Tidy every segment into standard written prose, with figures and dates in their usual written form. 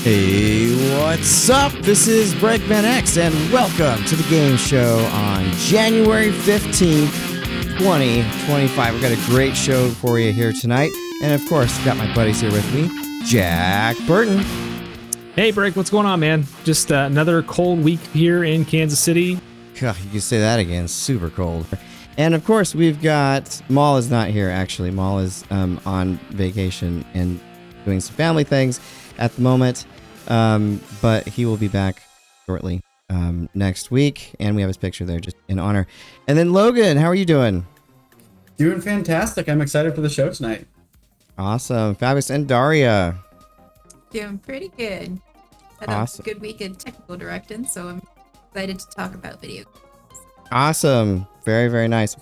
Hey, what's up? This is Breakman X, and welcome to the game show on January 15th, 2025. We've got a great show for you here tonight, and of course, got my buddies here with me, Jack Burton. Hey, Break, what's going on, man? Just another cold week here in Kansas City. God, you can say that again, super cold. And of course, we've got, Maul is not here, actually. Maul is on vacation and doing some family things at the moment, but he will be back shortly next week, and we have his picture there just in honor. And then Logan, how are you doing? Doing fantastic. I'm excited for the show tonight. Awesome. Fabulous. And Daria. Doing pretty good. Had Awesome. a good week in technical directing, so I'm excited to talk about video games. Awesome. Very, very nice.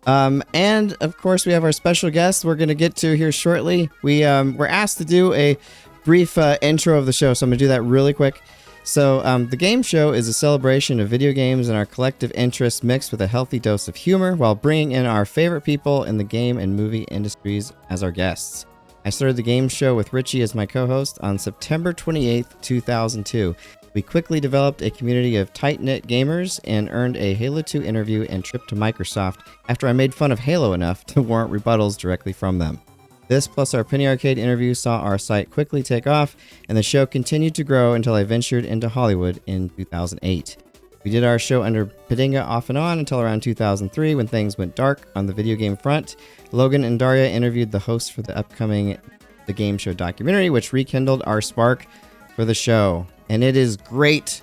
And of course, we have our special guest we're going to get to here shortly. We're asked to do a brief intro of the show, so I'm going to do that really quick. So the game show is a celebration of video games and our collective interests mixed with a healthy dose of humor while bringing in our favorite people in the game and movie industries as our guests. I started the game show with Richie as my co-host on September 28th, 2002. We quickly developed a community of tight-knit gamers and earned a Halo 2 interview and trip to Microsoft after I made fun of Halo enough to warrant rebuttals directly from them. This plus our Penny Arcade interview saw our site quickly take off, and the show continued to grow until I ventured into Hollywood in 2008. We did our show under Padinga off and on until around 2003 when things went dark on the video game front. Logan and Daria interviewed the hosts for the upcoming The Game Show documentary, which rekindled our spark for the show. And it is great to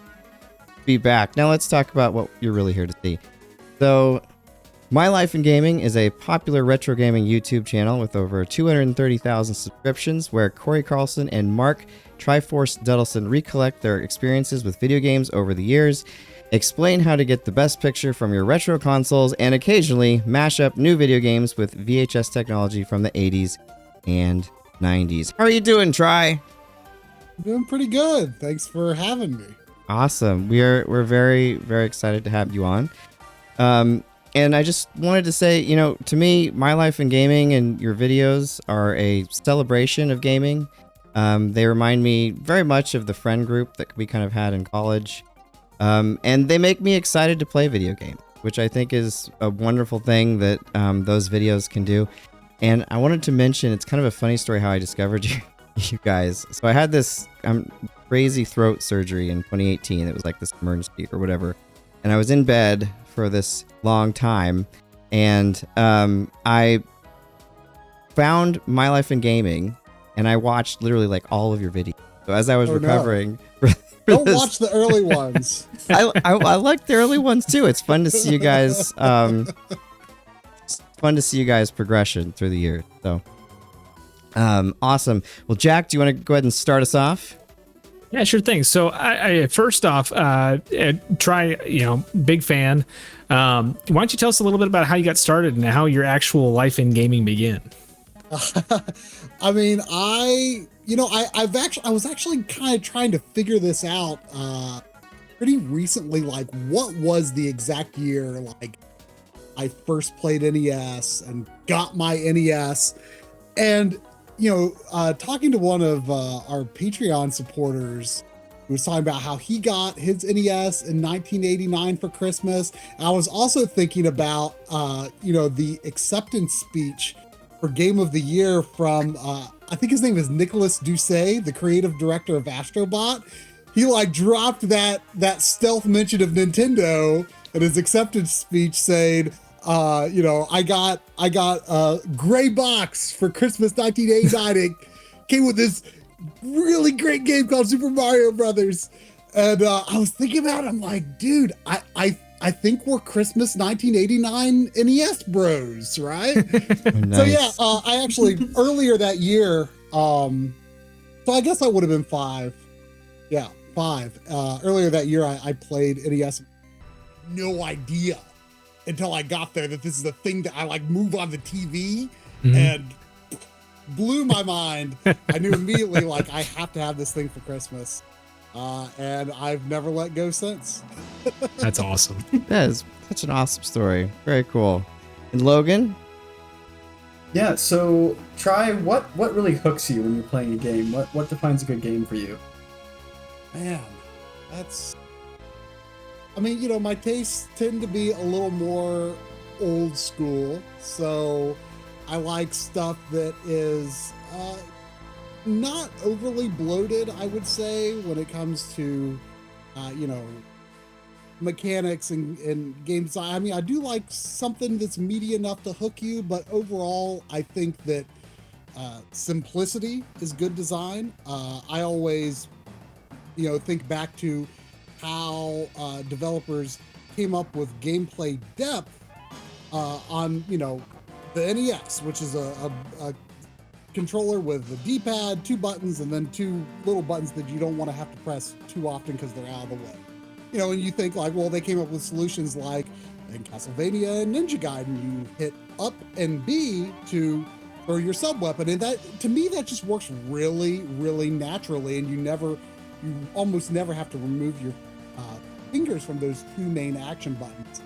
be back. Now let's talk about what you're really here to see. So, My Life in Gaming is a popular retro gaming YouTube channel with over 230,000 subscriptions where Coury Carlson and Marc Try4ce Duddleson recollect their experiences with video games over the years, explain how to get the best picture from your retro consoles, and occasionally mash up new video games with VHS technology from the 80s and 90s. How are you doing, Try? Doing pretty good. Thanks for having me. Awesome. We're very, very excited to have you on. And I just wanted to say, to me, My Life in Gaming and your videos are a celebration of gaming. They remind me very much of the friend group that we kind of had in college. And they make me excited to play video games, which I think is a wonderful thing that those videos can do. And I wanted to mention, it's kind of a funny story how I discovered you guys. So I had this crazy throat surgery in 2018. It was like this emergency or whatever. And I was in bed for this long time, and I found My Life in Gaming, and I watched literally like all of your videos. So as I was recovering, Don't watch the early ones. I like the early ones too. It's fun to see you guys. It's fun to see you guys' progression through the years. So awesome. Well, Jack, do you want to go ahead and start us off? Yeah, sure thing. So I first off, big fan. Why don't you tell us a little bit about how you got started and how your actual life in gaming began? I mean, I was actually kind of trying to figure this out pretty recently. Like, what was the exact year like I first played NES and got my NES? And talking to one of our Patreon supporters who was talking about how he got his NES in 1989 for Christmas. And I was also thinking about, the acceptance speech for Game of the Year from, I think his name is Nicholas Doucet, the creative director of Astrobot. He dropped that stealth mention of Nintendo in his acceptance speech saying, I got a gray box for Christmas 1989. It came with this really great game called Super Mario Brothers. And I was thinking about it. I'm like, dude, I think we're Christmas 1989 NES bros, right? Nice. So yeah, I actually earlier that year, so I guess I would have been 5. Yeah, 5. Earlier that year, I played NES. No idea until I got there that this is the thing that I move on the TV, and blew my mind. I knew immediately I have to have this thing for Christmas, and I've never let go since. That's awesome. That is such an awesome story. Very cool. And Logan? Yeah, so Try, what really hooks you when you're playing a game? What defines a good game for you? Man, I mean, you know, my tastes tend to be a little more old school, so I like stuff that is not overly bloated, I would say, when it comes to, you know, mechanics and games. I mean, I do like something that's meaty enough to hook you, but overall, I think that simplicity is good design. I always, you know, think back to how developers came up with gameplay depth on, you know, the NES, which is a controller with the D-pad, 2 buttons, and then 2 little buttons that you don't want to have to press too often because they're out of the way. You know, and you think like, well, they came up with solutions like in Castlevania and Ninja Gaiden, you hit up and B to throw your sub weapon, and that, to me, that just works really, really naturally, and you almost never have to remove your fingers from those 2 main action buttons.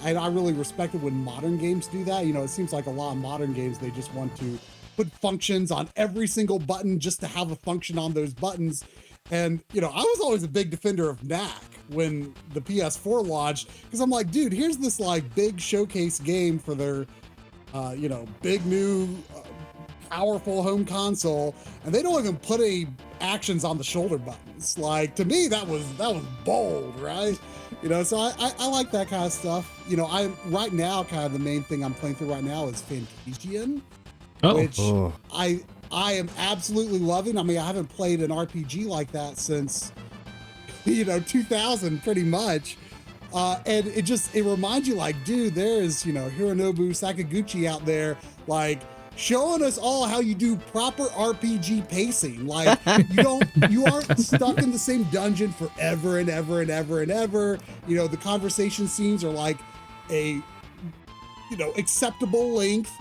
And I really respect it when modern games do that. You know, it seems like a lot of modern games, they just want to put functions on every single button just to have a function on those buttons. And, you know, I was always a big defender of knack when the PS4 launched, because I'm like, dude, here's this like big showcase game for their, you know, big new powerful home console, and they don't even put any actions on the shoulder buttons. Like, to me, that was bold, right? You know, so I like that kind of stuff. You know, right now, kind of the main thing I'm playing through right now is Fantasian, which I am absolutely loving. I mean, I haven't played an RPG like that since, you know, 2000 pretty much. And it reminds you, like, dude, there is, you know, Hironobu Sakaguchi out there, like, showing us all how you do proper RPG pacing. Like, you aren't stuck in the same dungeon forever and ever and ever and ever. You know, the conversation scenes are like a, you know, acceptable length.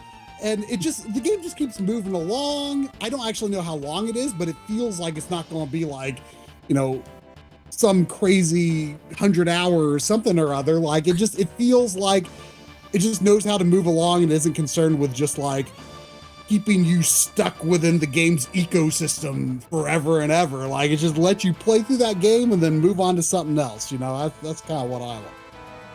And the game just keeps moving along. I don't actually know how long it is, but it feels like it's not going to be like, you know, some crazy 100-hour or something or other. Like, it feels like it just knows how to move along and isn't concerned with just like keeping you stuck within the game's ecosystem forever and ever. Like, it just lets you play through that game and then move on to something else. You know, that's kind of what I like.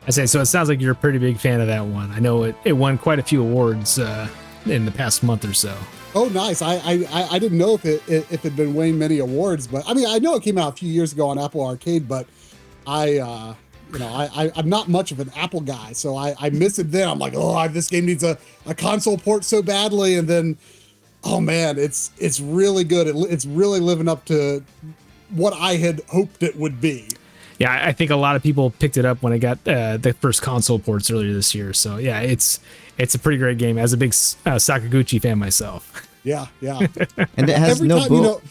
I say, so it sounds like you're a pretty big fan of that one. I know it won quite a few awards in the past month or so. Oh, nice. I didn't know if it'd been winning many awards, but I mean, I know it came out a few years ago on Apple Arcade, but I'm not much of an Apple guy, so I miss it then. I'm like, oh, this game needs a console port so badly, and then, oh man, it's really good. It's really living up to what I had hoped it would be. Yeah, I think a lot of people picked it up when it got the first console ports earlier this year. So yeah, it's a pretty great game. As a big Sakaguchi fan myself. Yeah. And it has no boot. You know,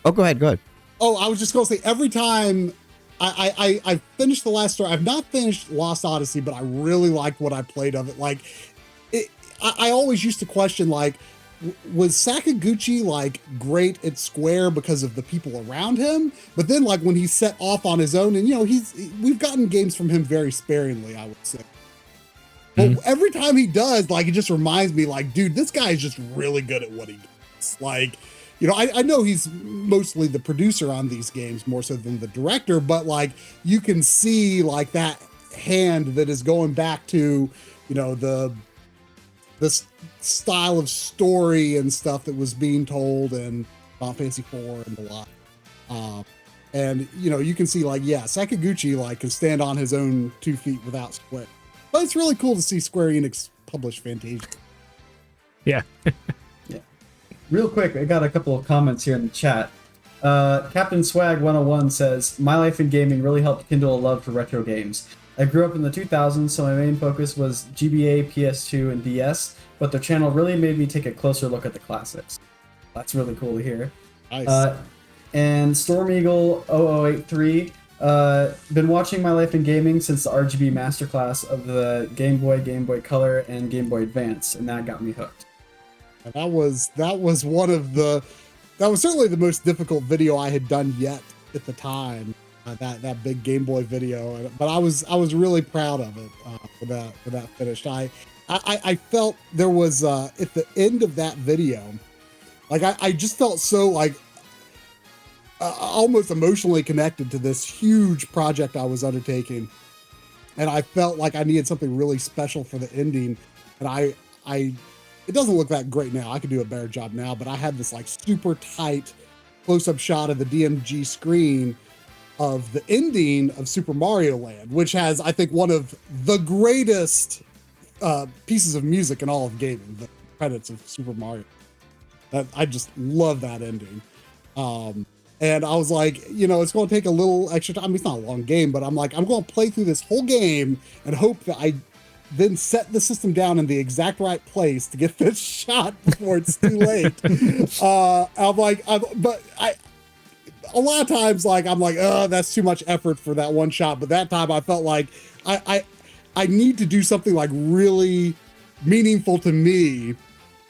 oh, go ahead. Oh, I was just going to say, every time I finished the last story, I've not finished Lost Odyssey, but I really liked what I played of it. Like, I always used to question, like, was Sakaguchi like great at Square because of the people around him? But then, like, when he set off on his own, and you know, we've gotten games from him very sparingly, I would say. But every time he does, like, it just reminds me, like, dude, this guy is just really good at what he does. Like, you know, I know he's mostly the producer on these games more so than the director, but like, you can see like that hand that is going back to, you know, the style of story and stuff that was being told in Final Fantasy IV and the lot. And, you know, you can see, like, yeah, Sakaguchi, like, can stand on his own 2 feet without Square. But it's really cool to see Square Enix publish Fantasia. Yeah. Yeah. Real quick, I got a couple of comments here in the chat. Captain Swag 101 says, my life in gaming really helped kindle a love for retro games. I grew up in the 2000s, so my main focus was GBA, PS2, and DS, but their channel really made me take a closer look at the classics. That's really cool to hear. Nice. And Storm Eagle 0083, been watching my life in gaming since the RGB masterclass of the Game Boy, Game Boy Color, and Game Boy Advance, and that got me hooked. And that was certainly the most difficult video I had done yet at the time. That big Game Boy video, but I was really proud of it for that finished. I felt there was at the end of that video, like I just felt so like almost emotionally connected to this huge project I was undertaking. And I felt like I needed something really special for the ending. And it doesn't look that great now. I could do a better job now, but I had this like super tight close-up shot of the DMG screen of the ending of Super Mario Land, which has, I think, one of the greatest pieces of music in all of gaming, the credits of Super Mario. I just love that ending. And I was like, it's going to take a little extra time. I mean, it's not a long game, but I'm like, I'm going to play through this whole game and hope that I then set the system down in the exact right place to get this shot before it's too late. I'm like, but a lot of times, like, I'm like, oh, that's too much effort for that one shot. But that time I felt like I need to do something like really meaningful to me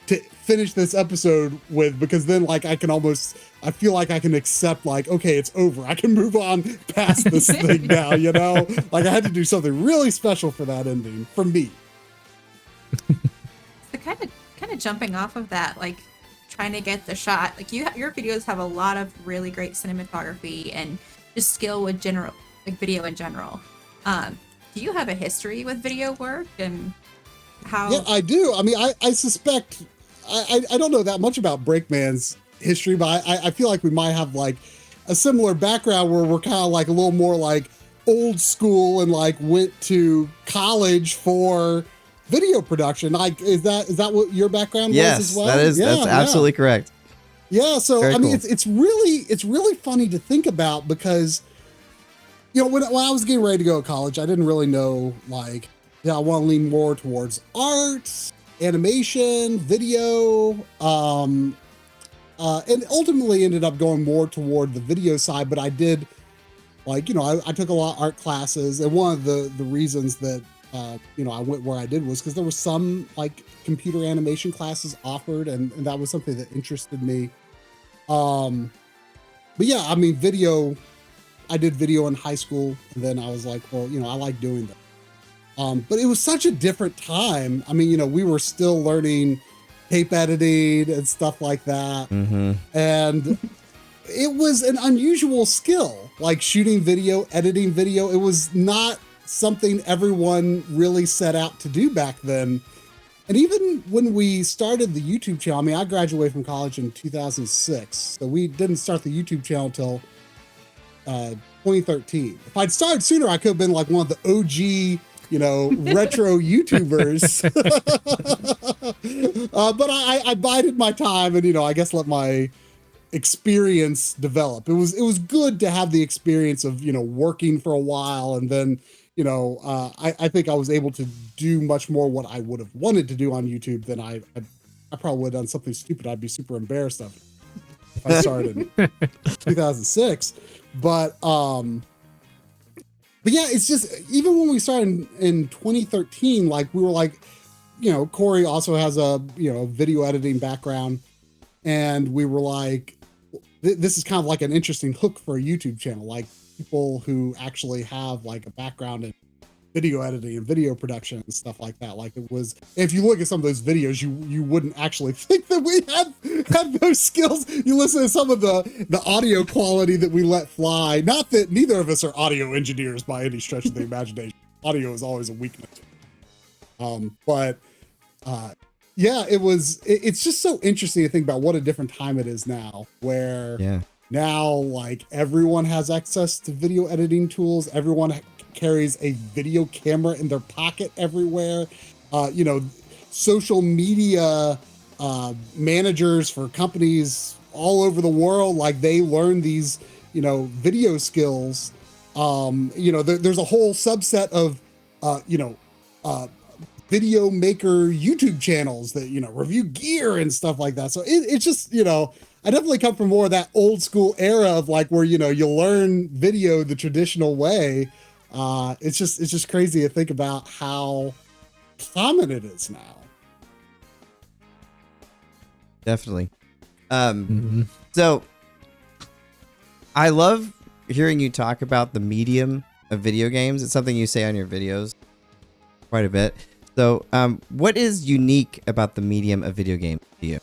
to finish this episode with, because then like I feel like I can accept like, okay, it's over. I can move on past this thing now, Like I had to do something really special for that ending for me. So kind of jumping off of that, like trying to get the shot, like your videos have a lot of really great cinematography and just skill with video in general. Do you have a history with video work and how? Yeah, I do. I mean, I suspect, I don't know that much about Breakman's history, but I feel like we might have like a similar background where we're kind of like a little more like old school and like went to college for video production. Like, is that what your background was as well? That's absolutely correct. Yeah. So, Very I mean, cool. it's really funny to think about because, when I was getting ready to go to college, I didn't really know, like, I want to lean more towards art, animation, video, and ultimately ended up going more toward the video side. But I did, like, I took a lot of art classes, and one of the reasons that I went where I did was because there was some like computer animation classes offered, and that was something that interested me. But yeah, I mean, I did video in high school, and then I was like, well, I like doing that. But it was such a different time. I mean, we were still learning tape editing and stuff like that. Mm-hmm. And it was an unusual skill, like shooting video, editing video. It was not something everyone really set out to do back then. And even when we started the YouTube channel, I mean, I graduated from college in 2006. So we didn't start the YouTube channel until 2013. If I'd started sooner, I could have been like one of the OG, retro YouTubers. But I bided my time and, I guess let my experience develop. It was good to have the experience of, working for a while. And then, I think I was able to do much more what I would have wanted to do on YouTube than I probably would have done something stupid. I'd be super embarrassed of it if I started in 2006. But yeah, it's just, even when we started in 2013, like we were like, Coury also has a, video editing background. And we were like, this is kind of like an interesting hook for a YouTube channel. Like people who actually have like a background in video editing and video production and stuff like that. Like it was, if you look at some of those videos, you wouldn't actually think that we had those skills. You listen to some of the audio quality that we let fly. Not that neither of us are audio engineers by any stretch of the imagination. Audio is always a weakness. Yeah, it's just so interesting to think about what a different time it is now, where now like everyone has access to video editing tools. Everyone carries a video camera in their pocket everywhere. Social media managers for companies all over the world, like they learn these, video skills. There's a whole subset of, video maker YouTube channels that, review gear and stuff like that. So it's just, I definitely come from more of that old school era of like where, you learn video the traditional way. It's just crazy to think about how common it is now. Definitely. So I love hearing you talk about the medium of video games. It's something you say on your videos quite a bit. So, what is unique about the medium of video games to you?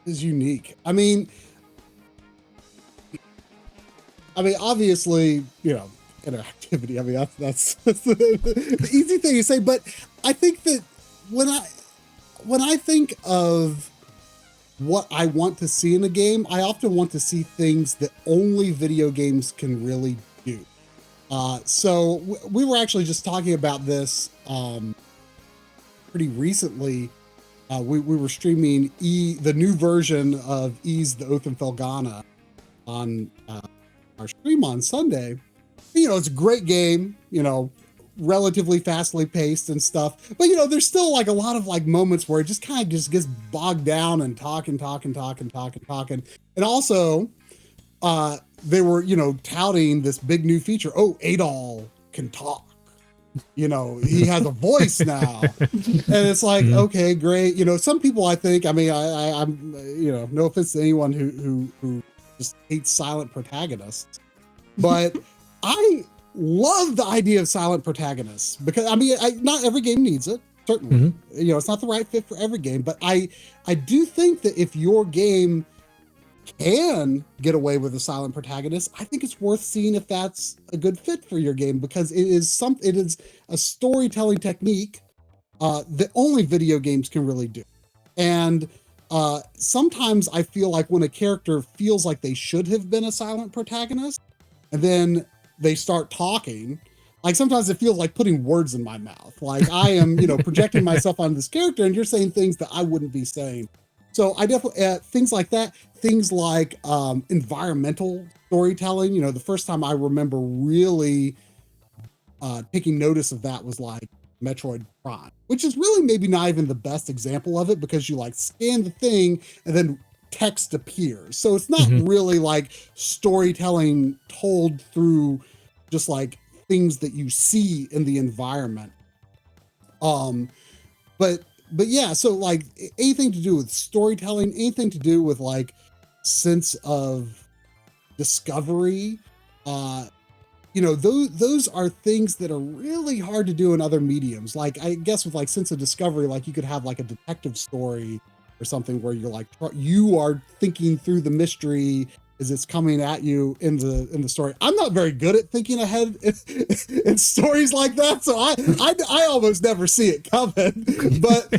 Is unique. I mean, I mean, obviously, interactivity. I mean, that's the easy thing to say. But I think that when I think of what I want to see in a game, I often want to see things that only video games can really do. So we were actually just talking about this pretty recently. We were streaming the new version of Ys the Oath and Felghana on our stream on Sunday. It's a great game, relatively fastly paced and stuff. But, there's still like a lot of like moments where it just kind of just gets bogged down and talking. And also, they were, touting this big new feature. Oh, Adol can talk. He has a voice now. And it's like, okay, great. Some people, I think, I'm, no offense to anyone who just hates silent protagonists, but I love the idea of silent protagonists because not every game needs it. Certainly, it's not the right fit for every game, but I do think that if your game can get away with a silent protagonist, I think it's worth seeing if that's a good fit for your game, because it is a storytelling technique that only video games can really do. And sometimes I feel like when a character feels like they should have been a silent protagonist and then they start talking, like sometimes it feels like putting words in my mouth. Like I am, projecting myself on this character and you're saying things that I wouldn't be saying. So I definitely, things like that, things like environmental storytelling. The first time I remember really taking notice of that was like Metroid Prime, which is really maybe not even the best example of it, because you like scan the thing and then text appears. So it's not really like storytelling told through just like things that you see in the environment. But yeah, so like anything to do with storytelling, anything to do with like sense of discovery, those are things that are really hard to do in other mediums. Like I guess with like sense of discovery, like you could have like a detective story or something where you're like, you are thinking through the mystery as it's coming at you in the story. I'm not very good at thinking ahead in stories like that, so I almost never see it coming. But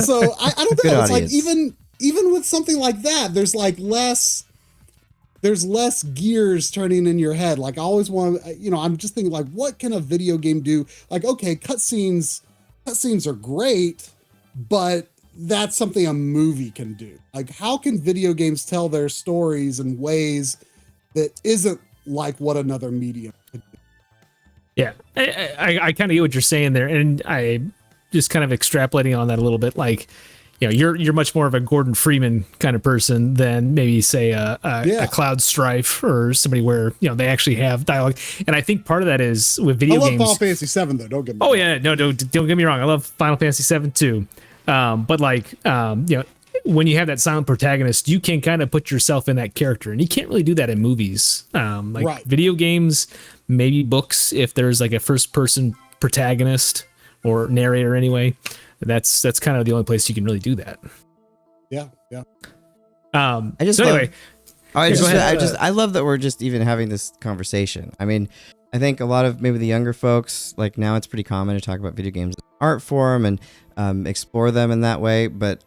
so I don't know. It's like even with something like that, there's less gears turning in your head. Like I always want to, I'm just thinking like, what can a video game do? Like, okay, cutscenes are great, but that's something a movie can do. Like, how can video games tell their stories in ways that isn't like what another medium could do? Yeah, I kind of get what you're saying there, and I just kind of extrapolating on that a little bit. Like, you're much more of a Gordon Freeman kind of person than maybe say a Cloud Strife or somebody where they actually have dialogue. And I think part of that is with video games. I love Final Fantasy 7 though. Don't get me wrong. Oh yeah, no, don't get me wrong. I love Final Fantasy 7 too. But like, when you have that silent protagonist, you can kind of put yourself in that character, and you can't really do that in movies. Right. Video games, maybe books, if there's like a first person protagonist or narrator anyway, that's kind of the only place you can really do that. Yeah. I love that we're just even having this conversation. I mean, I think a lot of maybe the younger folks, like now it's pretty common to talk about video games as an art form and explore them in that way. But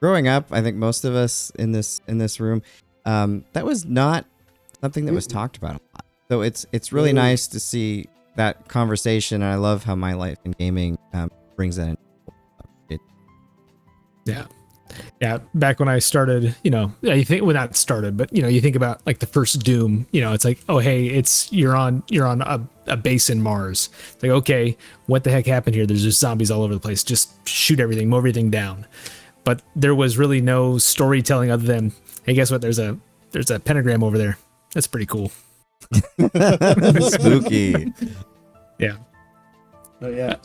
growing up, I think most of us in this room, that was not something that was talked about a lot. So it's really nice to see that conversation, and I love how My Life in Gaming brings that in. Yeah. Back when I started, you think, well, not started, but you think about like the first Doom. It's like, oh hey, you're on a base in Mars. It's like, okay, what the heck happened here? There's just zombies all over the place. Just shoot everything, mow everything down. But there was really no storytelling other than, hey, guess what? There's a pentagram over there. That's pretty cool. Spooky. Yeah. Oh yeah.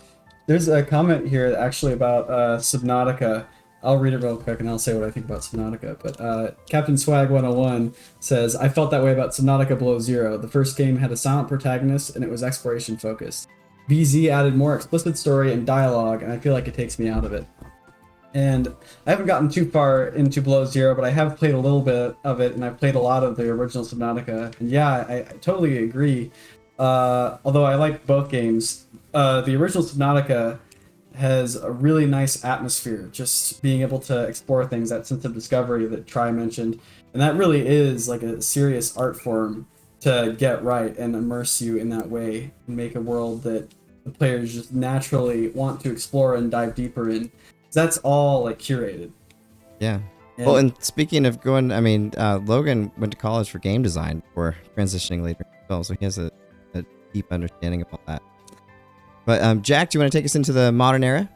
There's a comment here actually about Subnautica. I'll read it real quick and I'll say what I think about Subnautica. But Captain Swag 101 says, I felt that way about Subnautica Below Zero. The first game had a silent protagonist and it was exploration focused. BZ added more explicit story and dialogue, and I feel like it takes me out of it. And I haven't gotten too far into Below Zero, but I have played a little bit of it, and I've played a lot of the original Subnautica. And yeah, I totally agree. Although I like both games, the original Subnautica has a really nice atmosphere, just being able to explore things, that sense of discovery that Try mentioned. And that really is like a serious art form to get right and immerse you in that way and make a world that the players just naturally want to explore and dive deeper in. That's all like curated. Yeah. And Well, and speaking of going, I mean, Logan went to college for game design before transitioning later in film, so he has a deep understanding of all that. But Jack, do you want to take us into the modern era?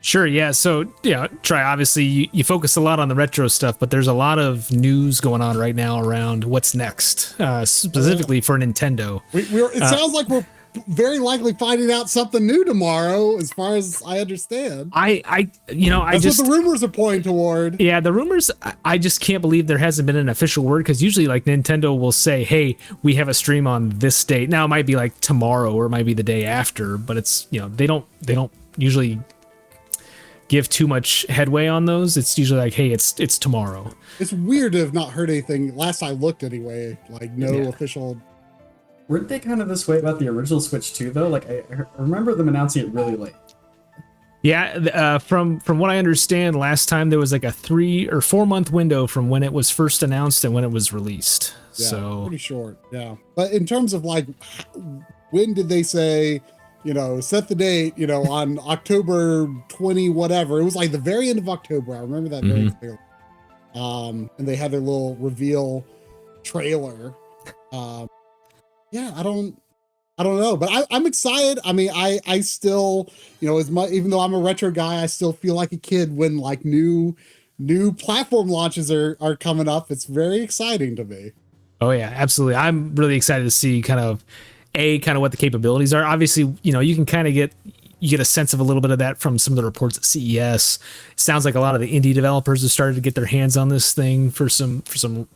Sure, yeah. So, yeah, Try, obviously, you focus a lot on the retro stuff, but there's a lot of news going on right now around what's next, specifically for Nintendo. It sounds like we're very likely finding out something new tomorrow, as far as I understand. That's That's what the rumors are pointing toward. Yeah, the rumors, I just can't believe there hasn't been an official word, because usually like Nintendo will say, hey, we have a stream on this date. Now it might be like tomorrow or it might be the day after, but it's, they don't usually give too much headway on those. It's usually like, hey, it's tomorrow. It's weird to have not heard anything, last I looked anyway, like no official. weren't they kind of this way about the original Switch too, though? Like I remember them announcing it really late. Yeah, from what I understand, last time there was like a 3 or 4 month window from when it was first announced and when it was released. Yeah, So pretty short. Yeah. But in terms of like, when did they say, set the date, on October 20, whatever. It was like the very end of October. I remember that very clearly. And they had their little reveal trailer. Yeah, I don't know, but I'm excited. I mean, I still, even though I'm a retro guy, I still feel like a kid when like new platform launches are coming up. It's very exciting to me. Oh yeah, absolutely. I'm really excited to see kind of what the capabilities are. Obviously, you can kind of get a sense of a little bit of that from some of the reports at CES. It sounds like a lot of the indie developers have started to get their hands on this thing for some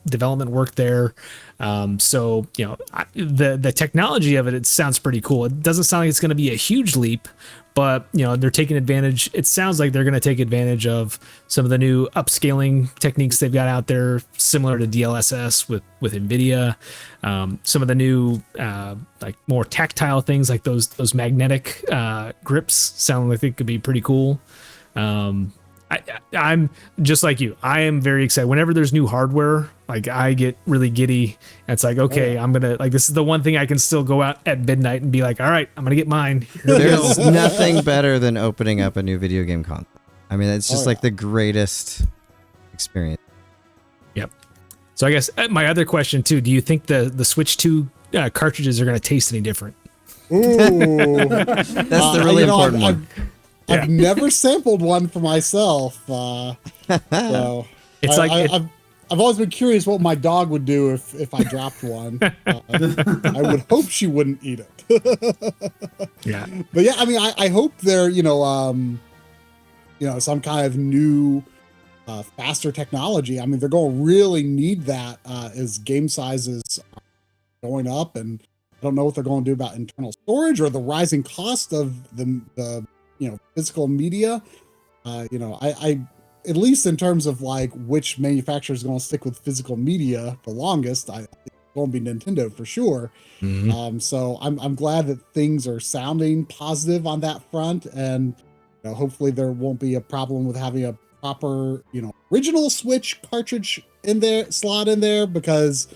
development work there. So the technology of it sounds pretty cool. It doesn't sound like it's going to be a huge leap, but they're taking advantage. It sounds like they're going to take advantage of some of the new upscaling techniques they've got out there, similar to DLSS with NVIDIA. Some of the new like more tactile things, like those magnetic grips, sound like they could be pretty cool. I'm just like you. I am very excited. Whenever there's new hardware, like I get really giddy. It's like, okay, I'm gonna this is the one thing I can still go out at midnight and be like, all right, I'm gonna get mine. There's nothing better than opening up a new video game console. I mean, it's just like the greatest experience. Yep. So I guess my other question too: do you think the Switch 2 cartridges are gonna taste any different? Ooh, That's the really important one. I've never sampled one for myself. So It's I've always been curious what my dog would do if I dropped one. I would hope she wouldn't eat it. Yeah. But yeah, I mean, I hope they're, some kind of new, faster technology. I mean, they're going to really need that as game sizes are going up. And I don't know what they're going to do about internal storage or the rising cost of the physical media. I at least in terms of like which manufacturer is going to stick with physical media the longest, it's going to be Nintendo for sure. So I'm glad that things are sounding positive on that front, and hopefully there won't be a problem with having a proper original Switch cartridge slot in there, because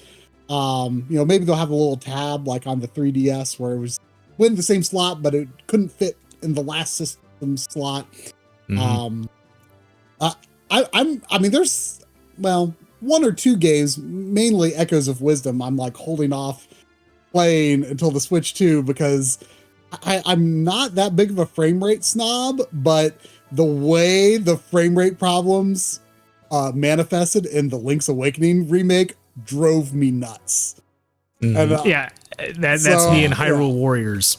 maybe they'll have a little tab like on the 3DS where it was within the same slot, but it couldn't fit in the last system slot. I mean, there's one or two games, mainly Echoes of Wisdom, I'm like holding off playing until the Switch 2 because I'm not that big of a frame rate snob, but the way the frame rate problems manifested in the Link's Awakening remake drove me nuts. And, that's me in Hyrule Warriors.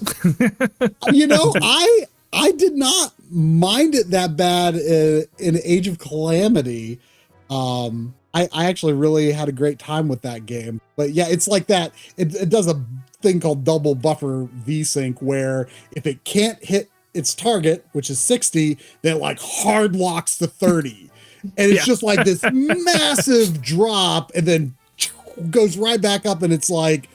I did not mind it that bad in Age of Calamity. I actually really had a great time with that game. But yeah, it's like that. It does a thing called double buffer VSync, where if it can't hit its target, which is 60, then like hard locks to 30. And it's just like this massive drop and then goes right back up, and it's like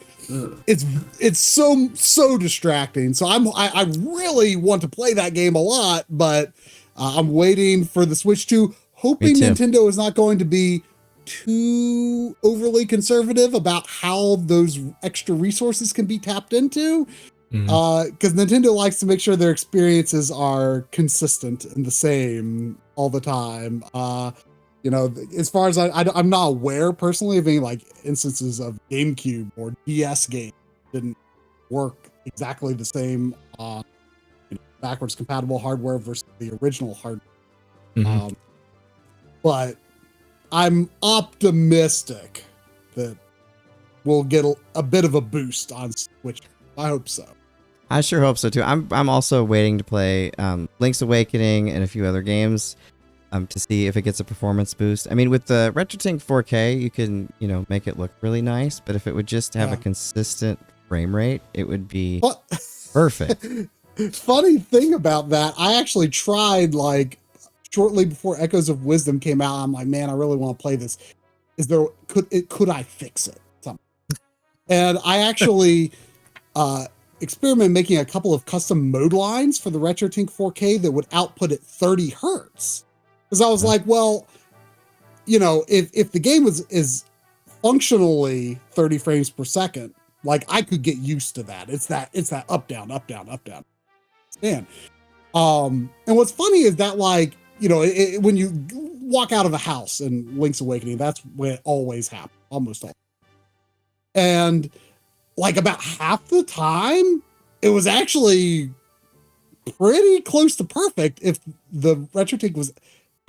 it's so distracting. So I really want to play that game a lot, but I'm waiting for the Switch 2, hoping Nintendo is not going to be too overly conservative about how those extra resources can be tapped into. Because Nintendo likes to make sure their experiences are consistent and the same all the time. You know, as far as I'm not aware personally of any like instances of GameCube or DS games didn't work exactly the same backwards compatible hardware versus the original hardware. But I'm optimistic that we'll get a bit of a boost on Switch. I hope so. I sure hope so too. I'm also waiting to play Link's Awakening and a few other games to see if it gets a performance boost. I mean, with the RetroTink 4K, you can, you know, make it look really nice, but if it would just have a consistent frame rate, it would be perfect. Funny thing about that, I actually tried like shortly before Echoes of Wisdom came out. I'm like, man, I really want to play this. Could I fix it? Something. And I actually experimented making a couple of custom mode lines for the RetroTink 4K that would output at 30 hertz. Because I was like, well, you know, if the game is functionally 30 frames per second, like I could get used to that. It's that up, down, up, down, up, down. And what's funny is that, like, you know, when you walk out of a house in Link's Awakening, that's where it always happens, almost all. And like about half the time, it was actually pretty close to perfect if the RetroTink was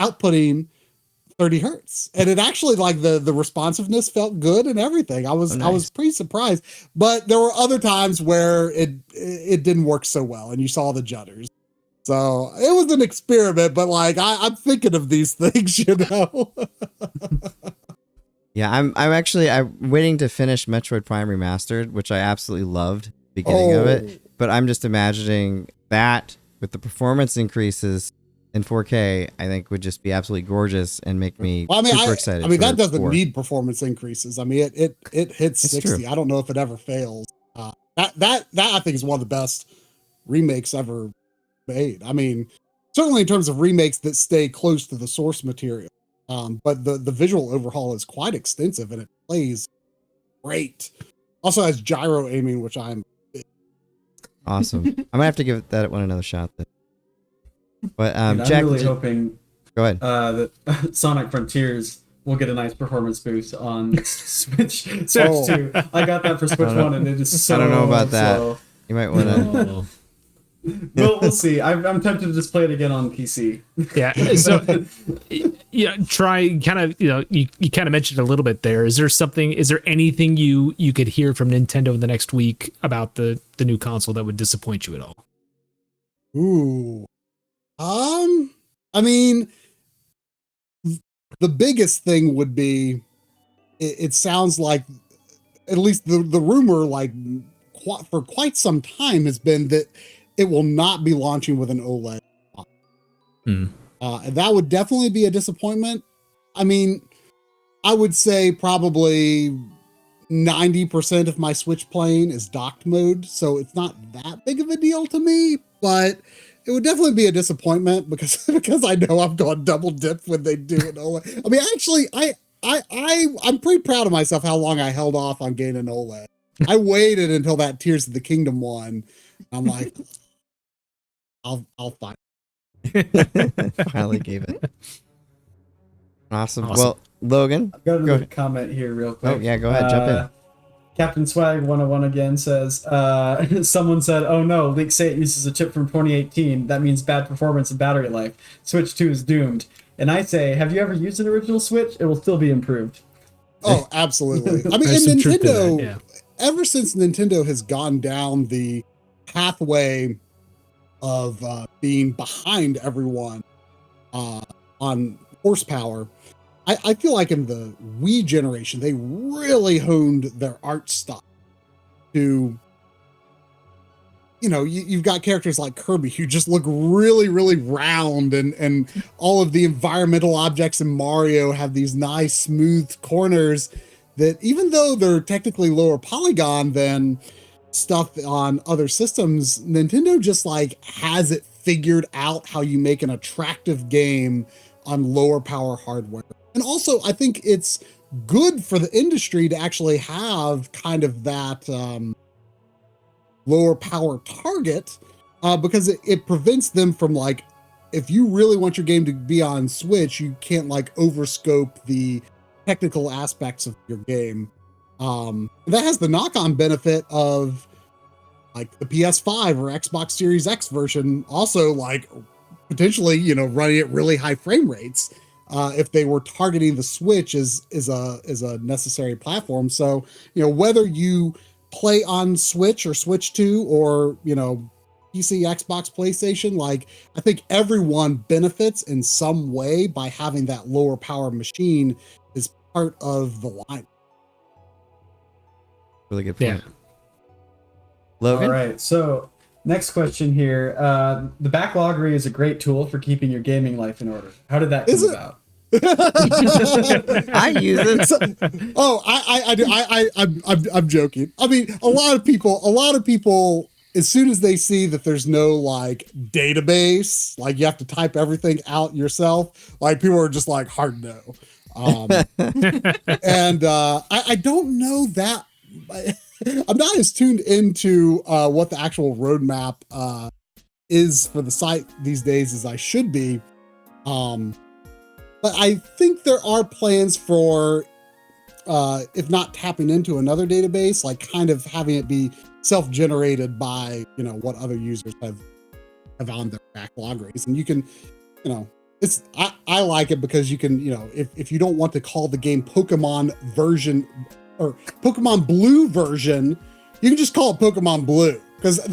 outputting 30 hertz. And it actually, like, the responsiveness felt good and everything. I was pretty surprised. But there were other times where it didn't work so well and you saw the judders. So it was an experiment, but like I'm thinking of these things, you know. Yeah, I'm waiting to finish Metroid Prime Remastered, which I absolutely loved the beginning of it. But I'm just imagining that with the performance increases in 4K, I think would just be absolutely gorgeous and make me super excited. I mean, that doesn't need performance increases. I mean, it hits It's 60. true. I don't know if it ever fails. That I think is one of the best remakes ever made. I mean, certainly in terms of remakes that stay close to the source material. But the visual overhaul is quite extensive and it plays great. Also has gyro aiming, which I'm awesome. I'm gonna have to give that one another shot then. But I'm Jack, really hoping go ahead. that Sonic Frontiers will get a nice performance boost on Switch 2. I got that for Switch 1 and it is so I don't know about that. slow. You might want to. We'll see. I'm tempted to just play it again on PC. Yeah. So, try kind of, you kind of mentioned a little bit there. Is there anything you could hear from Nintendo in the next week about the new console that would disappoint you at all? Ooh. I mean, the biggest thing would be, it sounds like, at least the rumor, like for quite some time has been that it will not be launching with an OLED. And that would definitely be a disappointment. I mean, I would say probably 90% of my Switch playing is docked mode, so it's not that big of a deal to me, but it would definitely be a disappointment because I know I'm going double dip when they do an OLED. I mean, actually, I'm pretty proud of myself how long I held off on getting an OLED. I waited until that Tears of the Kingdom one. I'm like, I'll find it. Finally gave it. Awesome. Well, Logan, I've got another comment here real quick. Oh yeah, go ahead, jump in. Captain Swag 101 again says, someone said, oh no, Link Say It uses a chip from 2018. That means bad performance and battery life. Switch 2 is doomed. And I say, have you ever used an original Switch? It will still be improved. Oh, absolutely. I mean, and Nintendo, ever since Nintendo has gone down the pathway of being behind everyone on horsepower, I feel like in the Wii generation, they really honed their art style to you've got characters like Kirby who just look really, really round, and all of the environmental objects in Mario have these nice smooth corners that, even though they're technically lower polygon than stuff on other systems, Nintendo just like has it figured out how you make an attractive game on lower power hardware. And also, I think it's good for the industry to actually have kind of that lower power target, because it prevents them from, like, if you really want your game to be on Switch, you can't like overscope the technical aspects of your game. That has the knock-on benefit of like the PS5 or Xbox Series X version also like potentially, running at really high frame rates, if they were targeting the Switch as a necessary platform. So, whether you play on Switch or Switch 2 or, PC, Xbox, PlayStation, like, I think everyone benefits in some way by having that lower power machine as part of the line. Really good point. Yeah. Logan? All right, so next question here. The backloggery is a great tool for keeping your gaming life in order. How did that come about? I use it. I do. I'm joking. I mean, a lot of people, as soon as they see that there's no like database, like you have to type everything out yourself, like people are just like hard no. And I don't know that. I'm not as tuned into what the actual roadmap is for the site these days as I should be. But I think there are plans for, if not tapping into another database, like kind of having it be self-generated by, what other users have on their backloggeries. And you can, I like it because you can, if you don't want to call the game Pokemon version or Pokemon Blue version, you can just call it Pokemon Blue. Because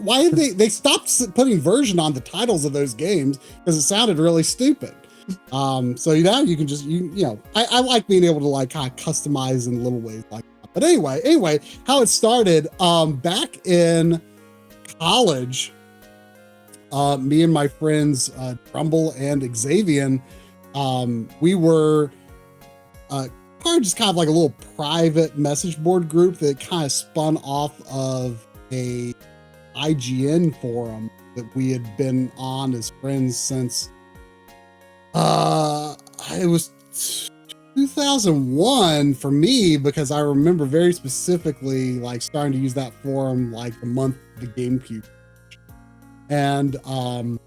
why did they stopped putting version on the titles of those games because it sounded really stupid. So you can just, I like being able to like kind of customize in little ways like that. But anyway, how it started, back in college, me and my friends, Drumble and Xavian, we were, part of just kind of like a little private message board group that kind of spun off of a IGN forum that we had been on as friends since it was 2001 for me, because I remember very specifically like starting to use that forum like the month the GameCube. And the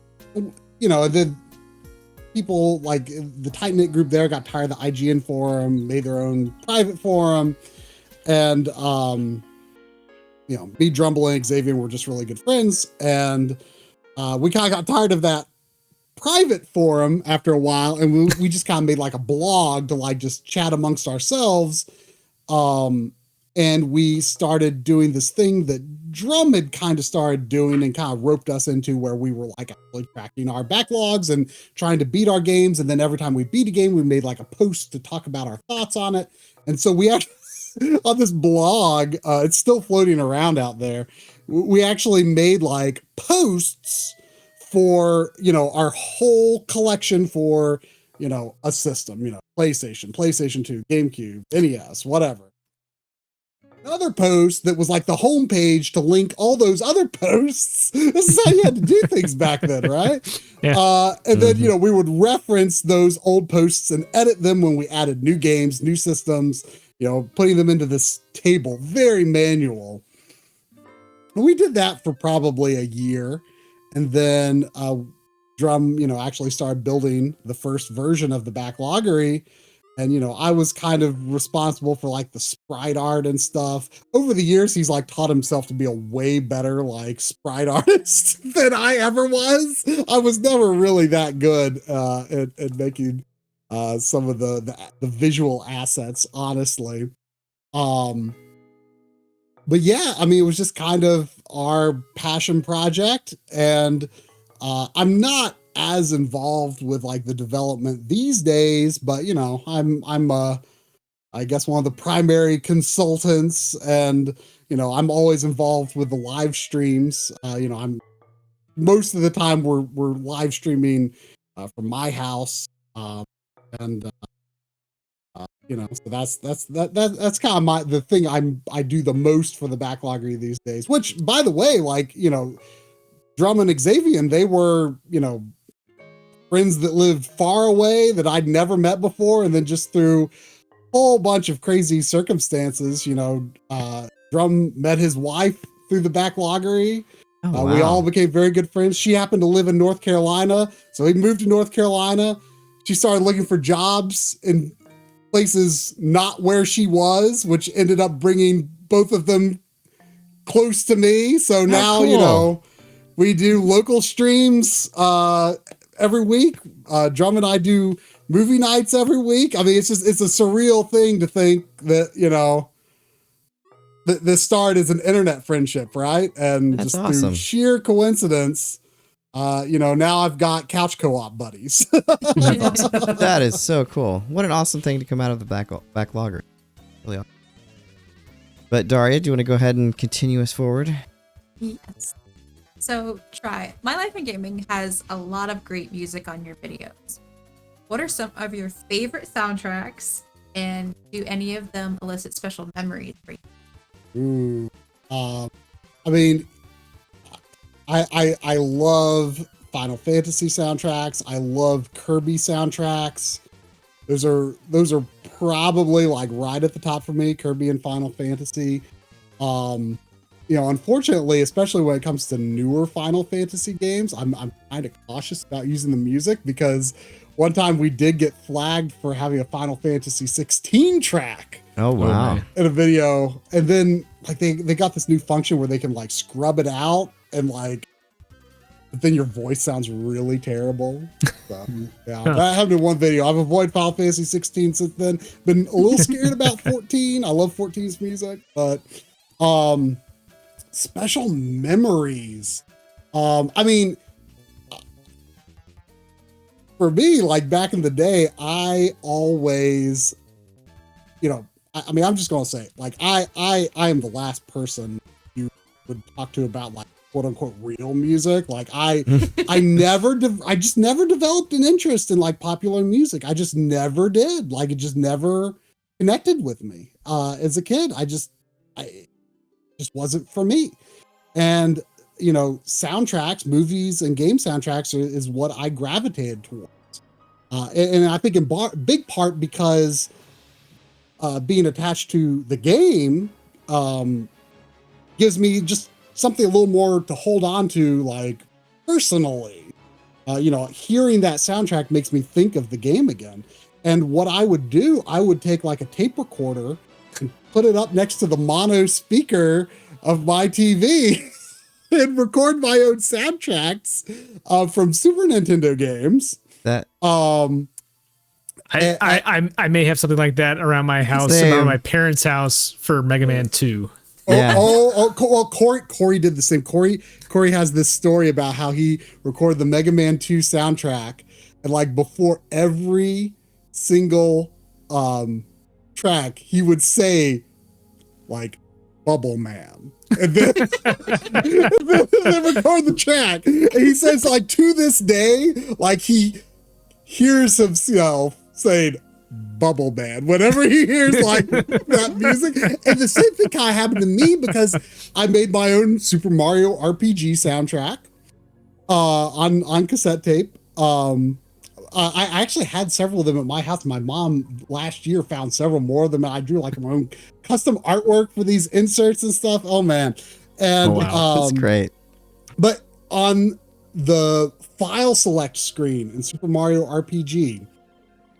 people like the tight-knit group there got tired of the IGN forum, made their own private forum, and me, Drumble, and Xavier were just really good friends, and we kind of got tired of that private forum after a while, and we just kind of made like a blog to like just chat amongst ourselves, and we started doing this thing that Drum had kind of started doing and kind of roped us into, where we were like actually tracking our backlogs and trying to beat our games, and then every time we beat a game we made like a post to talk about our thoughts on it. And so we actually on this blog, it's still floating around out there, we actually made like posts for, our whole collection for, a system, PlayStation 2, GameCube, NES, whatever. Another post that was like the homepage to link all those other posts. This is how you had to do things back then, right? Yeah. And then, we would reference those old posts and edit them when we added new games, new systems, putting them into this table, very manual. And we did that for probably a year. And then Drum, actually started building the first version of the backloggery. And, I was kind of responsible for like the sprite art and stuff. Over the years, he's like taught himself to be a way better like sprite artist than I ever was. I was never really that good at making some of the visual assets, honestly. But yeah, I mean, it was just kind of our passion project, and I'm not as involved with like the development these days, but I'm I guess, one of the primary consultants, and I'm always involved with the live streams. I'm most of the time we're live streaming from my house, and so that's kind of the thing I do the most for the backloggery these days. Which, by the way, Drum and Xavier, they were friends that lived far away that I'd never met before, and then just through a whole bunch of crazy circumstances, Drum met his wife through the backloggery. Oh, wow. We all became very good friends. She happened to live in North Carolina, so he moved to North Carolina. She started looking for jobs in places not where she was, which ended up bringing both of them close to me. So now, cool. We do local streams every week. Drum and I do movie nights every week. I mean, it's a surreal thing to think that, this started as an internet friendship, right? And That's just awesome. through sheer coincidence, now I've got couch co-op buddies. That is so cool. What an awesome thing to come out of the backlogger. Really awesome. But Daria, do you want to go ahead and continue us forward? Yes. So, My Life in Gaming has a lot of great music on your videos. What are some of your favorite soundtracks, and do any of them elicit special memories for you? I mean, I love Final Fantasy soundtracks. I love Kirby soundtracks. Those are probably right at the top for me, Kirby and Final Fantasy. Unfortunately, especially when it comes to newer Final Fantasy games, I'm kind of cautious about using the music, because one time we did get flagged for having a Final Fantasy 16 track. Oh, wow. In a video. And then they got this new function where they can scrub it out, and but then your voice sounds really terrible. So, yeah, that happened in one video. I've avoided Final Fantasy 16 since then. Been a little scared about 14. I love 14's music, but special memories. I mean, for me, back in the day, I always, I'm just gonna say, I am the last person you would talk to about quote unquote real music. I just never developed an interest in popular music. I just never did. It just never connected with me. As a kid, I just wasn't for me. And soundtracks, movies, and game soundtracks is what I gravitated towards. And I think in big part because being attached to the game gives me just something a little more to hold on to, personally. Hearing that soundtrack makes me think of the game again. And what I would do, I would take a tape recorder and put it up next to the mono speaker of my TV and record my own soundtracks from Super Nintendo games. That I may have something like that around my house, around my parents' house for Mega Man 2. Yeah. Well, Coury did the same. Coury has this story about how he recorded the Mega Man 2 soundtrack, and before every single track, he would say Bubble Man. And then, then record the track. And he says, to this day, he hears himself saying Bubble Man whenever he hears that music. And the same thing kind of happened to me, because I made my own Super Mario RPG soundtrack on cassette tape. I actually had several of them at my house. My mom last year found several more of them. I drew my own custom artwork for these inserts and stuff. Oh man. And that's great. But on the file select screen in Super Mario RPG,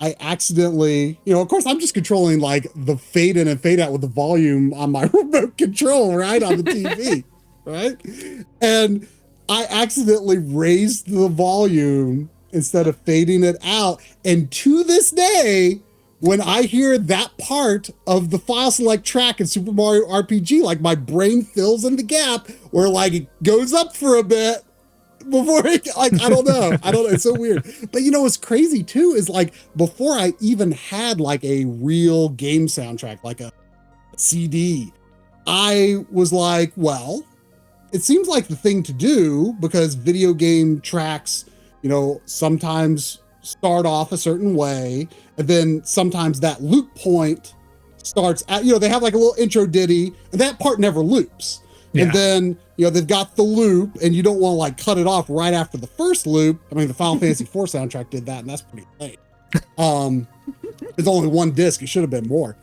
I accidentally, of course I'm just controlling the fade in and fade out with the volume on my remote control, right? On the TV, right? And I accidentally raised the volume instead of fading it out. And to this day, when I hear that part of the file select track in Super Mario RPG, my brain fills in the gap where it goes up for a bit before it, like, I don't know. It's so weird. But you know what's crazy too is like before I even had like a real game soundtrack, like a CD, I was like, well, it seems like the thing to do because video game tracks, you know, sometimes start off a certain way, and then sometimes that loop point starts at, you know, they have like a little intro ditty, and that part never loops. Yeah. And then, you know, they've got the loop, and you don't want to like cut it off right after the first loop. I mean, the Final Fantasy IV soundtrack did that, and that's pretty late. It's only one disc. It should have been more.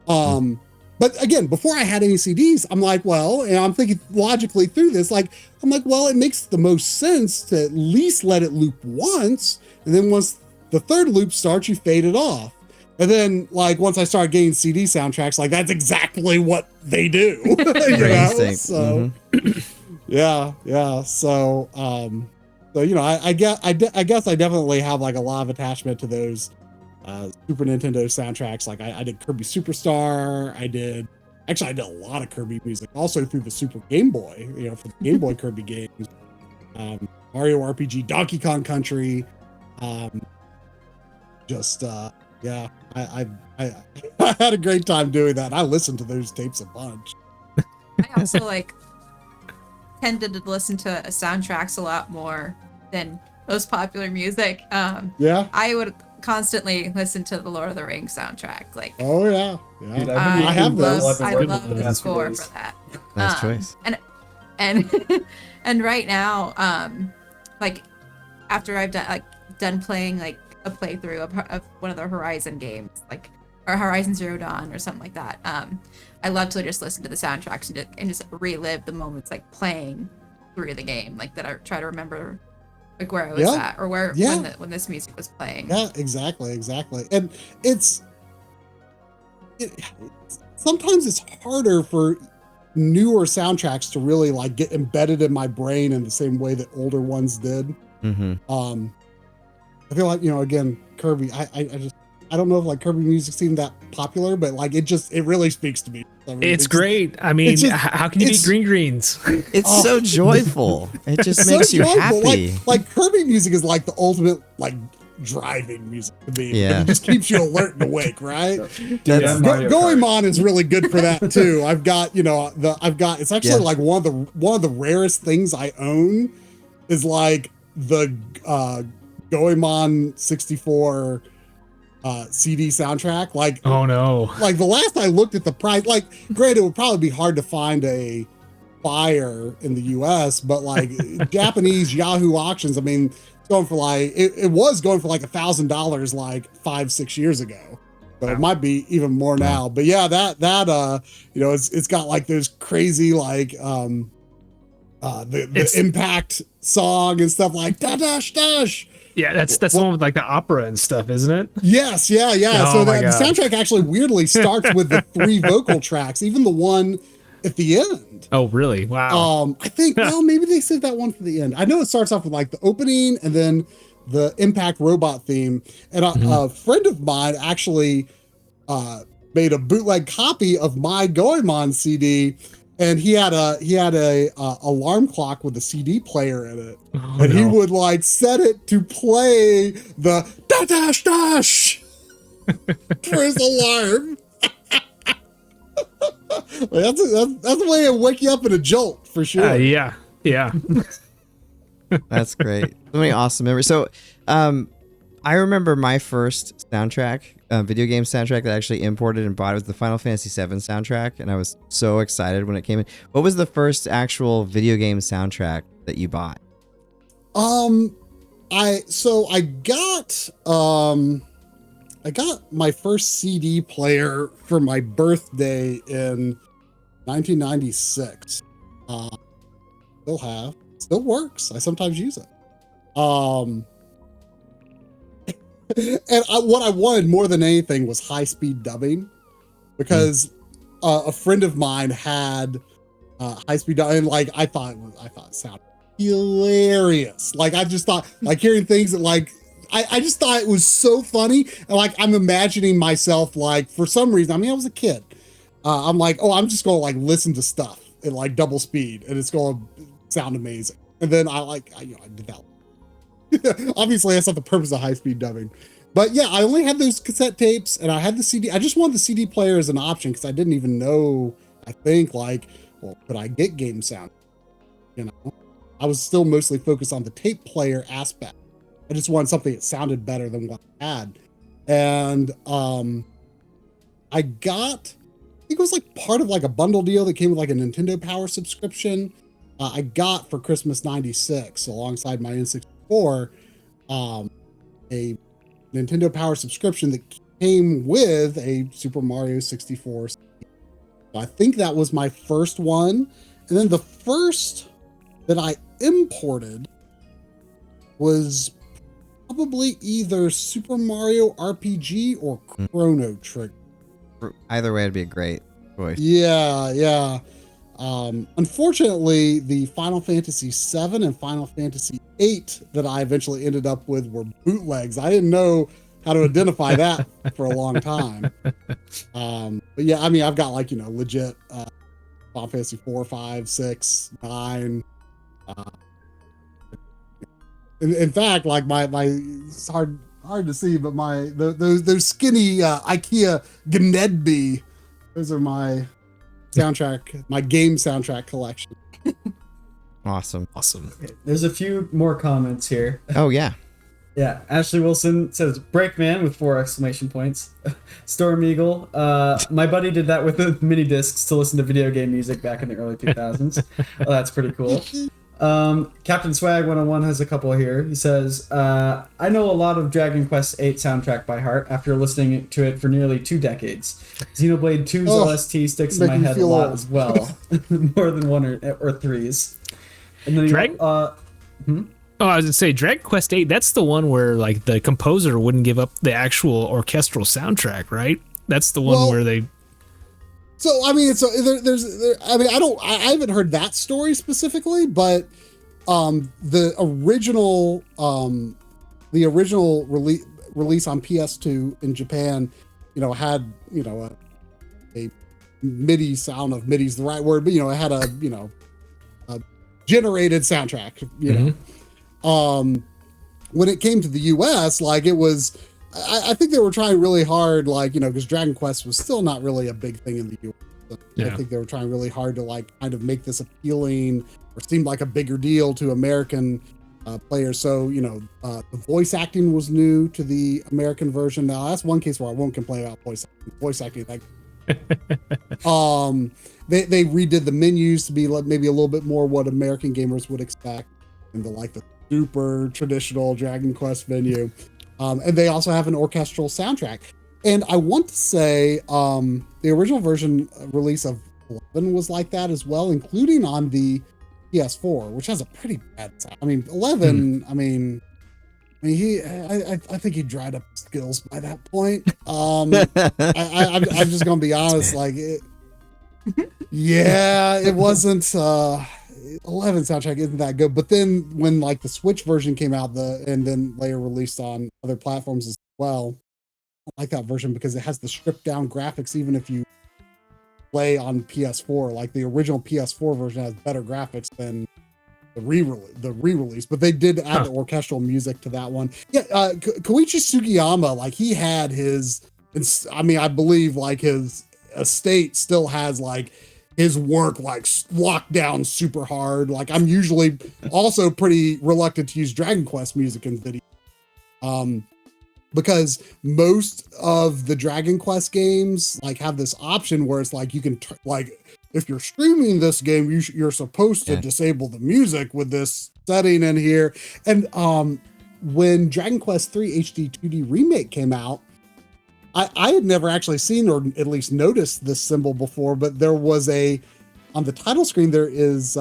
But again, before I had any CDs, I'm like, well, and I'm thinking logically through this, like, I'm like, well, it makes the most sense to at least let it loop once. And then once the third loop starts, you fade it off. And then, like, once I started getting CD soundtracks, like, that's exactly what they do. You know? So, yeah. So, you know, I guess I definitely have, like, a lot of attachment to those Super Nintendo soundtracks. Like, I did Kirby Superstar. I did a lot of Kirby music, also through the Super Game Boy, you know, for the Game Boy Kirby games. Mario RPG, Donkey Kong Country. Yeah, I had a great time doing that. I listened to those tapes a bunch. I also like tended to listen to soundtracks a lot more than most popular music. Yeah, I would constantly listen to the Lord of the Rings soundtrack. Like, oh yeah. Dude, I have those. I love the score for that. Nice choice. And right now, like after I've done playing like a playthrough of one of the Horizon games, like or Horizon Zero Dawn or something like that. I love to just listen to the soundtracks and just relive the moments like playing through the game, like that I try to remember like where I was at or where when this music was playing. Yeah, exactly. And sometimes it's harder for newer soundtracks to really like get embedded in my brain in the same way that older ones did. Mm-hmm. I feel like, you know, again, Kirby, I don't know if like Kirby music seemed that popular, but like it really speaks to me. I mean, it's great. I mean, how can you beat Green Greens? It's so joyful. It just makes you happy. Like Kirby music is like the ultimate like driving music to me. Yeah. It just keeps you alert and awake, right? Goemon is really good for that too. I've got, you know, it's actually like one of the rarest things I own is like the Goemon 64 CD soundtrack. Like, oh no, like the last I looked at the price, like granted, it would probably be hard to find a buyer in the US, but like Japanese Yahoo auctions, I mean, it's going for like it was going for like $1,000 like 5-6 years ago. But it might be even more now. But yeah, that you know, it's got like those crazy like the impact song and stuff like da dash dash. Yeah, that's the one with like the opera and stuff, isn't it? Yes, yeah. Oh, so the soundtrack actually weirdly starts with the 3 vocal tracks, even the one at the end. Oh, really? Wow. I think, well, maybe they saved that one for the end. I know it starts off with like the opening and then the Impact Robot theme. And a friend of mine actually made a bootleg copy of my Goemon CD. And he had a alarm clock with a CD player in it, he would like set it to play the dash dash dash for his alarm. That's the way it wake you up in a jolt for sure. Yeah. That's great. So many awesome memories. So, I remember my first soundtrack, video game soundtrack that I actually imported and bought. It was the Final Fantasy VII soundtrack, and I was so excited when it came in. What was the first actual video game soundtrack that you bought? I got my first CD player for my birthday in 1996. Still works. I sometimes use it. And what I wanted more than anything was high-speed dubbing, because a friend of mine had high-speed dubbing. Like I thought it sounded hilarious. Like I just thought, like hearing things that like I just thought it was so funny, and like I'm imagining myself like for some reason. I mean, I was a kid. I'm like, oh, I'm just gonna like listen to stuff at like double speed, and it's gonna sound amazing. And then I did that. Obviously, that's not the purpose of high-speed dubbing. But yeah, I only had those cassette tapes, and I had the CD. I just wanted the CD player as an option because I didn't even know, I think, like, well, could I get game sound? You know, I was still mostly focused on the tape player aspect. I just wanted something that sounded better than what I had. And I got, I think it was like part of like a bundle deal that came with like a Nintendo Power subscription. I got for Christmas '96 alongside my N64 a Nintendo Power subscription that came with a Super Mario 64. So I think that was my first one. And then the first that I imported was probably either Super Mario RPG or Chrono Trigger. Either way, it'd be a great choice. Yeah. Unfortunately, the Final Fantasy VII and Final Fantasy VIII that I eventually ended up with were bootlegs. I didn't know how to identify that for a long time. But yeah, I mean, I've got like, legit Final Fantasy 4, 5, 6, 9. In fact, like my it's hard to see, but those skinny IKEA Gnedby, those are my soundtrack, my game soundtrack collection. Awesome. There's a few more comments here. Oh yeah. Yeah, Ashley Wilson says Breakman with 4 exclamation points. Storm Eagle, my buddy did that with the mini discs to listen to video game music back in the early 2000s. Well, that's pretty cool. Captain Swag 101 has a couple here. He says, I know a lot of Dragon Quest VIII soundtrack by heart after listening to it for nearly 2 decades. Xenoblade 2's OST sticks in my head a lot as well. More than 1 or 3's. And then Oh, I was gonna say Dragon Quest VIII. That's the one where like the composer wouldn't give up the actual orchestral soundtrack, right? That's the one where they. So I mean, I haven't heard that story specifically, but the original release on PS2 in Japan, had a MIDI sound of MIDI's the right word, but it had a generated soundtrack, when it came to the US, like it was, I think they were trying really hard, like, because Dragon Quest was still not really a big thing in the US. I think they were trying really hard to like kind of make this appealing or seem like a bigger deal to American players. So, the voice acting was new to the American version. Now that's one case where I won't complain about voice acting. Like, they redid the menus to be like maybe a little bit more what American gamers would expect in the super traditional Dragon Quest venue. And they also have an orchestral soundtrack. And I want to say the original version release of 11 was like that as well, including on the PS4, which has a pretty bad sound. I mean, 11, I think he dried up skills by that point. I'm just gonna be honest, like it wasn't 11 soundtrack isn't that good. But then when like the Switch version came out, and then later released on other platforms as well, I like that version because it has the stripped down graphics. Even if you play on PS4, like the original PS4 version has better graphics than the re-release, but they did add the orchestral music to that one. Yeah, Koichi Sugiyama, like he had I believe like his estate still has like his work like locked down super hard. Like I'm usually also pretty reluctant to use Dragon Quest music in video, because most of the Dragon Quest games like have this option where it's like you can if you're streaming this game, you're supposed to disable the music with this setting in here. And when Dragon Quest III HD 2D Remake came out, I had never actually seen or at least noticed this symbol before, but there was on the title screen, there is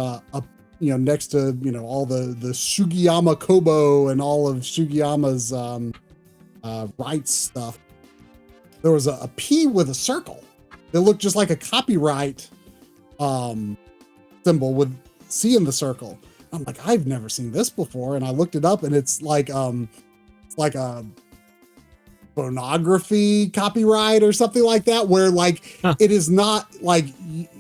next to, all the Sugiyama Kobo and all of Sugiyama's rights stuff, there was a P with a circle. It looked just like a copyright symbol with C in the circle. I'm like, I've never seen this before. And I looked it up and it's like a phonography copyright or something like that, where it is not like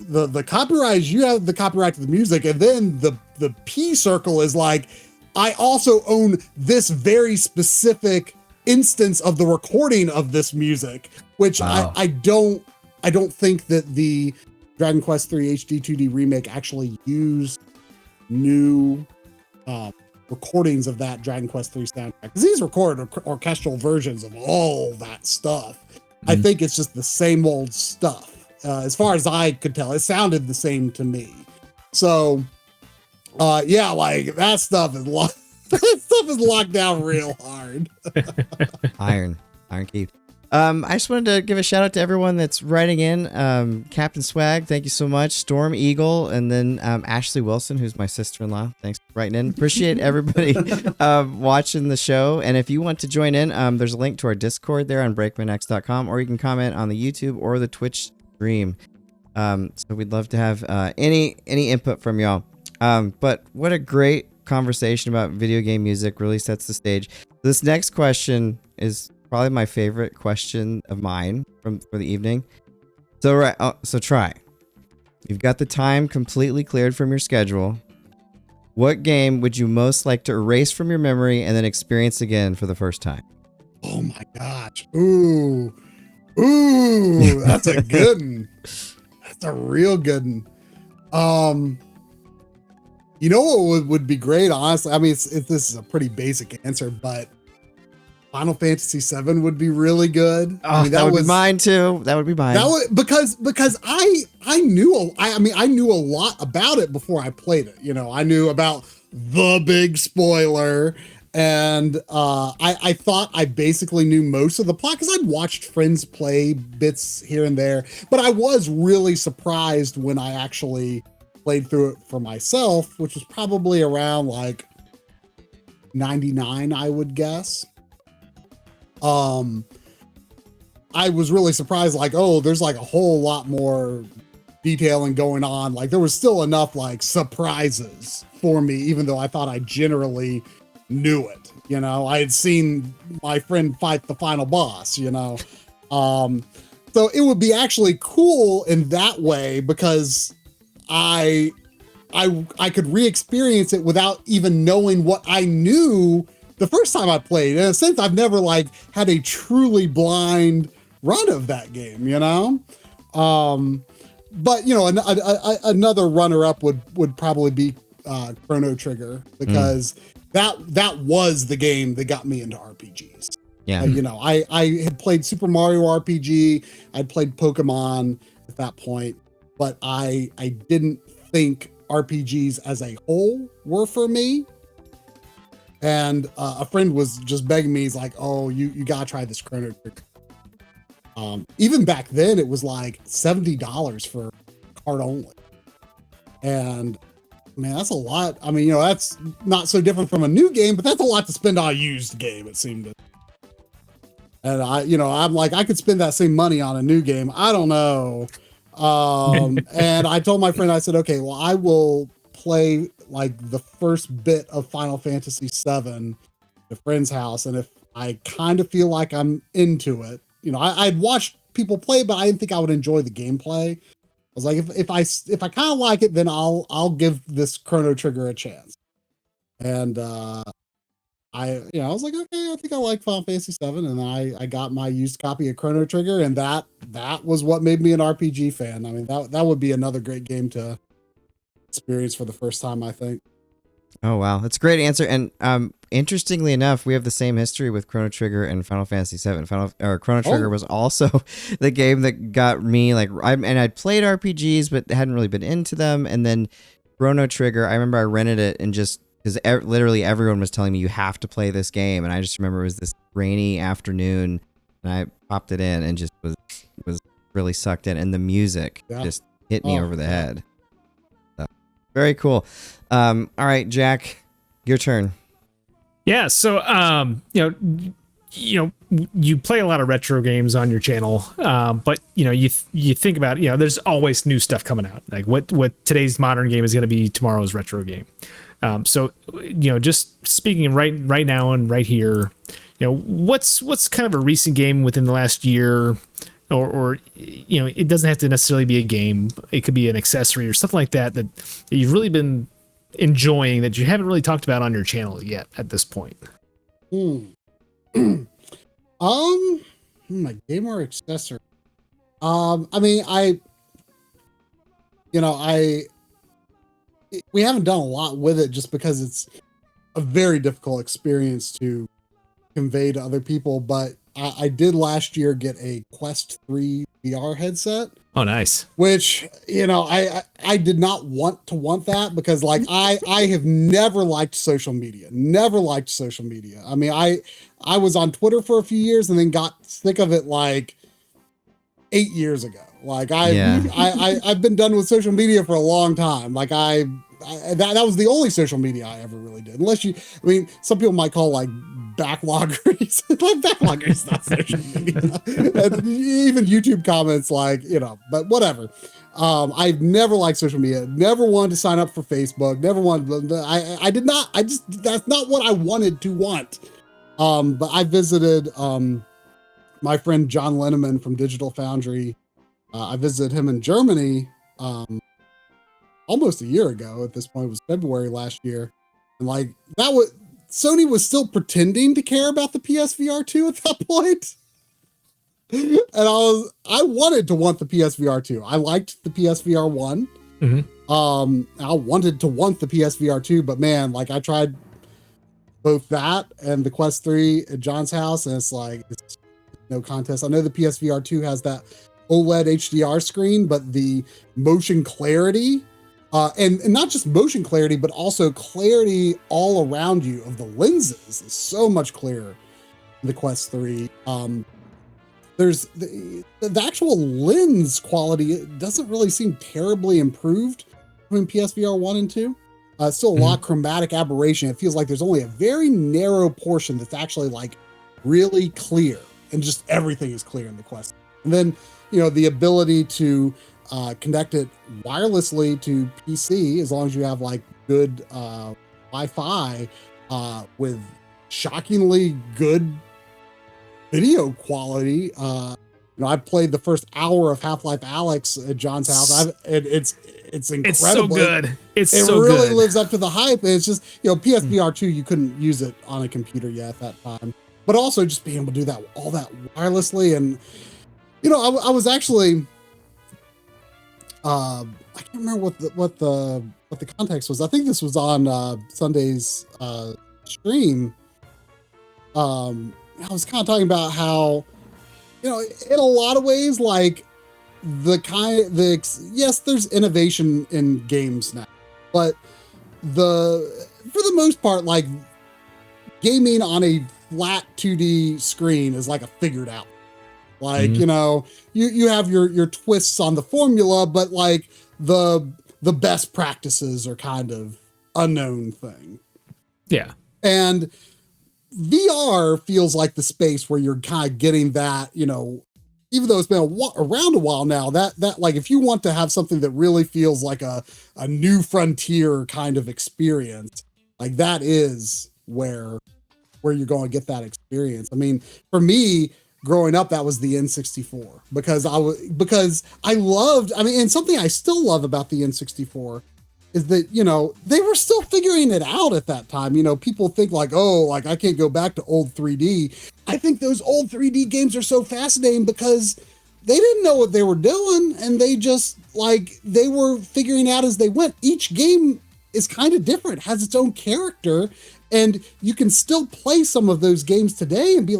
the copyright is you have the copyright to the music, and then the P circle is like, I also own this very specific instance of the recording of this music, which I don't think that the Dragon Quest III HD 2D remake actually used new recordings of that Dragon Quest III soundtrack, because these recorded orchestral versions of all that stuff. I think it's just the same old stuff. As far as I could tell, it sounded the same to me. So, yeah, like that stuff is locked down real hard. Iron key. I just wanted to give a shout out to everyone that's writing in. Captain Swag, thank you so much. Storm Eagle, and then Ashley Wilson, who's my sister-in-law. Thanks for writing in. Appreciate everybody watching the show. And if you want to join in, there's a link to our Discord there on breakmanx.com, or you can comment on the YouTube or the Twitch stream. So we'd love to have any input from y'all. But what a great conversation about video game music. Really sets the stage. This next question is probably my favorite question of mine for the evening. So Try. You've got the time completely cleared from your schedule. What game would you most like to erase from your memory and then experience again for the first time? Oh my gosh. Ooh, that's a good one. That's a real good one. You know what would be great, honestly? I mean, this is a pretty basic answer, but Final Fantasy VII would be really good. Oh, I mean, that would be mine too. That would be mine. Because I knew a lot about it before I played it. You know, I knew about the big spoiler, and I thought I basically knew most of the plot because I'd watched friends play bits here and there. But I was really surprised when I actually played through it for myself, which was probably around like 99, I would guess. I was really surprised, like, oh, there's like a whole lot more detailing going on. Like there was still enough like surprises for me, even though I thought I generally knew it. You know, I had seen my friend fight the final boss, you know. So it would be actually cool in that way because I could re-experience it without even knowing what I knew the first time I played. In a sense, I've never like had a truly blind run of that game, you know? But you know, another runner-up would probably be Chrono Trigger, because that was the game that got me into RPGs. Yeah. You know, I had played Super Mario RPG, I'd played Pokemon at that point, but I didn't think RPGs as a whole were for me. And a friend was just begging me, he's like, oh, you gotta try this Chrono Trigger. Even back then it was like $70 for card only. And man, that's a lot. I mean, you know, that's not so different from a new game, but that's a lot to spend on a used game, it seemed to. And I'm like, I could spend that same money on a new game. I don't know. And I told my friend, I said, okay, well, I will play like the first bit of Final Fantasy VII at a friend's house. And if I kind of feel like I'm into it, you know, I'd watched people play, but I didn't think I would enjoy the gameplay. I was like, if I kind of like it, then I'll give this Chrono Trigger a chance. And I was like, okay, I think I like Final Fantasy VII, and I got my used copy of Chrono Trigger, and that was what made me an RPG fan. I mean, that would be another great game to experience for the first time, I think. Oh wow, that's a great answer. And interestingly enough, we have the same history with Chrono Trigger and Final Fantasy VII. Chrono Trigger was also the game that got me like, I'd played RPGs but hadn't really been into them. And then Chrono Trigger, I remember I rented it and just because literally everyone was telling me you have to play this game, and I just remember it was this rainy afternoon, and I popped it in and just was really sucked in, and the music just hit me over the head. So, very cool. All right, Jack, your turn. Yeah, so you play a lot of retro games on your channel, but you think about there's always new stuff coming out. Like what today's modern game is going to be tomorrow's retro game. So just speaking right now and right here, what's kind of a recent game within the last year, or it doesn't have to necessarily be a game. It could be an accessory or something like that you've really been enjoying that you haven't really talked about on your channel yet at this point? My gamer accessory. I mean, we haven't done a lot with it just because it's a very difficult experience to convey to other people. But I did last year get a Quest 3 VR headset. Oh, nice. Which, I did not want that because like I have never liked social media. Never liked social media. I mean, I was on Twitter for a few years and then got sick of it like 8 years ago. Like I've been done with social media for a long time. Like that was the only social media I ever really did. Some people might call like backloggers. Like backloggers, not social media. And even YouTube comments, but whatever. I've never liked social media. Never wanted to sign up for Facebook. Never wanted. I did not. That's not what I wanted to want. But I visited my friend John Linneman from Digital Foundry. I visited him in Germany almost a year ago. At this point, it was February last year, and Sony was still pretending to care about the PSVR 2 at that point. And I wanted to want the PSVR 2. I liked the PSVR 1. Mm-hmm. I wanted to want the PSVR 2, but man, I tried both that and the Quest 3 at John's house, and it's no contest. I know the PSVR 2 has that OLED HDR screen, but the motion clarity, and not just motion clarity, but also clarity all around you of the lenses is so much clearer in the Quest 3. There's the actual lens quality, it doesn't really seem terribly improved between PSVR 1 and 2. Still a lot of chromatic aberration. It feels like there's only a very narrow portion that's actually really clear, and just everything is clear in the Quest. And then, the ability to connect it wirelessly to PC, as long as you have good Wi-Fi with shockingly good video quality. I played the first hour of Half-Life Alyx at John's house. It's incredible. It's so good. It really lives up to the hype. It's just, PSVR 2, you couldn't use it on a computer yet at that time. But also just being able to do all that wirelessly. And, I was actually, I can't remember what the context was. I think this was on Sunday's stream. I was kind of talking about how, in a lot of ways, yes, there's innovation in games now, but for the most part, gaming on a flat 2D screen is a figured out. You have your twists on the formula, but the best practices are kind of unknown thing. Yeah. And VR feels like the space where you're kind of getting that, even though it's been around a while now, that if you want to have something that really feels like a new frontier kind of experience, that is where you're going to get that experience. I mean, for me, growing up, that was the N64 because I loved, and something I still love about the N64 is that, they were still figuring it out at that time. People think I can't go back to old 3D. I think those old 3D games are so fascinating because they didn't know what they were doing, and they just they were figuring out as they went. Each game is kind of different, has its own character, and you can still play some of those games today and be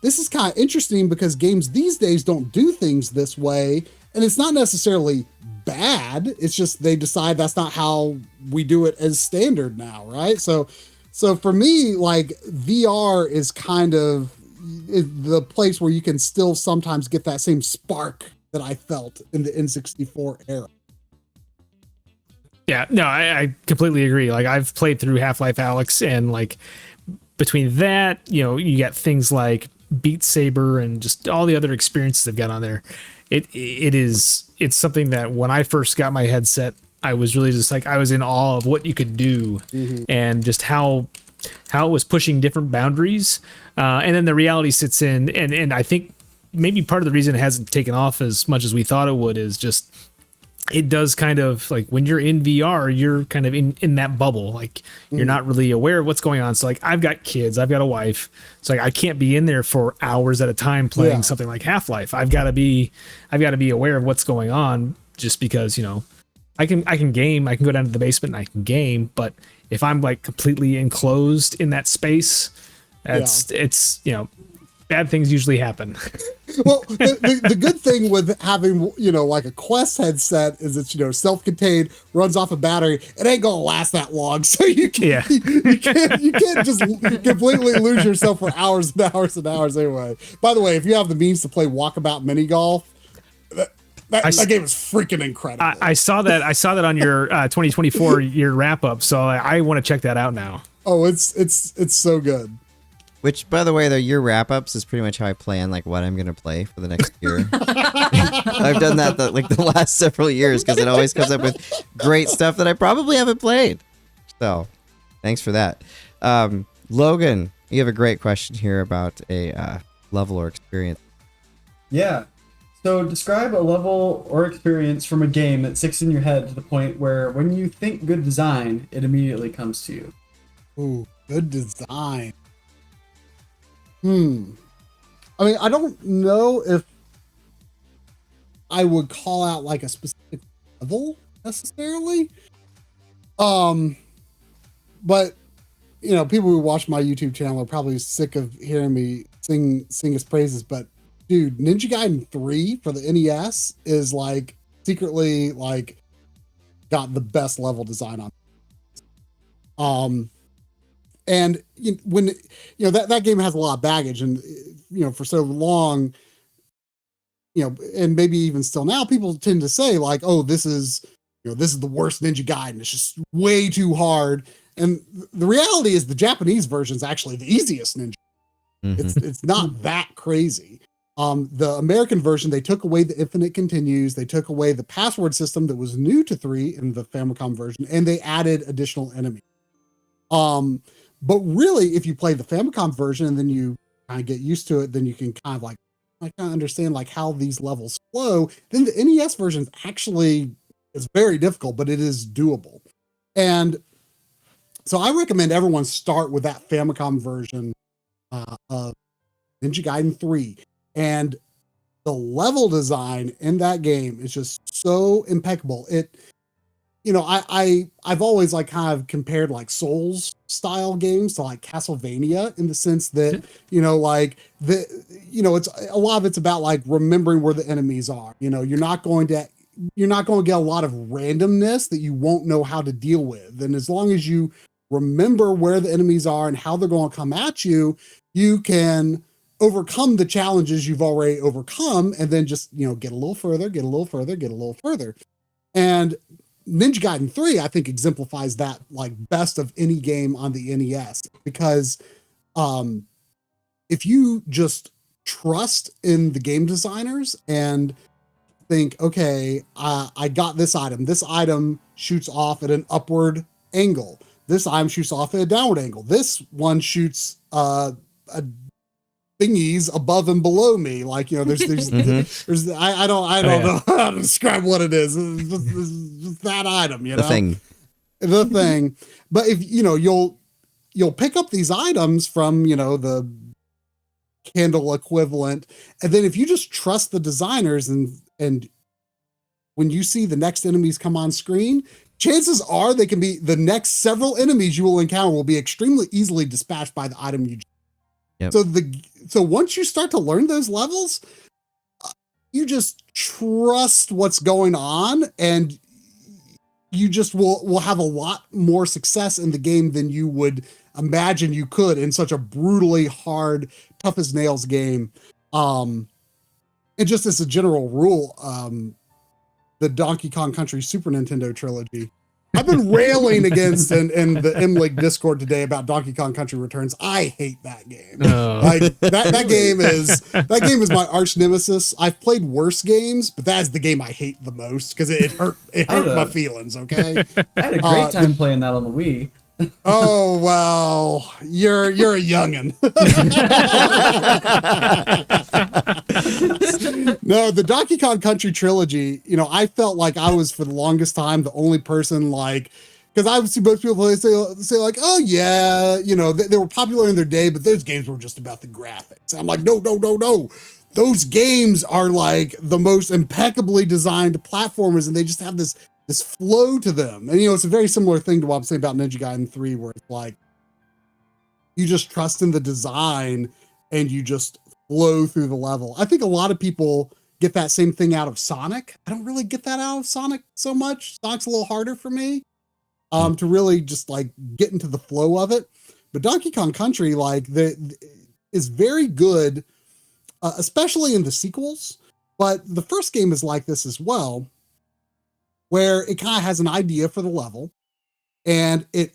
this is kind of interesting because games these days don't do things this way. And it's not necessarily bad. It's just they decide that's not how we do it as standard now, right? So for me, VR is kind of the place where you can still sometimes get that same spark that I felt in the N64 era. Yeah, no, I completely agree. I've played through Half-Life Alyx, and between that, you get things like Beat Saber and just all the other experiences they've got on there. It's something that when I first got my headset, I was really just I was in awe of what you could do, and just how it was pushing different boundaries. And then the reality sits in, and I think maybe part of the reason it hasn't taken off as much as we thought it would is just it does kind of like when you're in VR, you're kind of in that bubble. Like you're not really aware of what's going on. So like I've got kids, I've got a wife. So like I can't be in there for hours at a time playing something like Half-Life. I've got to be aware of what's going on just because, you know, I can game, I can go down to the basement and I can game, but if I'm like completely enclosed in that space, it's, you know, bad things usually happen. Well, the good thing with having, you know, like a Quest headset is it's, you know, self-contained, runs off a battery. It ain't gonna last that long, so you can't just completely lose yourself for hours and hours and hours anyway. By the way, if you have the means to play Walkabout Mini Golf, that game is freaking incredible. I saw that on your 2024 year wrap up, so I want to check that out now. Oh, it's so good. Which, by the way, though, your wrap-ups is pretty much how I plan, like, what I'm going to play for the next year. I've done that, the last several years, because it always comes up with great stuff that I probably haven't played. So, thanks for that. Logan, you have a great question here about a level or experience. Yeah. So describe a level or experience from a game that sticks in your head to the point where when you think good design, it immediately comes to you. Ooh, good design. I mean, I don't know if I would call out like a specific level necessarily. But you know, people who watch my YouTube channel are probably sick of hearing me sing his praises, but dude, Ninja Gaiden 3 for the NES is like secretly like got the best level design on. And when you know that game has a lot of baggage, and you know for so long, you know, and maybe even still now, people tend to say like, "Oh, this is the worst Ninja Gaiden. It's just way too hard." And the reality is, the Japanese version is actually the easiest Ninja. It's not that crazy. The American version, they took away the infinite continues, they took away the password system that was new to 3 in the Famicom version, and they added additional enemies. But really, if you play the Famicom version and then you kind of get used to it, then you can kind of like, I kind of understand like how these levels flow. Then the NES version actually is very difficult, but it is doable. And so I recommend everyone start with that Famicom version of Ninja Gaiden 3. And the level design in that game is just so impeccable. It, you know, I've always like kind of compared like Souls style games to like Castlevania in the sense that, you know, like it's a lot of it's about like remembering where the enemies are. You know, you're not going to get a lot of randomness that you won't know how to deal with. And as long as you remember where the enemies are and how they're going to come at you, you can overcome the challenges you've already overcome and then just, you know, get a little further, get a little further, get a little further. And Ninja Gaiden 3, I think, exemplifies that like best of any game on the NES, because if you just trust in the game designers and think, okay, I got this item shoots off at an upward angle. This item shoots off at a downward angle. This one shoots a thingies above and below me. Like, you know, there's I don't know how to describe what it is. It's just that item, you know, the thing. But if you know, you'll pick up these items from, you know, the Kindle equivalent, and then if you just trust the designers and when you see the next enemies come on screen, chances are they can be the next several enemies you will encounter will be extremely easily dispatched by the item you. Yep. So once you start to learn those levels, you just trust what's going on, and you just will have a lot more success in the game than you would imagine you could in such a brutally hard, tough as nails game. And just as a general rule, the Donkey Kong Country Super Nintendo trilogy, I've been railing against in the MLIG Discord today about Donkey Kong Country Returns. I hate that game. Like that game is my arch nemesis. I've played worse games, but that's the game I hate the most because it hurt my feelings. Okay, I had a great time playing that on the Wii. Oh well, you're a youngin. No, the Donkey Kong Country trilogy. You know, I felt like I was for the longest time the only person like, because I would see most people say like, oh yeah, you know, they were popular in their day, but those games were just about the graphics. I'm like, no. Those games are like the most impeccably designed platformers, and they just have this flow to them. And you know, it's a very similar thing to what I'm saying about Ninja Gaiden 3, where it's like you just trust in the design and you just flow through the level. I think a lot of people get that same thing out of Sonic. I don't really get that out of Sonic so much. Sonic's a little harder for me to really just like get into the flow of it. But Donkey Kong Country, like, is very good, especially in the sequels. But the first game is like this as well, where it kind of has an idea for the level and it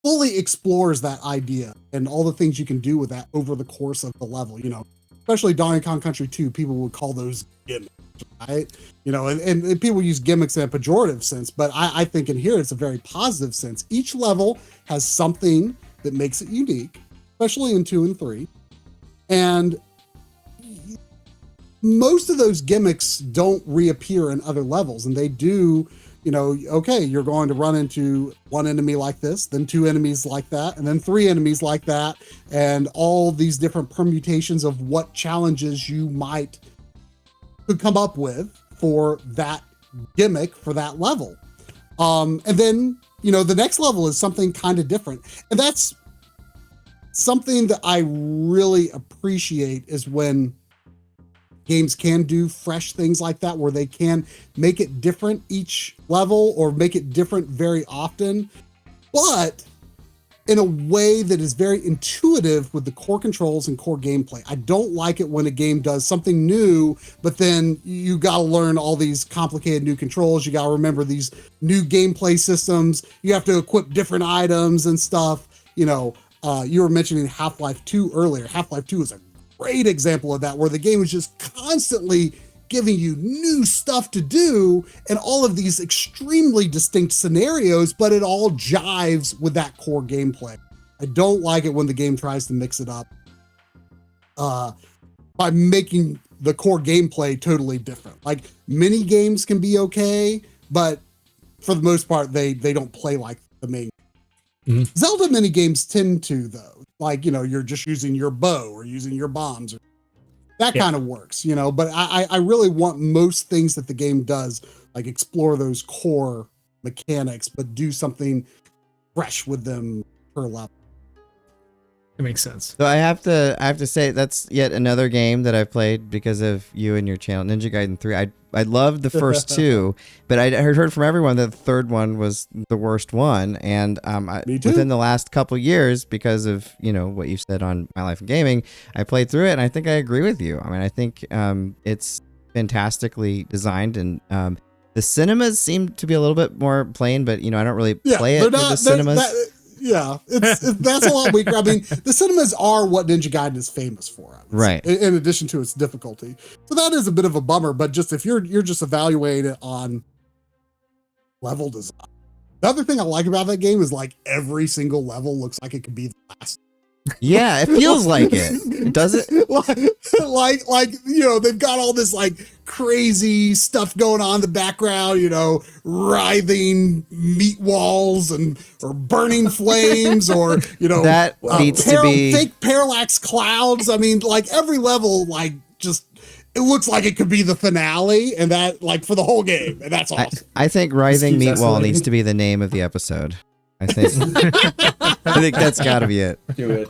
fully explores that idea and all the things you can do with that over the course of the level. You know, especially Donkey Kong Country 2, people would call those gimmicks, right? You know, and people use gimmicks in a pejorative sense, but I think in here it's a very positive sense. Each level has something that makes it unique, especially in 2 and 3. And most of those gimmicks don't reappear in other levels, and they do, you know, okay, you're going to run into one enemy like this, then 2 enemies like that, and then 3 enemies like that, and all these different permutations of what challenges you could come up with for that gimmick for that level. And then, you know, the next level is something kind of different. And that's something that I really appreciate, is when games can do fresh things like that, where they can make it different each level or make it different very often, but in a way that is very intuitive with the core controls and core gameplay. I don't like it when a game does something new, but then you got to learn all these complicated new controls. You got to remember these new gameplay systems. You have to equip different items and stuff. You know, you were mentioning Half-Life 2 earlier. Half-Life 2 is a great example of that, where the game is just constantly giving you new stuff to do and all of these extremely distinct scenarios, but it all jives with that core gameplay. I don't like it when the game tries to mix it up by making the core gameplay totally different. Like, mini games can be okay, but for the most part, they don't play like the main. Mm-hmm. Zelda mini games tend to, though. Like, you know, you're just using your bow or using your bombs. That kind of works, you know, but I really want most things that the game does, like, explore those core mechanics, but do something fresh with them per level. It makes sense. So I have to say that's yet another game that I've played because of you and your channel, Ninja Gaiden 3. I loved the first 2, but I heard from everyone that the third one was the worst one. And within the last couple years, because of, you know, what you said on My Life in Gaming, I played through it, and I think I agree with you. I mean, I think it's fantastically designed, and the cinemas seem to be a little bit more plain, but, you know, I don't really play it with the cinemas. That's a lot weaker. I mean, the cinemas are what Ninja Gaiden is famous for, right? In addition to its difficulty, so that is a bit of a bummer. But just if you're just evaluating it on level design, the other thing I like about that game is, like, every single level looks like it could be the last. Yeah, it feels like it. Does it? like you know, they've got all this like crazy stuff going on in the background, you know, writhing meat walls or burning flames, or, you know, that needs to be fake parallax clouds. I mean, like, every level, like, just, it looks like it could be the finale, and that, like, for the whole game, and that's awesome. I think writhing meat wall needs to be the name of the episode. I think that's got to be it. Do it.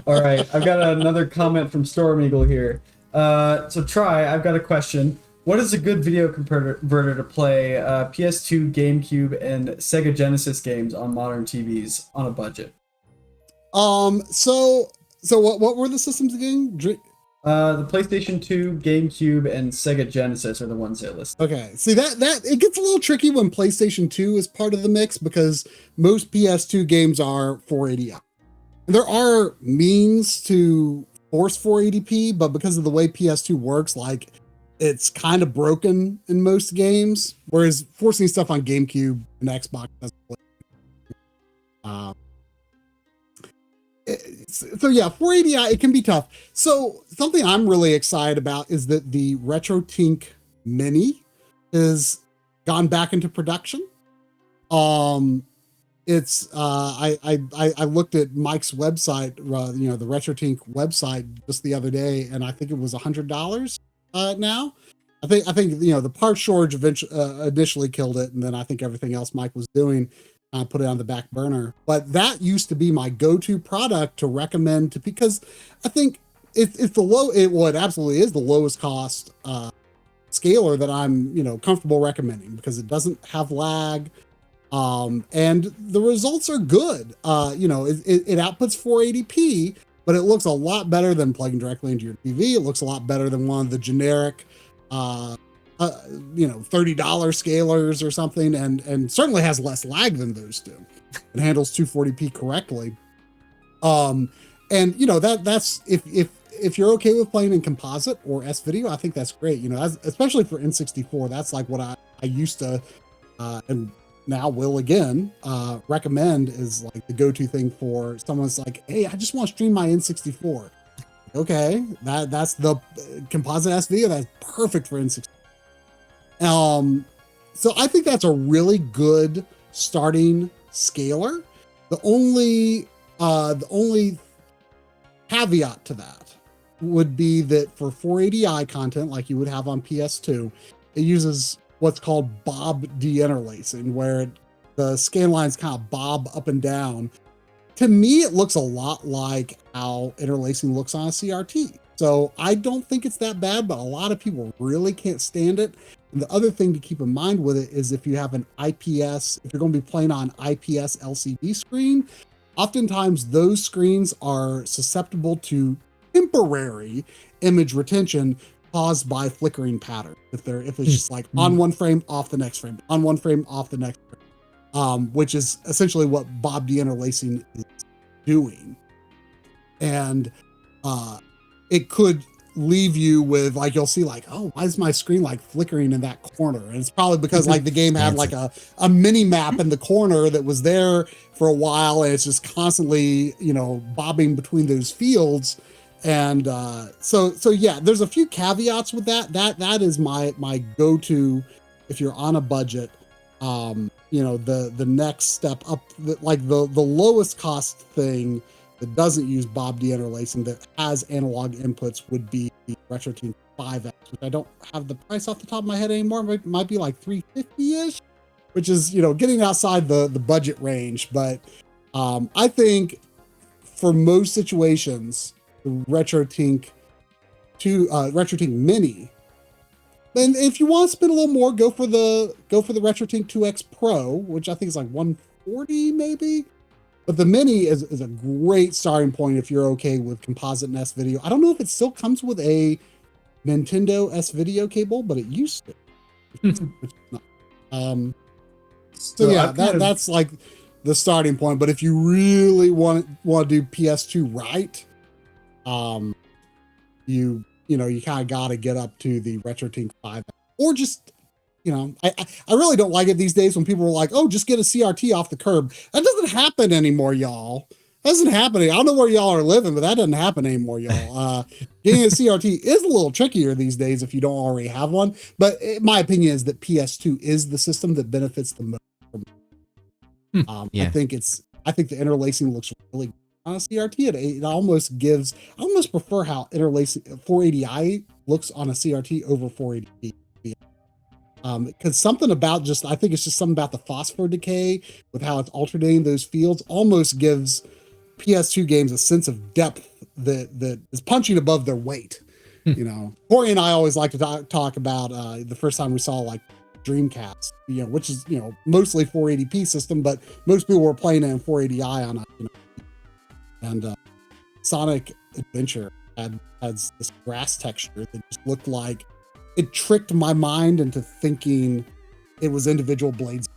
All right, I've got another comment from Storm Eagle here. So I've got a question. What is a good video converter to play PS2, GameCube, and Sega Genesis games on modern TVs on a budget? So what were the systems again? The PlayStation 2, GameCube, and Sega Genesis are the ones that list. Okay, see that it gets a little tricky when PlayStation 2 is part of the mix, because most PS2 games are 480p. There are means to force 480p, but because of the way PS2 works, like, it's kind of broken in most games, whereas forcing stuff on GameCube and Xbox doesn't play. So yeah, 480i, it can be tough. So something I'm really excited about is that the RetroTink Mini has gone back into production. It's I looked at Mike's website, the RetroTink website just the other day, and I think it was $100 now. I think the part shortage initially killed it, and then I think everything else Mike was doing put it on the back burner. But that used to be my go-to product to recommend to, because I think it's it absolutely is the lowest cost scaler that I'm comfortable recommending, because it doesn't have lag. And the results are good. It outputs 480p, but it looks a lot better than plugging directly into your TV. It looks a lot better than one of the generic, $30 scalers or something, and certainly has less lag than those do. It handles 240p correctly. That's if you're okay with playing in composite or S video, I think that's great. Especially for N64, that's like what I used to, and now will again recommend is like the go-to thing for someone's like, hey, I just want to stream my N64. Okay, that's the composite S video. That's perfect for N64. So I think that's a really good starting scaler. The only caveat to that would be that for 480i content, like you would have on PS2, it uses what's called bob deinterlacing, where the scan lines kind of bob up and down. To me, it looks a lot like how interlacing looks on a CRT. So I don't think it's that bad, but a lot of people really can't stand it. And the other thing to keep in mind with it is if you have an IPS, if you're going to be playing on IPS LCD screen, oftentimes those screens are susceptible to temporary image retention caused by flickering pattern. If it's just like on one frame, off the next frame, on one frame, off the next frame, which is essentially what bob deinterlacing is doing. And it could leave you with like, you'll see like, oh, why is my screen like flickering in that corner? And it's probably because like the game had like a mini map in the corner that was there for a while, and it's just constantly, bobbing between those fields. And so yeah, there's a few caveats with that. That is my go-to if you're on a budget. The next step up, like the lowest cost thing that doesn't use bob deinterlacing that has analog inputs would be the RetroTink 5X, which I don't have the price off the top of my head anymore, but it might be like $350-ish, which is getting outside the budget range. But I think for most situations, the RetroTink Mini. And if you want to spend a little more, go for the RetroTink 2X Pro, which I think is like $140 maybe. But the Mini is a great starting point if you're okay with composite and S video. I don't know if it still comes with a Nintendo S video cable, but it used to. So yeah, that's like the starting point. But if you really want to do PS2 right, you kind of got to get up to the RetroTink 5, or just, I really don't like it these days when people are like, oh, just get a CRT off the curb. That doesn't happen anymore, y'all. That doesn't happen. I don't know where y'all are living, but that doesn't happen anymore, y'all. Getting a CRT is a little trickier these days if you don't already have one. But my opinion is that PS2 is the system that benefits the most. Yeah. I think the interlacing looks really good on a CRT. It almost prefer how interlacing 480i looks on a CRT over 480p. Because something about I think it's just something about the phosphor decay with how it's alternating those fields almost gives PS2 games a sense of depth that is punching above their weight. Corey and I always like to talk about the first time we saw like Dreamcast, which is mostly 480p system, but most people were playing it in 480i on and Sonic Adventure had this grass texture that just looked like it tricked my mind into thinking it was individual blades.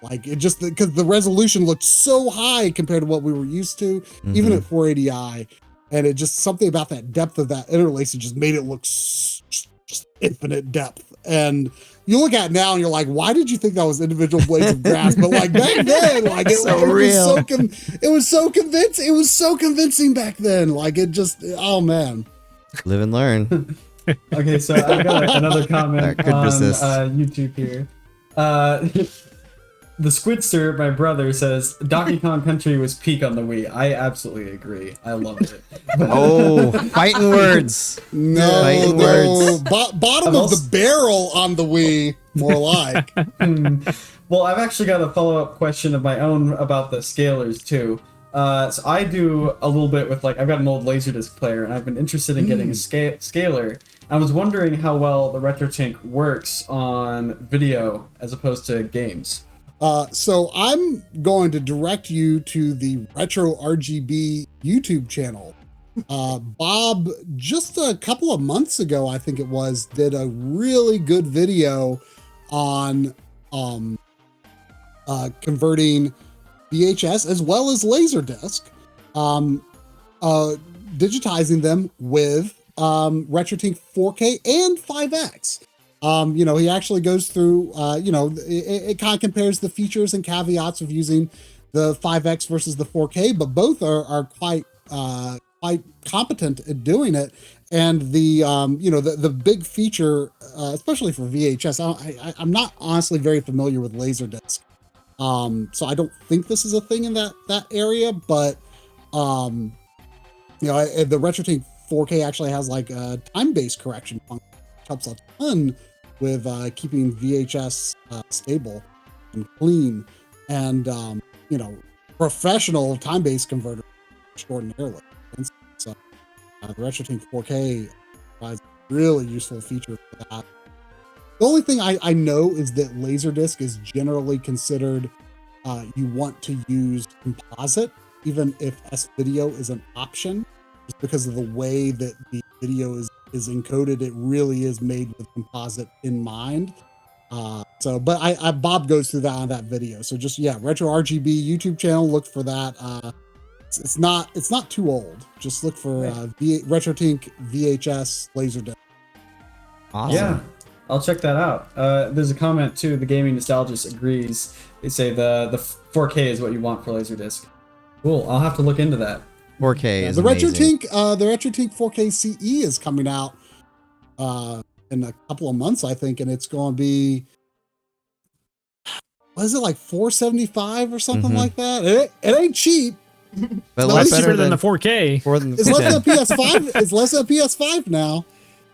Like it just, because the resolution looked so high compared to what we were used to, even at 480i. And it just, something about that depth of that interlacing just made it look just infinite depth. And you look at it now and you're like, why did you think that was individual blades of grass? But like back then, like it, So it real. was so convincing. It was so convincing back then. Like it just, oh man. Live and learn. Okay, so I've got another comment Could on persist. YouTube here. The Squidster, my brother, says Donkey Kong Country was peak on the Wii. I absolutely agree. I loved it. Oh, fighting words. No, Fighting no. Bottom I'm of the barrel on the Wii, more like. Well, I've actually got a follow-up question of my own about the scalers too. So I do a little bit with like I've got an old Laserdisc player, and I've been interested in getting a scaler. I was wondering how well the RetroTink works on video as opposed to games. So I'm going to direct you to the Retro RGB YouTube channel. Bob, just a couple of months ago, I think it was, did a really good video on converting VHS as well as Laserdisc, digitizing them with RetroTink 4K and 5X. He actually goes through, it kind of compares the features and caveats of using the 5X versus the 4K, but both are quite competent at doing it. And the big feature, especially for VHS, I'm not honestly very familiar with Laserdisc. So I don't think this is a thing in that area, but, the RetroTink 4K actually has like a time-based correction function, which helps a ton with keeping VHS stable and clean, and professional time-based converter extraordinarily. So the RetroTink 4K provides a really useful feature for that. The only thing I know is that Laserdisc is generally considered you want to use composite, even if S-video is an option, just because of the way that the video is encoded. It really is made with composite in mind. But Bob goes through that on that video. So just, Retro RGB YouTube channel, look for that. It's not too old. Just look for RetroTink VHS Laserdisc. Awesome. Yeah, I'll check that out. There's a comment too. The gaming nostalgist agrees. They say the 4K is what you want for Laserdisc. Cool. I'll have to look into that. 4K is the amazing. RetroTink 4K CE is coming out in a couple of months, I think, and it's going to be, what is it, like $475 or something like that? It ain't cheap. But Well, less that's better cheaper than the 4K. It's less than a PS5. It's less than a PS5 now.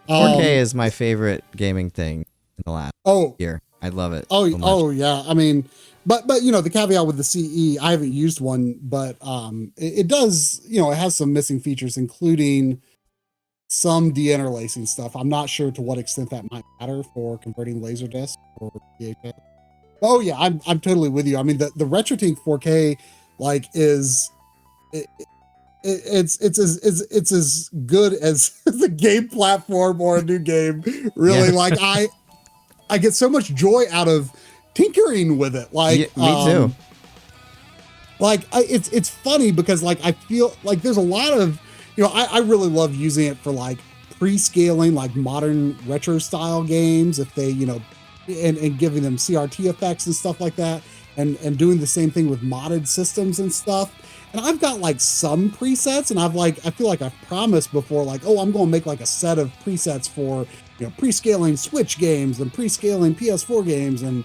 4K is my favorite gaming thing in the last year. I love it. so much. Yeah. I mean, but the caveat with the CE, I haven't used one, but it does, it has some missing features, including some deinterlacing stuff. I'm not sure to what extent that might matter for converting Laserdisc or VHS. Oh yeah, I'm totally with you. I mean, the RetroTink 4K it's as good as a game platform or a new game. Really, I get so much joy out of tinkering with it. Me too. It's funny because I feel like there's a lot of, I really love using it for pre-scaling modern retro style games, if they, and giving them CRT effects and stuff like that, and doing the same thing with modded systems and stuff. And I've got some presets, and I feel like I've promised before, I'm going to make a set of presets for, pre-scaling Switch games and pre-scaling PS4 games and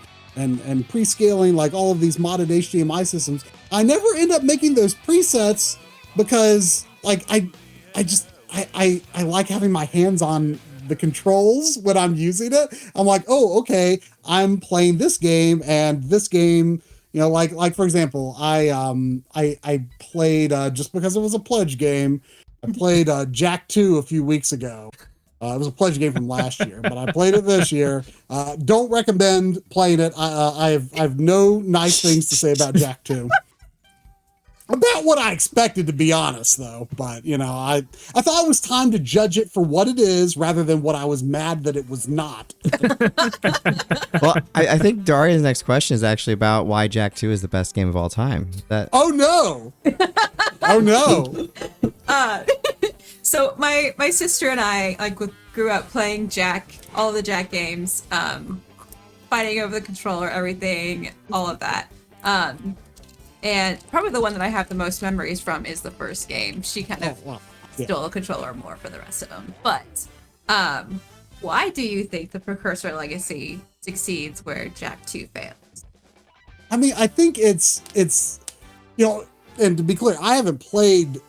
pre-scaling all of these modded HDMI systems. I never end up making those presets because I like having my hands on the controls when I'm using it. I'm like, oh, okay, I'm playing this game, and this game, for example, I played, just because it was a pledge game, I played Jack 2 a few weeks ago. It was a pledge game from last year, but I played it this year. Don't recommend playing it. I have no nice things to say about Jack 2. About what I expected, to be honest, though. But, I thought it was time to judge it for what it is rather than what I was mad that it was not. Well, I think Daria's next question is actually about why Jack 2 is the best game of all time. Oh, no. Oh, no. So my sister and I grew up playing Jack, all of the Jack games. fighting over the controller, everything, all of that. And probably the one that I have the most memories from is the first game. She kind of stole the controller more for the rest of them. But why do you think the Precursor Legacy succeeds where Jak 2 fails? I mean, I think it's and to be clear, I haven't played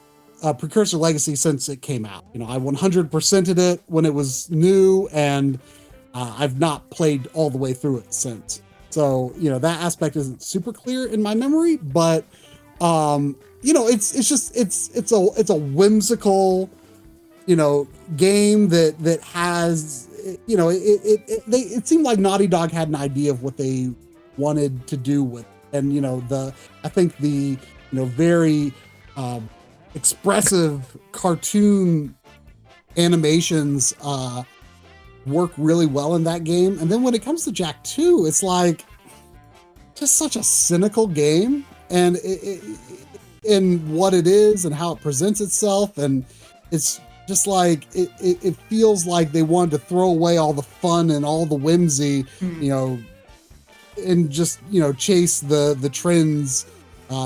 Precursor Legacy since it came out. I 100%ed it when it was new, and I've not played all the way through it since. So, that aspect isn't super clear in my memory, but it's a whimsical, game that has, it seemed like Naughty Dog had an idea of what they wanted to do with it. And, I think the, very expressive cartoon animations work really well in that game. And then when it comes to Jak 2, it's like just such a cynical game, and in what it is and how it presents itself, and it's just like it feels like they wanted to throw away all the fun and all the whimsy, and just chase the trends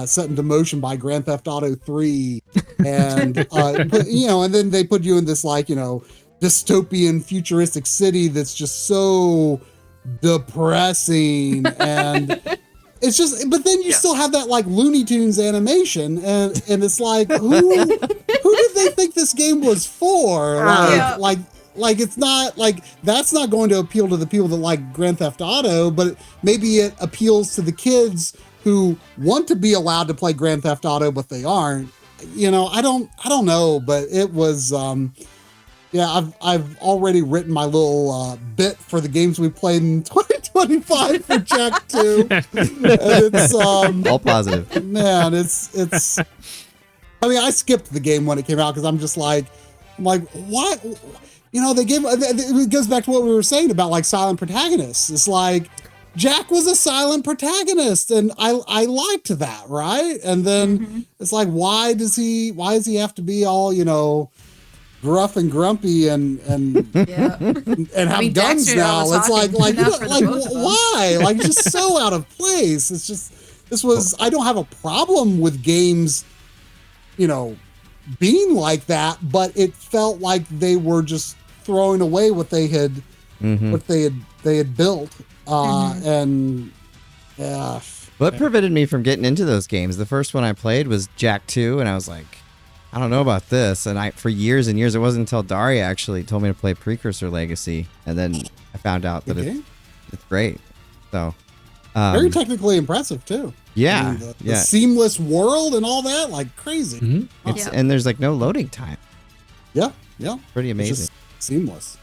set into motion by Grand Theft Auto 3, and and then they put you in this dystopian futuristic city that's just so depressing, and it's just, but then you still have that Looney Tunes animation, and it's like, who did they think this game was for? It's not that's not going to appeal to the people that like Grand Theft Auto, but maybe it appeals to the kids who want to be allowed to play Grand Theft Auto, but they aren't. I don't know, but it was, I've already written my little bit for the games we played in 2025 for Jak 2. And it's all positive. Man, it's. I mean, I skipped the game when it came out because I'm like, what? They gave. It goes back to what we were saying about silent protagonists. It's like Jak was a silent protagonist, and I liked that, right? And then it's like, why does he have to be all gruff and grumpy and have guns now? It's why? Just so out of place. It's just I don't have a problem with games, being like that, but it felt like they were just throwing away what they had built. And what prevented me from getting into those games? The first one I played was Jak 2, and I was like, I don't know about this. And for years and years, it wasn't until Daria actually told me to play Precursor Legacy, and then I found out that it's great. So very technically impressive too. Yeah, I mean, the seamless world and all that, crazy. And there's no loading time. Yeah, pretty amazing. It's just seamless.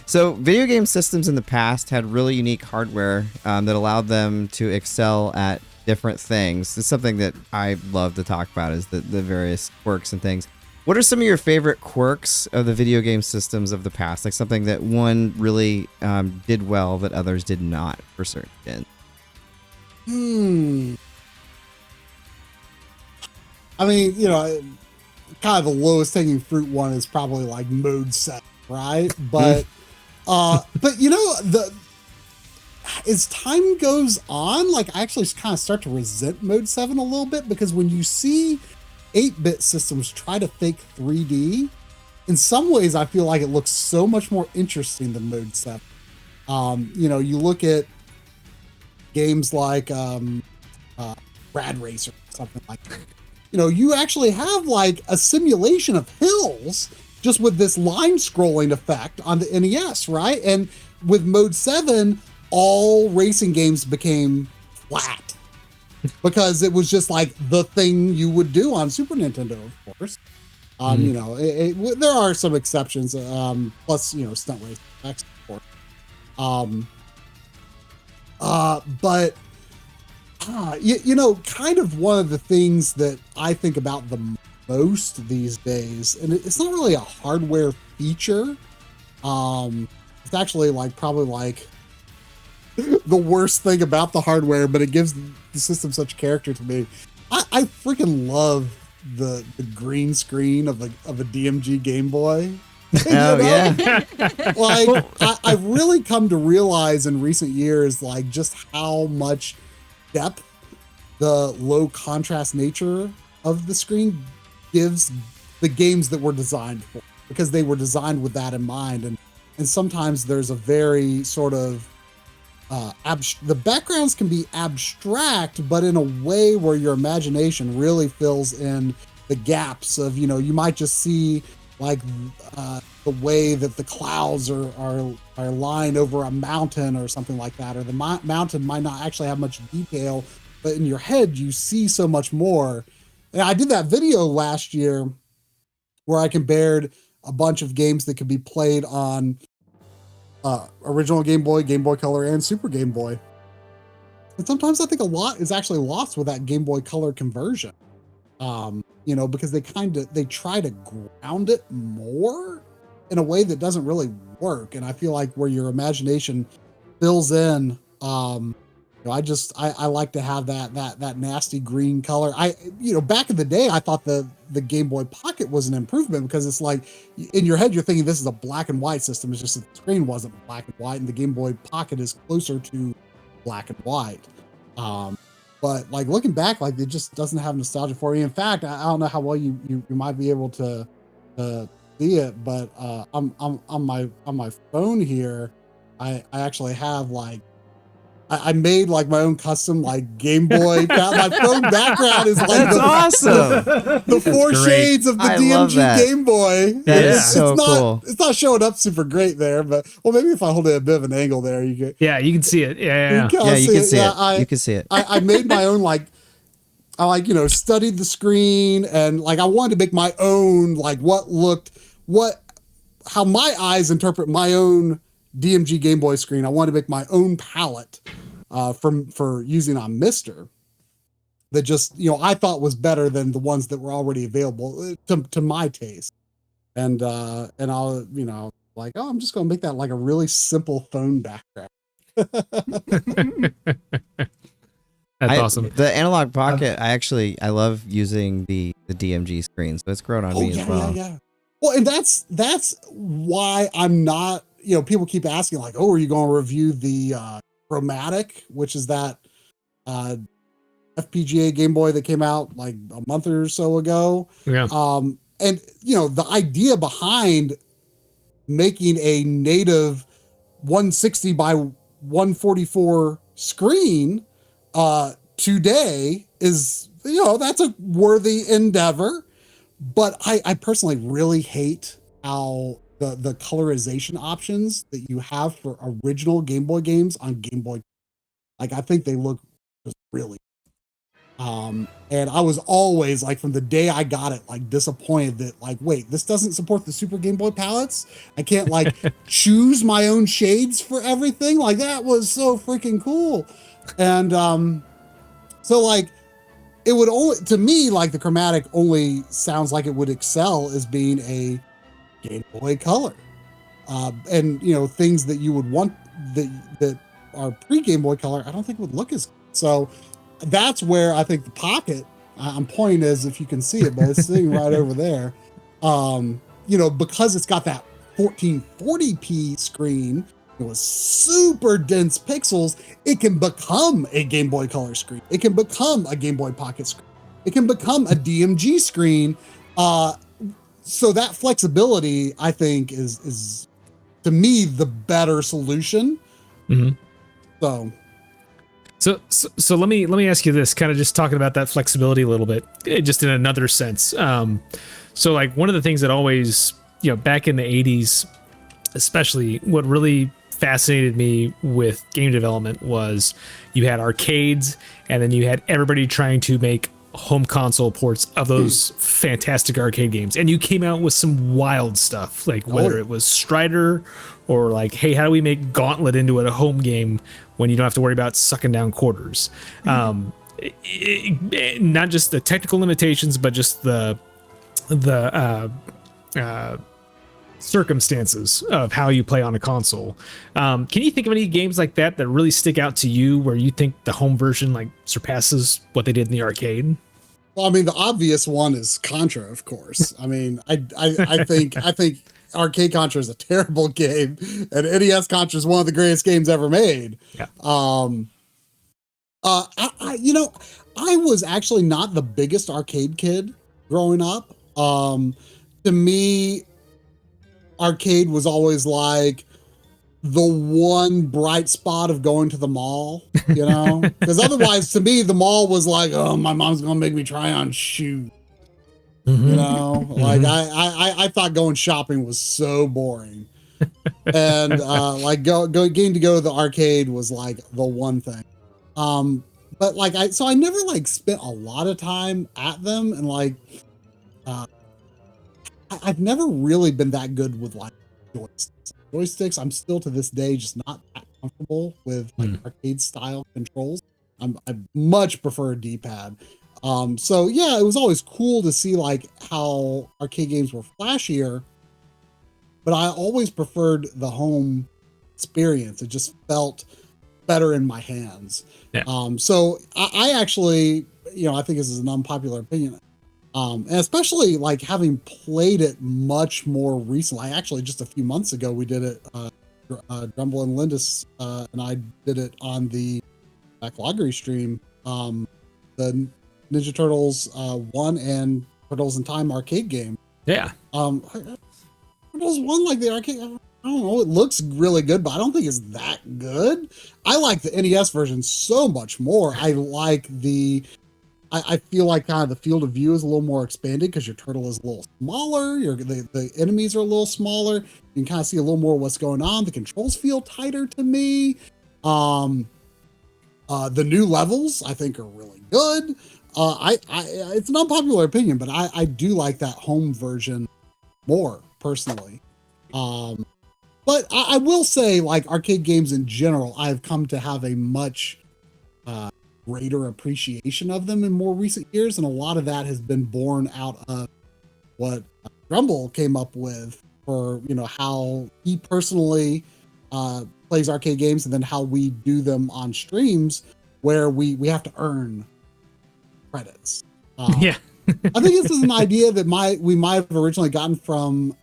So video game systems in the past had really unique hardware that allowed them to excel at different things. It's something that I love to talk about, is the various quirks and things. What are some of your favorite quirks of the video game systems of the past? Something that one really did well that others did not for certain gens? I mean, kind of the lowest hanging fruit one is probably mode 7, right? But as time goes on, I actually kind of start to resent mode 7 a little bit, because when you see 8-bit systems try to fake 3D, in some ways I feel like it looks so much more interesting than mode 7. You look at games like Rad Racer or something like that. You actually have a simulation of hills just with this line scrolling effect on the NES, right? And with mode 7, all racing games became flat because it was just the thing you would do on Super Nintendo, of course. There are some exceptions, plus, stunt racing effects, of course. But kind of one of the things that I think about the most these days, and it's not really a hardware feature. It's actually probably the worst thing about the hardware, but it gives the system such character to me. I freaking love the green screen of a DMG Game Boy. Oh yeah. Like I've really come to realize in recent years, like just how much depth the low contrast nature of the screen gives the games that were designed for, because they were designed with that in mind. And sometimes there's a very sort of the backgrounds can be abstract, but in a way where your imagination really fills in the gaps of, you know, you might just see like the way that the clouds are lying over a mountain or something like that, or the mountain might not actually have much detail, but in your head you see so much more. And I did that video last year where I compared a bunch of games that could be played on original Game Boy, Game Boy Color, and Super Game Boy. And sometimes I think a lot is actually lost with that Game Boy Color conversion. You know, because they try to ground it more in a way that doesn't really work. And I feel like where your imagination fills in, you know, I like to have that nasty green color. You know, back in the day, I thought the Game Boy Pocket was an improvement, because it's like in your head, you're thinking this is a black and white system. It's just that the screen wasn't black and white, and the Game Boy Pocket is closer to black and white. But like looking back, like it just doesn't have nostalgia for you. In fact, I don't know how well you might be able to see it, but on my phone here, I actually have like I made like my own custom like Game Boy. My phone background is like That's awesome. The four shades of the DMG Game Boy. That is so cool. It's not showing up super great there, but well, maybe if I hold it a bit of an angle there, you get. Yeah, you can see it. Yeah, you can see it. You can see it. I made my own like. I you know, studied the screen, and like I wanted to make my own like how my eyes interpret my own DMG Game Boy screen. I wanted to make my own palette for using on Mister, that just, you know, I thought was better than the ones that were already available to my taste. And I'll, you know, like, oh, I'm just going to make that like a really simple phone background. That's awesome. The Analog Pocket, I love using the DMG screen, so it's grown on me as well. Yeah. Well, and that's why I'm not, you know, people keep asking like, oh, are you going to review the Chromatic, which is that FPGA Game Boy that came out like a month or so ago. Yeah. And you know, the idea behind making a native 160 by 144 screen today is, you know, that's a worthy endeavor. But I personally really hate how the colorization options that you have for original Game Boy games on Game Boy, like I think they look just really. And I was always like, from the day I got it, like disappointed that like, wait, this doesn't support the Super Game Boy palettes. I can't like choose my own shades for everything. Like that was so freaking cool. And so like it would only, to me, like the Chromatic only sounds like it would excel as being a Game Boy Color. And you know, things that you would want that are pre-Game Boy Color, I don't think would look as good. So that's where I think the Pocket, I'm pointing as if you can see it, but it's sitting right over there. You know, because it's got that 1440p screen, it was super dense pixels, it can become a Game Boy Color screen. It can become a Game Boy Pocket screen. It can become a DMG screen. So that flexibility, I think, is to me the better solution. Mm-hmm. So let me ask you this, kind of just talking about that flexibility a little bit, just in another sense. So like one of the things that always, you know, back in the 80s, especially, what really fascinated me with game development was you had arcades, and then you had everybody trying to make home console ports of those fantastic arcade games, and you came out with some wild stuff, like whether it was Strider or like, hey, how do we make Gauntlet into a home game when you don't have to worry about sucking down quarters? Not just the technical limitations, but just the circumstances of how you play on a console. Can you think of any games like that that really stick out to you, where you think the home version like surpasses what they did in the arcade? Well, I mean, the obvious one is Contra, of course. I mean, I think Arcade Contra is a terrible game, and NES Contra is one of the greatest games ever made. Yeah. You know, I was actually not the biggest arcade kid growing up. To me, arcade was always like the one bright spot of going to the mall, you know? Because otherwise, to me, the mall was like, oh, my mom's gonna make me try on shoes. Mm-hmm. You know, like I thought going shopping was so boring, and like getting to go to the arcade was like the one thing. But like I never like spent a lot of time at them, and like I've never really been that good with like joysticks. I'm still to this day just not that comfortable with like arcade style controls. I much prefer a D-pad. So yeah, it was always cool to see like how arcade games were flashier, but I always preferred the home experience. It just felt better in my hands. Yeah. So I actually, you know, I think this is an unpopular opinion. And especially like having played it much more recently. Actually, just a few months ago, we did it, Drumble and Lindis, and I did it on the Backloggery stream, the Ninja Turtles 1 and Turtles in Time arcade game. Yeah. Turtles 1, like the arcade, I don't know, it looks really good, but I don't think it's that good. I like the NES version so much more. I like I feel like kind of the field of view is a little more expanded because your turtle is a little smaller. The enemies are a little smaller. You can kind of see a little more what's going on. The controls feel tighter to me. The new levels I think are really good. It's an unpopular opinion, but I do like that home version more personally. But I will say, like arcade games in general, I've come to have a much greater appreciation of them in more recent years, and a lot of that has been born out of what Drumble came up with for, you know, how he personally plays arcade games, and then how we do them on streams where we have to earn credits. Yeah. I think this is an idea that we might have originally gotten from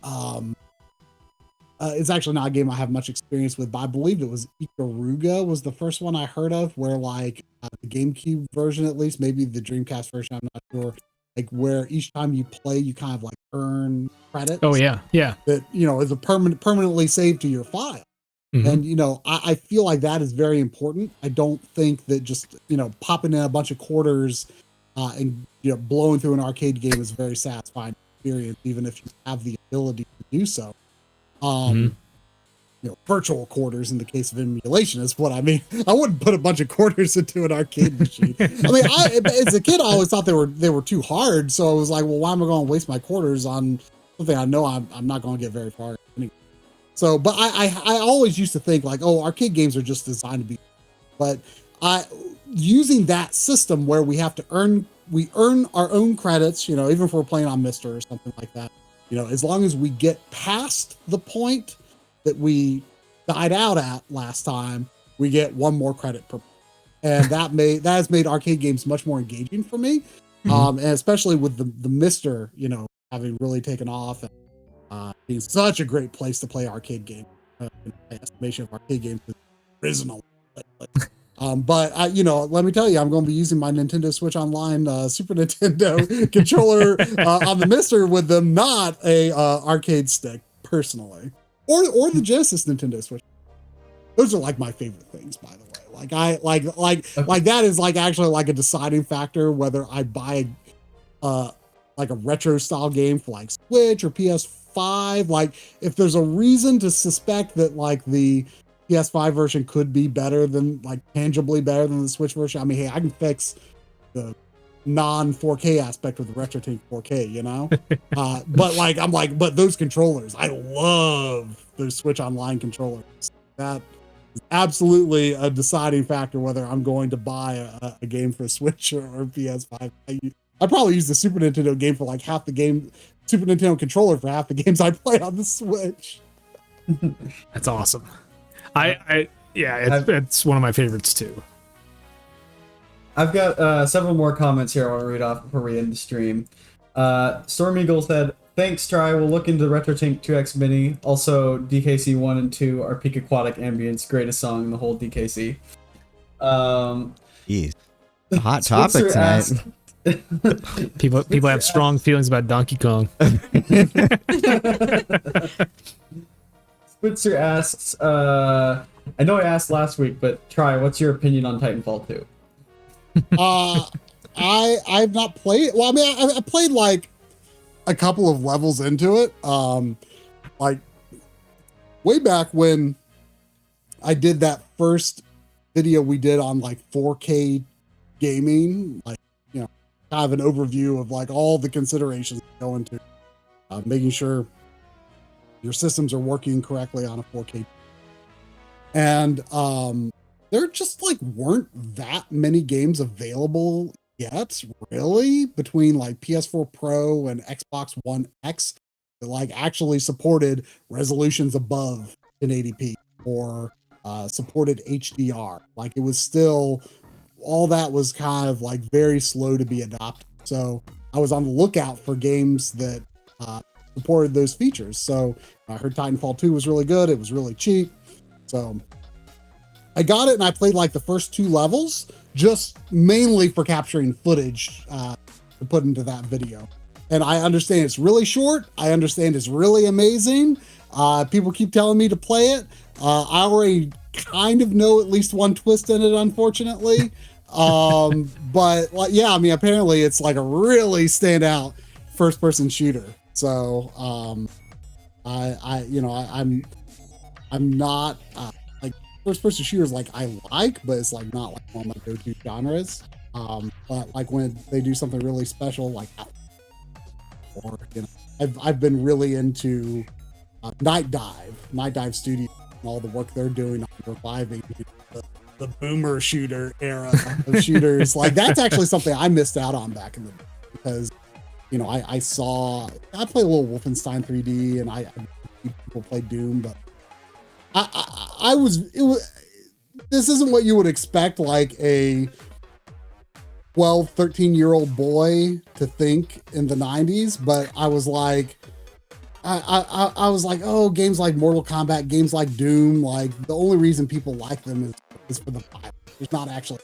it's actually not a game I have much experience with, but I believe it was Ikaruga was the first one I heard of, where like the GameCube version, at least, maybe the Dreamcast version, I'm not sure, like where each time you play, you kind of like earn credits. Oh yeah. Yeah. That, you know, is permanently saved to your file. Mm-hmm. And, you know, I feel like that is very important. I don't think that just, you know, popping in a bunch of quarters and, you know, blowing through an arcade game is a very satisfying experience, even if you have the ability to do so. You know, virtual quarters in the case of emulation is what I mean. I wouldn't put a bunch of quarters into an arcade machine. I mean, as a kid, I always thought they were too hard. So I was like, well, why am I going to waste my quarters on something I know I'm not going to get very far anyway? So, but I always used to think like, oh, arcade games are just designed to be, but using that system where we have to earn our own credits, you know, even if we're playing on Mister or something like that, you know, as long as we get past the point that we died out at last time, we get one more credit per. And that has made arcade games much more engaging for me. And especially with the Mister, you know, having really taken off and being such a great place to play arcade games. In my estimation of arcade games is original. But you know, let me tell you, I'm going to be using my Nintendo Switch Online Super Nintendo controller on the Mister with them, not a arcade stick, personally, or the Genesis Nintendo Switch. Those are like my favorite things, by the way. Like I like that is like actually like a deciding factor whether I buy like a retro style game for like Switch or PS5. Like if there's a reason to suspect that like the PS5 version could be better than, like, tangibly better than the Switch version. I mean, hey, I can fix the non 4K aspect with the RetroTink 4K, you know? But like, I'm like, but those controllers, I love those Switch Online controllers. That is absolutely a deciding factor whether I'm going to buy a game for Switch or PS5. I probably use the Super Nintendo game for like half the game, Super Nintendo controller for half the games I play on the Switch. That's awesome. It's one of my favorites too. I've got several more comments here I want to read off before we end the stream. Storm Eagle said, Thanks, Try. We'll look into Retro Tank 2X Mini. Also, DKC 1 and 2 are Peak Aquatic Ambience, greatest song in the whole DKC. Jeez. Hot topic Spitzer tonight. asked- People have strong feelings about Donkey Kong. Spitzer asks, I know I asked last week, but Try, what's your opinion on Titanfall 2? I've not played. Well, I mean, I played like a couple of levels into it. Like way back when I did that first video we did on like 4K gaming, like, you know, kind of an overview of like all the considerations that go into making sure your systems are working correctly on a 4K. And there just like weren't that many games available yet, really, between like PS4 Pro and Xbox One X that like actually supported resolutions above 1080p or supported HDR. Like it was still, all that was kind of like very slow to be adopted. So I was on the lookout for games that supported those features. So I heard Titanfall 2 was really good. It was really cheap. So I got it and I played like the first 2 levels, just mainly for capturing footage to put into that video. And I understand it's really short. I understand it's really amazing. People keep telling me to play it. I already kind of know at least one twist in it, unfortunately. But like, yeah, I mean, apparently it's like a really standout first-person shooter. So I'm not like first-person shooters like I like, but it's like not like one of my go-to genres. But like when they do something really special, like, or you know, I've been really into Night Dive Studio and all the work they're doing on reviving the boomer shooter era of shooters. Like that's actually something I missed out on back in the day because, you know, I played a little Wolfenstein 3D and I people play Doom, but this isn't what you would expect like a 12, 13-year-old boy to think in the 90s, but I was like, I was like, oh, games like Mortal Kombat, games like Doom, like the only reason people like them is for the violence. There's not actually.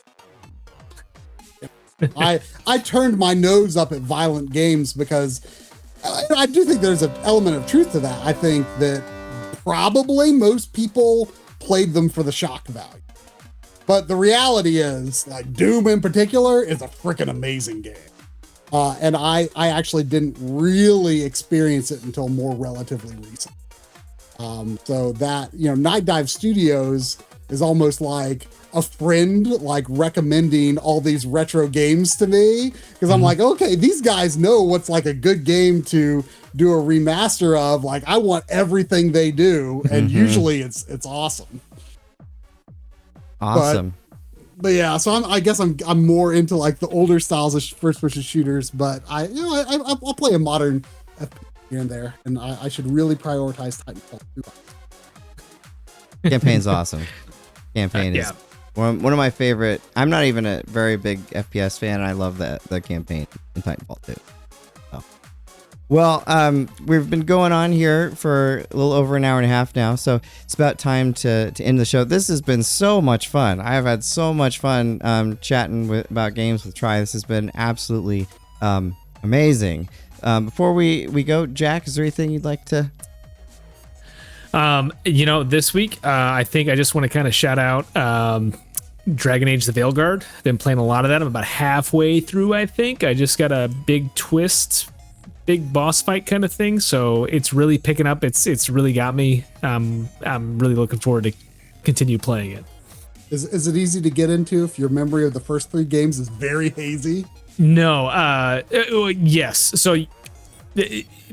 I turned my nose up at violent games because I do think there's an element of truth to that. I think that probably most people played them for the shock value. But the reality is, like Doom in particular is a freaking amazing game. And I actually didn't really experience it until more relatively recent. So that, you know, Night Dive Studios is almost like a friend, like recommending all these retro games to me. Because I'm like, okay, these guys know what's like a good game to do a remaster of. Like, I want everything they do. And usually it's awesome. Awesome. But yeah, so I guess I'm more into like the older styles of first-person shooters, but I'll play a modern FPS here and there, and I should really prioritize Titanfall 2. Campaign's awesome. Campaign is one of my favorite. I'm not even a very big FPS fan, and I love the campaign in Titanfall 2. Well, we've been going on here for a little over an hour and a half now, so it's about time to end the show. This has been so much fun. I have had so much fun chatting about games with Try. This has been absolutely amazing. Before we go, Jack, is there anything you'd like to? You know, this week, I think I just want to kind of shout out Dragon Age: The Veilguard. Been playing a lot of that. I'm about halfway through, I think. I just got a big twist, big boss fight kind of thing, so it's really picking up. It's really got me. I'm really looking forward to continue playing it. Is it easy to get into if your memory of the first 3 games is very hazy? No, yes. So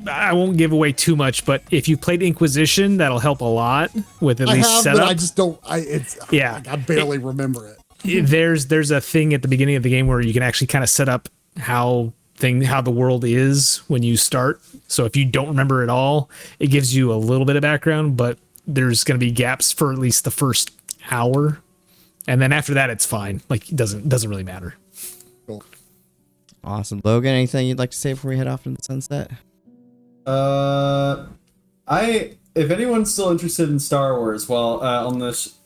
I won't give away too much, but if you played Inquisition, that'll help a lot with at least setup. But I just don't. I barely remember it. There's a thing at the beginning of the game where you can actually kind of set up how the world is when you start. So if you don't remember it all, it gives you a little bit of background, but there's going to be gaps for at least the first hour, and then after that it's fine. Like it doesn't really matter. Cool. Awesome. Logan, anything you'd like to say before we head off into the sunset? If anyone's still interested in Star Wars, well,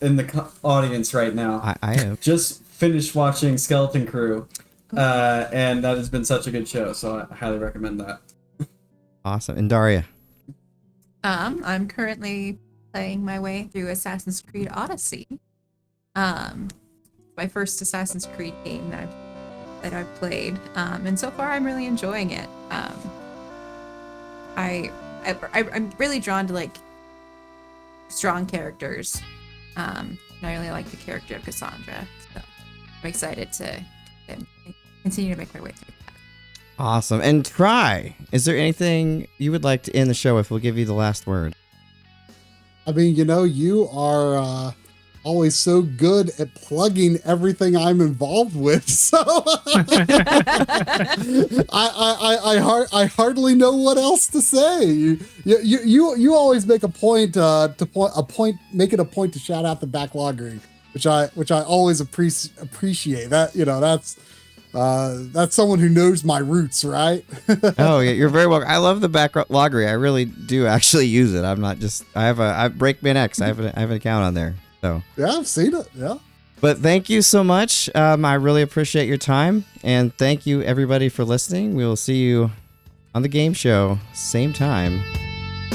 in the audience right now, I am. just finished watching Skeleton Crew, and that has been such a good show, so I highly recommend that. Awesome. And Daria. I'm currently playing my way through Assassin's Creed Odyssey. My first Assassin's Creed game that I've played, and so far I'm really enjoying it. I'm really drawn to like strong characters. And I really like the character of Cassandra, so I'm excited to continue to make my way through that. Awesome. And Try, is there anything you would like to end the show with? We'll give you the last word. I mean, you are always so good at plugging everything I'm involved with. So I hardly know what else to say. You always make a point make it a point to shout out the backloggery, which I always appreciate. That that's someone who knows my roots, right? Oh yeah, you're very welcome. I love the backloggery. I really do actually use it. I'm not just. I have Breakman X. I have an account on there. So yeah, I've seen it. Yeah. But thank you so much. I really appreciate your time, and thank you everybody for listening. We will see you on the game show, same time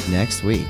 next week.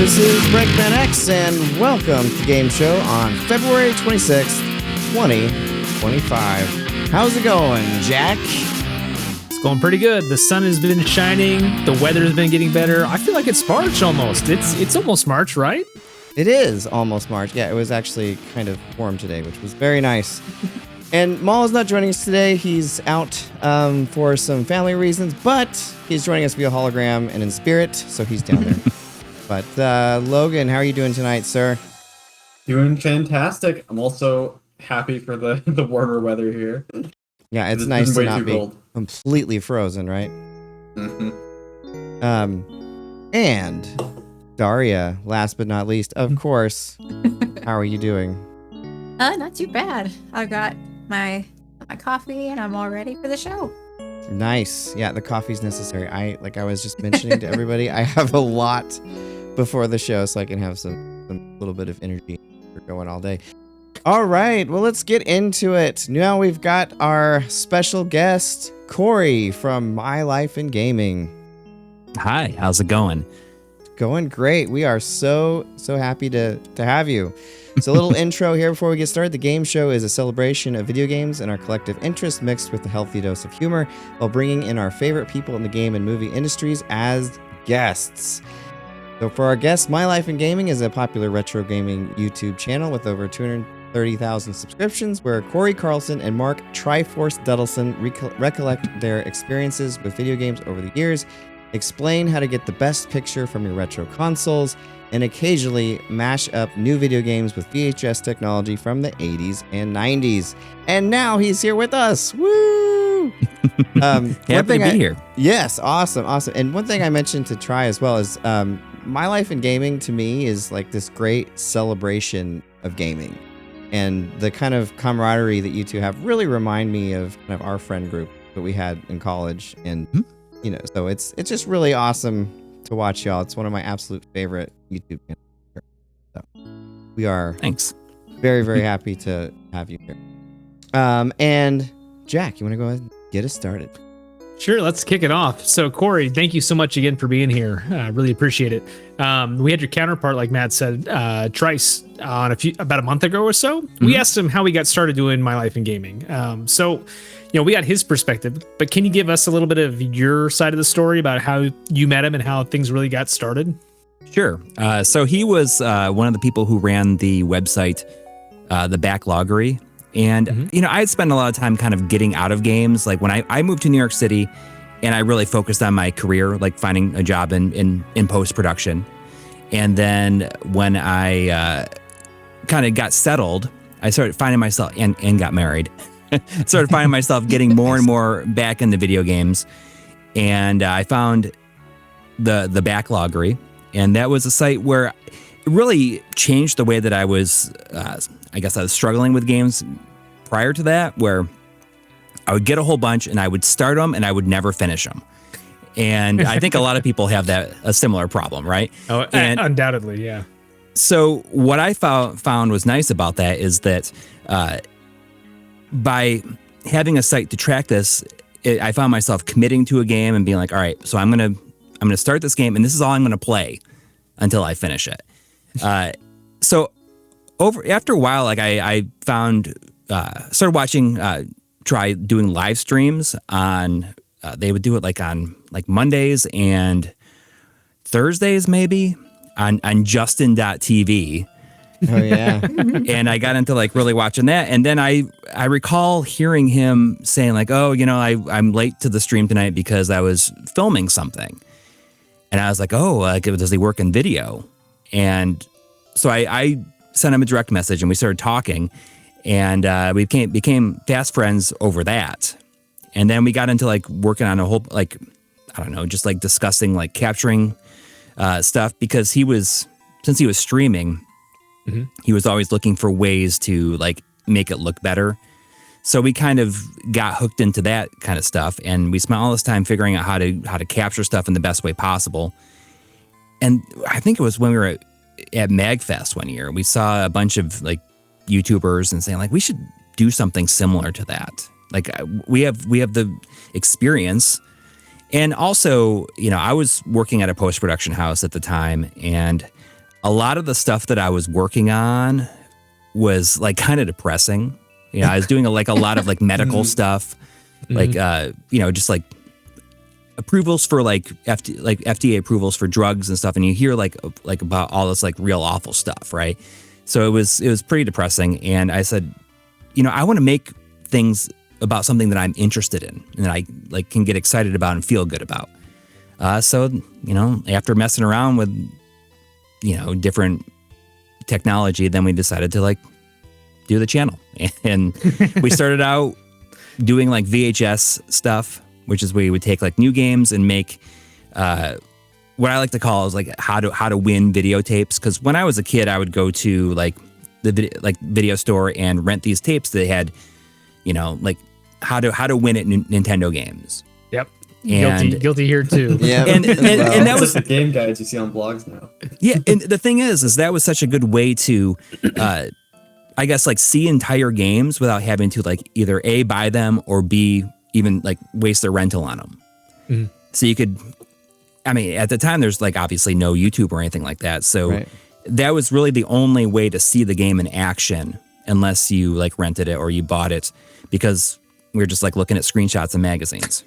This is Breakman X, and welcome to Game Show on February 26th, 2025. How's it going, Jack? It's going pretty good. The sun has been shining. The weather has been getting better. I feel like it's March almost. It's almost March, right? It is almost March. Yeah, it was actually kind of warm today, which was very nice. And Maul is not joining us today. He's out for some family reasons, but he's joining us via hologram and in spirit, so he's down there. But Logan, how are you doing tonight, sir? Doing fantastic. I'm also happy for the warmer weather here. Yeah, it's It's nice been to way not too be cold. completely frozen, right? Mm-hmm. And Daria, last but not least, of course. How are you doing? Not too bad. I've got my coffee and I'm all ready for the show. Nice. Yeah, the coffee's necessary. I was just mentioning to everybody, I have a lot before the show so I can have some little bit of energy for going all day. All right, well, let's get into it. Now we've got our special guest, Coury from My Life in Gaming. Hi, how's it going? Going great. We are so happy to have you. So a little intro here before we get started. The Game Show is a celebration of video games and our collective interests mixed with a healthy dose of humor while bringing in our favorite people in the game and movie industries as guests. So for our guests, My Life in Gaming is a popular retro gaming YouTube channel with over 230,000 subscriptions where Coury Carlson and Marc Try4ce Duddleson recollect their experiences with video games over the years, explain how to get the best picture from your retro consoles, and occasionally mash up new video games with VHS technology from the 80s and 90s. And now he's here with us. Woo! Happy to be here. Yes, awesome. And one thing I mentioned to try as well is My Life in Gaming to me is like this great celebration of gaming. And the kind of camaraderie that you two have really remind me of kind of our friend group that we had in college. And, so it's just really awesome to watch y'all. It's one of my absolute favorite YouTube channels. So we are Thanks. very, very happy to have you here. And Jack, you want to go ahead and get us started? Sure, let's kick it off. So, Coury, thank you so much again for being here. Really appreciate it. We had your counterpart, like Matt said, Trice, on about a month ago or so. Mm-hmm. We asked him how he got started doing My Life in Gaming. So, we got his perspective, but can you give us a little bit of your side of the story about how you met him and how things really got started? Sure. So he was one of the people who ran the website, The Backloggery. And, I had spent a lot of time kind of getting out of games. Like when I moved to New York City and I really focused on my career, like finding a job in post-production. And then when I kind of got settled, I started finding myself and got married. Started finding myself getting more and more back into video games. And I found the Backloggery. And that was a site where it really changed the way that I was, I guess I was struggling with games prior to that, where I would get a whole bunch and I would start them and I would never finish them. And I think a lot of people have a similar problem, right? Oh, and undoubtedly, yeah. So what I found was nice about that is that by having a site to track this, I found myself committing to a game and being like, all right, so I'm gonna start this game and this is all I'm gonna play until I finish it. So after a while, like I found started watching Try doing live streams on they would do it on Mondays and Thursdays maybe on Justin.tv. Oh yeah. And I got into really watching that. And then I recall hearing him saying I'm late to the stream tonight because I was filming something. And I was like, does he work in video? And so I sent him a direct message and we started talking and we became fast friends over that. And then we got into working on a whole, just discussing capturing stuff because since he was streaming, he was always looking for ways to make it look better. So we kind of got hooked into that kind of stuff, and we spent all this time figuring out how to capture stuff in the best way possible. And I think it was when we were at MagFest one year, we saw a bunch of YouTubers and saying we should do something similar to that. We have the experience. And also, I was working at a post-production house at the time, and a lot of the stuff that I was working on was like kind of depressing. You know, I was doing a lot of like medical stuff, like just like approvals for like FDA approvals for drugs and stuff, and you hear like about all this like real awful stuff, right? So it was pretty depressing, and I said, I want to make things about something that I'm interested in and that I like can get excited about and feel good about. So after messing around with different technology, then we decided to like do the channel, and we started out doing like VHS stuff, which is where you would take like new games and make what I like to call is like how to win videotapes. Because when I was a kid, I would go to like the video store and rent these tapes that had, like how to win at Nintendo games. Yep. And guilty here too. Yeah. and that was like the game guides you see on blogs now. Yeah, and the thing is that was such a good way to, I guess, like see entire games without having to like either A, buy them, or B, even like waste their rental on them. Mm-hmm. So you could, I mean, at the time there's like obviously no YouTube or anything like that. So that was really the only way to see the game in action, unless you like rented it or you bought it, because we were just like looking at screenshots and magazines.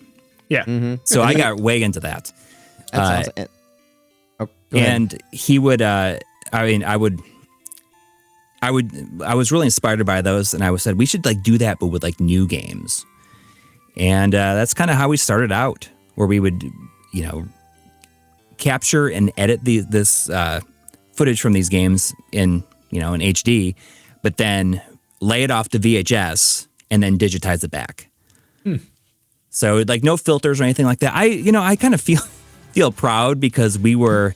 Yeah. So I got way into that. That's awesome. Go ahead. And he would, I was really inspired by those, and I said we should like do that, but with like new games. And that's kind of how we started out, where we would, capture and edit this footage from these games in HD, but then lay it off to VHS and then digitize it back. So like no filters or anything like that. I kind of feel proud because we were,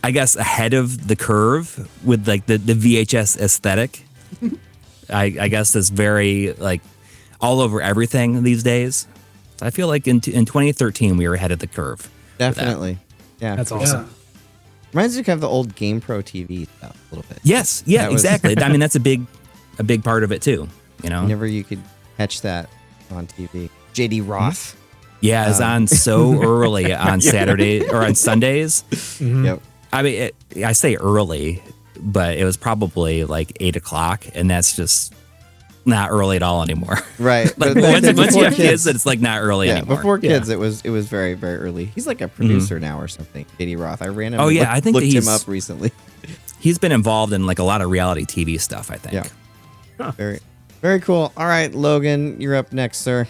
I guess, ahead of the curve with like the VHS aesthetic. I guess that's very like all over everything these days. So I feel like in 2013 we were ahead of the curve. Definitely. Yeah. That's awesome. Reminds me of kind of the old GamePro TV stuff a little bit. Yes, yeah, exactly. I mean, that's a big part of it too. Whenever you could catch that on TV. JD Roth. Yeah, it's on so early on Saturday or on Sundays. Yep. I mean, I say early, but it was probably like 8 o'clock, and that's just not early at all anymore. Right. Like But back then, once you before have kids, it's like not early anymore. Before kids, it was very, very early. He's like a producer now or something. JD Roth. I randomly I think looked that him up recently. He's been involved in like a lot of reality TV stuff, I think. Yeah. Very, very cool. All right, Logan, you're up next, sir.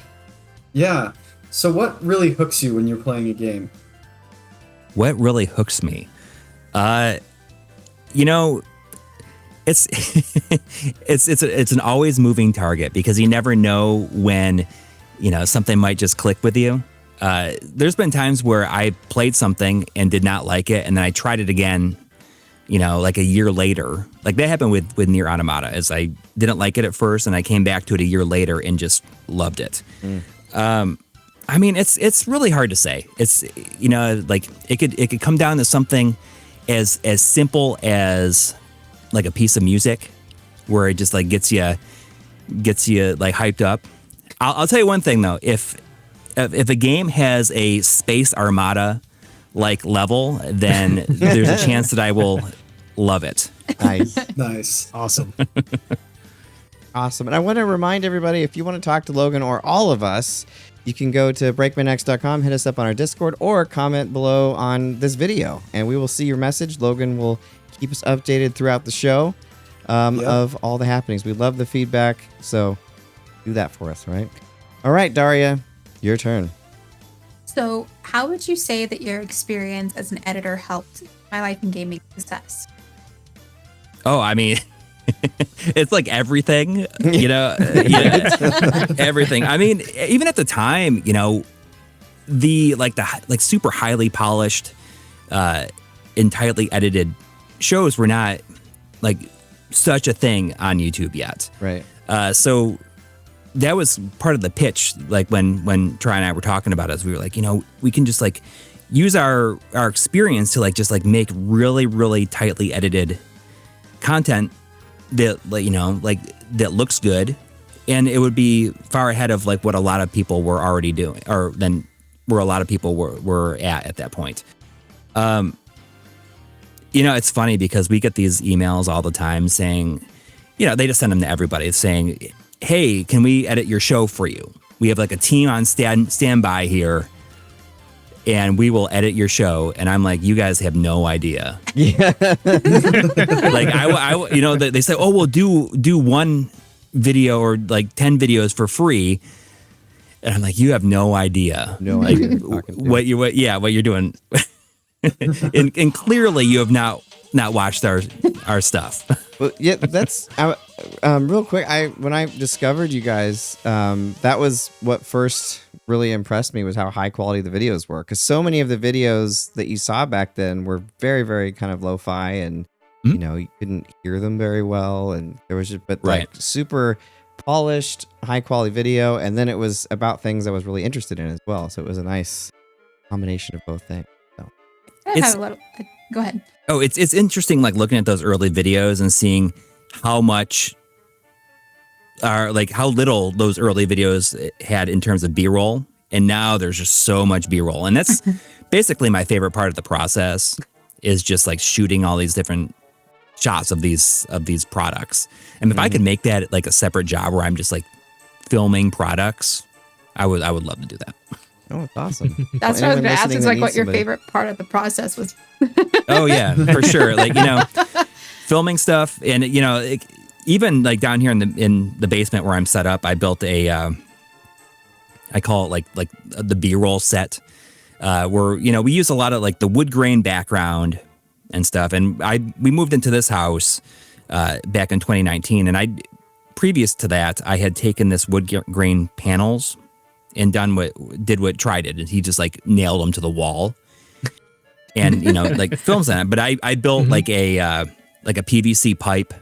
Yeah. So what really hooks you when you're playing a game? What really hooks me? It's it's an always moving target, because you never know when something might just click with you. There's been times where I played something and did not like it, and then I tried it again, like a year later. Like that happened with Nier Automata, as I didn't like it at first, and I came back to it a year later and just loved it. I mean, it's really hard to say. It's like it could come down to something as simple as like a piece of music, where it just like gets you like hyped up. I'll tell you one thing though, if a game has a Space Armada like level, then there's a chance that I will love it. Nice. Nice. Awesome. Awesome. And I want to remind everybody, if you want to talk to Logan or all of us, you can go to breakmanx.com, hit us up on our Discord, or comment below on this video, and we will see your message. Logan will keep us updated throughout the show of all the happenings. We love the feedback, so do that for us, right? All right, Daria, your turn. So, how would you say that your experience as an editor helped My Life in Gaming success? Oh, I mean, it's like everything, everything. I mean, even at the time, the super highly polished, entirely edited shows were not like such a thing on YouTube yet. Right. So that was part of the pitch. Like when Try and I were talking about it, we were like, we can just like use our experience to like just like make really, really tightly edited content that that looks good, and it would be far ahead of like what a lot of people were already doing, or than where a lot of people were at that point. It's funny because we get these emails all the time saying, they just send them to everybody saying, hey, can we edit your show for you? We have like a team on standby here, and we will edit your show. And I'm like, you guys have no idea. Yeah. Like they say, oh, we'll do one video or like 10 videos for free. And I'm like, you have no idea. No like, idea what you're doing. and clearly you have not watched our stuff. Well, yeah, that's real quick. When I discovered you guys, that was what first really impressed me was how high quality the videos were. Because so many of the videos that you saw back then were very, very kind of lo-fi, and you couldn't hear them very well, and there was like super polished, high quality video, and then it was about things I was really interested in as well. So it was a nice combination of both things. So Go ahead. Oh, it's interesting, like looking at those early videos and seeing how little those early videos had in terms of B-roll, and now there's just so much B-roll, and that's basically my favorite part of the process is just like shooting all these different shots of these products. And if I could make that like a separate job where I'm just like filming products, I would love to do that. Oh, it's awesome. That's what I was going to ask. Is like what your favorite part of the process was. Oh yeah, for sure. Like, filming stuff, and even like down here in the basement where I'm set up, I built I call it like the B-roll set, where we use a lot of like the wood grain background and stuff. And we moved into this house back in 2019, and previous to that, I had taken this wood grain panels and did what Try did, and he just like nailed them to the wall, and like films on it. But I built like a PVC pipe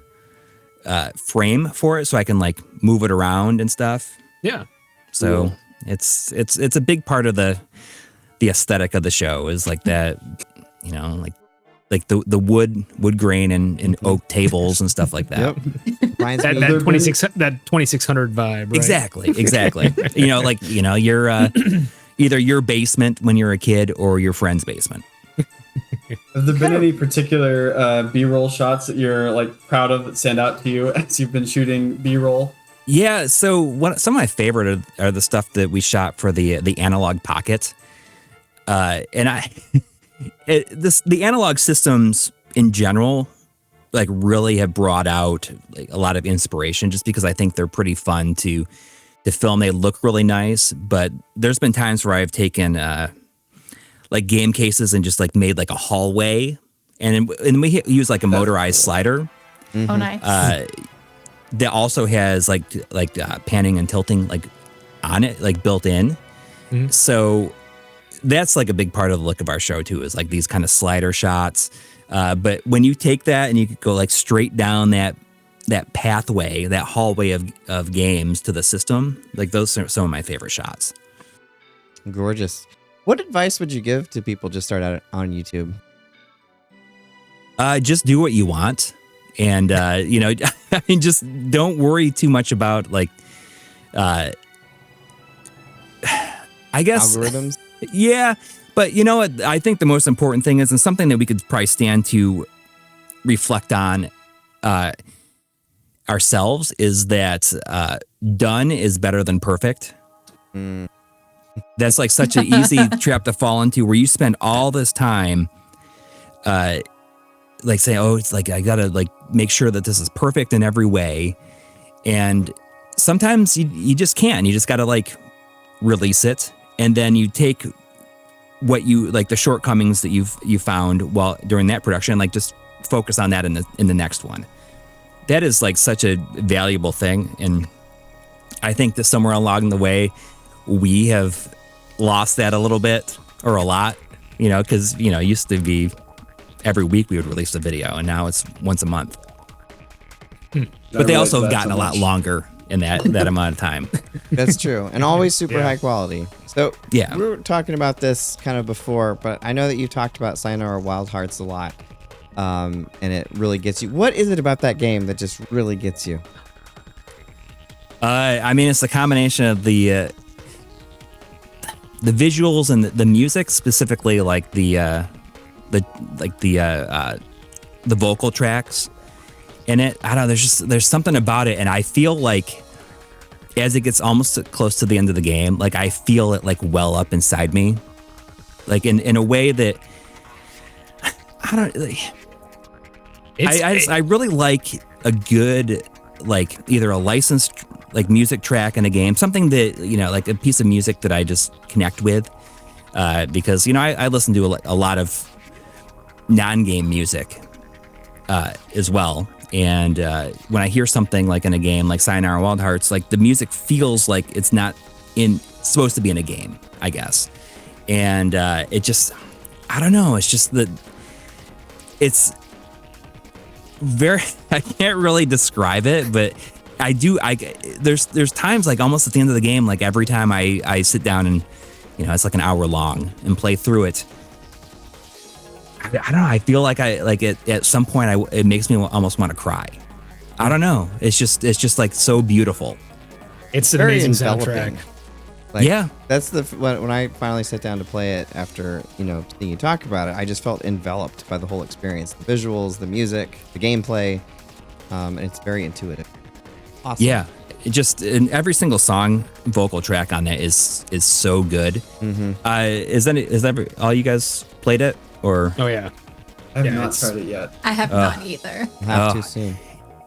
frame for it, so I can like move it around and stuff. Yeah. So it's a big part of the aesthetic of the show is like that, like the wood grain and oak tables and stuff like that. Yep. That 2600 vibe. Right? Exactly. You're either your basement when you're a kid or your friend's basement. Have there been any particular B-roll shots that you're like proud of that stand out to you as you've been shooting B-roll? Yeah. So some of my favorite are the stuff that we shot for the Analog Pocket, and the analog systems in general, like really have brought out like a lot of inspiration just because I think they're pretty fun to film. They look really nice, but there's been times where I've taken like game cases and just like made like a hallway, and we use like a motorized slider. Mm-hmm. Oh, nice. That also has like panning and tilting like on it, like built in. Mm-hmm. So that's like a big part of the look of our show too, is like these kind of slider shots. But when you take that and you could go like straight down that pathway, that hallway of games to the system, like those are some of my favorite shots. Gorgeous. What advice would you give to people just start out on YouTube? Just do what you want. And, I mean, just don't worry too much about like, I guess algorithms. Yeah. But you know what? I think the most important thing is, and something that we could probably stand to reflect on ourselves, is that done is better than perfect. Mm. That's like such an easy trap to fall into, where you spend all this time like saying, oh, it's like, I gotta like make sure that this is perfect in every way. And sometimes you just can't. You just gotta like release it. And then you take what you like, the shortcomings that you found while during that production, like just focus on that in the next one. That is like such a valuable thing. And I think that somewhere along the way, we have lost that a little bit, or a lot, because, it used to be every week we would release a video, and now it's once a month. But they also have gotten a lot longer in that amount of time. That's true. And always super high quality. So yeah, we were talking about this kind of before, but I know that you've talked about Sayonara Wild Hearts a lot, and it really gets you. What is it about that game that just really gets you? I mean, it's the combination of the visuals and the music, specifically like the the vocal tracks in it. I don't know, there's something about it, and I feel like as it gets almost close to the end of the game, like I feel it like well up inside me, like in a way that I don't like. I really like a good, like either a licensed like music track in a game, something that, you know, like a piece of music that I just connect with, because, you know, I listen to a lot of non-game music as well. And when I hear something like in a game like Sayonara Wild Hearts, like the music feels like it's not supposed to be in a game, I guess. And it just, I don't know, it's just that it's very, I can't really describe it, but there's times like almost at the end of the game, like every time I sit down and, you know, it's like an hour long and play through it, I don't know, I feel like at some point it makes me almost want to cry. I don't know. It's just like so beautiful. It's an Very amazing enveloping. soundtrack. Like, Yeah. That's when I finally sat down to play it after, you know, seeing you talk about it, I just felt enveloped by the whole experience. The visuals, the music, the gameplay, and it's very intuitive. Awesome. Yeah. It just, in every single song vocal track on it is so good. Mm-hmm. Is that all you guys played it, or? Oh yeah. I have Yeah, not it's- tried it yet. I have not either. Have Oh. too soon.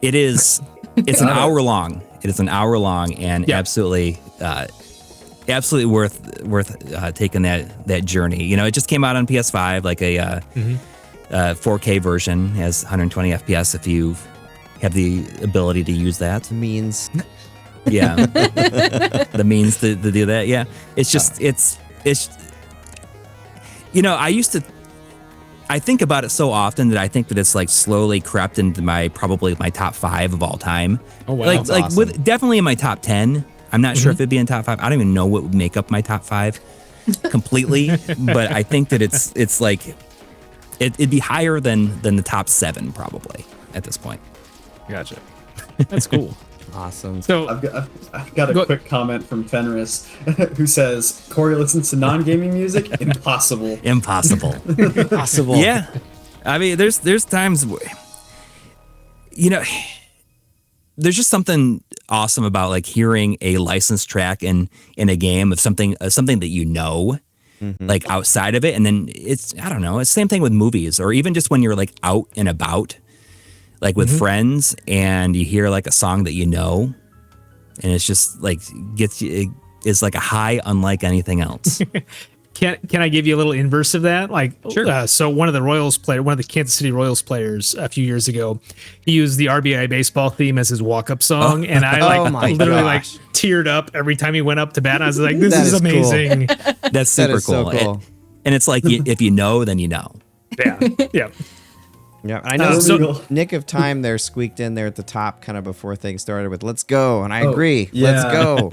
It is. It's an hour long. It is an hour long, and Yeah. absolutely worth taking that journey. You know, it just came out on PS5, like a 4K version, has 120 FPS if you have the ability to use that. Means Yeah, the means to do that. Yeah, it's just it's. You know, I think about it so often that I think that it's like slowly crept into probably my top 5 of all time. Oh wow. Like That's like awesome. with definitely in my top 10. I'm not sure if it'd be in top 5. I don't even know what would make up my top 5 completely, but I think that it's like it'd be higher than the top 7 probably at this point. Gotcha. That's cool. awesome. So I've got a quick comment from Fenris who says, Corey listens to non-gaming music? Impossible. Impossible. Possible. Yeah. I mean, there's times where, you know, there's just something awesome about like hearing a licensed track in a game of something that you know, like outside of it, and then it's, I don't know, it's the same thing with movies, or even just when you're like out and about, like with friends, and you hear like a song that you know, and it's just like it's like a high unlike anything else. Can I give you a little inverse of that? Like, Sure. So one of the Kansas City Royals players a few years ago, he used the RBI baseball theme as his walk-up song, and I Oh my literally gosh. like teared up every time he went up to bat. I was like, "This That is is cool. amazing!" That's That super is so cool. cool. And it's like if you know, then you know. Yeah, yeah. Yeah, I know. That's illegal. Nick of Time there squeaked in there at the top, kind of before things started with "Let's go," and I agree. yeah. Let's go.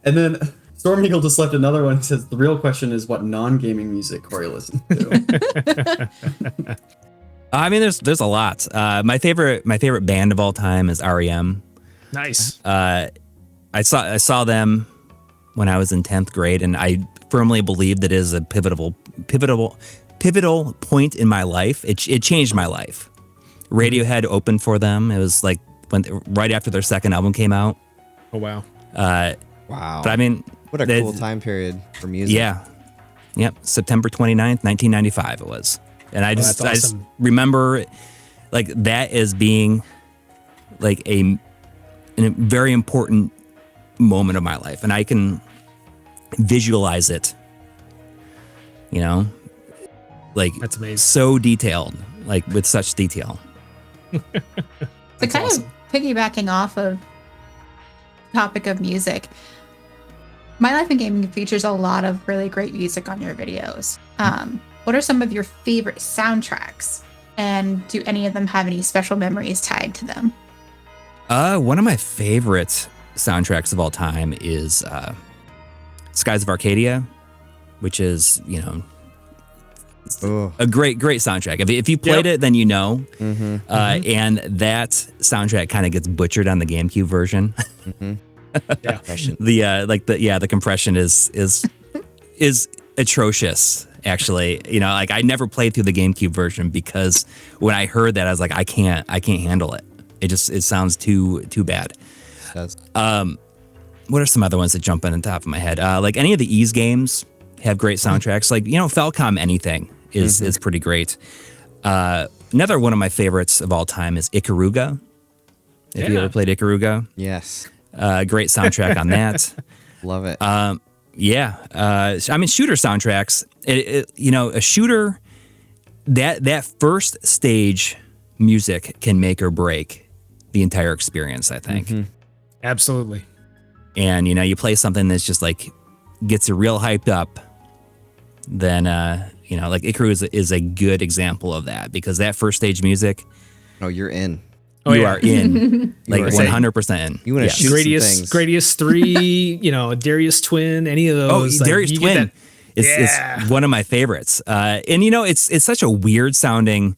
And then Storm Eagle just left another one. He says, the real question is what non-gaming music Corey listens to. I mean, there's a lot. My favorite band of all time is REM. Nice. I saw them when I was in 10th grade, and I firmly believe that it is a pivotal point in my life. It changed my life. Radiohead opened for them. It was like right after their second album came out. Oh wow. Wow. But I mean, What a cool time period for music. yeah. Yep. September 29th, 1995 it was. And I just that's awesome. remember like that as being like a very important moment of my life. And I can visualize it, you know, like That's amazing. so detailed, like with such detail. So kind of piggybacking off of topic of music, My Life in Gaming features a lot of really great music on your videos. What are some of your favorite soundtracks, and do any of them have any special memories tied to them? One of my favorite soundtracks of all time is Skies of Arcadia, which is, you know, Ooh. a great soundtrack. If you played it, then you know. And that soundtrack kind of gets butchered on the GameCube version. Yeah. The compression is atrocious. actually. You know, like I never played through the GameCube version because when I heard that, I was like, I can't handle it. It sounds too bad. It does. What are some other ones that jump in the top of my head? Like any of the Ys games have great soundtracks. Like, you know, Falcom Anything is pretty great. Another one of my favorites of all time is Ikaruga. If you ever played Ikaruga. Yes. Great soundtrack on that. Love it. Yeah. I mean, shooter soundtracks, you know, a shooter, that first stage music can make or break the entire experience, I think. Absolutely. And, you know, you play something that's just like gets you real hyped up, then, you know, like Ikaruga is a good example of that because that first stage music. Oh, you're in. You are in, like are 100% in. You want to shoot some things. Gradius 3, you know, Darius Twin, any of those. Oh, Darius Twin is one of my favorites. And, you know, it's such a weird sounding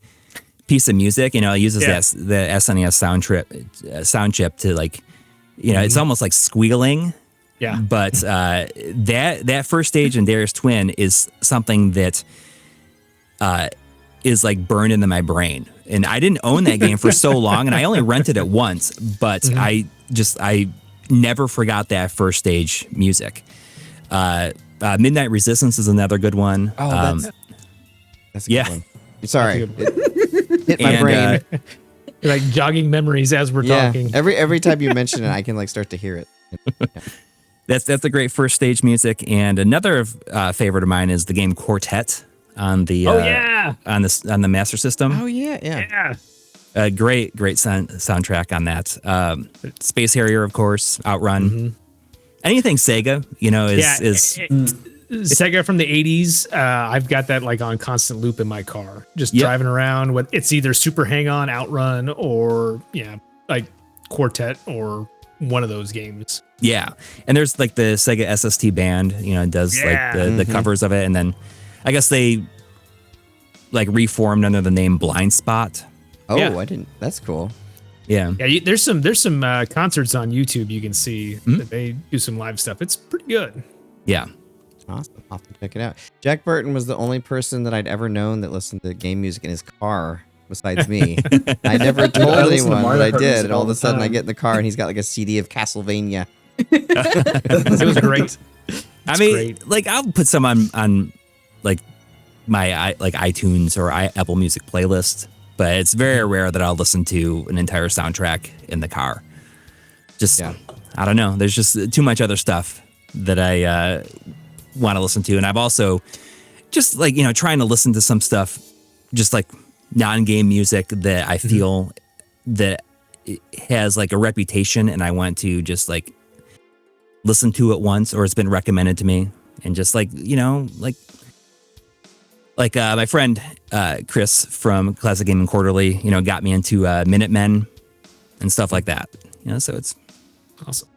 piece of music. You know, it uses the SNES sound chip to like, you know, it's almost like squealing. Yeah. But that first stage in Darius Twin is something that is like burned into my brain. And I didn't own that game for so long, and I only rented it once, but I never forgot that first stage music. Midnight Resistance is another good one. Oh, that's a good one. Sorry. It hit my brain. Like jogging memories as we're talking. Every time you mention it, I can like start to hear it. That's a great first stage music. And another favorite of mine is the game Quartet on the on the Master System. Oh yeah. A great soundtrack on that. Space Harrier, of course, Outrun. Anything Sega, you know, is Sega from the 80s. I've got that like on constant loop in my car, just driving around with it's either Super Hang-On, Outrun, or like Quartet or one of those games. Yeah. And there's like the Sega SST band, you know, does like the covers of it. And then I guess they like reformed under the name Blind Spot. Oh, I didn't. That's cool. Yeah. Yeah. There's some concerts on YouTube you can see that they do some live stuff. It's pretty good. Yeah. Awesome. I'll have to check it out. Jack Burton was the only person that I'd ever known that listened to game music in his car besides me. I never told anyone, but I did. And all of a sudden I get in the car and he's got like a CD of Castlevania. It was great. I mean, like I'll put some on like my like iTunes or Apple Music playlist, but it's very rare that I'll listen to an entire soundtrack in the car. Just I don't know. There's just too much other stuff that I want to listen to, and I've also just like, you know, trying to listen to some stuff, just like non-game music that I feel that it has like a reputation, and I want to just like listen to it once, or it's been recommended to me, and just like, you know, like my friend Chris from Classic Gaming Quarterly, you know, got me into Minutemen and stuff like that. You know, so it's awesome.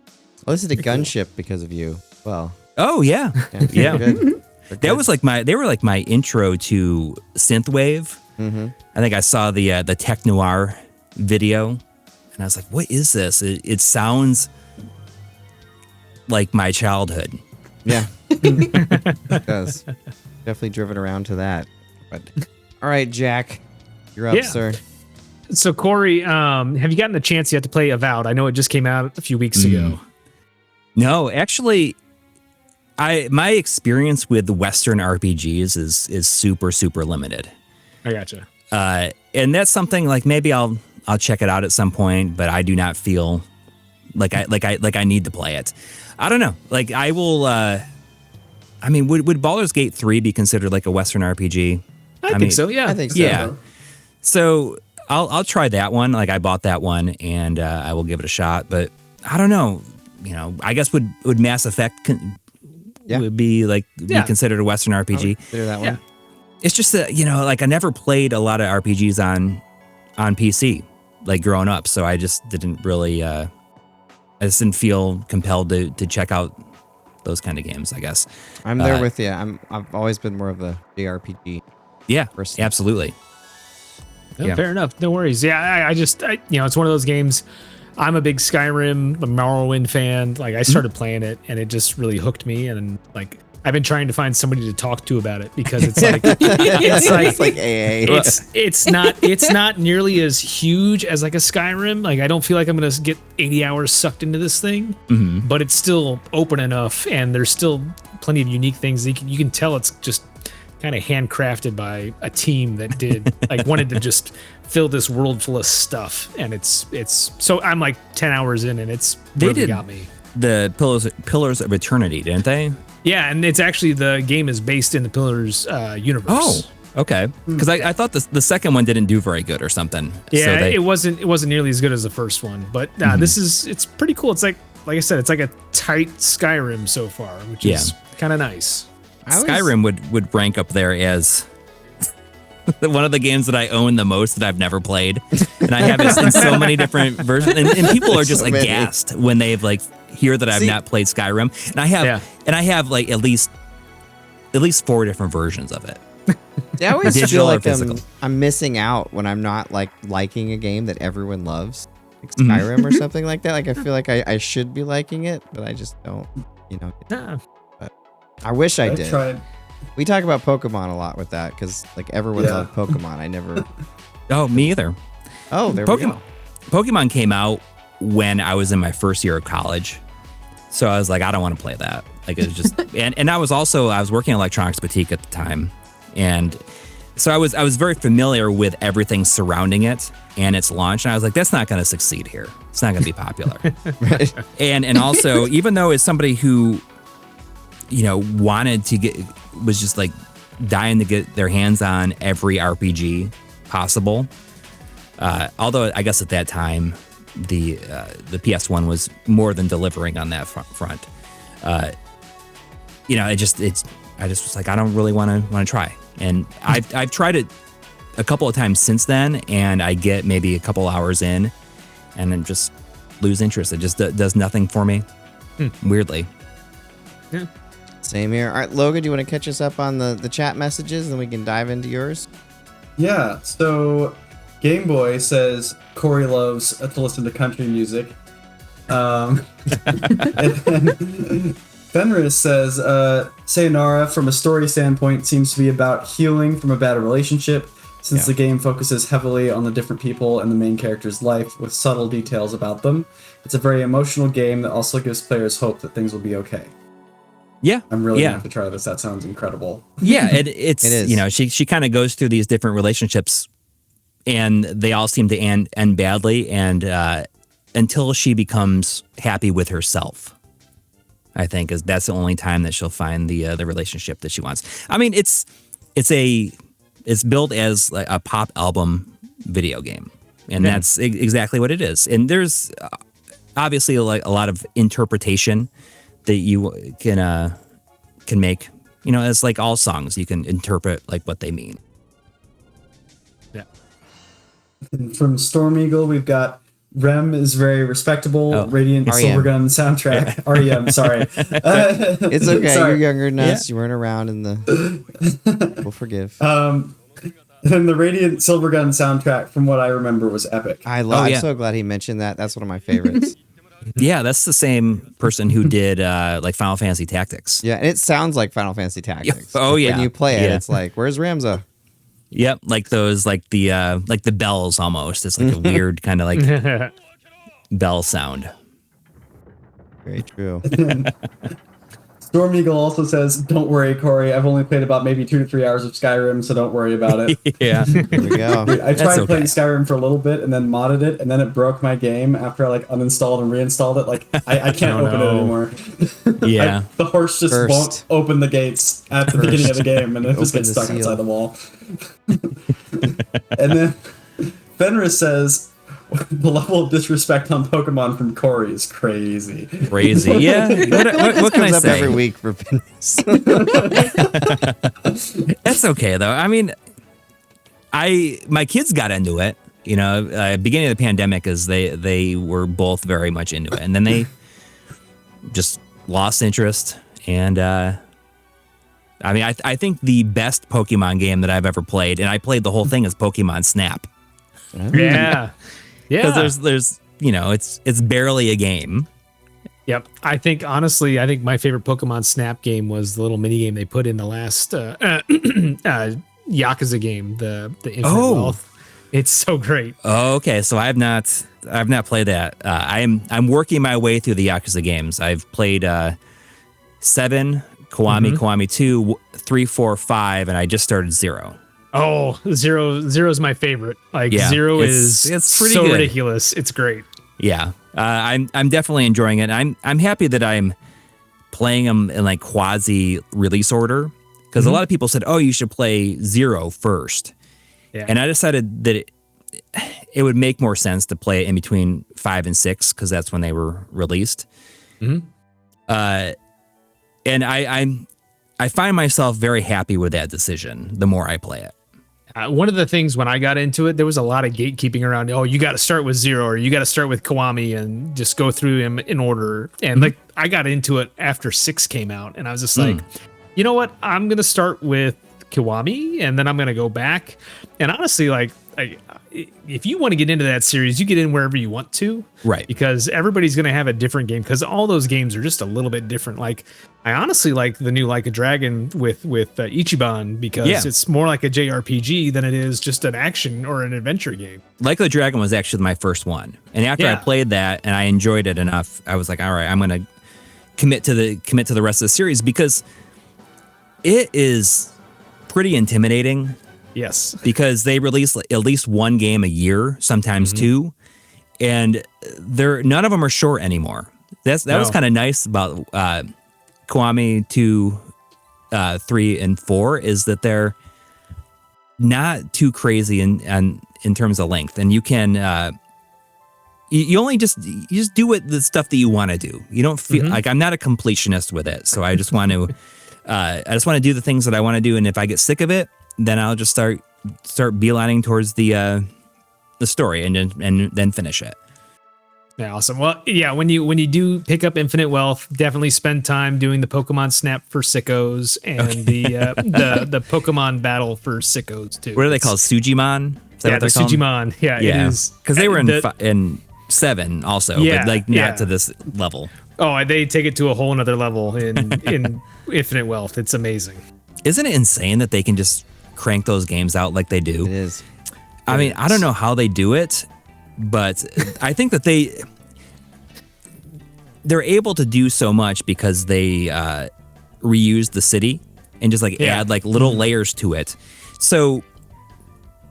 I listened to Gunship because of you. Well. Oh yeah. Yeah. Good. That was like they were like my intro to synthwave. I think I saw the Tech Noir video, and I was like, "What is this?" It sounds like my childhood. Yeah, it does. Definitely driven around to that. But all right, Jack, you're up, sir. So Coury, have you gotten the chance yet to play Avowed? I know it just came out a few weeks ago. No, actually, my experience with Western RPGs is super limited. I gotcha. And that's something like maybe I'll check it out at some point, but I do not feel like I need to play it. I don't know. Like I will. I mean, would Baldur's Gate 3 be considered like a Western RPG? I think so. Yeah, I think so. Yeah. So I'll try that one. Like I bought that one, and I will give it a shot. But I don't know. You know, I guess would Mass Effect would be like be considered a Western RPG? Consider that one. It's just that, you know, like I never played a lot of RPGs on PC, like growing up. So I just didn't really, I just didn't feel compelled to check out those kind of games, I guess. I'm there with you. I've always been more of a JRPG. Yeah, person. absolutely. No, fair enough. No worries. Yeah, I just you know, it's one of those games. I'm a big Skyrim, a Morrowind fan. Like I started playing it, and it just really hooked me. And like I've been trying to find somebody to talk to about it because it's like it's like AA. it's not nearly as huge as like a Skyrim. Like I don't feel like I'm gonna get 80 hours sucked into this thing, but it's still open enough, and there's still plenty of unique things. You can tell it's just kind of handcrafted by a team that did like wanted to just fill this world full of stuff, and it's so I'm like 10 hours in, and it's really got me. The Pillars of Eternity, didn't they? Yeah, and it's actually the game is based in the Pillars universe. Oh, okay. Because I thought the second one didn't do very good or something. Yeah, it wasn't nearly as good as the first one, but it's pretty cool. It's like I said, it's like a tight Skyrim so far, which is kind of nice. Skyrim would rank up there as one of the games that I own the most that I've never played, and I have it in so many different versions. And people are just like aghast when they've like hear that I've not played Skyrim, and I have like at least 4 different versions of it. I always Digital feel or like physical. I'm missing out when I'm not like liking a game that everyone loves, like Skyrim or something like that. Like I feel like I should be liking it, but I just don't. But I wish I did. Tried. We talk about Pokemon a lot with that because like everyone loved Pokemon. I never. Oh, me either. Oh, there we go. Pokemon came out when I was in my first year of college, so I was like, I don't want to play that. Like it was just, and I was working at Electronics Boutique at the time, and so I was very familiar with everything surrounding it and its launch, and I was like, that's not going to succeed here. It's not going to be popular. Right. And also, even though as somebody who, wanted to was just like dying to get their hands on every RPG possible. Although I guess at that time, the PS1 was more than delivering on that front. I just was like, I don't really want to try. And I've tried it a couple of times since then, and I get maybe a couple hours in, and then just lose interest. It just does nothing for me. Weirdly. Yeah. Same here. All right, Logan, do you want to catch us up on the chat messages, and then we can dive into yours? Yeah, so Game Boy says Coury loves to listen to country music. And then Fenris says, Sayonara, from a story standpoint, seems to be about healing from a bad relationship, since the game focuses heavily on the different people and the main character's life with subtle details about them. It's a very emotional game that also gives players hope that things will be okay. Yeah, I'm really gonna have to try this. That sounds incredible. Yeah, it is. She kind of goes through these different relationships, and they all seem to end badly, and until she becomes happy with herself, I think that's the only time that she'll find the relationship that she wants. I mean, it's built as like a pop album video game, and that's exactly what it is. And there's obviously like a lot of interpretation that you can make, as like all songs, you can interpret like what they mean. Yeah. From Storm Eagle, we've got Rem is very respectable. Radiant Silvergun soundtrack. REM, sorry. It's okay. Sorry. You're younger than us. You weren't around in the. We'll forgive. And the Radiant Silvergun soundtrack, from what I remember, was epic. I'm so glad he mentioned that. That's one of my favorites. Yeah, that's the same person who did like Final Fantasy Tactics. Yeah, and it sounds like Final Fantasy Tactics. Oh, yeah. When you play it, it's like, where's Ramza? Yep, like those, like the bells almost. It's like a weird kind of like bell sound. Very true. Storm Eagle also says, "Don't worry, Coury. I've only played about maybe 2 to 3 hours of Skyrim, so don't worry about it." Yeah, there we go. Dude, I tried playing Skyrim for a little bit and then modded it, and then it broke my game after I like uninstalled and reinstalled it. Like I can't open it anymore. Yeah, the horse just won't open the gates at the beginning of the game, and it just gets stuck inside the wall. And then Fenris says, "The level of disrespect on Pokemon from Coury is crazy." Crazy, yeah. What can I say? Every week for Fenris. That's okay though. I mean, my kids got into it. Beginning of the pandemic, as they were both very much into it, and then they just lost interest. And I mean, I think the best Pokemon game that I've ever played, and I played the whole thing, is Pokemon Snap. Yeah. Because there's it's barely a game, Yep. I think honestly, my favorite Pokemon Snap game was the little mini game they put in the last Yakuza game, the Infinite Wealth. It's so great. Oh, okay. So I've not played that. I'm working my way through the Yakuza games. I've played 7, Kiwami, Kiwami 2, 3, 4, 5, and I just started 0. Oh, Zero is my favorite. Like Zero is pretty so good. ridiculous. It's great. Yeah. I'm definitely enjoying it. I'm happy that I'm playing them in like quasi release order, because a lot of people said, "Oh, you should play 0 first." Yeah. And I decided that it would make more sense to play it in between 5 and 6, because that's when they were released. And I find myself very happy with that decision the more I play it. One of the things when I got into it, there was a lot of gatekeeping around. Oh, you got to start with 0, or you got to start with Kiwami and just go through them in order. And like I got into it after 6 came out, and I was just like, you know what? I'm gonna start with Kiwami, and then I'm gonna go back. And honestly, like, if you want to get into that series, you get in wherever you want to, right? Because everybody's gonna have a different game, because all those games are just a little bit different. Like, I honestly like the new Like a Dragon with Ichiban, because it's more like a JRPG than it is just an action or an adventure game. Like a Dragon was actually my first one, and after I played that and I enjoyed it enough, I was like, all right, I'm gonna commit to the rest of the series, because it is pretty intimidating. Yes. Because they release at least one game a year, sometimes 2, and none of them are short anymore. That was kind of nice about Kiwami 2, 3, and 4, is that they're not too crazy in terms of length, and you can you only just do the stuff that you want to do. You don't feel like, I'm not a completionist with it, so I just want to do the things that I want to do, and if I get sick of it, then I'll just start beelining towards the story and then finish it. Yeah, awesome. Well, yeah, when you do pick up Infinite Wealth, definitely spend time doing the Pokemon Snap for sickos and the Pokemon Battle for sickos too. What are they called? Sujimon? Is that what they're called? Sujimon. Yeah, it is. Because they were in 7 also, but like not to this level. Oh, they take it to a whole nother level in Infinite Wealth. It's amazing. Isn't it insane that they can just crank those games out like they do? It is. I mean, I don't know how they do it, but I think that they're able to do so much because they reuse the city and just like add like little layers to it. So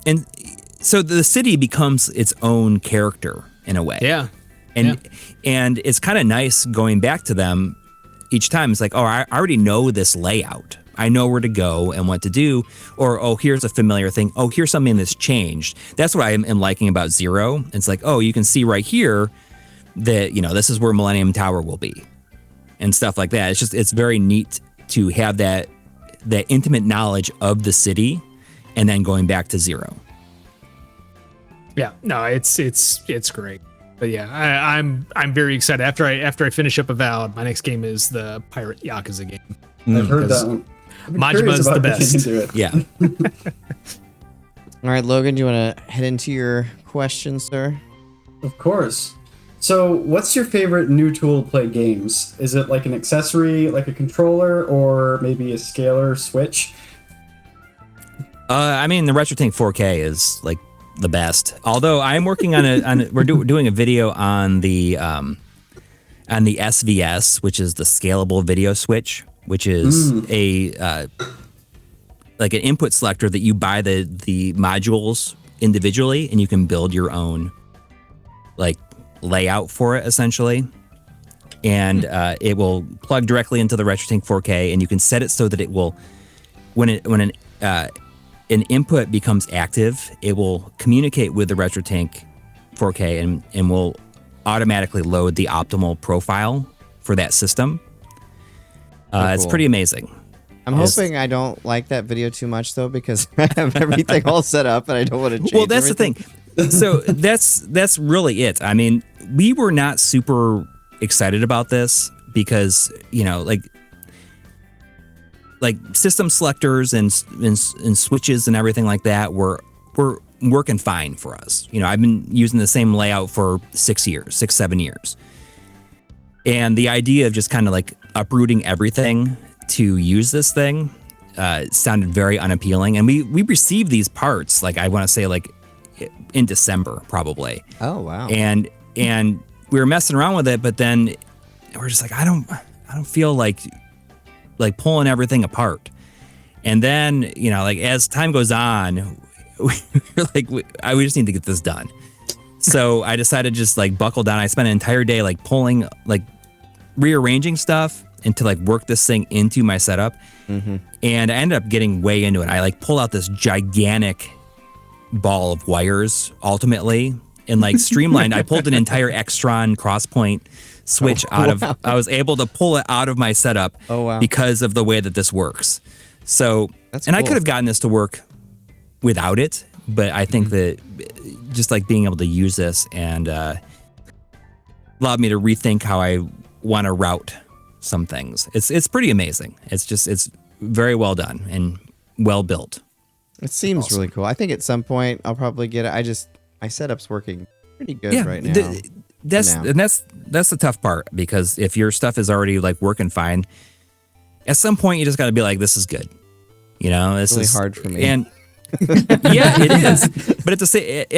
the city becomes its own character in a way. Yeah. And it's kind of nice going back to them each time. It's like, oh, I already know this layout. I know where to go and what to do. Or, oh, here's a familiar thing. Oh, here's something that's changed. That's what I am liking about 0. It's like, oh, you can see right here that, this is where Millennium Tower will be and stuff like that. It's very neat to have that intimate knowledge of the city and then going back to 0. Yeah, no, it's great. But yeah, I'm very excited. After I finish up Avowed, my next game is the Pirate Yakuza game. I've heard that one. Majima's the best. Yeah. All right, Logan, do you want to head into your question, sir? Of course. So, what's your favorite new tool to play games? Is it like an accessory, like a controller, or maybe a scaler switch? I mean, the RetroTank 4K is like the best. Although I'm working on we're doing a video on the SVS, which is the scalable video switch, which is like an input selector that you buy the modules individually, and you can build your own like layout for it essentially. And it will plug directly into the RetroTank 4K, and you can set it so that it will, when an input becomes active, it will communicate with the RetroTank 4K and will automatically load the optimal profile for that system. It's cool. pretty amazing. I'm hoping I don't like that video too much though, because I have everything all set up and I don't want to change. Well, that's everything. the thing. So that's really it. I mean, we were not super excited about this because like system selectors and switches and everything like that were working fine for us. I've been using the same layout for 7 years. And the idea of just kind of like uprooting everything to use this thing sounded very unappealing. And we received these parts, like I want to say like in December probably. Oh wow. And we were messing around with it, but then we're just like, I don't feel like pulling everything apart. And then, you know, like as time goes on, we're like, we just need to get this done. So I decided to just like buckle down. I spent an entire day like pulling, like rearranging stuff and to like work this thing into my setup. Mm-hmm. And I ended up getting way into it. I like pulled out this gigantic ball of wires ultimately and like streamlined. I pulled an entire Extron crosspoint switch out of, I was able to pull it out of my setup because of the way that this works. So, That's and cool. I could have gotten this to work without it, but I think that just like being able to use this and allowed me to rethink how I want to route some things. It's pretty amazing. It's very well done and well built. It seems really cool. I think at some point I'll probably get it. My setup's working pretty good right now. That's the tough part, because if your stuff is already like working fine, at some point you just got to be like, this is good. You know, this really is hard for me. And yeah, it is. But at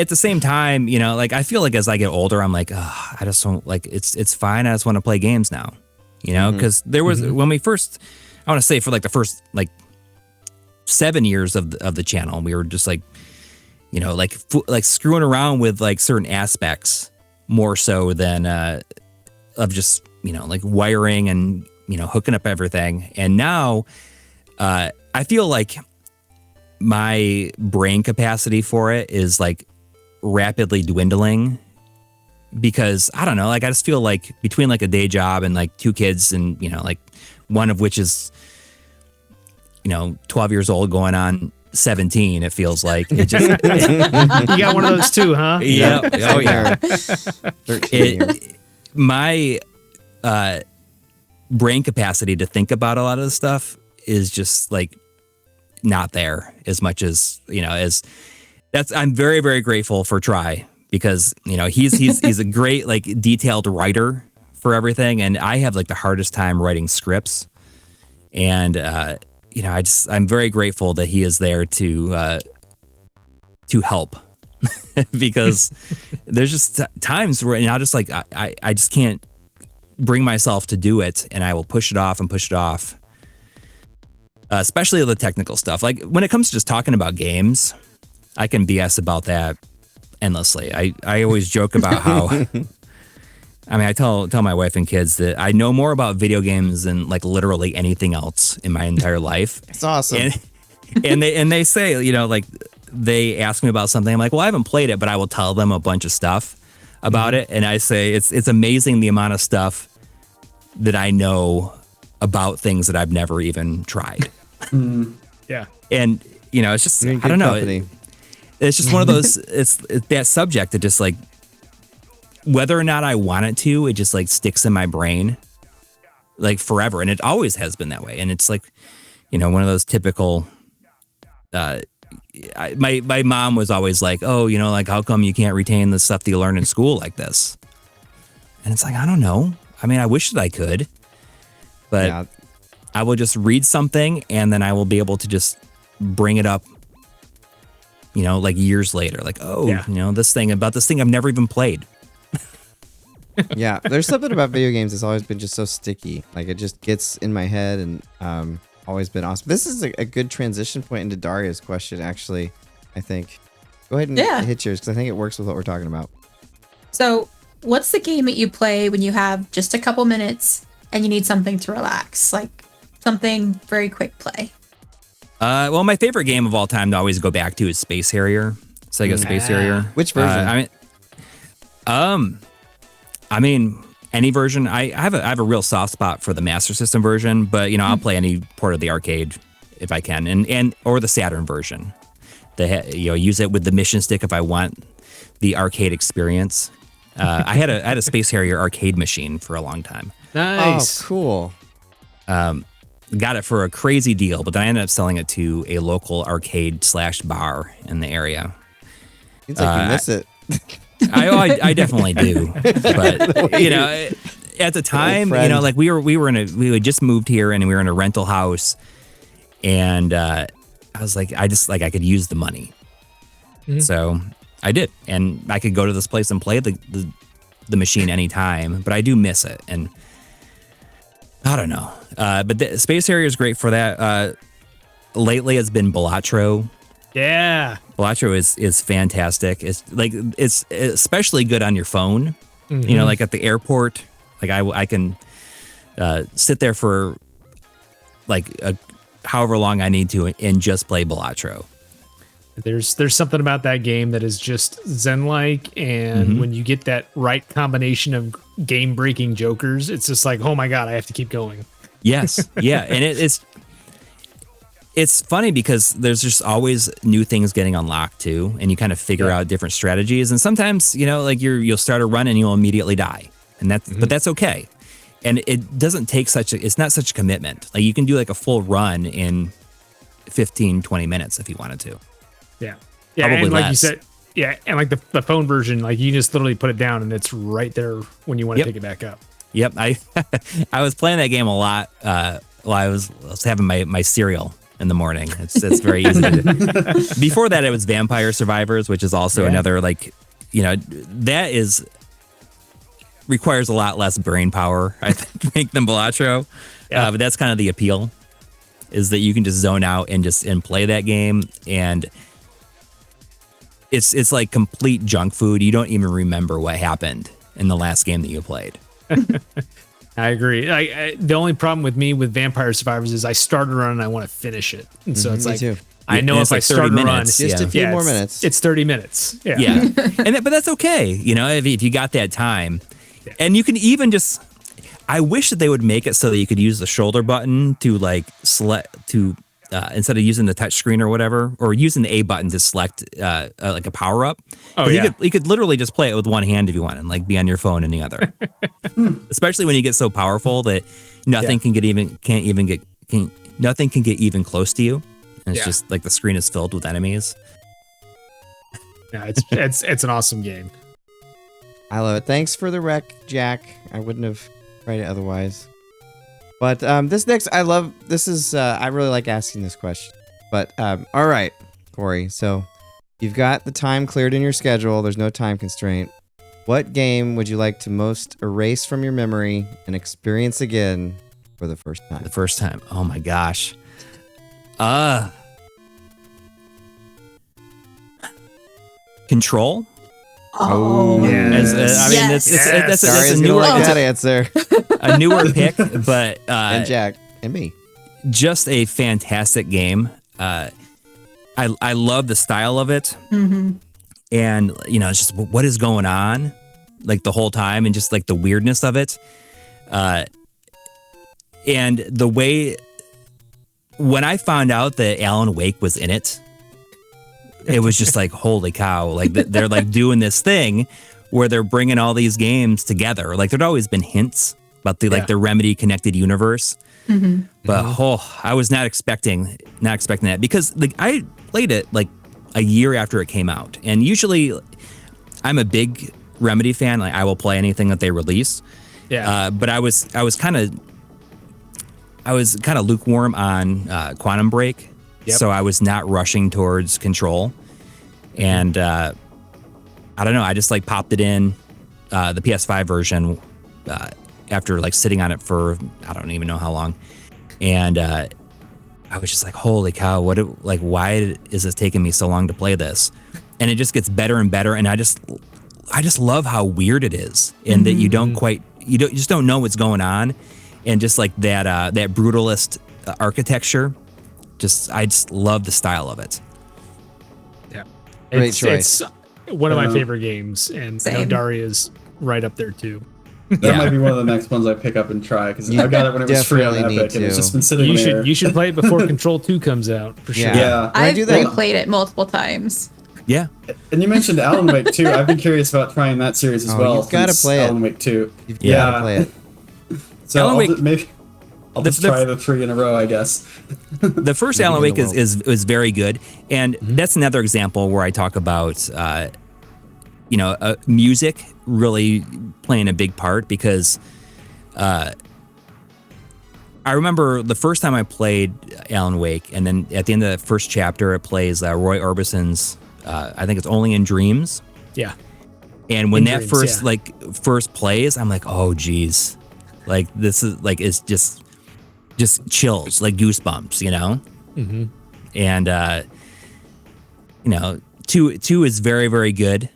the same time, you know, like I feel like as I get older, I'm like, oh, I just don't like it's fine. I just want to play games now. You know, because there was when we first, I want to say for like the first like 7 years of the channel, we were just like, you know, like screwing around with like certain aspects more so than of just, you know, like wiring and, you know, hooking up everything. And now I feel like my brain capacity for it is like rapidly dwindling, because I don't know, like I just feel like between like a day job and like 2 kids and, you know, like one of which is, you know, 12 years old going on 17, it feels like it just You got one of those too, huh? yeah. Oh yeah. 13 My brain capacity to think about a lot of this stuff is just like not there as much as, you know, as that's, I'm very, very grateful for Try, because, you know, he's a great like detailed writer for everything. And I have like the hardest time writing scripts. And, you know, I'm very grateful that he is there to help because there's just times where, and I'll just like, I just can't bring myself to do it, and I will push it off and push it off. Especially the technical stuff. Like when it comes to just talking about games, I can BS about that endlessly. I always joke about how, I mean, I tell my wife and kids that I know more about video games than like literally anything else in my entire life. It's awesome. And they say, you know, like they ask me about something. I'm like, well, I haven't played it, but I will tell them a bunch of stuff about it. And I say, it's amazing the amount of stuff that I know about things that I've never even tried. Yeah. And, you know, it's just, You're in I don't good know. company. It's just one of those, it's that subject that just like, whether or not I want it to, it just like sticks in my brain like forever. And it always has been that way. And it's like, you know, one of those typical, my mom was always like, oh, you know, like, how come you can't retain the stuff that you learned in school like this? And it's like, I don't know. I mean, I wish that I could, but Yeah. I will just read something and then I will be able to just bring it up, you know, like years later, like, oh, Yeah. you know, this thing I've never even played. Yeah, there's something about video games that's always been just so sticky. Like it just gets in my head, and always been awesome. This is a good transition point into Daria's question, actually, I think. Go ahead and hit yours, because I think it works with what we're talking about. So, what's the game that you play when you have just a couple minutes and you need something to relax? Like something very quick play. Well, my favorite game of all time to always go back to is Space Harrier. Sega Space Harrier. Which version? I mean, any version. I have a real soft spot for the Master System version, but you know, I'll play any port of the arcade if I can, and or the Saturn version. You know, use it with the mission stick if I want the arcade experience. I had a Space Harrier arcade machine for a long time. Nice. Oh, cool. Got it for a crazy deal, but then I ended up selling it to a local arcade/bar in the area. Seems like you miss it. I definitely do, but you know, at the time, friend. you know, like we had just moved here and we were in a rental house, and I was like, I could use the money, so I did, and I could go to this place and play the machine anytime. But I do miss it, and I don't know. But the Space Harrier is great for that. Lately, it's been Balatro. Yeah. Balatro is fantastic. It's especially good on your phone. You know, like at the airport. Like I can sit there for like however long I need to and just play Balatro. There's something about that game that is just zen-like, and when you get that right combination of game-breaking jokers, it's just like, oh my god, I have to keep going. Yes, yeah, and it's funny because there's just always new things getting unlocked too, and you kind of figure out different strategies. And sometimes, you know, like you'll start a run and you'll immediately die, and but that's okay. And it doesn't take it's not such a commitment. Like you can do like a full run in 15, 20 minutes if you wanted to. Yeah, Probably and like less. you said, and like the phone version, like you just literally put it down and it's right there when you want to take it back up. Yep, I was playing that game a lot while I was having my cereal in the morning. It's very easy to do. Before that, it was Vampire Survivors, which is also another, like, you know, that requires a lot less brain power, I think, than Balatro. But that's kind of the appeal, is that you can just zone out and play that game, and it's like complete junk food. You don't even remember what happened in the last game that you played. I agree. The only problem with me with Vampire Survivors is I start a run and I want to finish it, and so it's like, too. I know And if it's I like start 30 a run, minutes. Just a few more minutes. It's 30 minutes. Yeah. Yeah. But that's okay. You know, if you got that time. And you can even just, I wish that they would make it so that you could use the shoulder button to like select, instead of using the touch screen or whatever, or using the A button to select like a power up. Oh, You could literally just play it with one hand if you want, and like be on your phone in the other. Especially when you get so powerful that nothing can get even close to you. And it's just like the screen is filled with enemies. Yeah, it's an awesome game. I love it. Thanks for the rec, Jack. I wouldn't have tried it otherwise. But this next, I really like asking this question. But all right, Coury. So you've got the time cleared in your schedule. There's no time constraint. What game would you like to most erase from your memory and experience again for the first time? The first time. Oh my gosh. Oh, Control. yes. That's Sorry, a newer, like that answer. a newer pick, but And Jack and me. just a fantastic game. I love the style of it, and you know, it's just what is going on, like the whole time, and just like the weirdness of it, and the way when I found out that Alan Wake was in it. It was just like, holy cow. Like they're like doing this thing where they're bringing all these games together. Like there'd always been hints about the Remedy connected universe. But I was not expecting that, because like I played it like a year after it came out. And usually I'm a big Remedy fan. Like I will play anything that they release. Yeah. But I was kind of lukewarm on Quantum Break. Yep. So I was not rushing towards Control. And I don't know, I just like popped it in the PS5 version after like sitting on it for I don't even know how long. And I was just like, holy cow, why is this taking me so long to play this? And it just gets better and better, and I just love how weird it is, and that you just don't know what's going on, and just like that brutalist architecture. I just love the style of it. Yeah. Great choice. It's one of my favorite games, and I know Daria's right up there too. That might be one of the next ones I pick up and try, because I got it when it was free on definitely Epic, need and it's to. just been sitting there. You should play it before Control 2 comes out for sure. Yeah. Yeah. I I've do that. replayed it multiple times. Yeah. And you mentioned Alan Wake 2. I've been curious about trying that series as well. You've gotta since play it. Alan Wake 2. You've Yeah. got to play it. So Alan Wake- I'll just try the 3 in a row, I guess. The first Alan Wake is very good, and that's another example where I talk about music really playing a big part, because I remember the first time I played Alan Wake, and then at the end of the first chapter, it plays Roy Orbison's, I think it's Only in Dreams. Yeah. And when In that Dreams, first yeah. first plays, I'm like, oh geez, like this is like it's just chills, like goosebumps, you know. Mm-hmm. And you know, two is very, very good.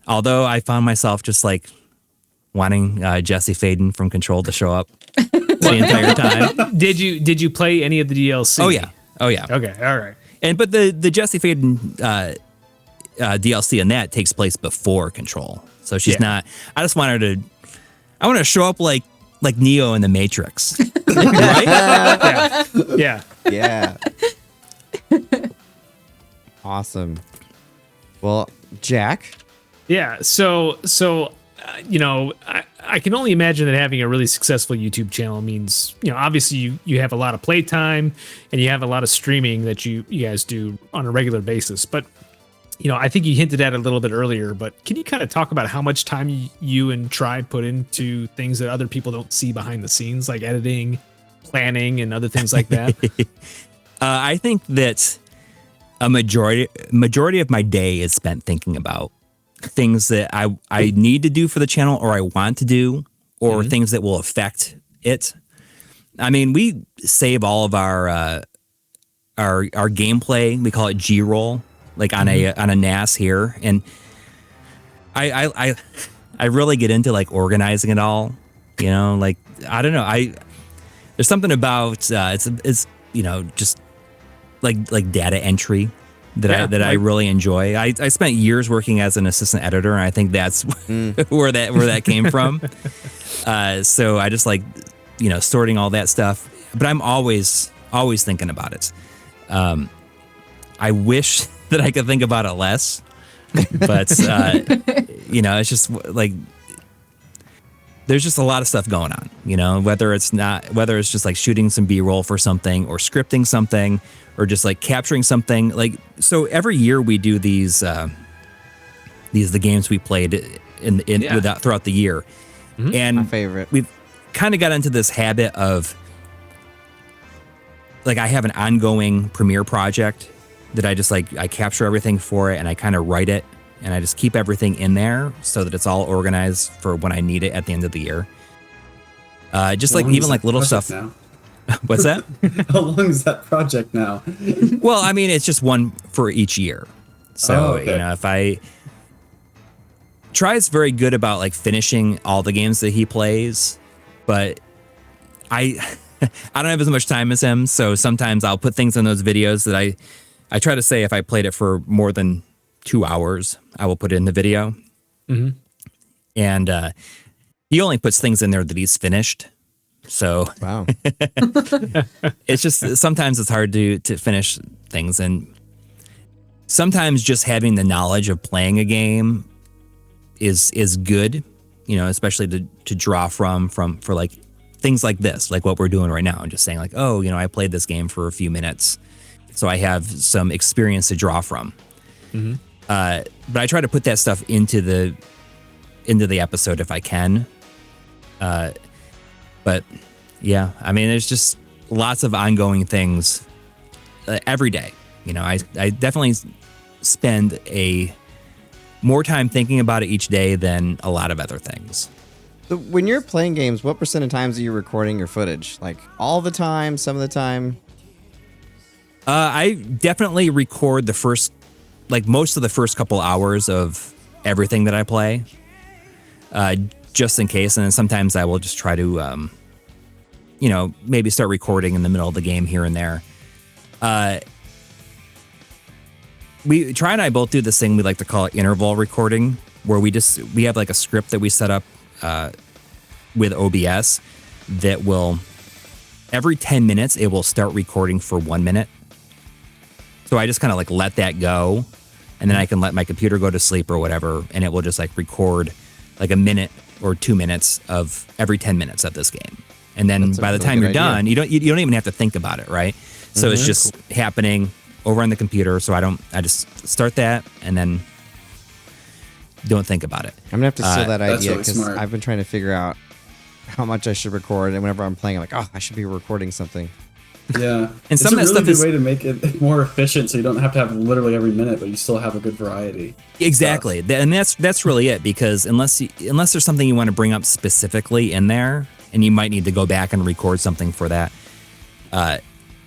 Although I found myself just like wanting Jesse Faden from Control to show up the entire time. Did you play any of the DLC? Oh yeah. Okay, all right. But the Jesse Faden DLC in that takes place before Control, so she's not. I just want her to. I want to show up like Neo in the Matrix, right? Yeah. Yeah. Awesome. Well, Jack. Yeah. So you know, I can only imagine that having a really successful YouTube channel means, you know, obviously you have a lot of playtime and you have a lot of streaming that you guys do on a regular basis. But, you know, I think you hinted at it a little bit earlier, but can you kind of talk about how much time you and Try put into things that other people don't see behind the scenes, like editing, planning, and other things like that? I think that a majority of my day is spent thinking about things that I need to do for the channel, or I want to do, or things that will affect it. I mean, we save all of our gameplay. We call it G-roll, like on a NAS here, and I really get into like organizing it all. You know, like I don't know. There's something about it's you know, just like data entry that I really enjoy. I spent years working as an assistant editor, and I think that's where that came from. So I just like, you know, sorting all that stuff. But I'm always thinking about it. I wish that I could think about it less, but you know, it's just like there's just a lot of stuff going on. You know, whether it's just like shooting some B-roll for something, or scripting something, or just like capturing something. Like, so every year we do these the games we played throughout the year. And My favorite. We've kind of got into this habit of like, I have an ongoing Premiere project that I capture everything for it, and I kind of write it, and I just keep everything in there so that it's all organized for when I need it at the end of the year. Just like even like little stuff. Now? What's that? How long is that project now? Well, I mean, it's just one for each year. So, okay. You know, if Try's very good about like finishing all the games that he plays, but I don't have as much time as him. So sometimes I'll put things in those videos that I try to say if I played it for more than 2 hours, I will put it in the video. Mm-hmm. And he only puts things in there that he's finished. So Wow. it's just sometimes it's hard to finish things, and sometimes just having the knowledge of playing a game is good, you know, especially to draw from for like things like this, like what we're doing right now, and just saying like, oh, you know, I played this game for a few minutes, so I have some experience to draw from. Mm-hmm. But I try to put that stuff into the episode if I can. But yeah, I mean, there's just lots of ongoing things every day. You know, I definitely spend more time thinking about it each day than a lot of other things. So when you're playing games, what % of times are you recording your footage? Like all the time, some of the time? I definitely record most of the first couple hours of everything that I play, just in case. And then sometimes I will just try to, you know, maybe start recording in the middle of the game here and there. Try and I both do this thing we like to call it interval recording, where we have like a script that we set up with OBS that will, every 10 minutes, it will start recording for 1 minute. So I just kind of like let that go, and then I can let my computer go to sleep or whatever, and it will just like record like a minute or 2 minutes of every 10 minutes of this game. And then by the time you're done, you don't even have to think about it, right? So it's just happening over on the computer. So I just start that and then don't think about it. I'm gonna have to steal that that's idea really because smart. I've been trying to figure out how much I should record, and whenever I'm playing, I'm like, oh, I should be recording something. Yeah, And it's some a of that really stuff good is way to make it more efficient, so you don't have to have literally every minute, but you still have a good variety. exactly, and that's really it. Because unless there's something you want to bring up specifically in there, and you might need to go back and record something for that, and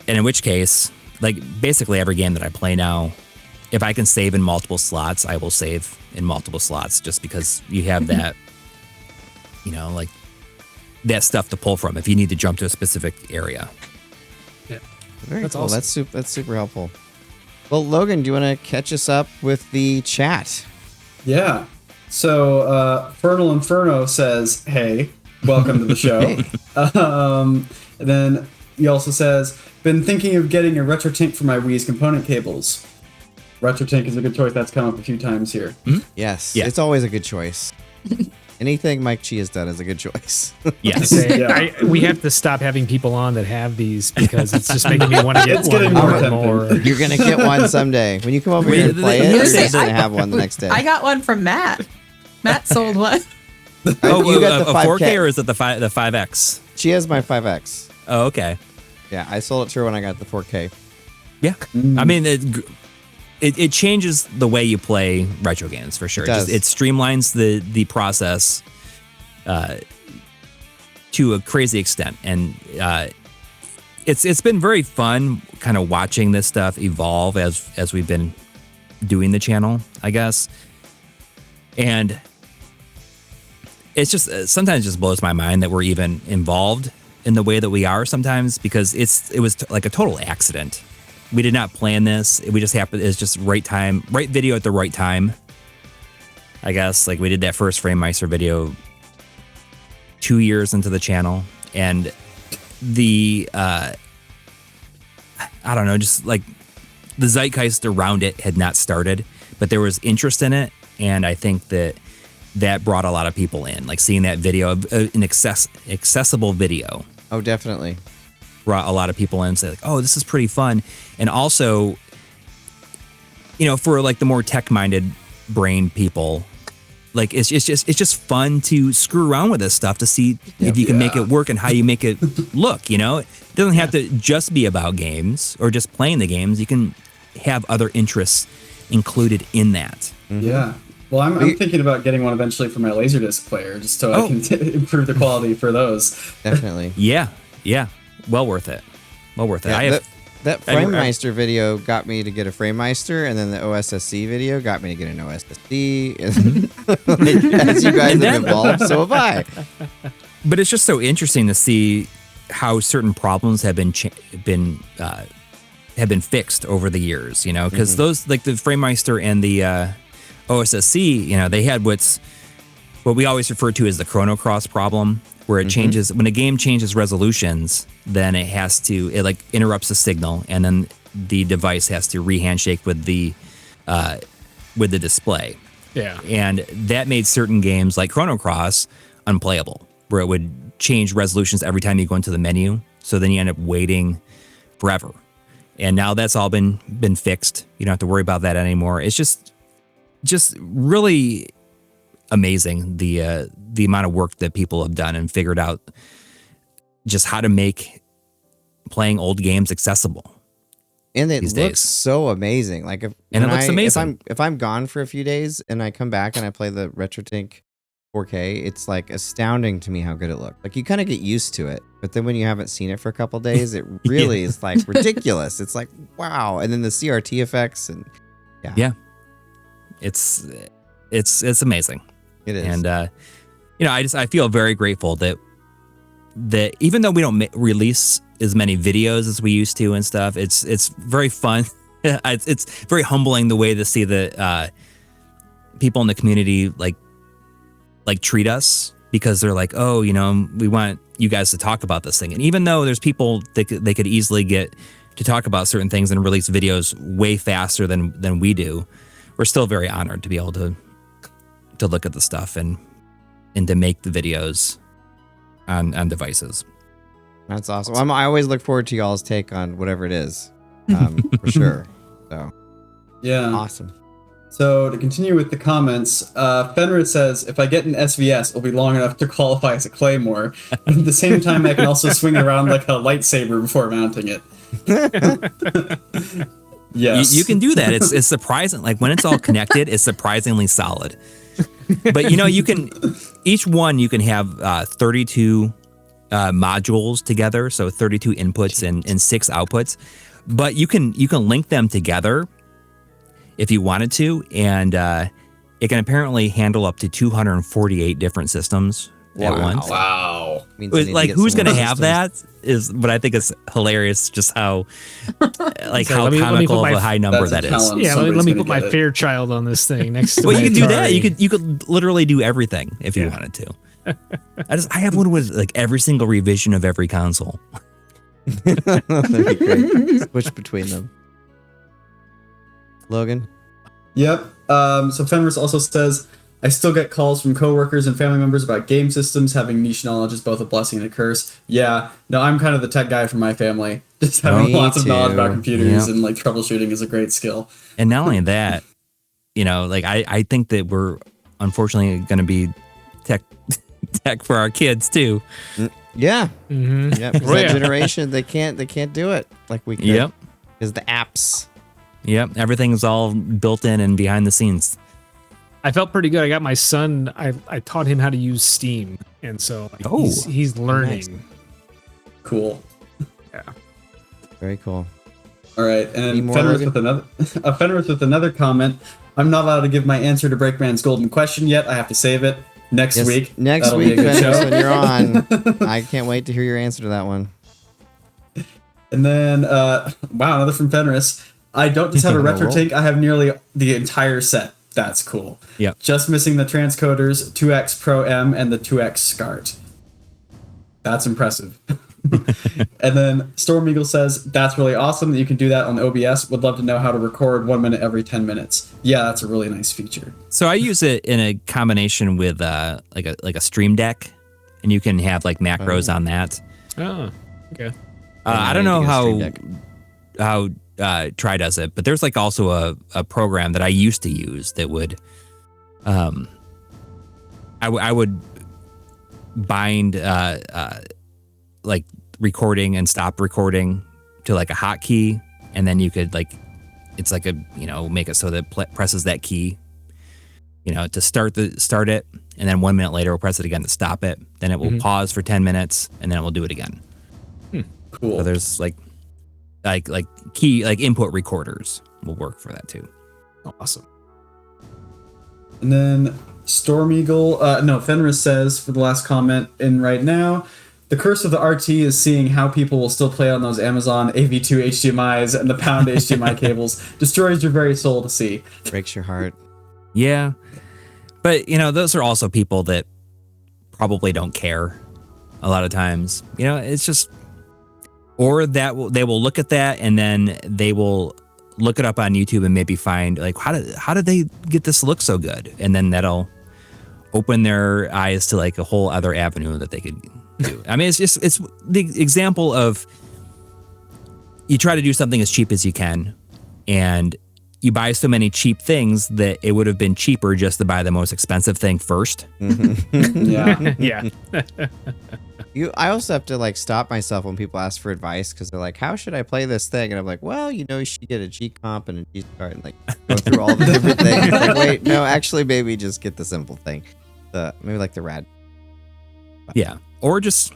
in which case, like basically every game that I play now, if I can save in multiple slots, I will save in multiple slots, just because you have that, like that stuff to pull from if you need to jump to a specific area. Very That's cool. awesome. That's super helpful. Well, Logan, do you want to catch us up with the chat? Yeah. So Fernal Inferno says, "Hey, welcome to the show." Hey. And then he also says, "Been thinking of getting a RetroTink for my Wii's component cables." RetroTink is a good choice. That's come up a few times here. Yes. Yeah. It's always a good choice. Anything Mike Chi has done is a good choice. Yes. Yeah. We have to stop having people on that have these because it's just making me want to get It's one getting more more and tempting. more. You're going to get one someday. When you come over here and play it, Wait, you're say, going to have one the next day. I got one from Matt. Matt sold one. Oh, You got the a 5K. 4K, or is it the 5X? She has my 5X. Oh, okay. Yeah, I sold it to her when I got the 4K. Yeah. I mean, it changes the way you play retro games for sure. It does. It streamlines the process to a crazy extent, and it's been very fun kind of watching this stuff evolve as we've been doing the channel, I guess. And it's just sometimes it just blows my mind that we're even involved in the way that we are sometimes, because it was like a total accident. We did not plan this. We just happened. It's just right video at the right time, I guess. Like we did that first Framemeister video 2 years into the channel, and the I don't know, just like the zeitgeist around it had not started, but there was interest in it, and I think that brought a lot of people in. Like seeing that video, an accessible video, Oh, definitely. brought a lot of people in and say like, oh, this is pretty fun. And also, for like the more tech-minded brain people, like it's just fun to screw around with this stuff to see if you can make it work and how you make it look. It doesn't have to just be about games or just playing the games. You can have other interests included in that. Yeah. Well, I'm thinking about getting one eventually for my Laserdisc player, just so I can improve the quality for those. Definitely. Yeah. Well worth it. Yeah, that Framemeister video got me to get a Framemeister, and then the OSSC video got me to get an OSSC. As you guys have evolved, so have I. But it's just so interesting to see how certain problems have been fixed over the years, because those, like the Framemeister and the OSSC, they had what we always refer to as the Chrono Cross problem, where it changes when a game changes resolutions, then it like interrupts the signal, and then the device has to re-handshake with the display. Yeah. And that made certain games like Chrono Cross unplayable, where it would change resolutions every time you go into the menu. So then you end up waiting forever. And now that's all been fixed. You don't have to worry about that anymore. It's just really amazing the amount of work that people have done and figured out just how to make playing old games accessible. And it these looks days. so amazing. Like it looks amazing. If I'm gone for a few days and I come back and I play the RetroTink 4K, it's like astounding to me how good it looked. Like you kind of get used to it, but then when you haven't seen it for a couple days, it really is like ridiculous. It's like wow, and then the CRT effects and yeah, it's amazing. It is. And I feel very grateful that even though we don't release as many videos as we used to and stuff, it's very fun. It's very humbling the way to see the people in the community like treat us, because they're like, oh, we want you guys to talk about this thing. And even though there's people that they could easily get to talk about certain things and release videos way faster than we do, we're still very honored to be able to look at the stuff and to make the videos on devices. That's awesome. I always look forward to y'all's take on whatever it is, for sure. So Yeah. awesome. So to continue with the comments, Fenrir says, if I get an SVS, it'll be long enough to qualify as a Claymore. But at the same time, I can also swing it around like a lightsaber before mounting it. Yes. You can do that. It's surprising. Like when it's all connected, it's surprisingly solid. But you can, each one you can have 32 modules together. So 32 inputs and 6 outputs. But you can link them together if you wanted to, and it can apparently handle up to 248 different systems at once. Wow. Like, who's going to have that? But I think it's hilarious just how comical of a high number that is. Yeah, let me put my Fairchild on this thing next to Well, my you can do that. Atari. You could literally do everything if you wanted to. I have one with like every single revision of every console. That'd be great. Switch between them. Logan? Yep. So Fenris also says, I still get calls from coworkers and family members about game systems. Having niche knowledge is both a blessing and a curse. Yeah. No, I'm kind of the tech guy from my family. Just having Me lots of knowledge about too. computers Yep. and like troubleshooting is a great skill. And not only that, like I think that we're unfortunately going to be tech for our kids too. Yeah. Mhm. Yeah. Because that generation, they can't do it like we can. Yep. Because the apps. Yep. Everything's all built in and behind the scenes. I felt pretty good. I got my son. I taught him how to use Steam, and so he's learning. Nice. Cool. Yeah. Very cool. All right. Any And more, Fenris Logan? with another comment. I'm not allowed to give my answer to Breakman's golden question yet. I have to save it next Yes, week. Next That'll week, be a good Fenris, show. when you're on. I can't wait to hear your answer to that one. And then, wow, another from Fenris. I don't just have a retro Roll. tank. I have nearly the entire set. That's cool. Yep. Just missing the transcoders, 2X Pro M, and the 2X SCART. That's impressive. And then Storm Eagle says, that's really awesome that you can do that on OBS. Would love to know how to record 1 minute every 10 minutes. Yeah, that's a really nice feature. So I use it in a combination with like a Stream Deck, and you can have like macros on that. Oh, okay. I don't know how Try does it, but there's like also a program that I used to use that would, I would bind like recording and stop recording to like a hotkey, and then you could like, it's like a make it so that presses that key, to start it, and then 1 minute later we'll press it again to stop it. Then it will pause for 10 minutes, and then it will do it again. Cool. So there's like key input recorders will work for that too. Awesome. And then Storm Eagle, Fenris says for the last comment in right now, the curse of the RT is seeing how people will still play on those Amazon AV2 HDMIs and the pound HDMI cables. Destroys your very soul to see. Breaks your heart. Yeah, but those are also people that probably don't care a lot of times. It's just, or they will look at that and then they will look it up on YouTube and maybe find like how did they get this to look so good, and then that'll open their eyes to like a whole other avenue that they could do. I mean, it's the example of you try to do something as cheap as you can, and you buy so many cheap things that it would have been cheaper just to buy the most expensive thing first. Yeah. Yeah. I also have to like stop myself when people ask for advice because they're like, "How should I play this thing?" And I'm like, "Well, you should get a G comp and a G start and like go through all the different things." It's like, wait, no, actually, maybe just get the simple thing. Maybe like the rad. Yeah, or just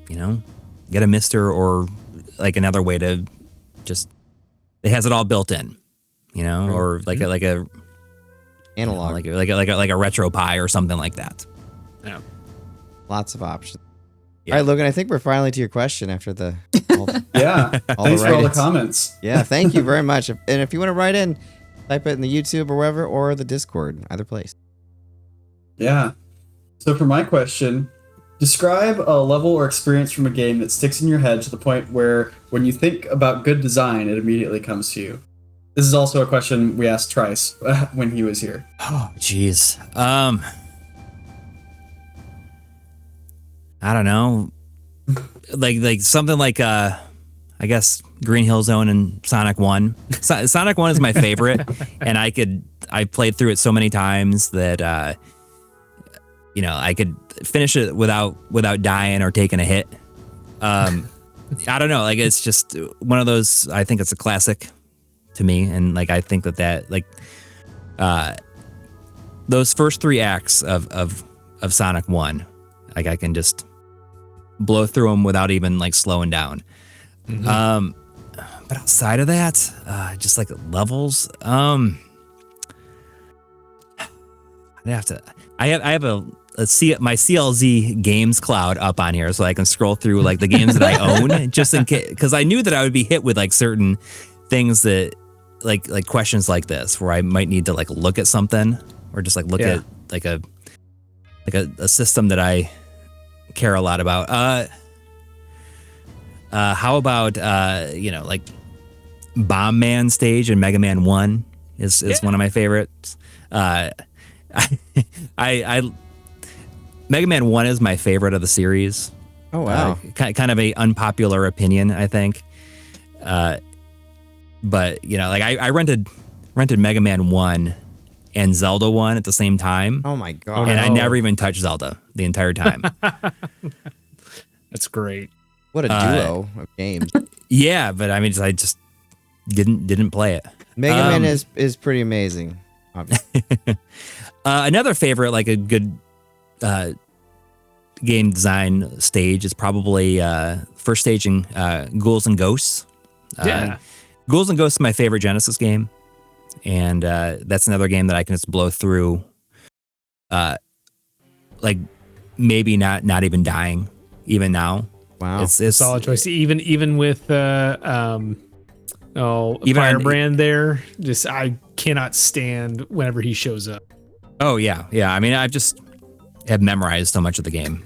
get a Mister or like another way to just it has it all built in, or like a Analog. like a retro Pi or something like that. Yeah. Lots of options. Yeah. All right, Logan, I think we're finally to your question after the Yeah. All Thanks the for all the write-ins. comments. Yeah, thank you very much. And if you want to write in, type it in the YouTube or wherever, or the Discord, either place. Yeah. So for my question, describe a level or experience from a game that sticks in your head to the point where when you think about good design, it immediately comes to you. This is also a question we asked Try4ce when he was here. Oh, jeez. I don't know. Like something like I guess Green Hill Zone and Sonic 1. Sonic 1 is my favorite, and I played through it so many times that I could finish it without dying or taking a hit. I don't know, like it's just one of those. I think it's a classic to me, and like I think that those first 3 acts of Sonic 1, like I can just blow through them without even like slowing down. Mm-hmm. But outside of that, just like levels, I have my CLZ games cloud up on here so I can scroll through like the games that I own just in case, because I knew that I would be hit with like certain things that like questions like this where I might need to like look at something or just like look at like a system that I care a lot about. How about like Bomb Man stage in Mega Man 1 is one of my favorites. I Mega Man 1 is my favorite of the series. Oh wow. Kind of a unpopular opinion, I think. But like I rented Mega Man 1 and Zelda 1 at the same time. Oh my god. And I never even touched Zelda the entire time. That's great. What a duo of games. Yeah, but I mean, I just didn't play it. Mega Man is pretty amazing. Obviously. Another favorite, like a good game design stage, is probably first stage in Ghouls and Ghosts. Ghouls and Ghosts is my favorite Genesis game, and that's another game that I can just blow through, like maybe not even dying, even now. Wow, it's a solid choice. Even with even Firebrand there, just I cannot stand whenever he shows up. Oh yeah. I mean, I just have memorized so much of the game.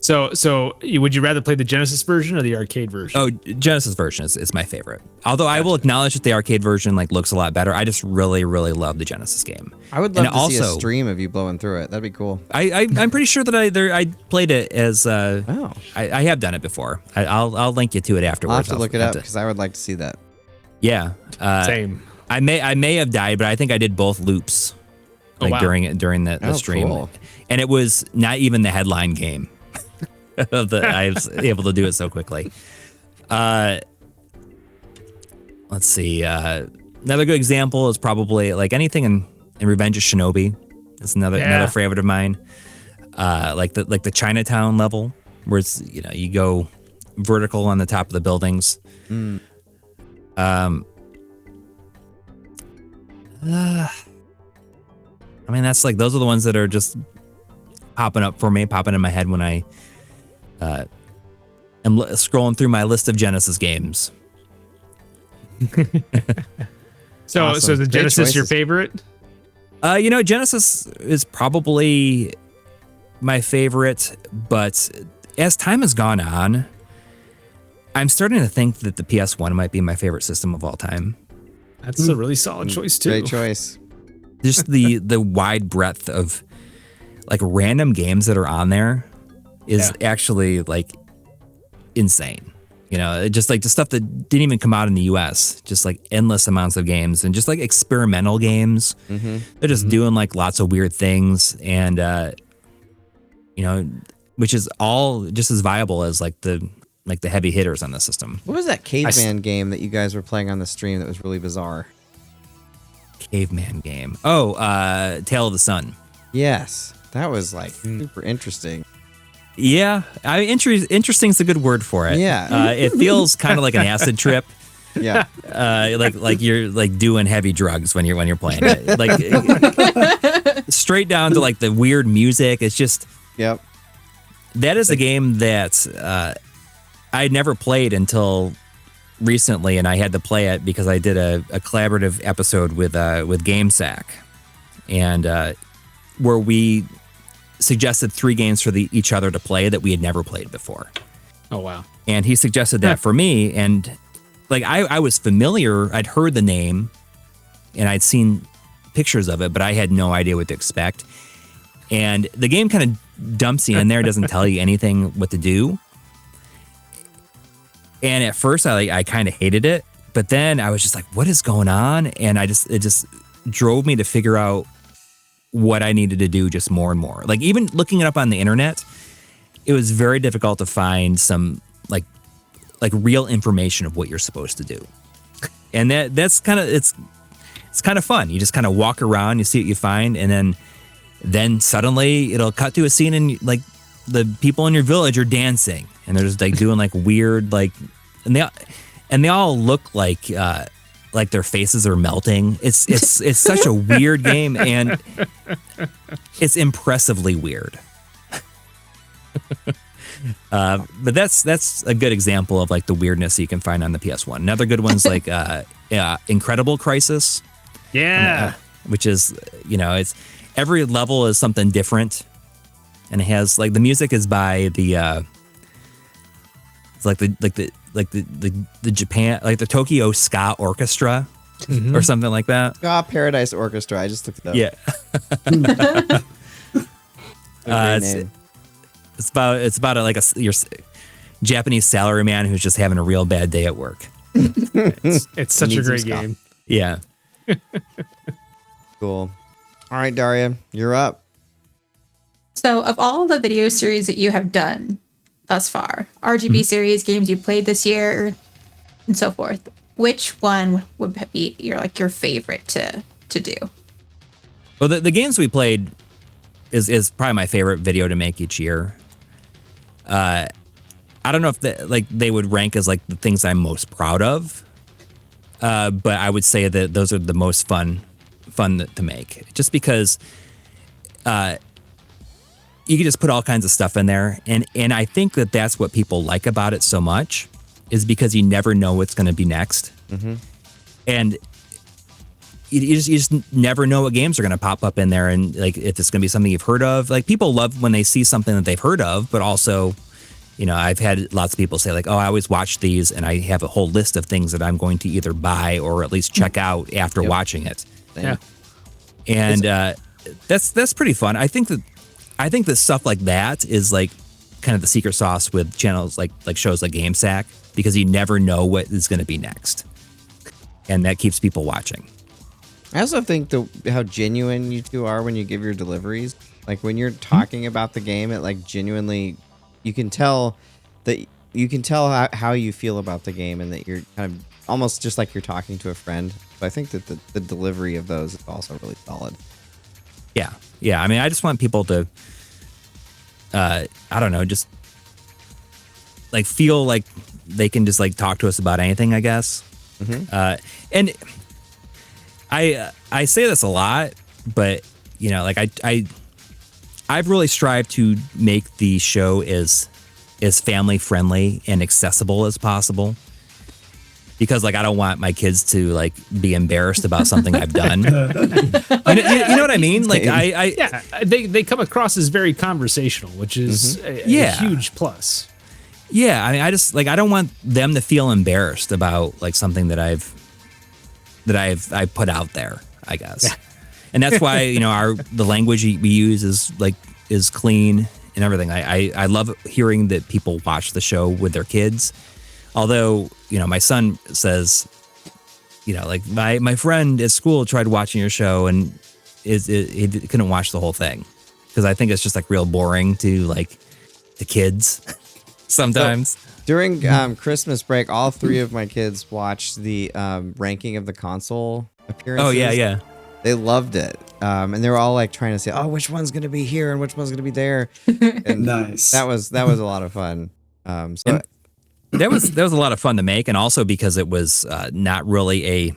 So would you rather play the Genesis version or the arcade version? Oh, Genesis version is my favorite. Although I will acknowledge that the arcade version like looks a lot better. I just really love the Genesis game. I would love to see a stream of you blowing through it. That'd be cool. I'm pretty sure that I played it as I have done it before. I'll link you to it afterwards. I'll have to look it up because I would like to see that. Yeah. Same. I may have died, but I think I did both loops during the stream. Cool. And it was not even the headline game. I was able to do it so quickly. Let's see. Another good example is probably like anything in Revenge of Shinobi. It's another favorite of mine. Like the Chinatown level, where it's you go vertical on the top of the buildings. I mean, that's like those are the ones that are just popping in my head when I am scrolling through my list of Genesis games. So Awesome. the Genesis your favorite? Genesis is probably my favorite, but as time has gone on, I'm starting to think that the PS1 might be my favorite system of all time. That's a really solid choice too. Great choice. Just the wide breadth of like random games that are on there is actually like insane. Just like the stuff that didn't even come out in the US, just like endless amounts of games and just like experimental games. Mm-hmm. They're just doing like lots of weird things and, which is all just as viable as like the heavy hitters on the system. What was that caveman game that you guys were playing on the stream that was really bizarre? Caveman game. Oh, Tale of the Sun. Yes. That was like super interesting. Yeah. Interesting is a good word for it. Yeah. It feels kind of like an acid trip. Yeah. Like you're like doing heavy drugs when you're playing it. Like straight down to like the weird music. It's just that is a game that I never played until recently, and I had to play it because I did a collaborative episode with GameSack, and where we suggested 3 games for each other to play that we had never played before. Oh wow! And he suggested that for me, and like I was familiar, I'd heard the name, and I'd seen pictures of it, but I had no idea what to expect. And the game kind of dumps you in there, doesn't tell you anything what to do. And at first I kind of hated it, but then I was just like, what is going on? And it just drove me to figure out what I needed to do just more and more. Like even looking it up on the internet, it was very difficult to find some like real information of what you're supposed to do. And that's kind of, it's kind of fun. You just kind of walk around, you see what you find, and then suddenly it'll cut to a scene and like the people in your village are dancing and they're just like doing like weird, like, and they all look like their faces are melting. It's such a weird game, and it's impressively weird. But that's a good example of like the weirdness you can find on the PS1. Another good one's like Incredible Crisis. Yeah. Which is, it's every level is something different, and it has like the music is by the it's like the Japan, like the Tokyo Ska Orchestra or something like that. Ska Paradise Orchestra. I just looked it up. Yeah. Great name. It's about your Japanese salaryman who's just having a real bad day at work. It's such a Needs some great ska. game. Yeah. Cool. All right, Daria, you're up. So, of all the video series that you have done thus far, RGB series, games you played this year, and so forth, which one would be your favorite to do? Well, the games we played is probably my favorite video to make each year. I don't know if they would rank as like the things I'm most proud of, but I would say that those are the most fun to make, just because you can just put all kinds of stuff in there, and I think that's what people like about it so much, is because you never know what's going to be next, and you just never know what games are going to pop up in there, and like if it's going to be something you've heard of. Like people love when they see something that they've heard of, but also, I've had lots of people say like, oh, I always watch these, and I have a whole list of things that I'm going to either buy or at least check out after watching it. Yeah. And that's pretty fun. I think that stuff like that is like kind of the secret sauce with channels like shows like GameSack, because you never know what is going to be next, and that keeps people watching. I also think how genuine you two are when you give your deliveries. Like when you're talking about the game, it like genuinely, you can tell how you feel about the game, and that you're kind of almost just like you're talking to a friend. So I think that the delivery of those is also really solid. Yeah. I mean, I just want people to, I don't know, just like feel like they can just like talk to us about anything, I guess. And I say this a lot, but like I've really strived to make the show as family friendly and accessible as possible, because like I don't want my kids to like be embarrassed about something I've done. You know what I mean? Like they come across as very conversational, which is a huge plus. Yeah, I mean, I don't want them to feel embarrassed about like something that I've put out there, I guess. Yeah. And that's why, the language we use is clean and everything. I love hearing that people watch the show with their kids. Although, my son says, like my friend at school tried watching your show and he couldn't watch the whole thing, because I think it's just like real boring to like the kids sometimes. So, during Christmas break, all three of my kids watched the ranking of the console appearances. Oh yeah. They loved it, and they were all like trying to say, "Oh, which one's gonna be here and which one's gonna be there." And nice. That was a lot of fun. That was a lot of fun to make, and also because it was not really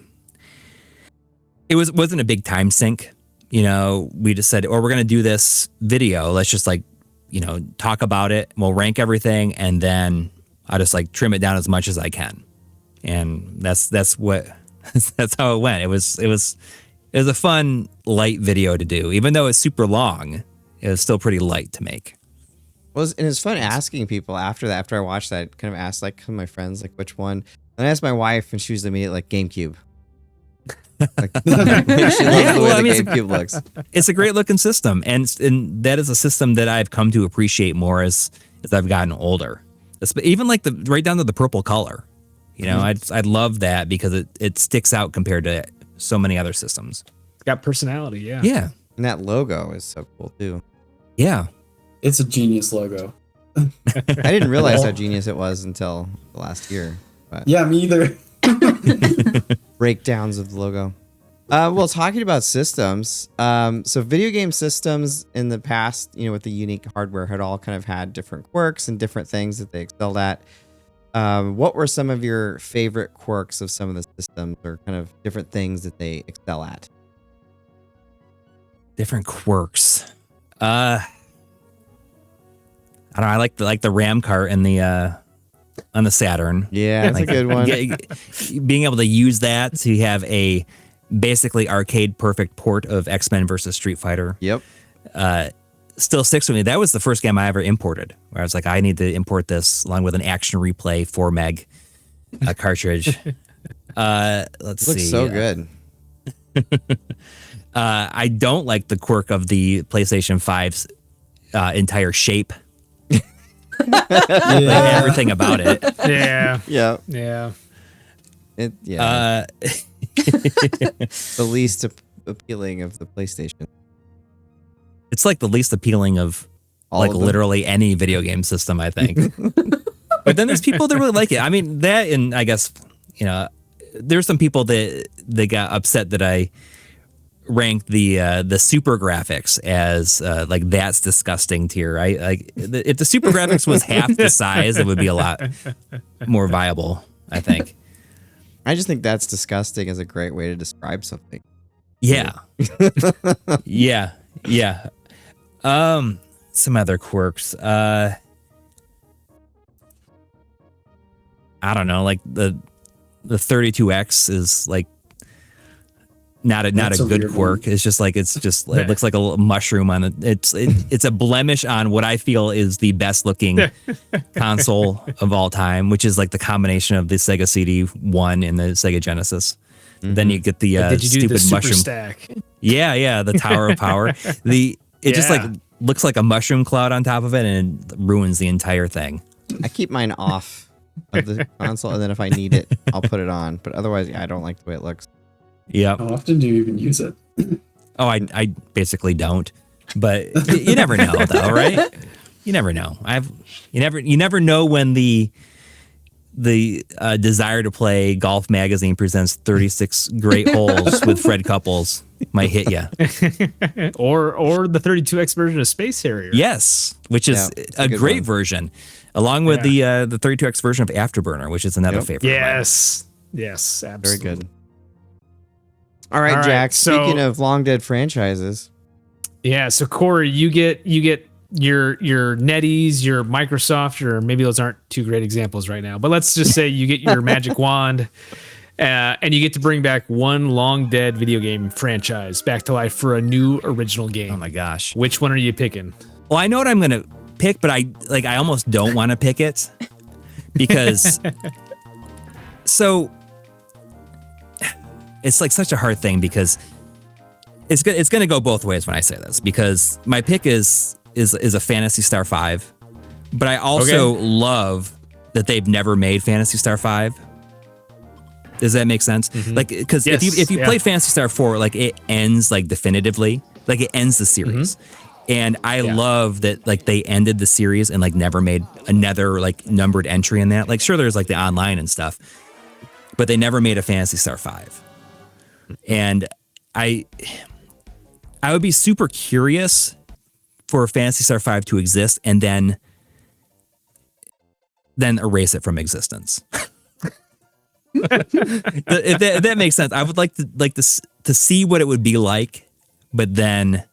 wasn't a big time sink. We just said, "Oh, we're gonna do this video. Let's just like, talk about it. We'll rank everything, and then I'll just like trim it down as much as I can." And that's how it went. It was a fun, light video to do, even though it's super long. It was still pretty light to make. And it's fun asking people after that. After I watched that, kind of asked like some of my friends like which one. And I asked my wife, and she was immediately like GameCube. Like, she loves the way the GameCube looks. It's a great looking system, and that is a system that I've come to appreciate more as I've gotten older. Even like the right down to the purple color. You know, I'd love that because it sticks out compared to so many other systems. It's got personality. Yeah. Yeah. And that logo is so cool too. Yeah. It's a genius logo. I didn't realize how genius it was until the last year. But Yeah, me either. breakdowns of the logo. Well, talking about systems, so video game systems in the past, with the unique hardware had all kind of had different quirks and different things that they excelled at. What were some of your favorite quirks of some of the systems or kind of different things that they excel at? Different quirks. I don't know. I like the ram cart and the on the Saturn. Yeah, that's a good one. Being able to use that to have a basically arcade perfect port of X-Men versus Street Fighter. Yep. Still sticks with me. That was the first game I ever imported, where I was like, I need to import this along with an Action Replay 4 meg cartridge. Let's see. Looks so good. I don't like the quirk of the PlayStation 5's entire shape. Like everything about it. Yeah. Yeah. Yeah. The least appealing of the PlayStation. It's like the least appealing of All of them. literally any video game system, I think. But then there's people that really like it. I mean, that, and I guess, there's some people that got upset that I ranked the super graphics as like that's disgusting tier. If the super graphics was half the size, it would be a lot more viable, I think. I just think that's disgusting as a great way to describe something. Yeah. Yeah. Yeah. Some other quirks. I don't know, like the 32X is like not a good quirk. It's just like it looks like a little mushroom on it. It's a blemish on what I feel is the best looking console of all time, which is like the combination of the Sega CD1 and the Sega Genesis. Mm-hmm. Then you get the Did you do stupid the super mushroom stack? Yeah, the Tower of Power. It just like looks like a mushroom cloud on top of it and it ruins the entire thing. I keep mine off of the console, and then if I need it, I'll put it on. But otherwise, I don't like the way it looks. Yeah. How often do you even use it? Oh, I basically don't. But you never know, though, right? You never know. You never know when the Desire to Play Golf magazine presents 36 great holes with Fred Couples might hit you. or the 32X version of Space Harrier. Yes, which is a great version, along with the 32X version of Afterburner, which is another favorite. Yes, absolutely. Very good. All right, Jack. Speaking of long dead franchises, so Coury, you get your NetEase, your Microsoft, or maybe those aren't two great examples right now, but let's just say you get your magic wand, and you get to bring back one long dead video game franchise back to life for a new original game. Oh my gosh! Which one are you picking? Well, I know what I'm gonna pick, but I almost don't want to pick it because it's like such a hard thing because it's going to go both ways when I say this, because my pick is a Phantasy Star 5, but I also love that they've never made Phantasy Star 5. Does that make sense? Mm-hmm. Like, because if you played Phantasy Star 4, like it ends like definitively, like it ends the series. Mm-hmm. And I love that like they ended the series and like never made another like numbered entry in that. Like sure, there's like the online and stuff, but they never made a Phantasy Star 5. And I would be super curious for Phantasy Star 5 to exist and then erase it from existence. If that makes sense. I would like to see what it would be like, but then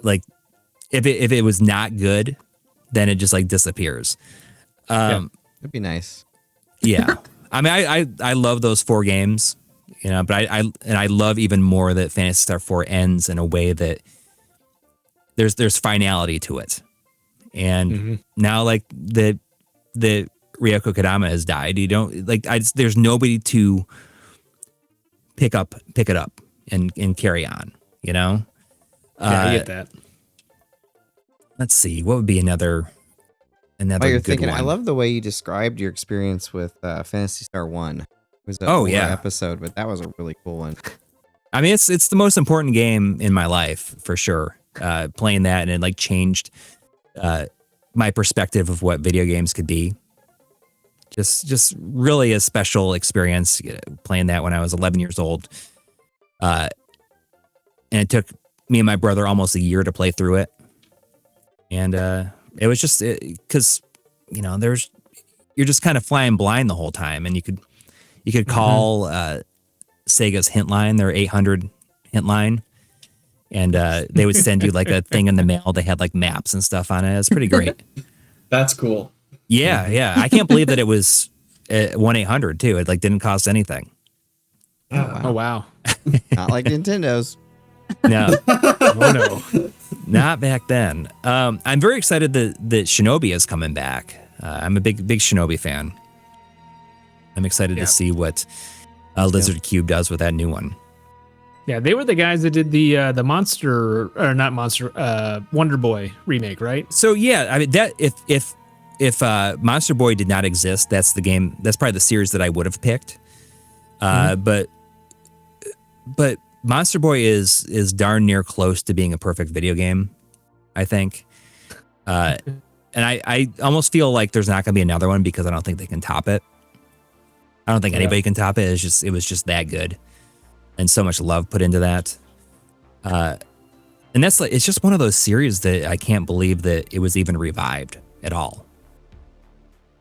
like if it was not good, then it just like disappears. that'd be nice. Yeah. I mean I love those 4 games. But I love even more that Phantasy Star 4 ends in a way that there's finality to it. And now like the Ryoko Kodama has died. You don't like there's nobody to pick it up and carry on, I get that. Let's see, what would be another another While you're good thinking, one. I love the way you described your experience with Phantasy Star 1. It was a older episode, but that was a really cool one. I mean, it's the most important game in my life for sure. Playing that, and it like changed my perspective of what video games could be. Just really a special experience playing that when I was 11 years old. And it took me and my brother almost a year to play through it. And it was just because, you know, you're just kind of flying blind the whole time. And you could call Sega's hint line, their 800 hint line. And they would send you like a thing in the mail. They had like maps and stuff on it. It's pretty great. That's cool. Yeah. I can't believe that it was 1-800 too. It like didn't cost anything. Oh wow. Not like Nintendo's. No, Oh no. not back then. I'm very excited that Shinobi is coming back. I'm a big Shinobi fan. I'm excited to see what Lizard Cube does with that new one. Yeah, they were the guys that did the Monster, or not Monster, Wonder Boy remake, right? So yeah, I mean that if Monster Boy did not exist, that's the game. That's probably the series that I would have picked. But Monster Boy is darn near close to being a perfect video game, I think. And I almost feel like there's not going to be another one because I don't think they can top it. I don't think anybody can top it. It was just that good, and so much love put into that. And that's like, it's just one of those series that I can't believe that it was even revived at all.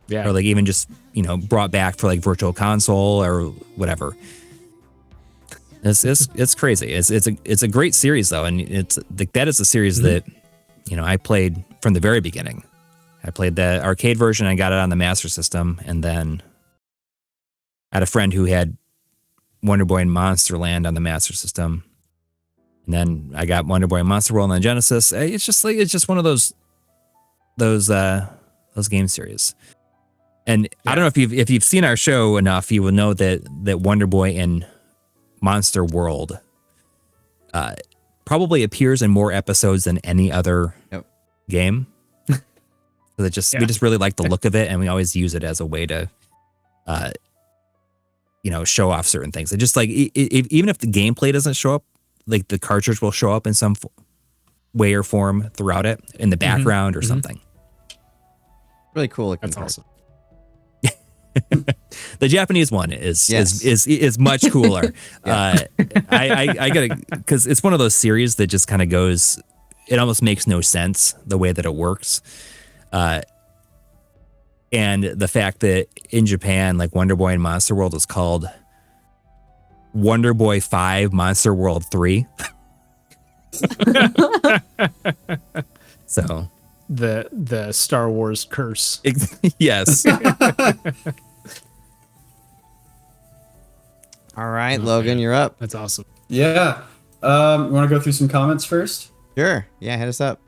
Yeah. Or like even just, you know, brought back for like Virtual Console or whatever. It's crazy. It's a great series though, and it's like that is a series that, you know, I played from the very beginning. I played the arcade version. I got it on the Master System, and then I had a friend who had Wonder Boy and Monster Land on the Master System, and then I got Wonder Boy and Monster World on the Genesis. It's just one of those game series. And I don't know if you've seen our show enough, you will know that Wonder Boy and Monster World probably appears in more episodes than any other game. So we just really like the look of it, and we always use it as a way to you know, show off certain things. It just like even if the gameplay doesn't show up, like the cartridge will show up in some way or form throughout it in the background or something. Really cool. That's awesome. The Japanese one is much cooler. I gotta, because it's one of those series that just kind of goes, it almost makes no sense the way that it works. And the fact that in Japan, like Wonder Boy and Monster World is called Wonder Boy 5 Monster World 3. So the Star Wars curse. Yes. All right, Logan, you're up. That's awesome. Yeah. You want to go through some comments first? Sure. Yeah, hit us up.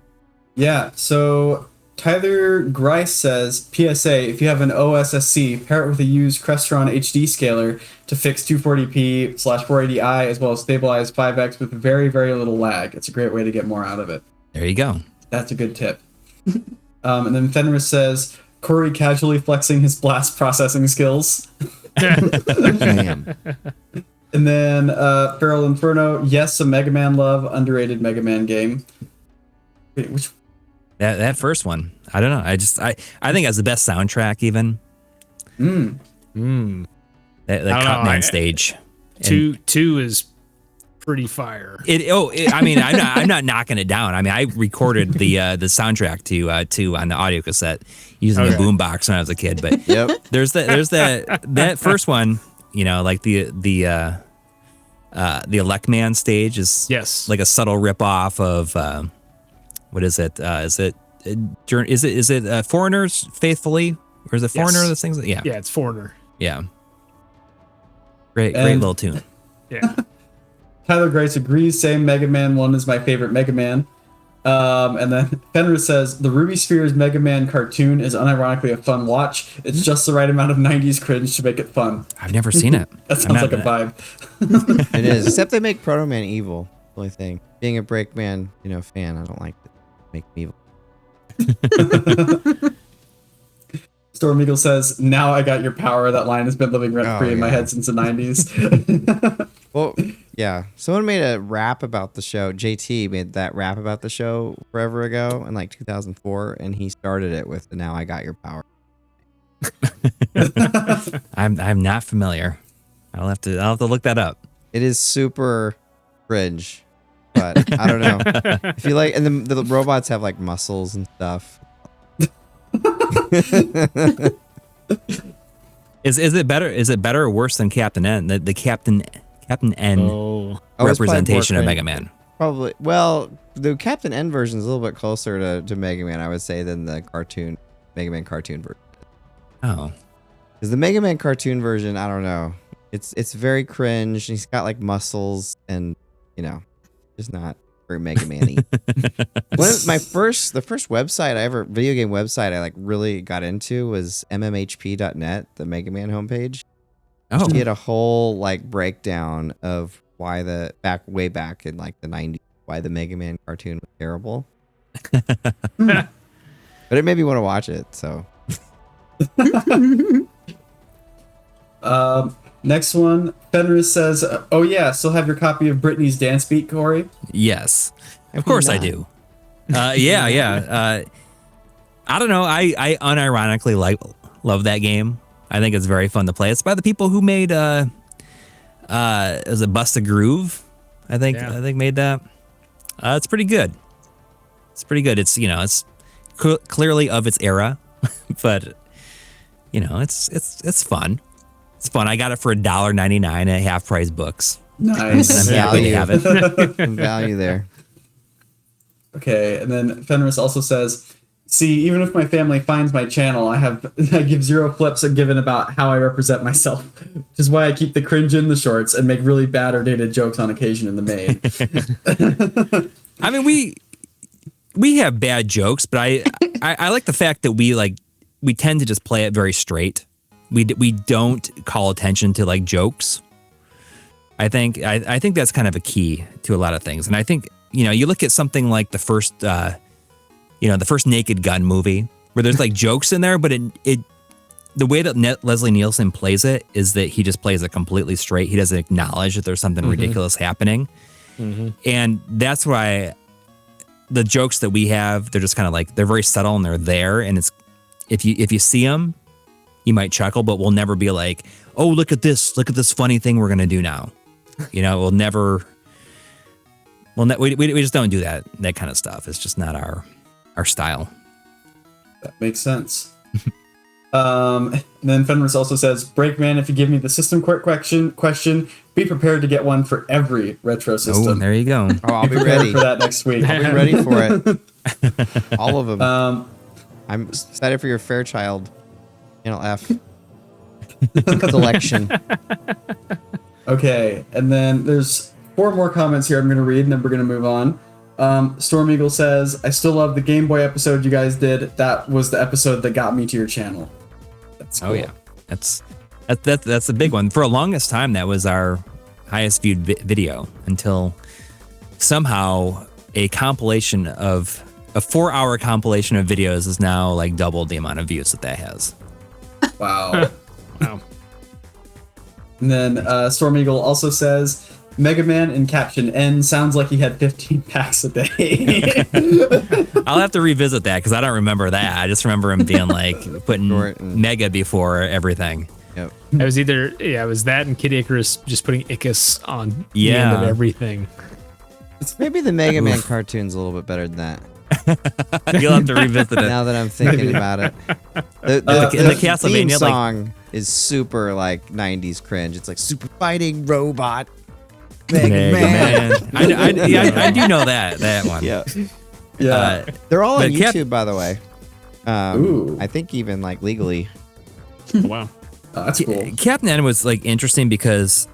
Yeah. So Tyler Grice says, PSA, if you have an OSSC, pair it with a used Crestron HD scaler to fix 240p/480i as well as stabilize 5x with very, very little lag. It's a great way to get more out of it. There you go. That's a good tip. And then Fenris says, Coury casually flexing his blast processing skills. Damn. And then Feral Inferno, yes, a Mega Man love, underrated Mega Man game. Wait, which? That first one, I don't know. I think it has the best soundtrack even. That Cutman stage. Two is pretty fire. I mean, I'm not knocking it down. I mean, I recorded the soundtrack to on the audio cassette using a boombox when I was a kid. But there's that first one. You know, like the Elecman stage is like a subtle ripoff of what is it? Is it Foreigners Faithfully, or is it Foreigner that sings it? Yeah, it's Foreigner. Yeah, great little tune. Yeah. Tyler Grace agrees, same Mega Man 1 is my favorite Mega Man. And then Fenris says, the Ruby Spheres Mega Man cartoon is unironically a fun watch. It's just the right amount of 90s cringe to make it fun. I've never seen it. That sounds like a vibe. It is, except they make Proto Man evil. The only thing. Being a Breakman, fan, I don't like to make him evil. Storm Eagle says, "Now I got your power." That line has been living rent free in my head since the 90s. Well, yeah. Someone made a rap about the show. JT made that rap about the show forever ago in like 2004, and he started it with "Now I got your power." I'm not familiar. I'll have to look that up. It is super cringe, but I don't know. If you like, and the robots have like muscles and stuff. Is it better? Is it better or worse than Captain N? The Captain N Oh, it's representation of probably Mega Man. Probably. Well, the Captain N version is a little bit closer to Mega Man, I would say, than the cartoon Mega Man cartoon version. Oh, Because the Mega Man cartoon version, I don't know. It's very cringe. He's got like muscles, and just not very Mega Man-y. The first website video game website I like really got into was mmhp.net, the Mega Man homepage. oh, He had a whole like breakdown of why way back in like the 90s, why the Mega Man cartoon was terrible. But it made me want to watch it, so. Next one, Fenris says, "Oh yeah, still have your copy of Britney's Dance Beat, Corey?" yes, of course I do. Yeah. I don't know. I unironically love that game. I think it's very fun to play. It's by the people who made is it Bust a Groove? I think made that. It's pretty good. It's pretty good. It's it's clearly of its era, but it's fun. It's fun. I got it for $1.99 at Half Price Books. Nice. I'm happy to have it. Some value there. Okay, and then Fenris also says, "See, even if my family finds my channel, I give zero flips and given about how I represent myself, which is why I keep the cringe in the shorts and make really bad or dated jokes on occasion in the main." I mean, we have bad jokes, but I like the fact that we tend to just play it very straight. We don't call attention to like jokes. I think that's kind of a key to a lot of things, and I think you look at something like the first Naked Gun movie where there's like jokes in there, but the way that Leslie Nielsen plays it is that he just plays it completely straight. He doesn't acknowledge that there's something ridiculous happening, and that's why the jokes that we have, they're just kind of like they're very subtle and they're there, and it's if you see them, you might chuckle, but we'll never be like, oh, look at this funny thing we're gonna do now. We'll never. We just don't do that kind of stuff. It's just not our style. That makes sense. And then Fenris also says, "Breakman, if you give me the system court question, be prepared to get one for every retro system." Oh, there you go. Oh, I'll be Prepared ready. for that next week. I'll be ready for it. All of them. I'm excited for your Fairchild Channel F selection. Okay, and then there's 4 more comments here I'm going to read, and then we're going to move on. Storm Eagle says, "I still love the Game Boy episode you guys did. That was the episode that got me to your channel." That's cool. Oh yeah, that's a big one. For the longest time, that was our highest viewed video until somehow a 4-hour compilation of videos is now like double the amount of views that has. Wow. wow. And then Storm Eagle also says, "Mega Man in caption N sounds like he had 15 packs a day." I'll have to revisit that because I don't remember that. I just remember him being like putting Mega before everything. Yep. It was it was that and Kid Icarus just putting Icus on the end of everything. Maybe the Mega Man cartoon's a little bit better than that. You'll have to revisit it. Now that I'm thinking about it. The Castlevania theme song is super like 90s cringe. It's like super fighting robot Mega Man. I do know that one. Yeah. Yeah. They're all on But YouTube, by the way. Ooh. I think even like legally. Wow. That's cool. Captain N was like interesting because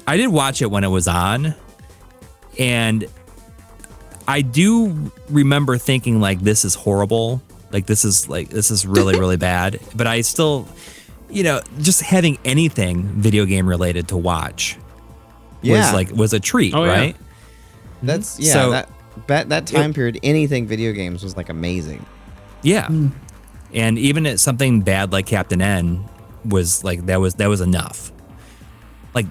I did watch it when it was on, and I do remember thinking like this is horrible, like this is really really bad. But I still, just having anything video game related to watch was a treat, right? That's So- that time period. Anything video games was like amazing. Yeah. And even at something bad like Captain N was like that was enough. Like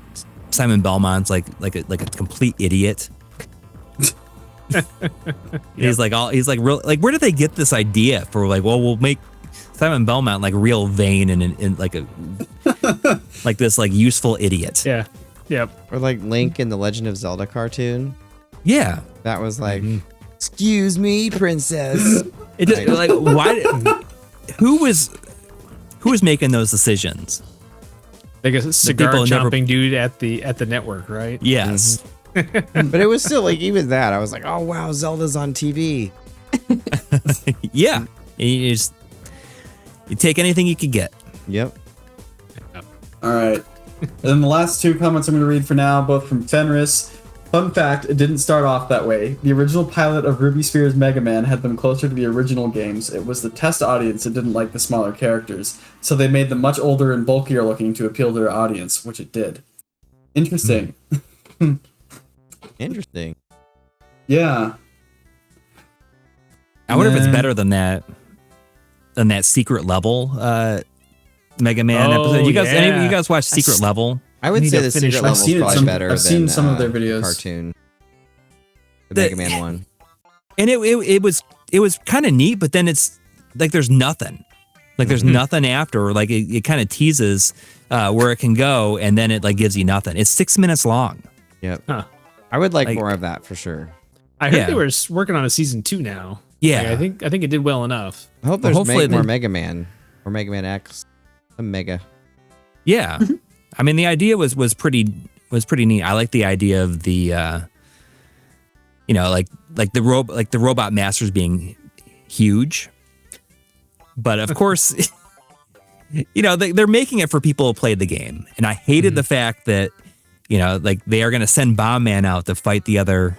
Simon Belmont's like a complete idiot. He's like real like, where did they get this idea for like, well, we'll make Simon Belmont like real vain and like a like this like useful idiot. Yeah. Yep. Or like Link in the Legend of Zelda cartoon. Yeah. That was like, excuse me, princess. It just, like, why? Who was making those decisions? Like a cigar people chomping dude at the network, right? Yes. But it was still like, even that, I was like, oh wow, Zelda's on TV. Yeah. You take anything you could get. Yep. All right. And then the last two comments I'm going to read for now, both from Fenris. Fun fact, it didn't start off that way. The original pilot of Ruby Sphere's Mega Man had them closer to the original games. It was the test audience that didn't like the smaller characters, so they made them much older and bulkier looking to appeal to their audience, which it did. Interesting. Interesting. Yeah. I wonder if it's better than that secret level Mega Man episode. You guys, any of you guys watch Secret Level? I would need say to the finish secret it. level's probably better than I've seen some of their videos. Cartoon. The The- Mega Man one. And it was kind of neat, but then it's like there's nothing. Like there's nothing after. Like it kind of teases where it can go, and then it like gives you nothing. It's 6 minutes long. Yep. Huh. I would like Like- more of that for sure. I heard Yeah. they were working on a season 2 now. Yeah. Like, I think it did well enough. I hope Well, there's hopefully more they- Mega Man or Mega Man X. A Mega. Yeah. I mean, the idea was pretty neat. I like the idea of the like the robot masters being huge. But of course, they're making it for people who played the game. And I hated the fact that, like they are going to send Bomb Man out to fight the other,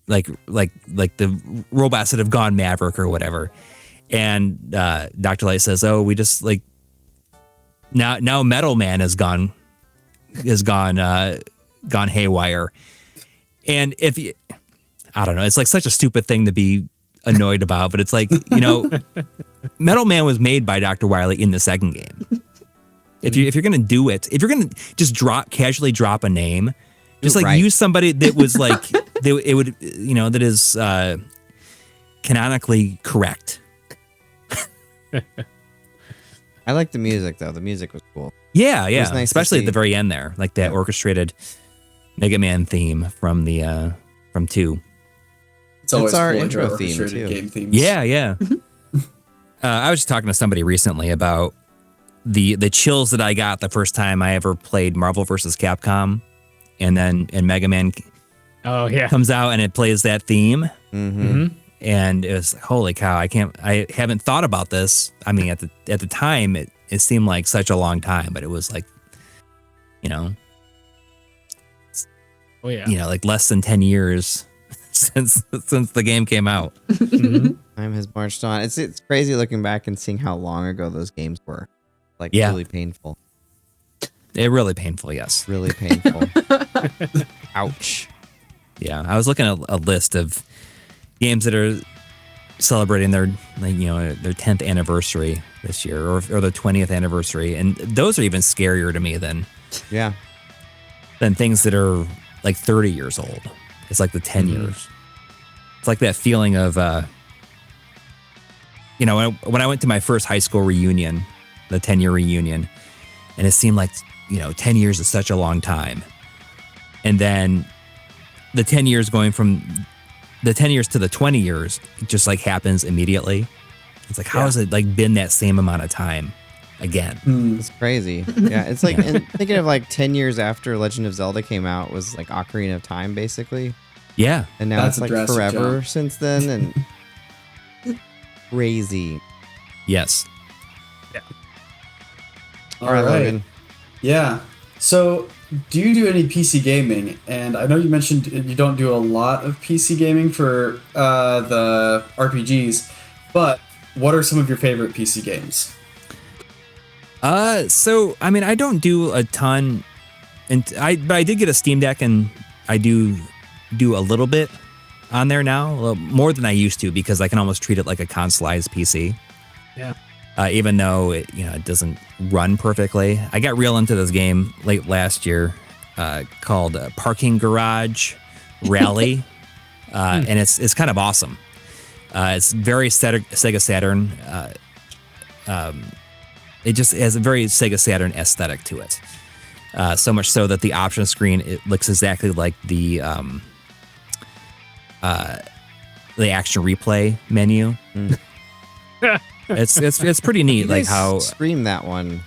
like the robots that have gone Maverick or whatever. And Dr. Light says, "Oh, we just like now Metal Man has gone haywire." And I don't know, it's like such a stupid thing to be annoyed about, but it's like, Metal Man was made by Dr. Wily in the second game. If you're gonna do it, if you're gonna just casually drop a name, just like Right. use somebody that was like that is canonically correct. I like the music though. The music was cool. Yeah, was nice to especially see. at the very end there, like that orchestrated Mega Man theme from 2. It's always our cool to intro hear theme, orchestrated too. game themes. Yeah. I was just talking to somebody recently about the chills that I got the first time I ever played Marvel vs. Capcom, and Mega Man Oh yeah. comes out and it plays that theme, Mm-hmm. and it was like, holy cow! I haven't thought about this. I mean, at the time, it seemed like such a long time, but it was like, Oh yeah. like less than 10 years since the game came out. Mhm. Time has marched on. It's crazy looking back and seeing how long ago those games were. Like Yeah. really painful. It really painful, yes. Really painful. Ouch. Yeah, I was looking at a list of games that are celebrating their 10th anniversary this year, or their 20th anniversary, and those are even scarier to me than Yeah. things that are like 30 years old. It's like the 10 years. It's like that feeling of when I went to my first high school reunion, the 10-year reunion, and it seemed like 10 years is such a long time, and then the 10 years going from the 10 years to the 20 years, it just like happens immediately. It's like, how has it like been that same amount of time again? It's crazy. Yeah. It's like and thinking of like 10 years after Legend of Zelda came out was like Ocarina of Time basically. Yeah. And now That's it's a like drastic forever jump. since then and crazy. Yes. All All right, right. Logan. Yeah. So, do you do any PC gaming? And I know you mentioned you don't do a lot of PC gaming for the RPGs, but what are some of your favorite PC games? So I mean, I don't do a ton, but I did get a Steam Deck, and I do a little bit on there now, more than I used to, because I can almost treat it like a consoleized PC. Yeah. even though it doesn't run perfectly. I got real into this game late last year called Parking Garage Rally, and it's kind of awesome. It's very Sega Saturn. It just has a very Sega Saturn aesthetic to it. So much so that the option screen, it looks exactly like the action replay menu. It's pretty neat, You like guys how. stream that one.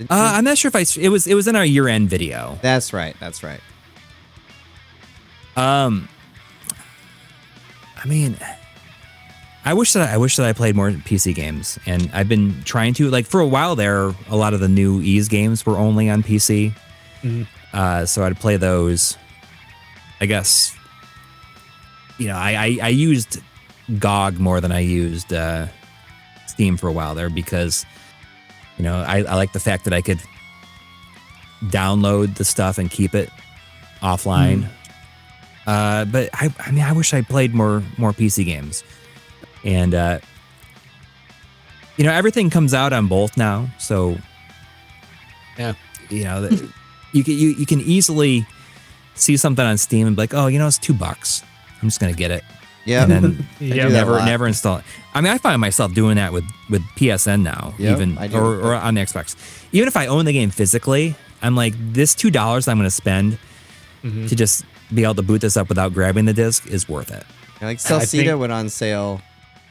I'm not sure if it was in our year-end video. That's right. I mean, I wish that I played more PC games, and I've been trying to. Like for a while there, a lot of the new Ease games were only on PC, so I'd play those. I guess, I used GOG more than I used Steam for a while there because, I like the fact that I could download the stuff and keep it offline. But I wish I played more PC games. And everything comes out on both now, so Yeah. you can easily see something on Steam and be like, oh, it's $2. I'm just gonna get it. Yeah. And then Yeah. never install it. I mean, I find myself doing that with PSN now, Yep, even I do. or on the Xbox. Even if I own the game physically, I'm like, this $2 I'm gonna spend to just be able to boot this up without grabbing the disc is worth it. Like I think- Celceta went on sale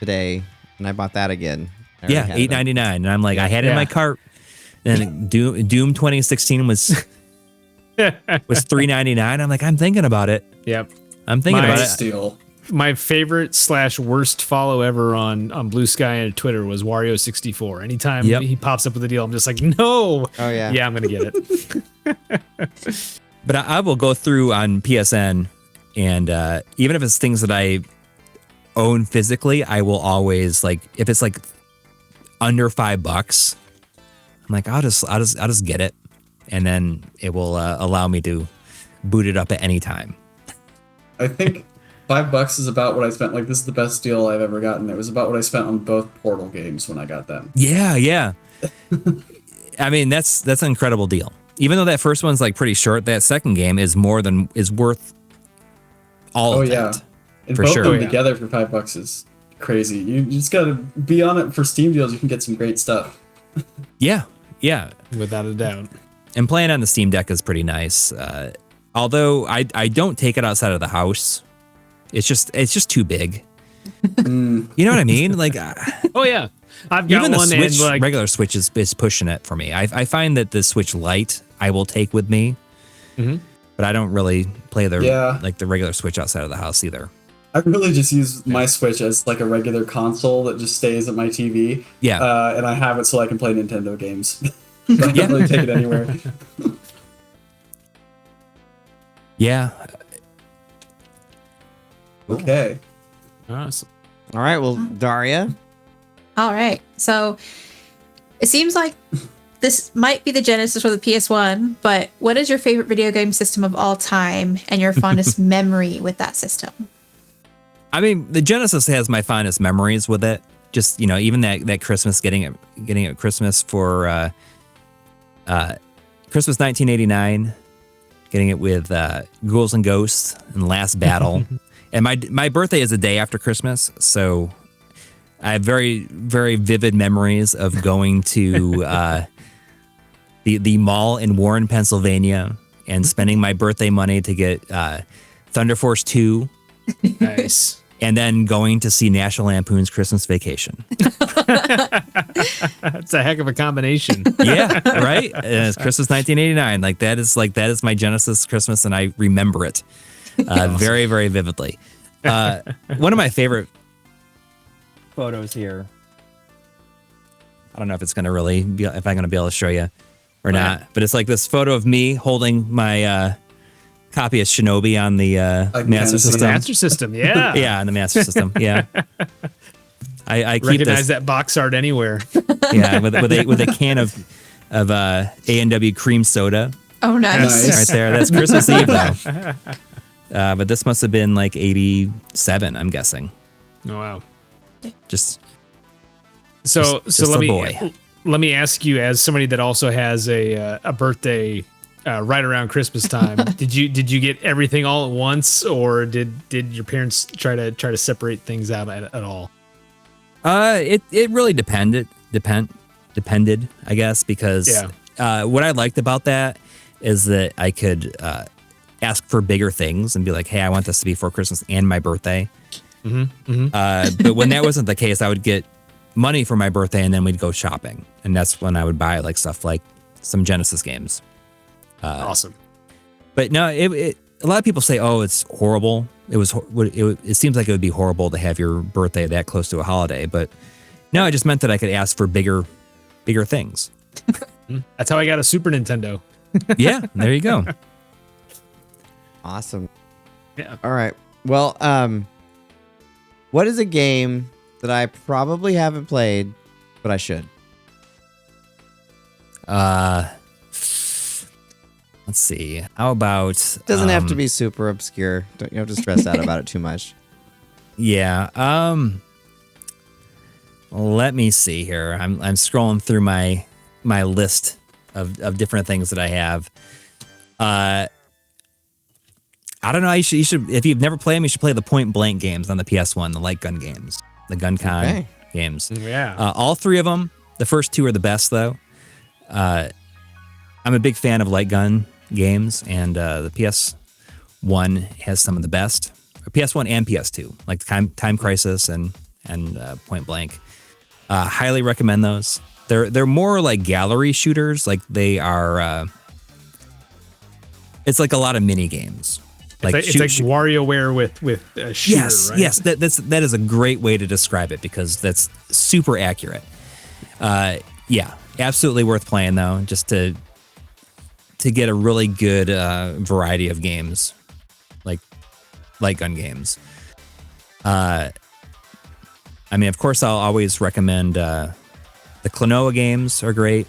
today, and I bought that again. I already Yeah, had it. $8.99, and I'm like, I had it in my cart. And Doom 2016 was $3.99. I'm like, I'm thinking about it. Yep. I'm thinking My- about it. Steal. My favorite / worst follow ever on Blue Sky and Twitter was Wario64. Anytime he pops up with a deal, I'm just like, no. Oh, yeah. Yeah, I'm gonna get it. But I will go through on PSN, and even if it's things that I own physically, I will always like if it's like under $5, I'm like, I'll just get it, and then it will allow me to boot it up at any time. I think $5 is about what I spent. Like, this is the best deal I've ever gotten. It was about what I spent on both Portal games when I got them. Yeah. I mean, that's an incredible deal. Even though that first one's like pretty short, that second game is worth all of it. And For both sure. of them Oh, yeah. together for $5 is crazy. You just gotta be on it for Steam deals. You can get some great stuff. Yeah. Without a doubt. And playing on the Steam Deck is pretty nice. Although I don't take it outside of the house. It's just too big. You know what I mean? Like, Oh yeah. I've got even the one Switch, and like regular Switch is pushing it for me. I find that the Switch Lite I will take with me, but I don't really play the regular Switch outside of the house either. I really just use my Switch as like a regular console that just stays at my TV. Yeah. And I have it so I can play Nintendo games. I don't really take it anywhere. Yeah. Okay. awesome. All right, well, Daria. All right. So it seems like this might be the genesis for the PS1, but what is your favorite video game system of all time and your fondest memory with that system? I mean, the Genesis has my fondest memories with it. Just, even that Christmas, getting it Christmas for Christmas 1989, getting it with Ghouls and Ghosts and Last Battle. And my birthday is the day after Christmas, so I have very, very vivid memories of going to the mall in Warren, Pennsylvania, and spending my birthday money to get Thunder Force 2. Nice. And then going to see National Lampoon's Christmas Vacation. That's a heck of a combination. Yeah, right? And it's Christmas 1989. That is my Genesis Christmas, and I remember it very, very vividly. One of my favorite photos here. I don't know if it's going to really be, if I'm going to be able to show you or not, but it's like this photo of me holding my copy of Shinobi on the Master System. Master System, yeah. Yeah, on the Master System. Yeah. I keep Recognize this, that box art anywhere. yeah, with a can of A&W cream soda Oh, nice. Nice. right there. That's Christmas Eve though. But this must have been like 87, I'm guessing. Oh, wow. Just So Just let a me boy. let me ask you, as somebody that also has a birthday right around Christmas time, did you get everything all at once, or did your parents try to separate things out at all? It really depended, I guess, because what I liked about that is that I could ask for bigger things and be like, hey, I want this to be for Christmas and my birthday. But when that wasn't the case, I would get money for my birthday and then we'd go shopping. And that's when I would buy like stuff like some Genesis games. Awesome. But no, a lot of people say, oh, it's horrible. It seems like it would be horrible to have your birthday that close to a holiday. But no, it just meant that I could ask for bigger things. That's how I got a Super Nintendo. Yeah, there you go. Awesome. Yeah. All right. Well, what is a game that I probably haven't played, but I should? Let's see. How about Doesn't have to be super obscure. You don't have to stress out about it too much. Yeah. Let me see here. I'm scrolling through my list of different things that I have. I don't know. You should if you've never played them, you should play the Point Blank games on the PS1, the light gun games, the Gun Con games. Yeah. All three of them. The first two are the best, though. I'm a big fan of light gun games, and the PS1 has some of the best. PS1 and PS2, like Time Crisis and Point Blank. Highly recommend those. They're more like gallery shooters. Like they are. It's like a lot of mini games. It's like WarioWare with a shooter, yes, right? yes, that is a great way to describe it because that's super accurate. Yeah, absolutely worth playing though, just to get a really good variety of games, like light gun games. I mean, of course, I'll always recommend the Klonoa games are great.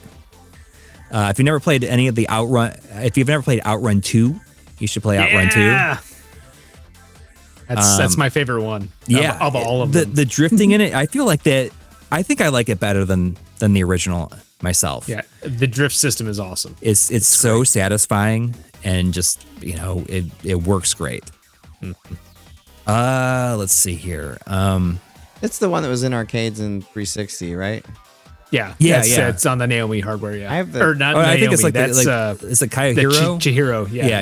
If you've never played any of the if you've never played Outrun 2, you should play Outrun 2. That's my favorite one. Yeah, of all of them. The drifting in it, I feel like that. I think I like it better than the original myself. Yeah, the drift system is awesome. It's so satisfying and just it works great. Let's see here. It's the one that was in arcades in 360, right? Yeah. It's on the Naomi hardware. Yeah, I have the- or not. I Naomi, think it's like that's is it Kaihiro? the Chihiro. Yeah,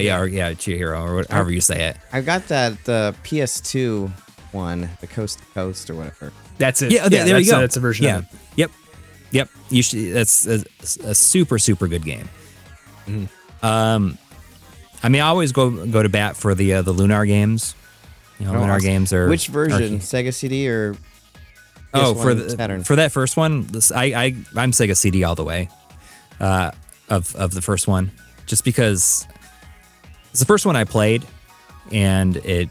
Chihiro, or however you say it. I've got the PS2 one, the Coast to Coast or whatever. That's it. Yeah, there you go. That's a version. Yeah. Of it. Yep. You should. That's a super good game. I mean, I always go to bat for the Lunar games. Lunar games are Which version? Sega CD or? Oh, PS1 Saturn? for that first one, I'm Sega CD all the way. Of the first one, just because it's the first one I played, and it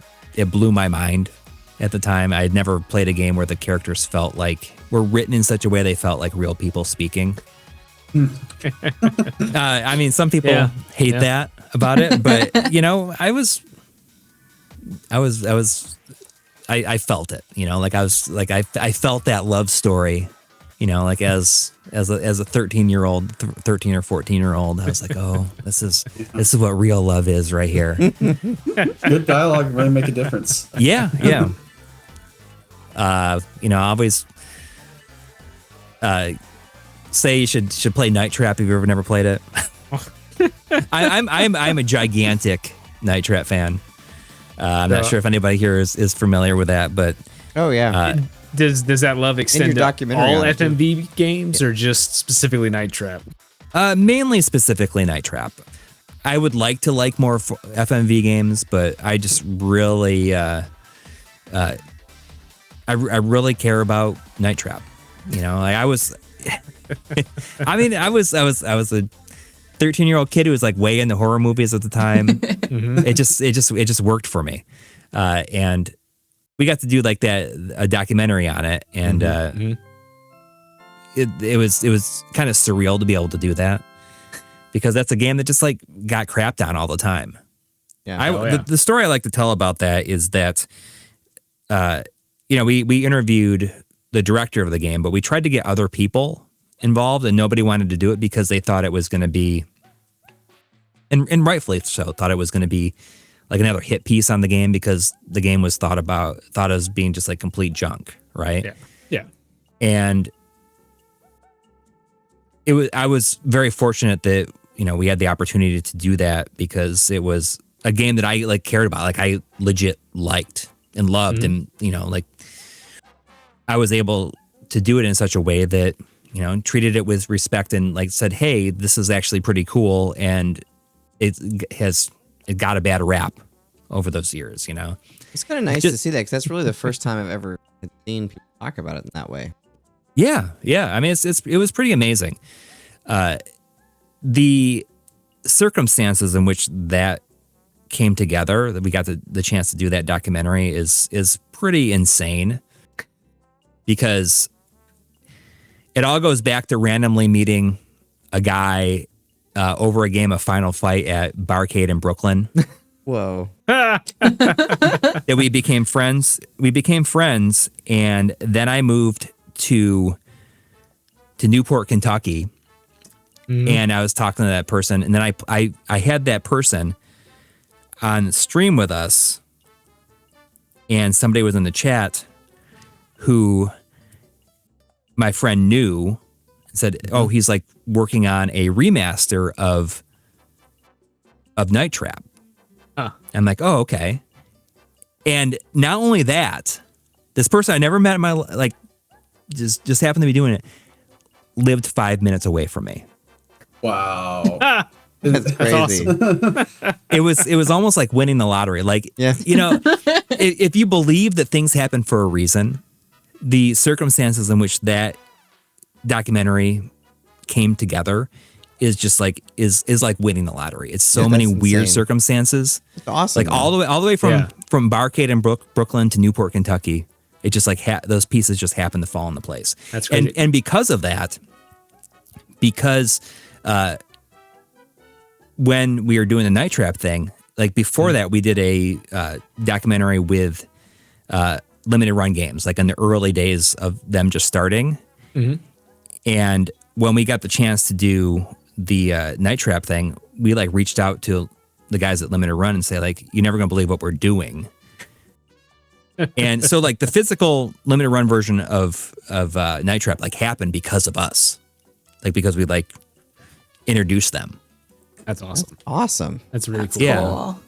blew my mind at the time. I had never played a game where the characters were written in such a way they felt like real people speaking. I mean, some people hate that about it, but I felt it, I felt that love story, as a 13 or 14-year-old, I was like, oh, this is what real love is right here. Good dialogue really make a difference. Yeah. I always say you should play Night Trap if you've never played it. I'm a gigantic Night Trap fan. I'm not sure if anybody here is familiar with that, but Oh yeah. Does that love extend to documentary all on it, too. FMV games or just specifically Night Trap? mainly specifically Night Trap. I would like to like more FMV games, but I just really, I really care about Night Trap. I was a 13-year-old kid who was like way into horror movies at the time. It just worked for me. And we got to do like a documentary on it. And, it was kind of surreal to be able to do that because that's a game that just like got crapped on all the time. Yeah. The story I like to tell about that is that, we interviewed the director of the game, but we tried to get other people involved, and nobody wanted to do it because they thought it was going to be, and rightfully so, thought it was going to be like another hit piece on the game because the game was thought as being just like complete junk, right? Yeah. Yeah. And I was very fortunate that, you know, we had the opportunity to do that because it was a game that I like cared about, like I legit liked and loved, and you know, like I was able to do it in such a way that, you know, treated it with respect and like said, hey, this is actually pretty cool, and it got a bad rap over those years, you know. It's kind of nice to see that because that's really the first time I've ever seen people talk about it in that way. Yeah. I mean, it was pretty amazing. The circumstances in which that came together, that we got the chance to do that documentary is pretty insane, because it all goes back to randomly meeting a guy over a game of Final Fight at Barcade in Brooklyn. Whoa. That we became friends. And then I moved to Newport, Kentucky, and I was talking to that person, and then I had that person on stream with us, and somebody was in the chat who my friend knew and said, oh, he's like working on a remaster of Night Trap. I'm like, oh, okay. And not only that, this person I never met in my like just happened to be doing it, lived 5 minutes away from me. Wow. That's crazy. awesome. It was almost like winning the lottery. Like, Yeah. you know, if you believe that things happen for a reason, the circumstances in which that documentary came together is just like is like winning the lottery. It's so many weird insane. circumstances. It's awesome. Like all the way from Barcade in Brooklyn to Newport, Kentucky. It just like those pieces just happen to fall into place. That's great. And because of that, because when we were doing the Night Trap thing, like before that, we did a documentary with limited run games, like in the early days of them just starting. And when we got the chance to do the Night Trap thing, we like reached out to the guys at Limited Run and say like, you're never gonna believe what we're doing. And so like the physical Limited Run version of Night Trap like happened because of us, like because we like introduced them. That's awesome. Awesome. That's really cool. Yeah. Cool.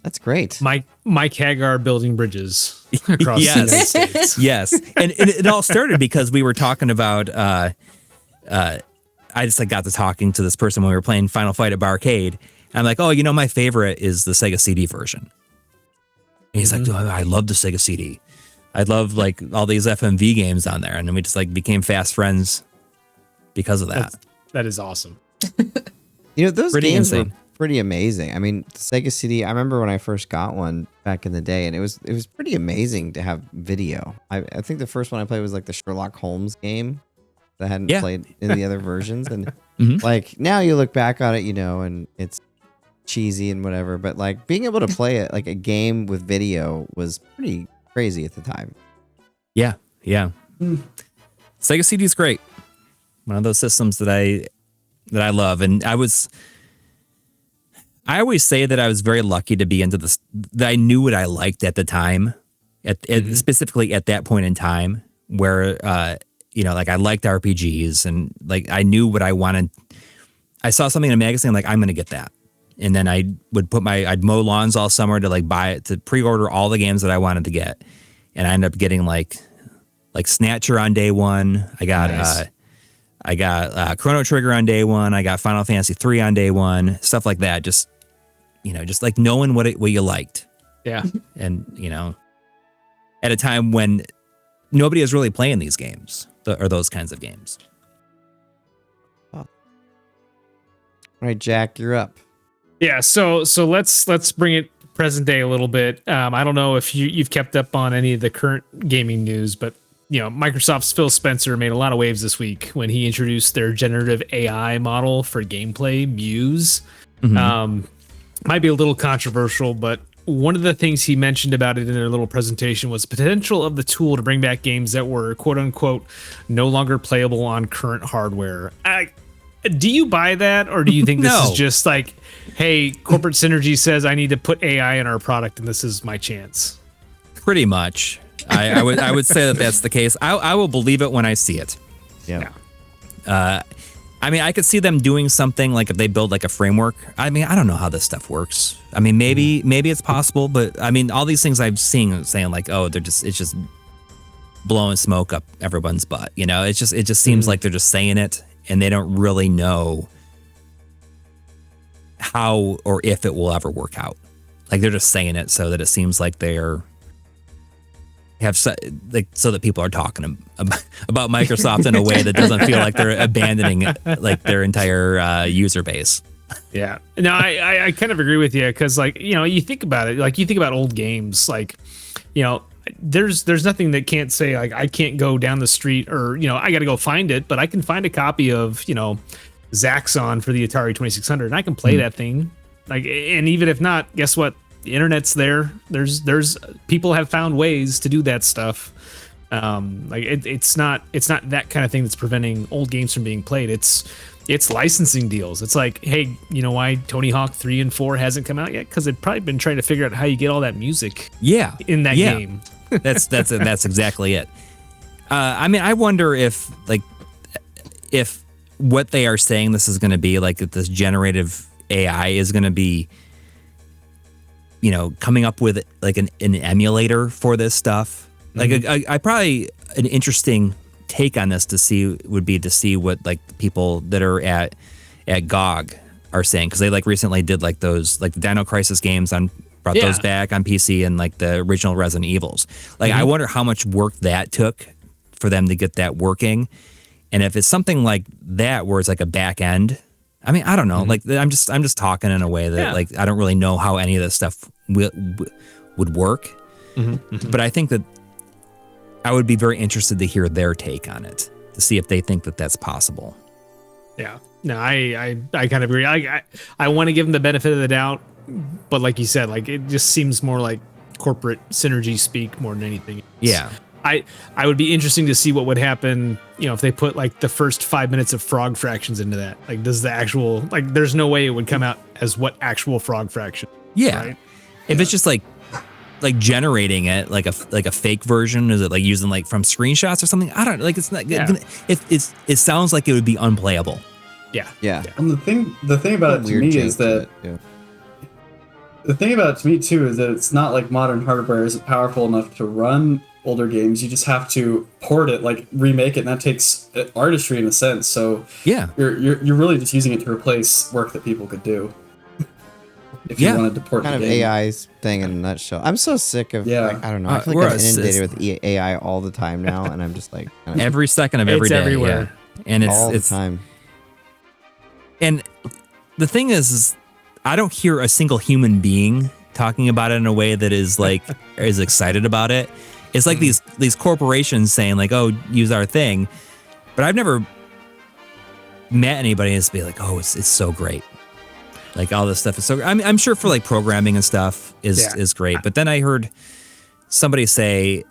That's great. Mike Hagar building bridges across the United States. Yes. And it all started because we were talking about, I just like got to talking to this person when we were playing Final Fight at Barcade. And I'm like, oh, you know, my favorite is the Sega CD version. And he's like, oh, I love the Sega CD. I love like all these FMV games on there. And then we just like became fast friends because of that. That is awesome. You know, those Pretty games insane. were pretty amazing. I mean, the Sega CD, I remember when I first got one back in the day, and it was pretty amazing to have video. I think the first one I played was like the Sherlock Holmes game that I hadn't played in the other versions. And like now you look back on it, you know, and it's cheesy and whatever, but like being able to play it like a game with video was pretty crazy at the time. Yeah. Sega CD is great. One of those systems that I love. And I always say that I was very lucky to be into this, that I knew what I liked at the time, specifically at that point in time where, you know, like I liked RPGs and like I knew what I wanted. I saw something in a magazine, like I'm going to get that. And then I would I'd mow lawns all summer to like buy it, to pre-order all the games that I wanted to get. And I ended up getting like Snatcher on day one. I got Chrono Trigger on day one. I got Final Fantasy 3 on day one. Stuff like that. Just, you know, just like knowing what you liked. Yeah. And, you know, at a time when nobody is really playing these games or those kinds of games. All right, Jack, you're up. Yeah, so let's bring it present day a little bit. I don't know if you've kept up on any of the current gaming news, but you know, Microsoft's Phil Spencer made a lot of waves this week when he introduced their generative AI model for gameplay, Muse. Might be a little controversial, but one of the things he mentioned about it in their little presentation was potential of the tool to bring back games that were quote unquote no longer playable on current hardware. Do you buy that, or do you think this is just like, hey, corporate synergy says I need to put AI in our product and this is my chance? Pretty much. I would say that that's the case. I will believe it when I see it. Yeah. I mean, I could see them doing something like if they build like a framework. I mean, I don't know how this stuff works. I mean, maybe it's possible, but I mean, all these things I've seen saying like, oh, it's just blowing smoke up everyone's butt. You know, it just seems like they're just saying it and they don't really know how or if it will ever work out. Like they're just saying it so that it seems like so that people are talking about Microsoft in a way that doesn't feel like they're abandoning like their entire user base. Yeah. No, I kind of agree with you because, like, you know, you think about it, like you think about old games, like, you know, there's nothing that can't say like I can't go down the street or, you know, I got to go find it, but I can find a copy of, you know, Zaxxon for the Atari 2600 and I can play that thing. Like, and even if not, guess what? The internet's there. There's people have found ways to do that stuff. Like it's not that kind of thing that's preventing old games from being played. It's licensing deals. It's like, hey, you know why Tony Hawk 3 and 4 hasn't come out yet? Because they've probably been trying to figure out how you get all that music. In that game. That's exactly it. I mean, I wonder if what they are saying this is going to be like, if this generative AI is going to be, you know, coming up with like an emulator for this stuff. Like I probably an interesting take on this would be to see what like people that are at GOG are saying, because they like recently did like those like the Dino Crisis games brought those back on PC and like the original Resident Evils. Like I wonder how much work that took for them to get that working, and if it's something like that where it's like a back end. I mean, I don't know. Like I'm just talking in a way that like I don't really know how any of this stuff would work. But I think that I would be very interested to hear their take on it, to see if they think that that's possible. Yeah. No, I kind of agree. I want to give them the benefit of the doubt, but like you said, like it just seems more like corporate synergy speak more than anything else. Yeah. I would be interesting to see what would happen, you know, if they put like the first 5 minutes of frog fractions into that. Like, does the actual, like, there's no way it would come out as what actual frog fraction. Yeah. Right? If it's just like generating it like a fake version, is it like using like from screenshots or something? I don't like. It's not. Yeah. It sounds like it would be unplayable. Yeah. Yeah. And the thing about it to me is that the thing about it to me too is that it's not like modern hardware isn't powerful enough to run older games. You just have to port it, like remake it, and that takes artistry in a sense. So yeah, you're really just using it to replace work that people could do. If you wanted to port kind of game. AI's thing in a nutshell. I'm so sick of like, I don't know. I feel we're like I'm inundated with AI all the time now, and I'm just like every second of every day. Everywhere. Yeah. And all it's the time. And the thing is I don't hear a single human being talking about it in a way that is like is excited about it. It's like these corporations saying like, "Oh, use our thing," but I've never met anybody that's be like, "Oh, it's so great." Like all this stuff is so. I'm sure for like programming and stuff is great, but then I heard somebody say,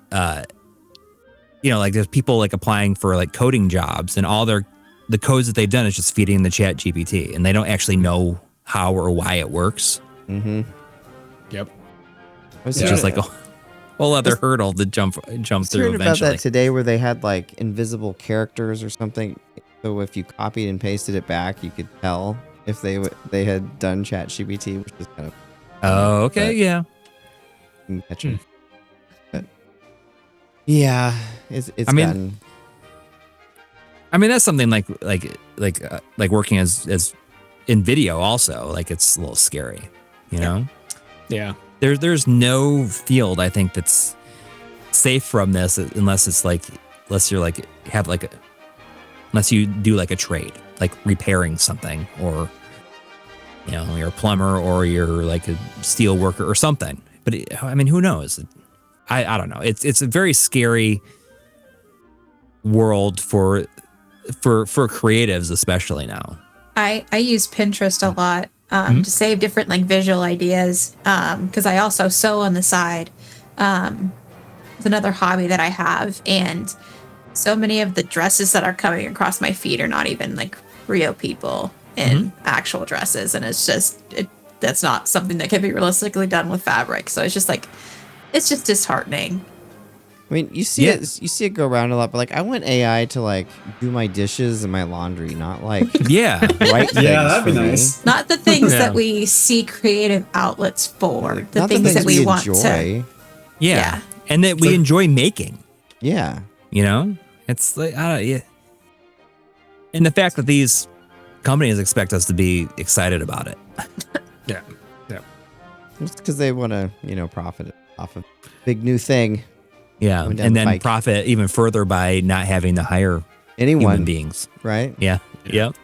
you know, like there's people like applying for like coding jobs, and all the codes that they've done is just feeding the Chat GPT, and they don't actually know how or why it works. Yep. It's just like a whole other hurdle to jump through eventually. About that today, where they had like invisible characters or something. So if you copied and pasted it back, you could tell if they had done ChatGPT, which is kind of okay, yeah. But yeah, it's gotten. I mean, that's something like working as in video also. Like it's a little scary, you know. Yeah. There's no field I think that's safe from this unless you do like a trade, like repairing something, or you know, you're a plumber or you're like a steel worker or something. But I mean, who knows? I don't know. It's a very scary world for creatives, especially now. I use Pinterest a lot to save different like visual ideas. Because I also sew on the side. It's another hobby that I have, and so many of the dresses that are coming across my feed are not even like real people in actual dresses, and it's just that's not something that can be realistically done with fabric. So it's just disheartening. I mean, you see it go around a lot, but like I want AI to like do my dishes and my laundry, not like Yeah. write things that'd be for me. nice. Not the things that we see creative outlets for. The Not things that we want enjoy. to. Yeah. And that we enjoy making. Yeah. You know, it's like, yeah. And the fact that these companies expect us to be excited about it. Yeah. It's because they want to, profit off of big new thing. Yeah. Going down And the then pike. profit even further by not having to hire Anyone, human beings. right? Yeah. Yep.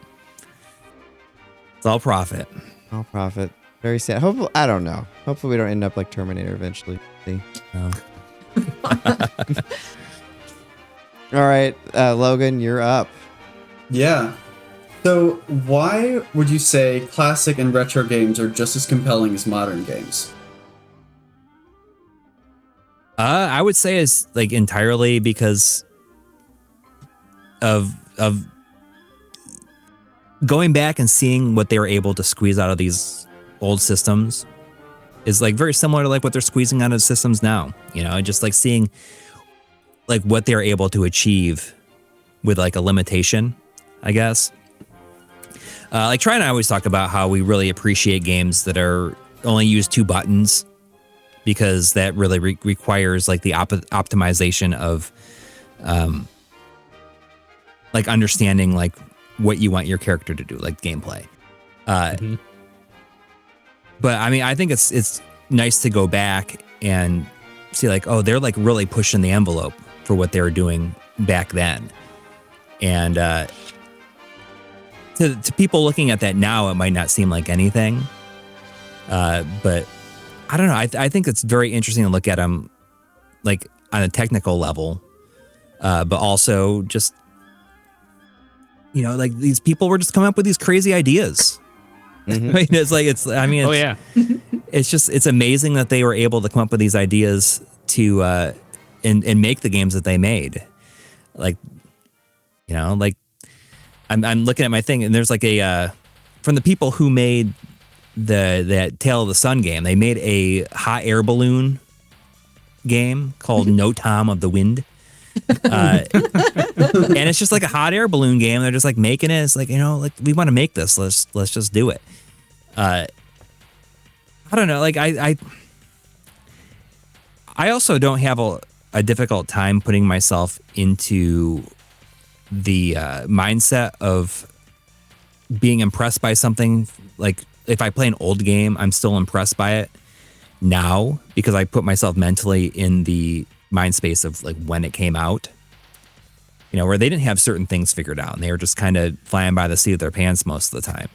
It's all profit. All profit. Very sad. Hopefully, I don't know. Hopefully, we don't end up like Terminator eventually. See. All right, Logan, you're up. Yeah. So why would you say classic and retro games are just as compelling as modern games? I would say it's like entirely because of going back and seeing what they were able to squeeze out of these old systems is like very similar to like what they're squeezing out of systems now. Just like seeing like what they're able to achieve with like a limitation, I guess. Like Try and I always talk about how we really appreciate games that are only use 2 buttons, because that really requires like the optimization of like understanding like what you want your character to do, like gameplay. But I mean, I think it's nice to go back and see like, oh, they're like really pushing the envelope for what they were doing back then. And to people looking at that now, it might not seem like anything. But I don't know. I think it's very interesting to look at them like on a technical level, but also just, like these people were just coming up with these crazy ideas. Oh yeah. It's amazing that they were able to come up with these ideas to and make the games that they made. Like, I'm looking at my thing, and there's like a from the people who made that Tale of the Sun game, they made a hot air balloon game called No Tom of the Wind. And it's just like a hot air balloon game. They're just like making it. It's like, like we want to make this. Let's just do it. I don't know. Like I also don't have a difficult time putting myself into the mindset of being impressed by something. Like if I play an old game, I'm still impressed by it now because I put myself mentally in the mind space of like when it came out, where they didn't have certain things figured out and they were just kind of flying by the seat of their pants most of the time.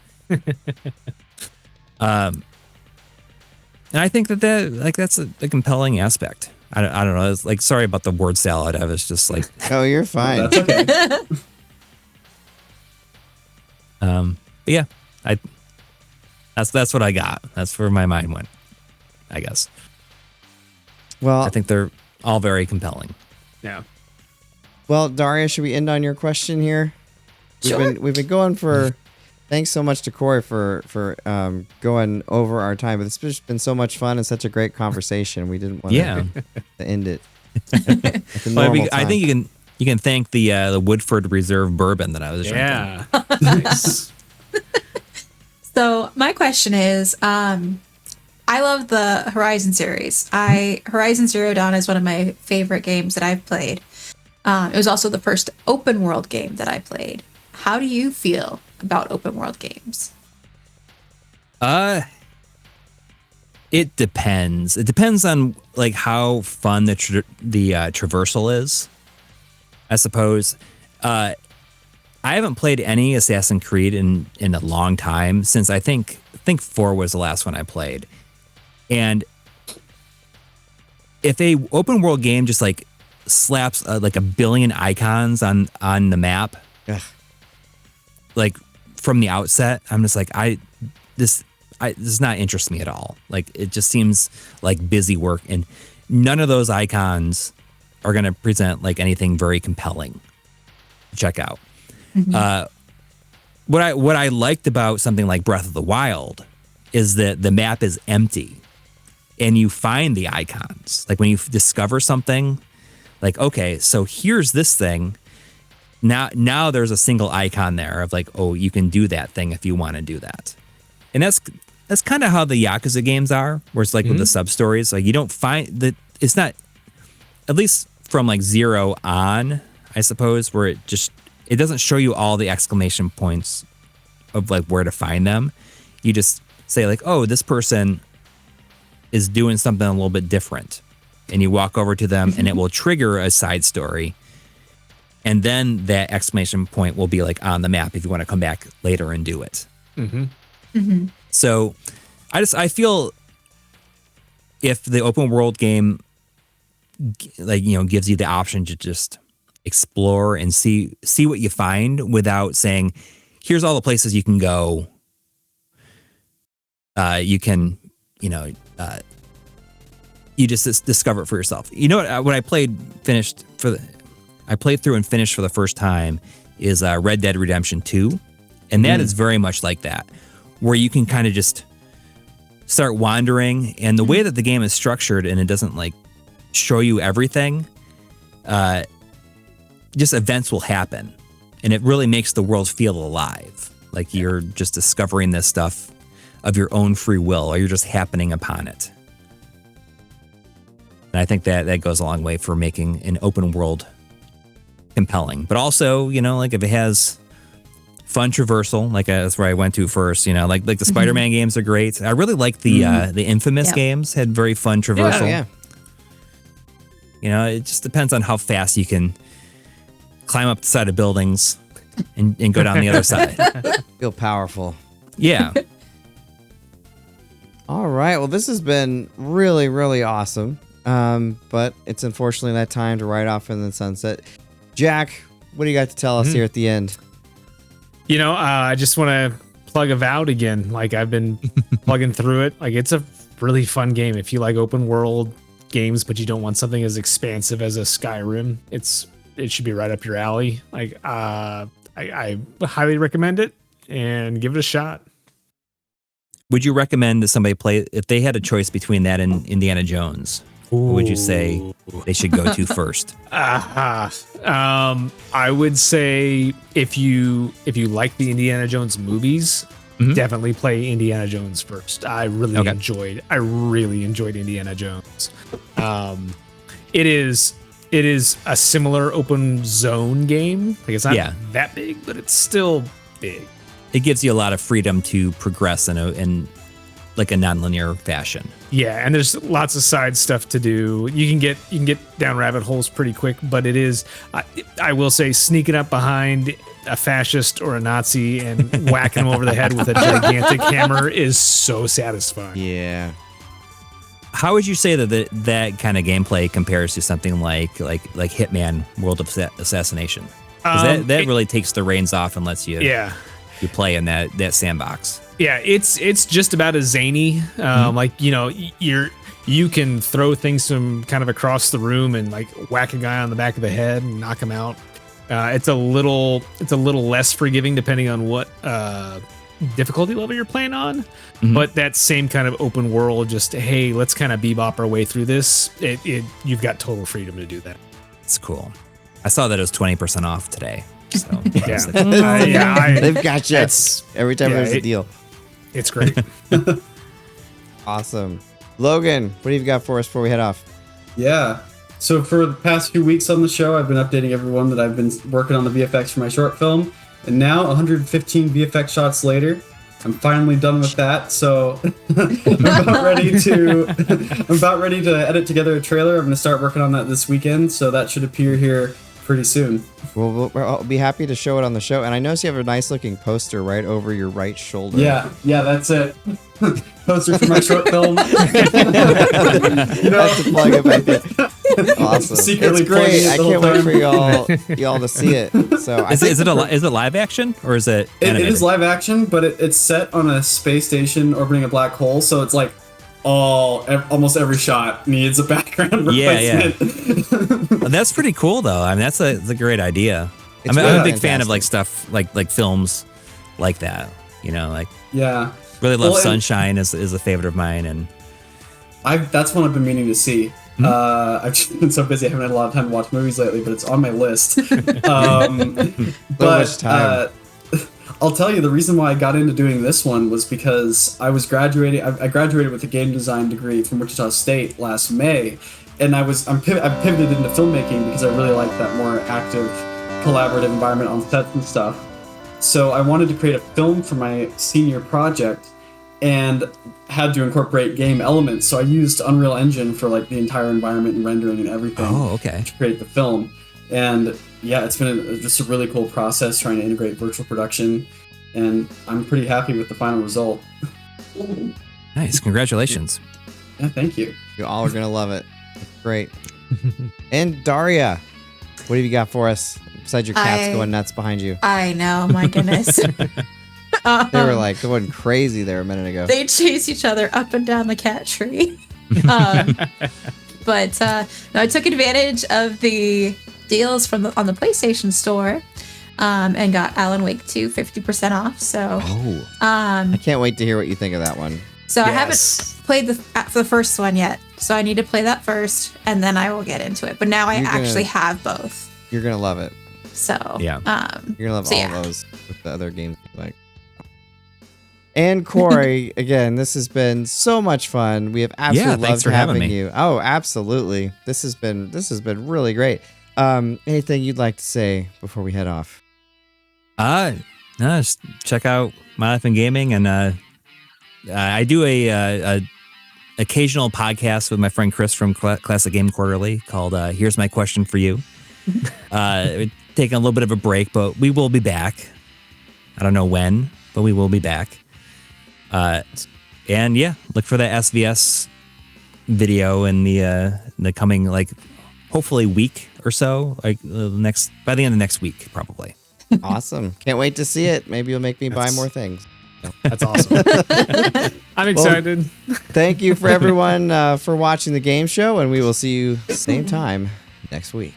And I think that's a compelling aspect. I don't know. It's like, sorry about the word salad. I was just like, Oh, you're fine. That's okay. but yeah, that's what I got. That's where my mind went, I guess. Well, I think they're all very compelling. Yeah. Well, Daria, should we end on your question here? Sure. We've been going for. Thanks so much to Coury for going over our time, but it's just been so much fun and such a great conversation. We didn't want to end it. At the normal I time. think you can thank the Woodford Reserve bourbon that I was drinking. Yeah. Nice. So my question is, I love the Horizon series. Horizon Zero Dawn is one of my favorite games that I've played. It was also the first open world game that I played. How do you feel about open world games? It depends. It depends on like how fun the traversal is, I suppose. I haven't played any Assassin's Creed in a long time, since I think 4 was the last one I played. And if a open world game just like slaps like a billion icons on the map, Ugh. like from the outset, I'm just like, does not interest me at all. Like, it just seems like busy work, and none of those icons are going to present like anything very compelling to check out. What I liked about something like Breath of the Wild is that the map is empty and you find the icons. Like when you discover something, like, okay, so here's this thing. Now there's a single icon there of like, oh, you can do that thing if you want to do that. And that's kind of how the Yakuza games are, where it's like with the sub-stories, like you don't find that, it's not, at least from like 0 on, I suppose, where it doesn't show you all the exclamation points of like where to find them. You just say like, oh, this person is doing something a little bit different. And you walk over to them and it will trigger a side story. And then that exclamation point will be like on the map if you want to come back later and do it. So I feel if the open world game, like, you know, gives you the option to just explore and see what you find without saying, here's all the places you can go. You can, you know, you just discover it for yourself. You know what? When I played through and finished for the first time is Red Dead Redemption 2. And that is very much like that, where you can kind of just start wandering. And the way that the game is structured, and it doesn't like show you everything, just events will happen. And it really makes the world feel alive. Like you're just discovering this stuff of your own free will, or you're just happening upon it. And I think that goes a long way for making an open world compelling. But also, you know, like if it has fun traversal, like that's where I went to first, you know, like the Spider-Man games are great. I really like the Infamous games, had very fun traversal. Yeah. You know, it just depends on how fast you can climb up the side of buildings and go down the other side. Feel powerful. Yeah. All right. Well, this has been really, really awesome. But it's unfortunately that time to ride off in the sunset. Jack, what do you got to tell us here at the end? You know, I just want to plug Avowed again. Like I've been plugging through it. Like it's a really fun game. If you like open world games, but you don't want something as expansive as a Skyrim, it should be right up your alley. Like I highly recommend it and give it a shot. Would you recommend that somebody play, if they had a choice between that and Indiana Jones, what would you say they should go to first? I would say if you like the Indiana Jones movies, definitely play Indiana Jones first. I really enjoyed Indiana Jones. It is a similar open zone game. Like it's not that big, but it's still big. It gives you a lot of freedom to progress in like a nonlinear fashion. Yeah, and there's lots of side stuff to do. You can get down rabbit holes pretty quick, but it is, I will say, sneaking up behind a fascist or a Nazi and whacking them over the head with a gigantic hammer is so satisfying. Yeah. How would you say that kind of gameplay compares to something like Hitman World of Assassination? 'Cause that really takes the reins off and lets you you play in that sandbox. Yeah, it's just about as zany. Like, you know, you can throw things from kind of across the room and like whack a guy on the back of the head and knock him out. It's a little less forgiving depending on what difficulty level you're playing on. But that same kind of open world, just hey, let's kind of bebop our way through this. You've got total freedom to do that. It's cool. I saw that it was 20% off today. So they've got you every time there's a deal. It's great. Awesome. Logan, what do you got for us before we head off? Yeah. So for the past few weeks on the show, I've been updating everyone that I've been working on the VFX for my short film. And now, 115 VFX shots later, I'm finally done with that. So I'm about ready to edit together a trailer. I'm going to start working on that this weekend. So that should appear here pretty soon. Well, I'll be happy to show it on the show. And I notice you have a nice looking poster right over your right shoulder. Yeah, that's it. Poster for my short film. That's a plug it back there. Awesome. Secretly It's great. plugging it I the whole can't wait time. for y'all to see it. So I Is think it live action or is it It animated? is live action, but it's set on a space station orbiting a black hole, so it's like almost every shot needs a background Yeah, replacement. That's pretty cool though. I mean, that's a great idea. It's I'm really a big fan of like fantastic. stuff like films like that. You know, like Yeah. really love Well, and- Sunshine is a favorite of mine, and That's one I've been meaning to see. I've just been so busy, I haven't had a lot of time to watch movies lately, but it's on my list. much time. I'll tell you the reason why I got into doing this one was because I was graduating. I graduated with a game design degree from Wichita State last May, and I've pivoted into filmmaking because I really like that more active, collaborative environment on sets and stuff. So I wanted to create a film for my senior project, and had to incorporate game elements. So I used Unreal Engine for like the entire environment and rendering and everything. Oh, okay. To create the film, and yeah, it's been just a really cool process trying to integrate virtual production, and I'm pretty happy with the final result. Nice. Congratulations. Yeah, thank you. you all are gonna love it. It's great. And Daria, what have you got for us? Besides your cats going nuts behind you. I know, my goodness. They were like going crazy there a minute ago. They chase each other up and down the cat tree. But no, I took advantage of the deals on the PlayStation Store, and got Alan Wake 2 50% off. So Oh, I can't wait to hear what you think of that one. so I Yes. haven't played the first one yet. So I need to play that first, and then I will get into it. But now I You're gonna- actually have both. You're gonna love it. So Yeah. You're gonna love So, all yeah. those with the other games you like. And Coury, again, this has been so much fun. We have absolutely thanks loved for having having me. you. Oh, absolutely. This has been really great. Anything you'd like to say before we head off? no, just check out My Life in Gaming, and I do a occasional podcast with my friend Chris from Classic Game Quarterly called "Here's My Question for You." We're taking a little bit of a break, but we will be back. I don't know when, but we will be back. And yeah, look for the SVS video in the coming, like, hopefully week or so, like by the end of next week, probably. Awesome. Can't wait to see it. Maybe you'll make me buy more things. That's awesome. I'm excited. Thank you for everyone for watching the game show, and we will see you same time next week.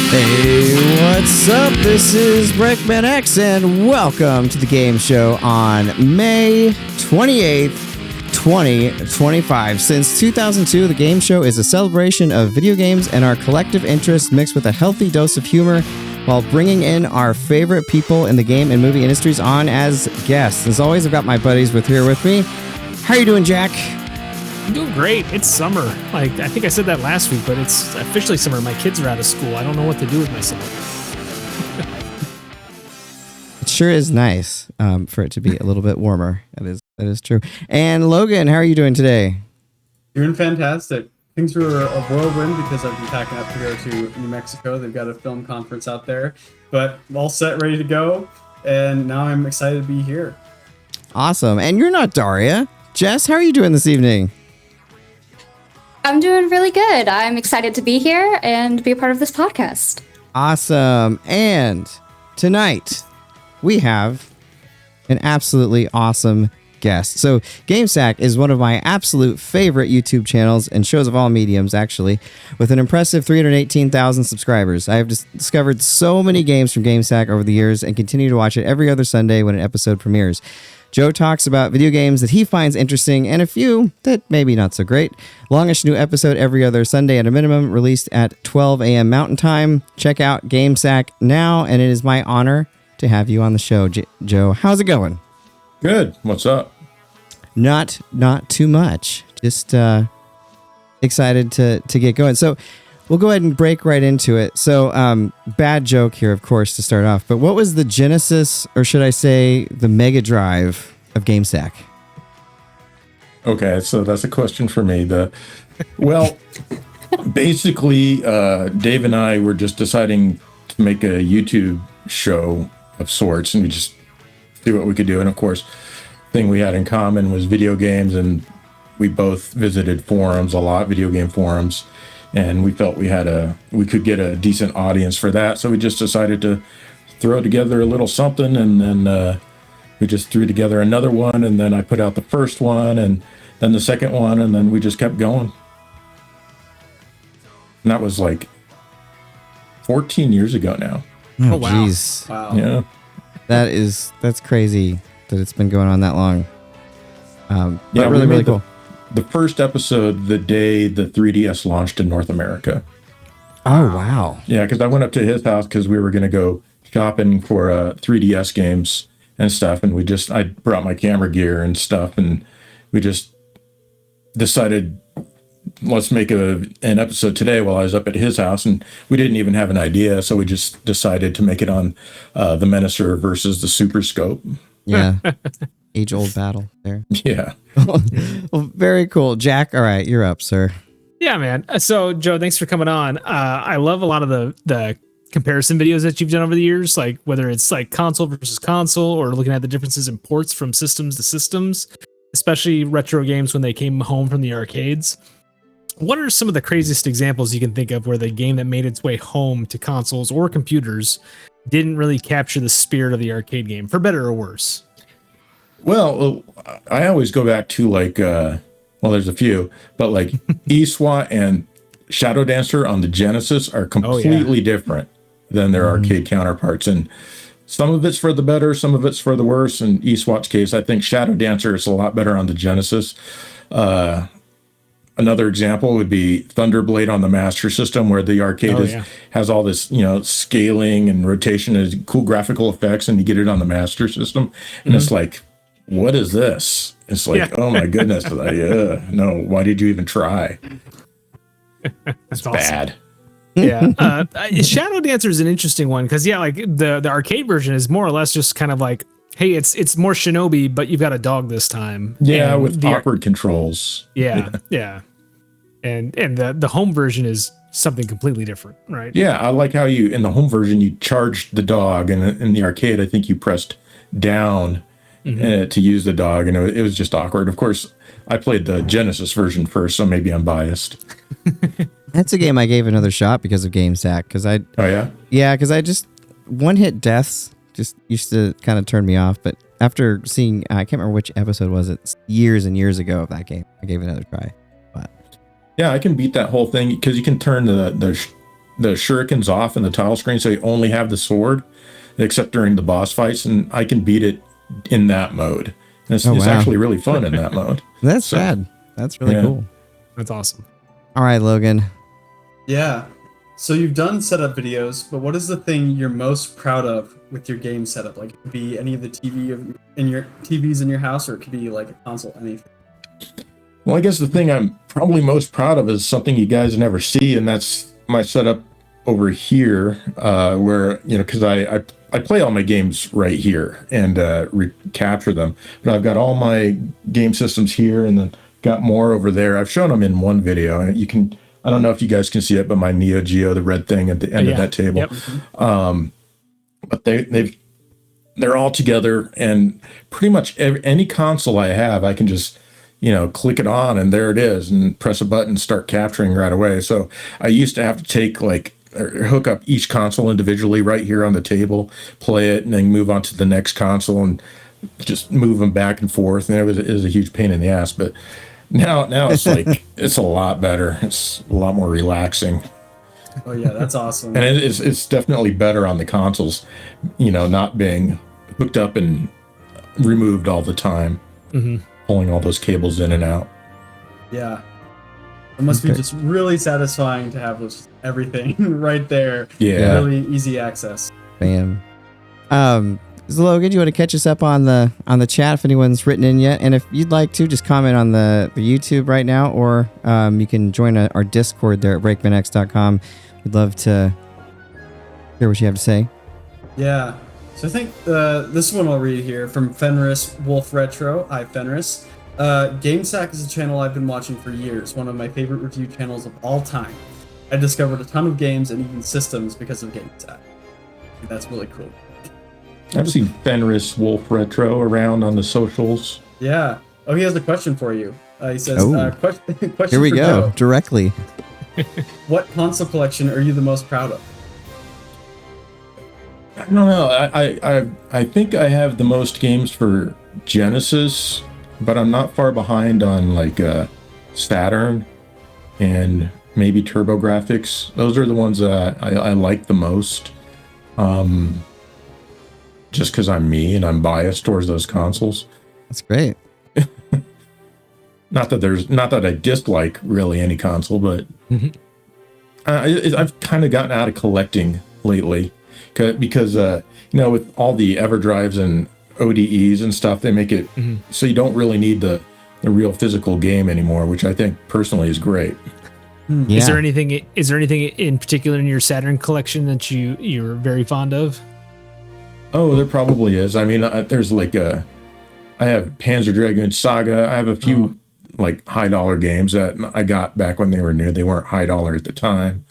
Hey, what's up? This is Breakman X, and welcome to the game show on May 28th, 2025. Since 2002, the game show is a celebration of video games and our collective interests mixed with a healthy dose of humor while bringing in our favorite people in the game and movie industries on as guests. As always, I've got my buddies here with me. How are you doing, Jack? I'm doing great. It's summer. Like, I think I said that last week, but it's officially summer. My kids are out of school. I don't know what to do with myself. It sure is nice for it to be a little bit warmer. That is true. And Logan, how are you doing today? Doing fantastic. Things were a whirlwind because I've been packing up to go to New Mexico. They've got a film conference out there, but all set, ready to go. And now I'm excited to be here. Awesome. And you're not Daria. Jess, how are you doing this evening? I'm doing really good. I'm excited to be here and be a part of this podcast. Awesome. And tonight we have an absolutely awesome guest. So GameSack is one of my absolute favorite YouTube channels and shows of all mediums, actually, with an impressive 318,000 subscribers. I have discovered so many games from GameSack over the years and continue to watch it every other Sunday when an episode premieres. Joe talks about video games that he finds interesting and a few that maybe not so great. Longish new episode every other Sunday at a minimum, released at 12 a.m. Mountain Time. Check out GameSack now, and it is my honor to have you on the show, Joe. How's it going? Good. What's up? Not too much. Just excited to get going. So we'll go ahead and break right into it. So bad joke here, of course, to start off. But what was the genesis, or should I say the Mega Drive of GameSack? Okay, so that's a question for me. Basically, Dave and I were just deciding to make a YouTube show of sorts, and we just see what we could do. And of course, the thing we had in common was video games, and we both visited forums a lot, video game forums. And we felt we could get a decent audience for that. So we just decided to throw together a little something, and then we just threw together another one, and then I put out the first one, and then the second one, and then we just kept going. And that was like 14 years ago now. Oh, wow. Jeez. Wow. Yeah. That's crazy that it's been going on that long. But Yeah, really, we really made cool. The first episode the day the 3DS launched in North America. Oh, wow. Yeah, because I went up to his house because we were going to go shopping for 3DS games and stuff, and I brought my camera gear and stuff, and we just decided, let's make an episode today while I was up at his house, and we didn't even have an idea, so we just decided to make it on the Menacer versus the Super Scope. Yeah. Age-old battle there. Yeah. Well, very cool. Jack, all right, you're up, sir. Yeah, man. So, Joe, thanks for coming on. I love a lot of the comparison videos that you've done over the years, like whether it's like console versus console or looking at the differences in ports from systems to systems, especially retro games when they came home from the arcades. What are some of the craziest examples you can think of where the game that made its way home to consoles or computers didn't really capture the spirit of the arcade game, for better or worse? Well, I always go back to there's a few, but like eSWAT and Shadow Dancer on the Genesis are completely different than their arcade counterparts. And some of it's for the better, some of it's for the worse. In eSWAT's case, I think Shadow Dancer is a lot better on the Genesis. Another example would be Thunderblade on the Master System, where the arcade has all this, scaling and rotation and cool graphical effects, and you get it on the Master System. And it's like, what is this? It's like, oh my goodness. No, why did you even try? It's awesome. bad. Yeah. Shadow Dancer is an interesting one because, like the arcade version is more or less just kind of like, hey, it's more Shinobi, but you've got a dog this time. Yeah, and with awkward controls. Yeah. And the home version is something completely different, right? Yeah, I like how in the home version, you charged the dog, and in the arcade, I think you pressed down to use the dog, and it was just awkward. Of course, I played the Genesis version first, so maybe I'm biased. That's a game I gave another shot because of GameSack. Because I just one-hit deaths just used to kind of turn me off. But after seeing, I can't remember which episode was it, years and years ago of that game, I gave it another try. But yeah, I can beat that whole thing because you can turn the the shurikens off in the tile screen, so you only have the sword, except during the boss fights, and I can beat it in that mode. And it's, it's actually really fun in that mode. That's rad. That's really cool. That's awesome. All right, Logan. Yeah. So you've done setup videos, but what is the thing you're most proud of with your game setup? Like, it could be any of the TVs in your house, or it could be like a console, anything. Well, I guess the thing I'm probably most proud of is something you guys never see, and that's my setup over here, where, you know, because I play all my games right here and recapture them, but I've got all my game systems here, and then got more over there. I've shown them in one video, and you can, I don't know if you guys can see it, but my Neo Geo, the red thing at the end of that table. Yep. But they're all together, and pretty much any console I have, I can just, you know, click it on and there it is, and press a button, start capturing right away. So I used to have to take hook up each console individually right here on the table, play it, and then move on to the next console and just move them back and forth. And it was a huge pain in the ass. But now it's like, it's a lot better. It's a lot more relaxing. Oh yeah, that's awesome. And it's definitely better on the consoles, you know, not being hooked up and removed all the time. Mm-hmm. Pulling all those cables in and out. Yeah. It must be just really satisfying to have everything right there. Yeah. Really easy access. Bam. So Logan, do you want to catch us up on the chat if anyone's written in yet? And if you'd like to, just comment on the YouTube right now, or you can join our Discord there at breakmanx.com. We'd love to hear what you have to say. Yeah. So I think this one I'll read here from Fenris Wolf Retro. Hi, Fenris. GameSack is a channel I've been watching for years, one of my favorite review channels of all time. I discovered a ton of games and even systems because of GameSack. That's really cool. I've seen Fenris Wolf Retro around on the socials. Yeah. Oh, he has a question for you. He says, question here we for go, Joe. directly. What console collection are you the most proud of? I don't know. I think I have the most games for Genesis, but I'm not far behind on like Saturn and maybe TurboGrafx. Those are the ones that I like the most. Just because I'm me and I'm biased towards those consoles. That's great. Not that I dislike really any console, but I've kind of gotten out of collecting lately. Because you know, with all the EverDrives and ODEs and stuff, they make it so you don't really need the real physical game anymore, which I think personally is great. Yeah. Is there anything in particular in your Saturn collection that you're very fond of? Oh, there probably is. I mean, there's like I have Panzer Dragoon Saga. I have a few like high dollar games that I got back when they were new. They weren't high dollar at the time.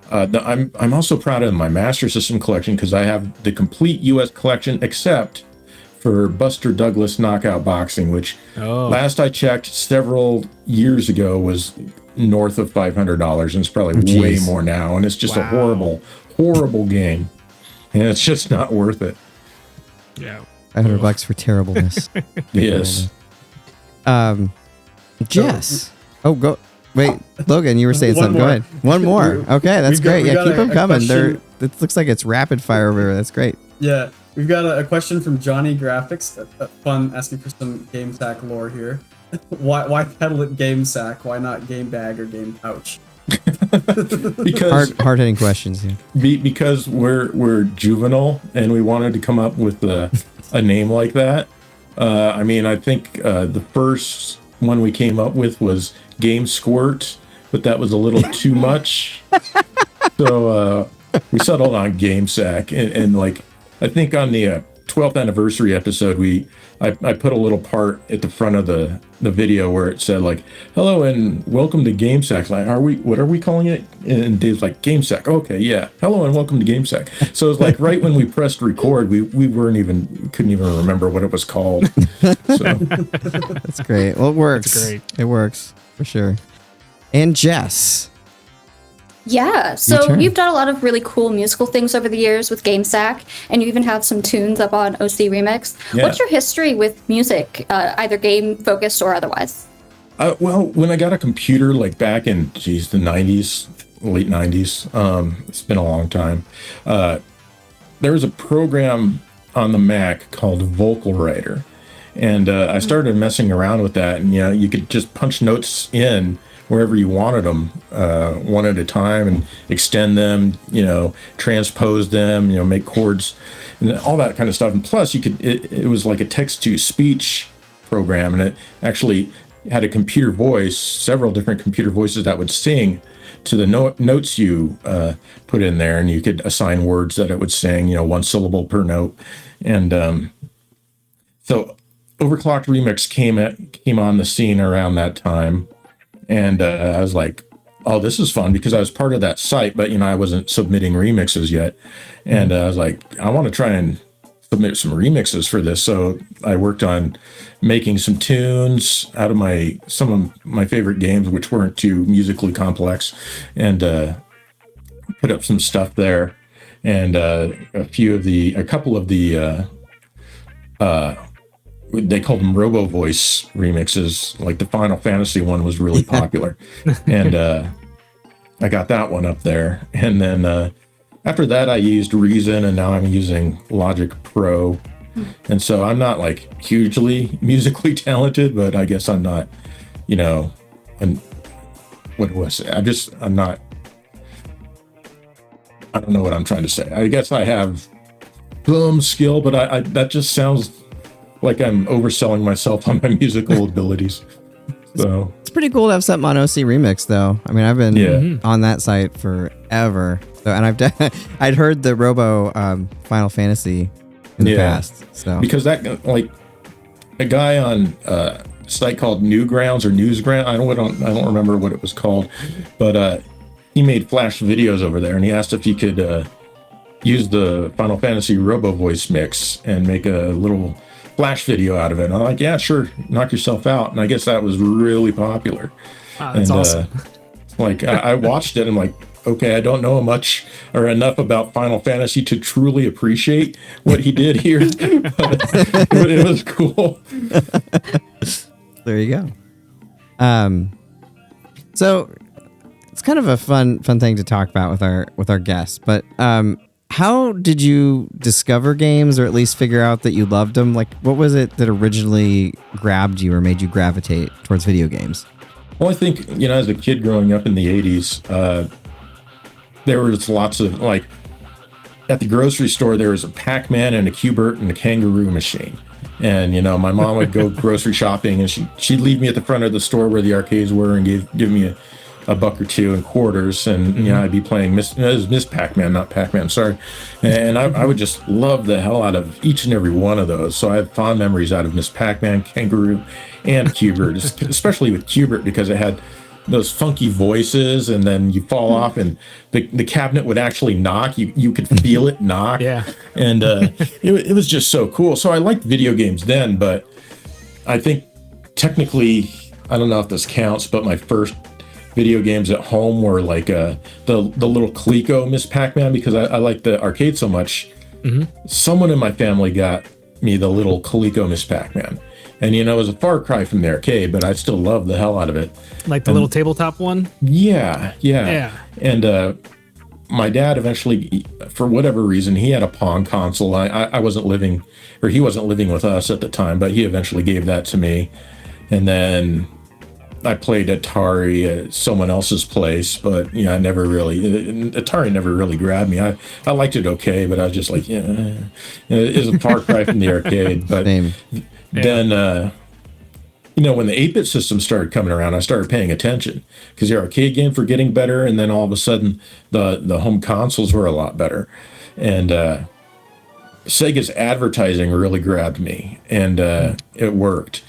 I'm also proud of my Master System collection because I have the complete US collection except for Buster Douglas Knockout Boxing, which last I checked several years ago was north of $500, and it's probably way more now. And it's just a horrible, horrible game, and it's just not worth it. Yeah, $500 for terribleness. Yes. Jess. Oh, go. Wait, Logan, you were saying something. Go ahead. One more. Okay, that's great. Yeah, keep them coming. It looks like it's rapid fire over there. That's great. Yeah, we've got a question from Johnny Graphics. Fun asking for some GameSack lore here. Why pedal it GameSack? Why not Game Bag or Game Pouch? Because hard hitting questions. Yeah. Because we're juvenile and we wanted to come up with a name like that. I mean, I think the first one we came up with was Game Squirt, but that was a little too much. So we settled on GameSack, and like I think on the 12th anniversary episode, I put a little part at the front of the video where it said like, "Hello and welcome to GameSack." Like, what are we calling it? And Dave's like, "GameSack." Okay, yeah. Hello and welcome to GameSack. So it's like right when we pressed record, we couldn't even remember what it was called. So that's great. Well, it works. That's great. It works for sure. And Jess. Yeah, so you've done a lot of really cool musical things over the years with GameSack, and you even have some tunes up on OC Remix. Yeah. What's your history with music, either game-focused or otherwise? Well, when I got a computer, like back in, the 90s, late 90s. It's been a long time. There was a program on the Mac called Vocal Writer. And I started messing around with that, and you could just punch notes in wherever you wanted them, one at a time, and extend them, transpose them, make chords, and all that kind of stuff. And plus, it was like a text-to-speech program, and it actually had a computer voice, several different computer voices that would sing to the notes you put in there, and you could assign words that it would sing, one syllable per note, and so. Overclocked Remix came on the scene around that time, and I was like, "Oh, this is fun," because I was part of that site, but I wasn't submitting remixes yet, and I was like, "I want to try and submit some remixes for this." So I worked on making some tunes out of some of my favorite games, which weren't too musically complex, and put up some stuff there, and a couple of the. They called them Robo Voice remixes. Like the Final Fantasy one was really popular, and I got that one up there. And then after that, I used Reason, and now I'm using Logic Pro. And so I'm not like hugely musically talented, but I guess I'm not, and what was it? I'm not. I don't know what I'm trying to say. I guess I have some skill, but I that just sounds like I'm overselling myself on my musical abilities. So it's pretty cool to have something on OC Remix, though. I mean, I've been on that site forever. So, and I'd heard the Robo Final Fantasy in the past. So because that, like, a guy on a site called Newsground, I don't remember what it was called, but he made Flash videos over there, and he asked if he could use the Final Fantasy Robo Voice mix and make a little Flash video out of it. And I'm like, yeah, sure, knock yourself out. And I guess that was really popular. Wow, that's awesome. Like I watched it and I'm like, okay, I don't know much or enough about Final Fantasy to truly appreciate what he did here, but it was cool. There you go. So it's kind of a fun thing to talk about with our guests, but how did you discover games, or at least figure out that you loved them? Like, what was it that originally grabbed you or made you gravitate towards video games? Well, I think, as a kid growing up in the 80s, there was lots of, like, at the grocery store, there was a Pac-Man and a Q*bert and a Kangaroo machine. And, my mom would go grocery shopping, and she'd leave me at the front of the store where the arcades were and give me a buck or two in quarters, and I'd be playing Miss Pac-Man, not Pac-Man, sorry. And I would just love the hell out of each and every one of those. So I have fond memories out of Miss Pac-Man, Kangaroo, and Q*bert, especially with Q*bert, because it had those funky voices, and then you fall off and the cabinet would actually knock. You could feel it knock. Yeah. And it was just so cool. So I liked video games then, but I think technically, I don't know if this counts, but my first video games at home were like the little Coleco Miss Pac-Man, because I liked the arcade so much. Someone in my family got me the little Coleco Miss Pac-Man, and it was a far cry from the arcade, but I still loved the hell out of it. Like the little tabletop one? Yeah. And my dad eventually, for whatever reason, he had a Pong console. I wasn't living, or he wasn't living with us at the time, but he eventually gave that to me. And then I played Atari at someone else's place, but Atari never really grabbed me. I liked it okay, but I was just like, it is a far cry from the arcade. But then, when the 8-bit system started coming around, I started paying attention, because the arcade games were getting better, and then all of a sudden the home consoles were a lot better, and Sega's advertising really grabbed me, and it worked.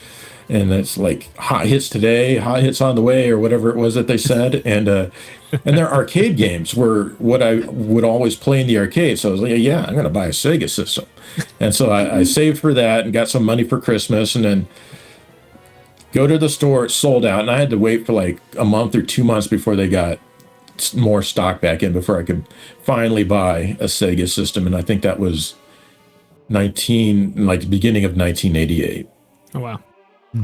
And it's like hot hits today, hot hits on the way, or whatever it was that they said. And their arcade games were what I would always play in the arcade. So I was like, yeah, I'm going to buy a Sega system. And so I saved for that and got some money for Christmas, and then go to the store. It sold out, and I had to wait for like a month or 2 months before they got more stock back in, before I could finally buy a Sega system. And I think that was beginning of 1988. Oh, wow.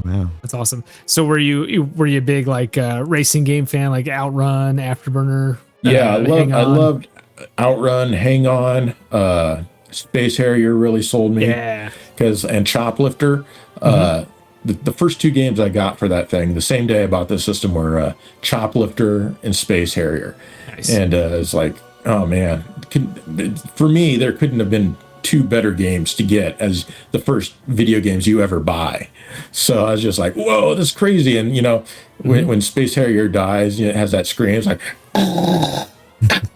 Wow, that's awesome. So were you a big like racing game fan, like Outrun, Afterburner? Yeah, Hang I On. loved Outrun, Hang On, Space Harrier really sold me. Yeah. And Choplifter. The first 2 games I got for that thing, the same day I bought the system, were Choplifter and Space Harrier. Nice. And it's like, oh man, for me, there couldn't have been 2 better games to get as the first video games you ever buy. So I was just like, whoa, that's crazy. And, when Space Harrier dies, it has that scream. It's like,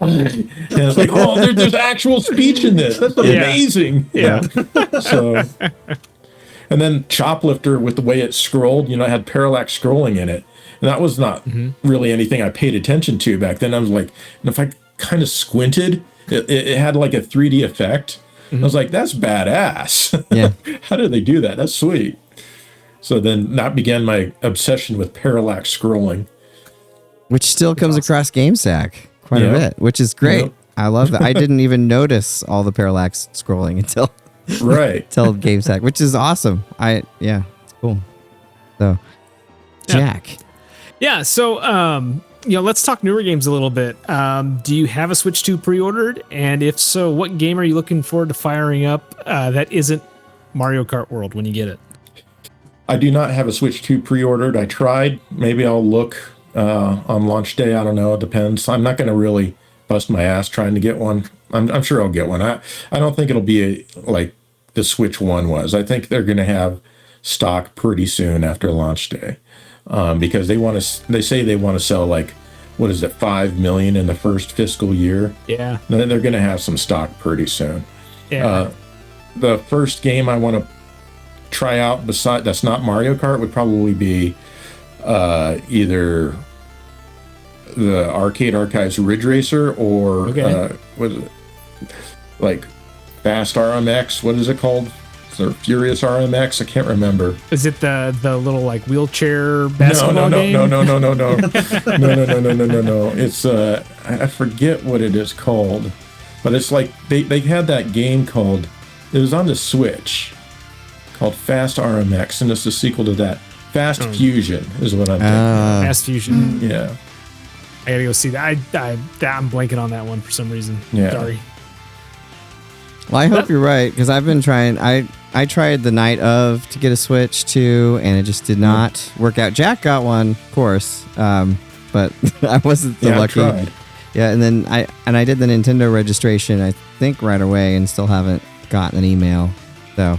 and it's like, oh, there's actual speech in this. That's amazing. Yeah. So, and then Choplifter, with the way it scrolled, it had parallax scrolling in it. And that was not really anything I paid attention to back then. I was like, and if I kind of squinted, it had like a 3D effect. I was like, that's badass. Yeah. How did they do that? That's sweet. So then that began my obsession with parallax scrolling. Which still comes across GameSack quite a bit, which is great. Yep. I love that. I didn't even notice all the parallax scrolling until GameSack, which is awesome. It's cool. So, Jack. Yeah. So, let's talk newer games a little bit. Do you have a Switch 2 pre-ordered? And if so, what game are you looking forward to firing up that isn't Mario Kart World when you get it? I do not have a Switch 2 pre-ordered. I tried. Maybe I'll look on launch day. I don't know. It depends. I'm not going to really bust my ass trying to get one. I'm sure I'll get one. I don't think it'll be like the Switch 1 was. I think they're going to have stock pretty soon after launch day, because they say they want to sell like, what is it, 5 million in the first fiscal year. Yeah. Then they're going to have some stock pretty soon. Yeah. The first game I want to try out that's not Mario Kart would probably be either the Arcade Archives Ridge Racer or what is it, like Fast RMX? What is it called? Is it Furious RMX? I can't remember. Is it the little like wheelchair basketball game? No. It's I forget what it is called, but it's like they had that game called, it was on the Switch, called Fast RMX, and it's the sequel to that. Fast Fusion is what I'm thinking. Fast Fusion. Yeah. I gotta go see that. I'm blanking on that one for some reason. Yeah. Sorry. Well, I hope you're right, because I've been trying. I tried the night of to get a Switch 2, and it just did not work out. Jack got one, of course, but I wasn't so lucky. I tried. Yeah, and then I did the Nintendo registration, I think, right away, and still haven't gotten an email. So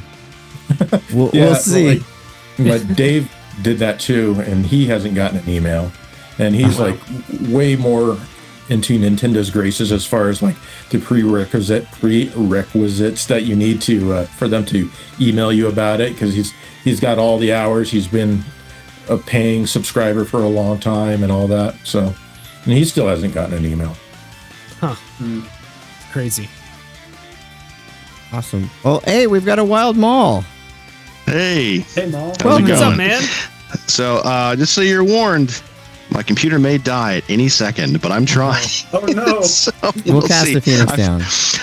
we'll see. But Dave did that too, and he hasn't gotten an email, and he's like way more into Nintendo's graces as far as like the prerequisites that you need to for them to email you about it, because he's got all the hours. He's been a paying subscriber for a long time and all that. So, and he still hasn't gotten an email. Huh. Crazy. Awesome. Well, hey, we've got a Wild Mall. Hey. Hey, Mall. How's it What's going? up, man? So, just so you're warned, my computer may die at any second, but I'm trying. Oh no. So We'll cast see. the Phoenix down.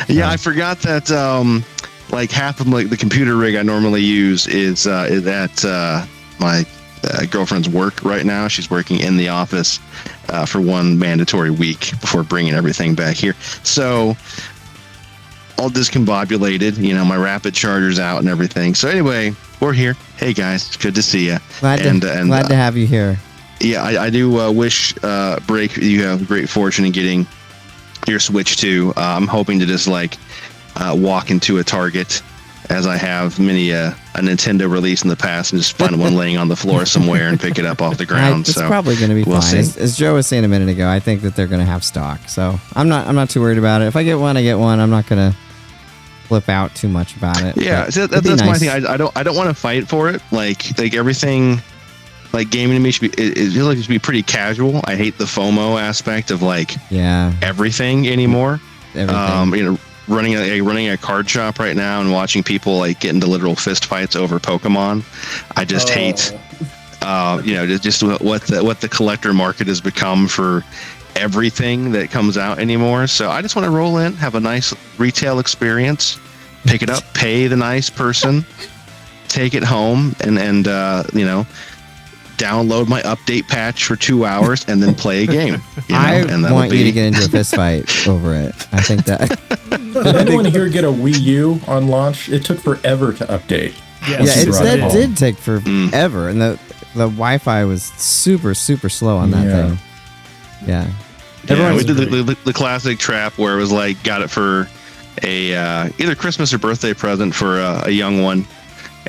Yeah, I forgot that like half of like the computer rig I normally use is at my girlfriend's work right now. She's working in the office for one mandatory week before bringing everything back here. So all discombobulated, my rapid charger's out and everything. So anyway, we're here. Hey guys, it's good to see you. Glad to have you here. Yeah, I do wish, Break, you have great fortune in getting your Switch 2. I'm hoping to just walk into a Target, as I have many a Nintendo release in the past, and just find one laying on the floor somewhere and pick it up off the ground. It's probably going to be we'll fine. see. As Joe was saying a minute ago, I think that they're going to have stock. So I'm not too worried about it. If I get one, I get one. I'm not going to flip out too much about it. Yeah, so that's nice. my thing. I don't want to fight for it. Like everything, like gaming to me should be. It feels like it should be pretty casual. I hate the FOMO aspect of everything anymore. Everything. Running a card shop right now and watching people get into literal fist fights over Pokemon. I just hate, just what the collector market has become for everything that comes out anymore. So I just want to roll in, have a nice retail experience, pick it up, pay the nice person, take it home, and download my update patch for 2 hours and then play a game. I and that want would you be to get into a fist fight over it. I think that. Did anyone here get a Wii U on launch? It took forever to update. Yeah, that did take forever, and the Wi-Fi was super slow on that thing. Yeah. Yeah, we did the classic trap where it was like got it for a either Christmas or birthday present for a young one,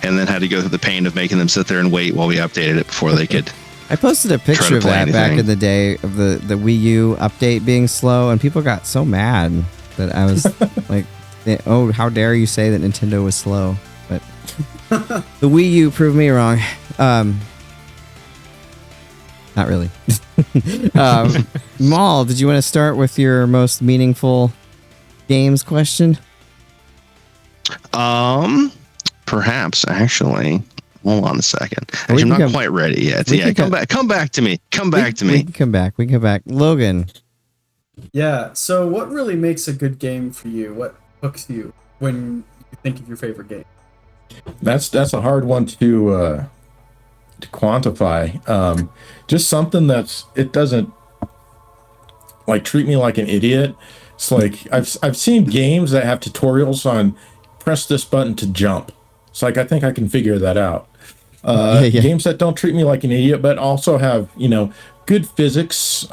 and then had to go through the pain of making them sit there and wait while we updated it before they could. I posted a picture of that back in the day of the Wii U update being slow, and people got so mad that I was like, "Oh, how dare you say that Nintendo was slow?" But the Wii U proved me wrong. Not really. Maul, did you want to start with your most meaningful games question? Perhaps actually. Hold on a second. Actually, I'm not quite ready yet. Yeah, come back to me. We can come back. Logan. Yeah. So, what really makes a good game for you? What hooks you when you think of your favorite game? That's a hard one to quantify. Just something it doesn't like treat me like an idiot. It's like I've seen games that have tutorials on press this button to jump. It's like I think I can figure that out. Games that don't treat me like an idiot, but also have good physics.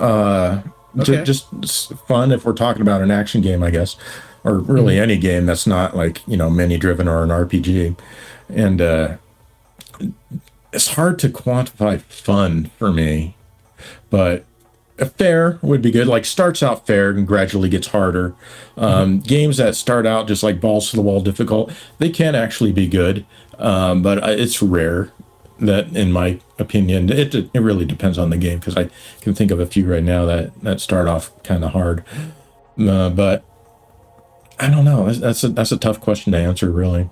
Just fun if we're talking about an action game, I guess, or really any game that's not like menu driven or an RPG. And it's hard to quantify fun for me, but fair would be good. Like starts out fair and gradually gets harder. Games that start out just like balls to the wall difficult, they can actually be good, but it's rare. That, in my opinion, it really depends on the game, because I can think of a few right now that start off kind of hard. But I don't know. That's a tough question to answer, really.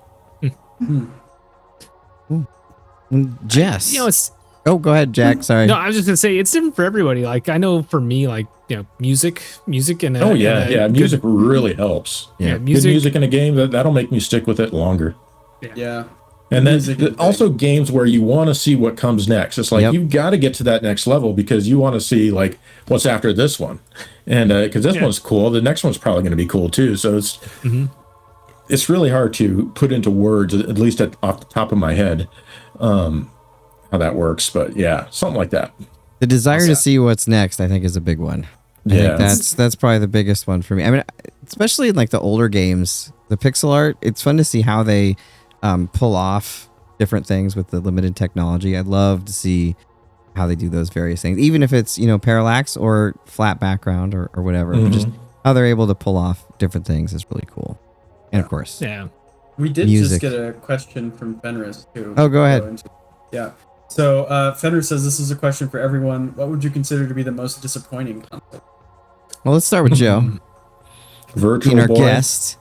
Jess. It's. Oh, go ahead, Jack. Sorry. No, I was just gonna say it's different for everybody. Like I know for me, like music, and music really helps. Yeah, good music in a game that'll make me stick with it longer. Yeah. And then also games where you want to see what comes next. It's like you've got to get to that next level because you want to see like what's after this one, and because this one's cool, the next one's probably going to be cool too. So it's really hard to put into words, at least off the top of my head, how that works. But yeah, something like that. The desire to see what's next, I think, is a big one. I think that's probably the biggest one for me. I mean, especially in like the older games, the pixel art. It's fun to see how they pull off different things with the limited technology. I'd love to see how they do those various things, even if it's parallax or flat background or whatever. But just how they're able to pull off different things is really cool. And of course, we did music. Just get a question from Fenris too. Oh, go ahead. Yeah. So Fenris says this is a question for everyone. What would you consider to be the most disappointing console? Well, let's start with Joe. Virtual Boy. Guest.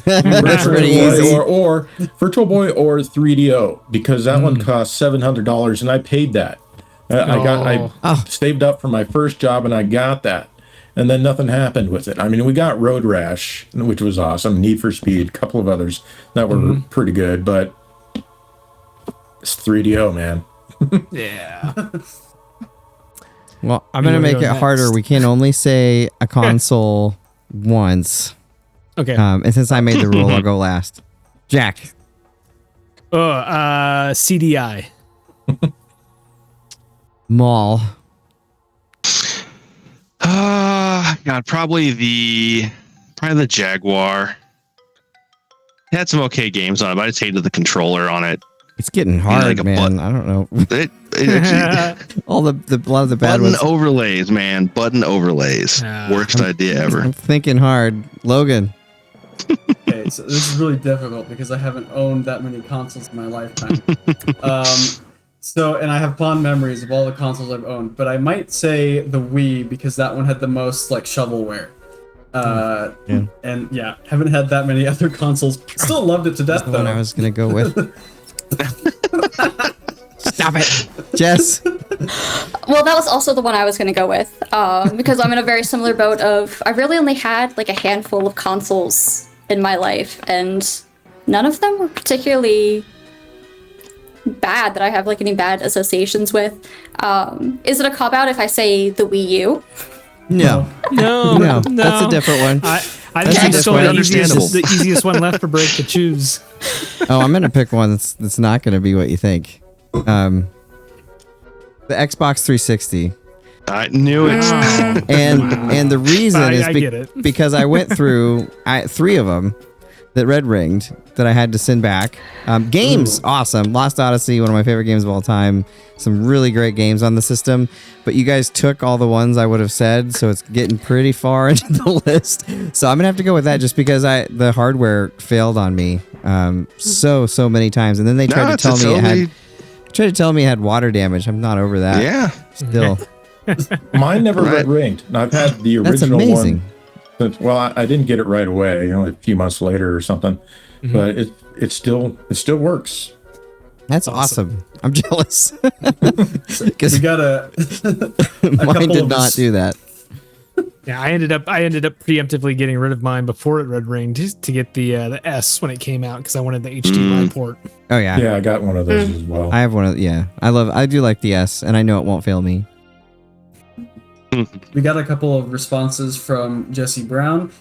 Virtual Boy or Virtual Boy or 3DO, because that one cost $700 and I paid that. I saved up for my first job and I got that, and then nothing happened with it. I mean, we got Road Rash, which was awesome, Need for Speed, a couple of others that were pretty good, but it's 3DO, man. Yeah. Well, I'm gonna make it harder. We can only say a console once. Okay. And since I made the rule, I'll go last. Jack. CDI. Maul. God, probably the Jaguar. It had some okay games on it, but I just hated the controller on it. It's getting hard, man. I don't know. All the lot of the bad button overlays, man. Button overlays. Worst idea ever. I'm thinking hard. Logan. Okay, so this is really difficult because I haven't owned that many consoles in my lifetime. And I have fond memories of all the consoles I've owned, but I might say the Wii because that one had the most like shovelware. And yeah, haven't had that many other consoles. Still loved it to death though. That's the one I was gonna go with. Stop it, Jess. Well, that was also the one I was going to go with because I'm in a very similar boat of I really only had like a handful of consoles in my life, and none of them were particularly bad that I have like any bad associations with. Is it a cop out if I say the Wii U? No, No, that's a different one. I That's think it's still the understandable. easiest one left for Break to choose. Oh, I'm gonna pick one that's not gonna be what you think. The Xbox 360. I knew it. And the reason I is get it. because I went through 3 of them that red ringed that I had to send back. Games, awesome. Lost Odyssey, one of my favorite games of all time. Some really great games on the system, but you guys took all the ones I would have said, so it's getting pretty far into the list. So I'm gonna have to go with that just because the hardware failed on me so many times, and then they tried to tell me it had water damage. I'm not over that. Yeah. Still. Mine never Right. red ringed. And I've had the That's original amazing. one. Well, I didn't get it right away, a few months later or something, but it still works. That's awesome. I'm jealous. We Because got a mine couple did of not do that. Yeah, I ended up preemptively getting rid of mine before it red ringed to get the S when it came out because I wanted the HDMI port. Oh yeah. Yeah, I got one of those as well. I have one of I do like the S, and I know it won't fail me. We got a couple of responses from Jesse Brown.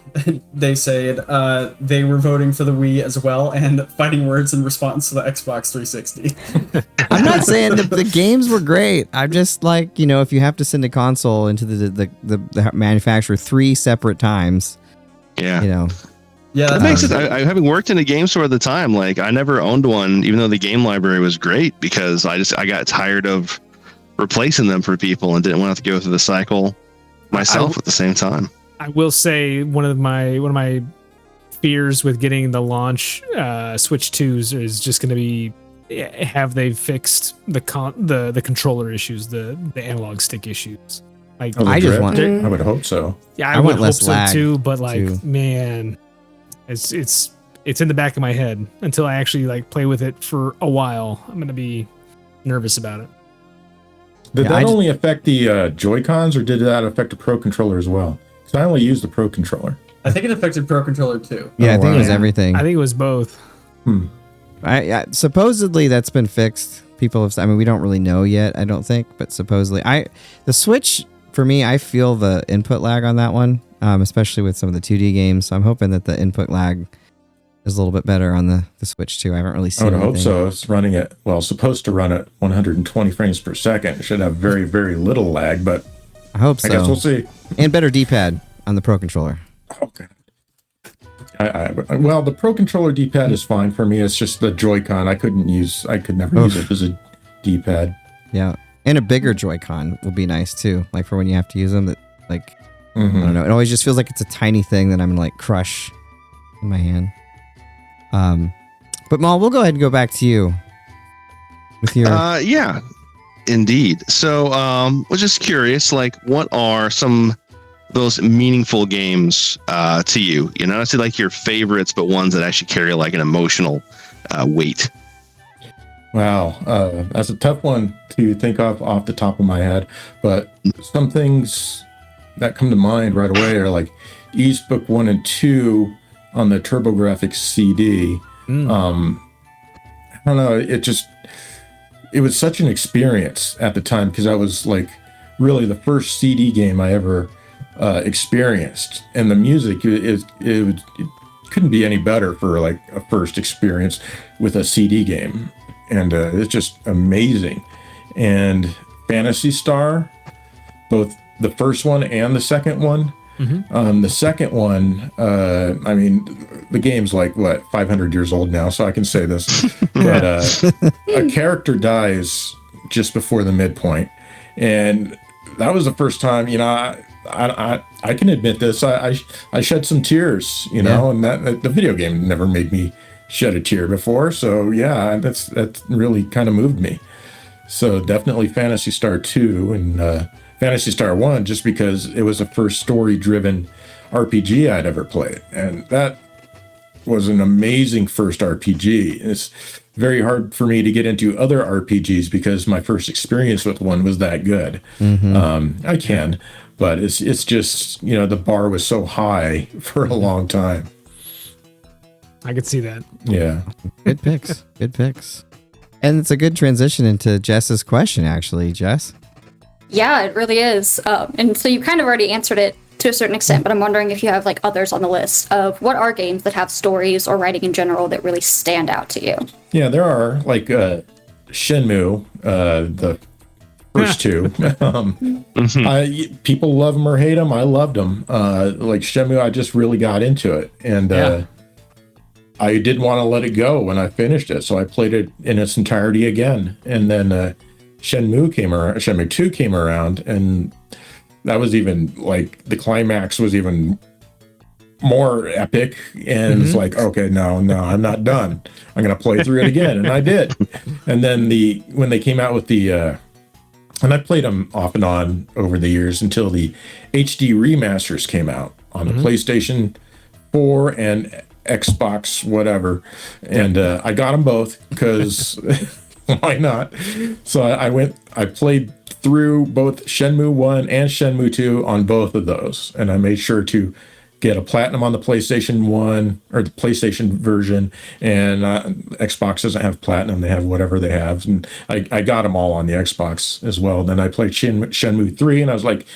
They said they were voting for the Wii as well, and fighting words in response to the Xbox 360. I'm not saying the games were great. I'm just like, if you have to send a console into the manufacturer 3 separate times, Yeah. Yeah, That makes sense. I having worked in a game store at the time, like I never owned one, even though the game library was great, because I got tired of replacing them for people and didn't want to have to go through the cycle myself at the same time. I will say one of my fears with getting the launch Switch 2s is just going to be, have they fixed the controller issues, the analog stick issues? Like Oh, the I just drift? want- I would hope so. yeah, I I would want hope less so lag, too, but like too. man, it's in the back of my head until I actually like play with it for a while. I'm going to be nervous about it. Did Yeah, that I just- only affect the Joy-Cons, or did that affect the Pro Controller as well? Because I only use the Pro Controller. I think it affected Pro Controller too. Yeah, Oh, I think it was wow. everything. I think it was both. Supposedly that's been fixed. People have. I mean, we don't really know yet. I don't think, but supposedly, the Switch for me, I feel the input lag on that one, especially with some of the 2D games. So I'm hoping that the input lag is a little bit better on the Switch too. I haven't really I seen. would hope anything. so. It's running at, supposed to run at 120 frames per second. It should have very, very little lag, but I hope so. I guess we'll see. And better D-pad on the Pro Controller. Okay. Well, the Pro Controller D-pad is fine for me. It's just the Joy-Con. I could never use it as a D-pad. Yeah, and a bigger Joy-Con will be nice too. Like for when you have to use them. That like I don't know. It always just feels like it's a tiny thing that I'm gonna like crush in my hand. But Mal, we'll go ahead and go back to you with your. Yeah, indeed. So, was just curious, like, what are some of those meaningful games to you? Not necessarily like your favorites, but ones that actually carry like an emotional weight. Wow, that's a tough one to think of off the top of my head. But some things that come to mind right away are like East Book 1 and 2 on the TurboGrafx CD. I don't know. It was such an experience at the time because I was like really the first CD game I ever experienced, and the music it couldn't be any better for like a first experience with a CD game, and it's just amazing. And Phantasy Star, both the first one and the second one. The second one, I mean, the game's like, 500 years old now, so I can say this. But a character dies just before the midpoint. And that was the first time, I can admit this. I shed some tears, and that the video game never made me shed a tear before. So, yeah, that really kind of moved me. So definitely Phantasy Star 2 and Phantasy Star 1, just because it was the first story-driven RPG I'd ever played. And that was an amazing first RPG. And it's very hard for me to get into other RPGs because my first experience with one was that good. I can, but it's just, the bar was so high for a long time. I could see that. Yeah. Good picks. Good picks. And it's a good transition into Jess's question, actually, Jess. Yeah, it really is. And so you kind of already answered it to a certain extent, but I'm wondering if you have like others on the list of what are games that have stories or writing in general that really stand out to you. Yeah, there are like Shenmue, the first two. People love them or hate them. I loved them. Like Shenmue, I just really got into it, and I didn't want to let it go when I finished it, so I played it in its entirety again. And then Shenmue 2 came around, and that was even like the climax was even more epic. And it's like, okay, no, I'm not done. I'm gonna play through it again, and I did. And then when they came out with and I played them off and on over the years until the HD remasters came out on the PlayStation 4 and Xbox, whatever. And I got them both because why not? So I played through both Shenmue 1 and Shenmue 2 on both of those. And I made sure to get a platinum on the PlayStation 1 or the PlayStation version, and Xbox doesn't have platinum. They have whatever they have. And I got them all on the Xbox as well. Then I played Shenmue 3, and I was like,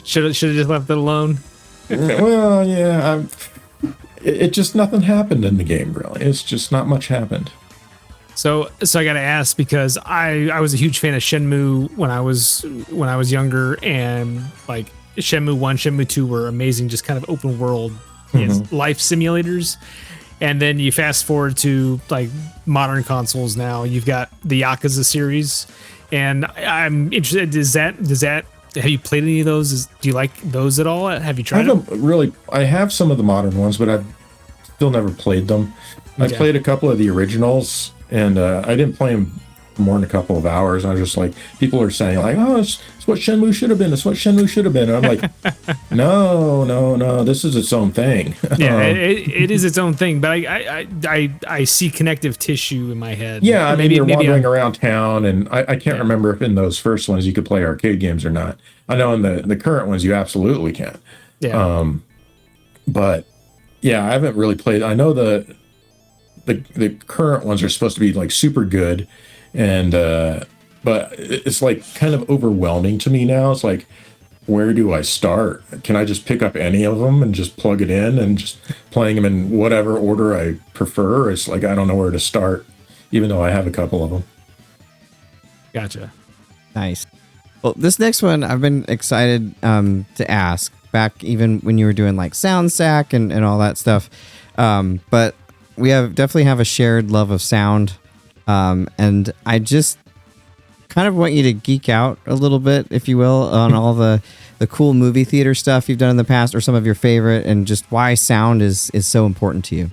should have just left it alone. well, yeah, it just nothing happened in the game, really. It's just not much happened. So I got to ask, because I was a huge fan of Shenmue when I was younger, and like Shenmue 1, Shenmue 2 were amazing, just kind of open world life simulators. And then you fast forward to like modern consoles now, you've got the Yakuza series, and I'm interested, does that have you played any of those? Do you like those at all? Have you tried them? I have some of the modern ones, but I've still never played them. I played a couple of the originals, and I didn't play them more than a couple of hours. I was just like, people are saying like, oh, it's what Shenmue should have been. It's what Shenmue should have been. And I'm like, no, this is its own thing. Yeah, it is its own thing. But I see connective tissue in my head. Yeah, maybe you're wandering around town, and I can't remember if in those first ones you could play arcade games or not. I know in the current ones you absolutely can. Yeah. But yeah, I haven't really played. I know the current ones are supposed to be like super good, and but it's like kind of overwhelming to me now. It's like, where do I start? Can I just pick up any of them and just plug it in and just playing them in whatever order I prefer? It's like I don't know where to start, even though I have a couple of them. Gotcha. Nice. Well, this next one I've been excited to ask back even when you were doing like SoundSack and all that stuff. But we definitely have a shared love of sound. And I just kind of want you to geek out a little bit, if you will, on all the cool movie theater stuff you've done in the past, or some of your favorite, and just why sound is so important to you.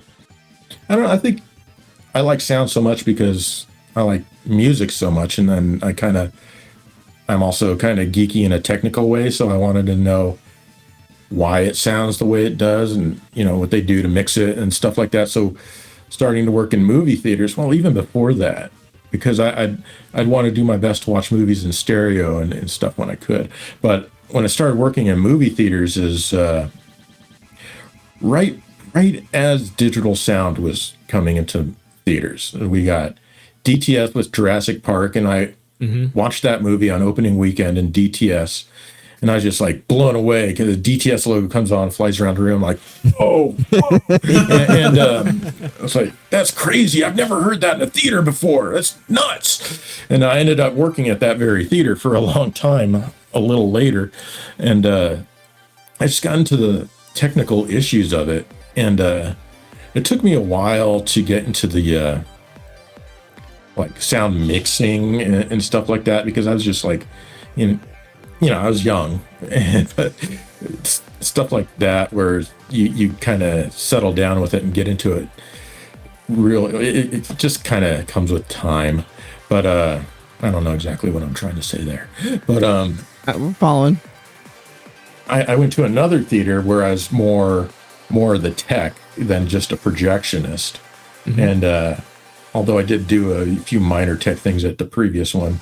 I don't know. I think I like sound so much because I like music so much. And then I'm also kind of geeky in a technical way. So I wanted to know why it sounds the way it does, and what they do to mix it and stuff like that. So starting to work in movie theaters, well, even before that, because I'd want to do my best to watch movies in stereo and stuff when I could. But when I started working in movie theaters is right as digital sound was coming into theaters. We got DTS with Jurassic Park, and I watched that movie on opening weekend in DTS. And I was just like blown away because the DTS logo comes on, flies around the room, like, oh, and I was like, that's crazy. I've never heard that in a theater before. That's nuts. And I ended up working at that very theater for a long time, a little later. And I just got into the technical issues of it. And it took me a while to get into the like sound mixing and stuff like that, because I was just like, I was young, but stuff like that where you kind of settle down with it and get into it. Really, it just kind of comes with time. But I don't know exactly what I'm trying to say there. But we're following. I went to another theater where I was more of the tech than just a projectionist. And although I did do a few minor tech things at the previous one,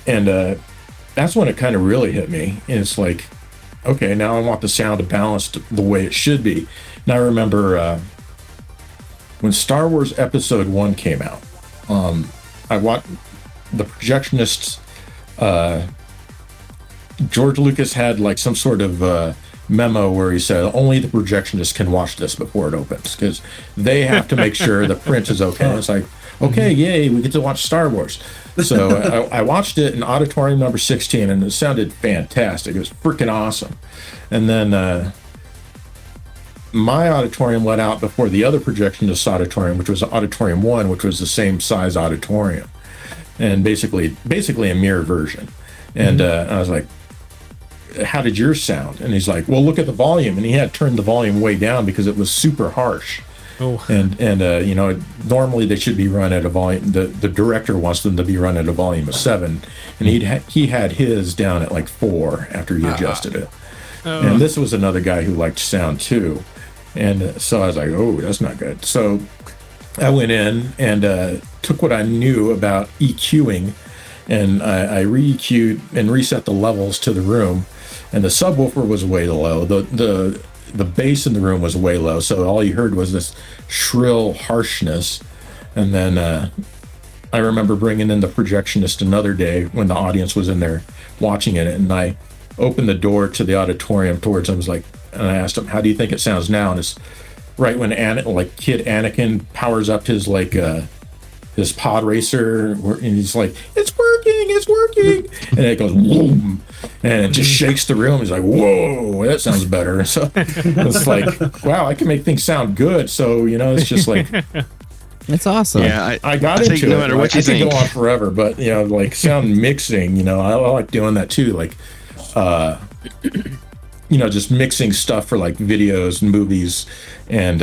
and that's when it kind of really hit me. And it's like, okay, now I want the sound to balance the way it should be. Now I remember when Star Wars Episode 1 came out, I watched the projectionists. George Lucas had like some sort of memo where he said only the projectionists can watch this before it opens because they have to make sure the print is okay. And it's like, okay, yay, we get to watch Star Wars. So I watched it in auditorium number 16, and it sounded fantastic. It was freaking awesome. And then my auditorium let out before the other projectionist auditorium, which was auditorium 1, which was the same size auditorium, and basically a mirror version. And I was like, how did yours sound? And he's like, well, look at the volume. And he had turned the volume way down because it was super harsh. Oh. And you know, normally they should be run at a volume. The director wants them to be run at a volume of 7, and he had his down at like 4 after he adjusted it. And this was another guy who liked sound too. And so I was like, oh, that's not good. So I went in and took what I knew about EQing, and I re-EQ'd and reset the levels to the room. And the subwoofer was way low. The bass in the room was way low, so all you heard was this shrill harshness. And then I remember bringing in the projectionist another day when the audience was in there watching it, and I opened the door to the auditorium towards him. And I asked him, "How do you think it sounds now?" And it's right when kid Anakin powers up his his pod racer, and he's like, "It's working," and it goes boom, and it just shakes the room. He's like, "Whoa, that sounds better." So it's like, wow, I can make things sound good. So you know, it's just like, It's awesome. Yeah, I got I into think no it. matter what I you could think. go on forever, but you know, like sound mixing, you know, I like doing that too. Like, you know, just mixing stuff for like videos and movies, and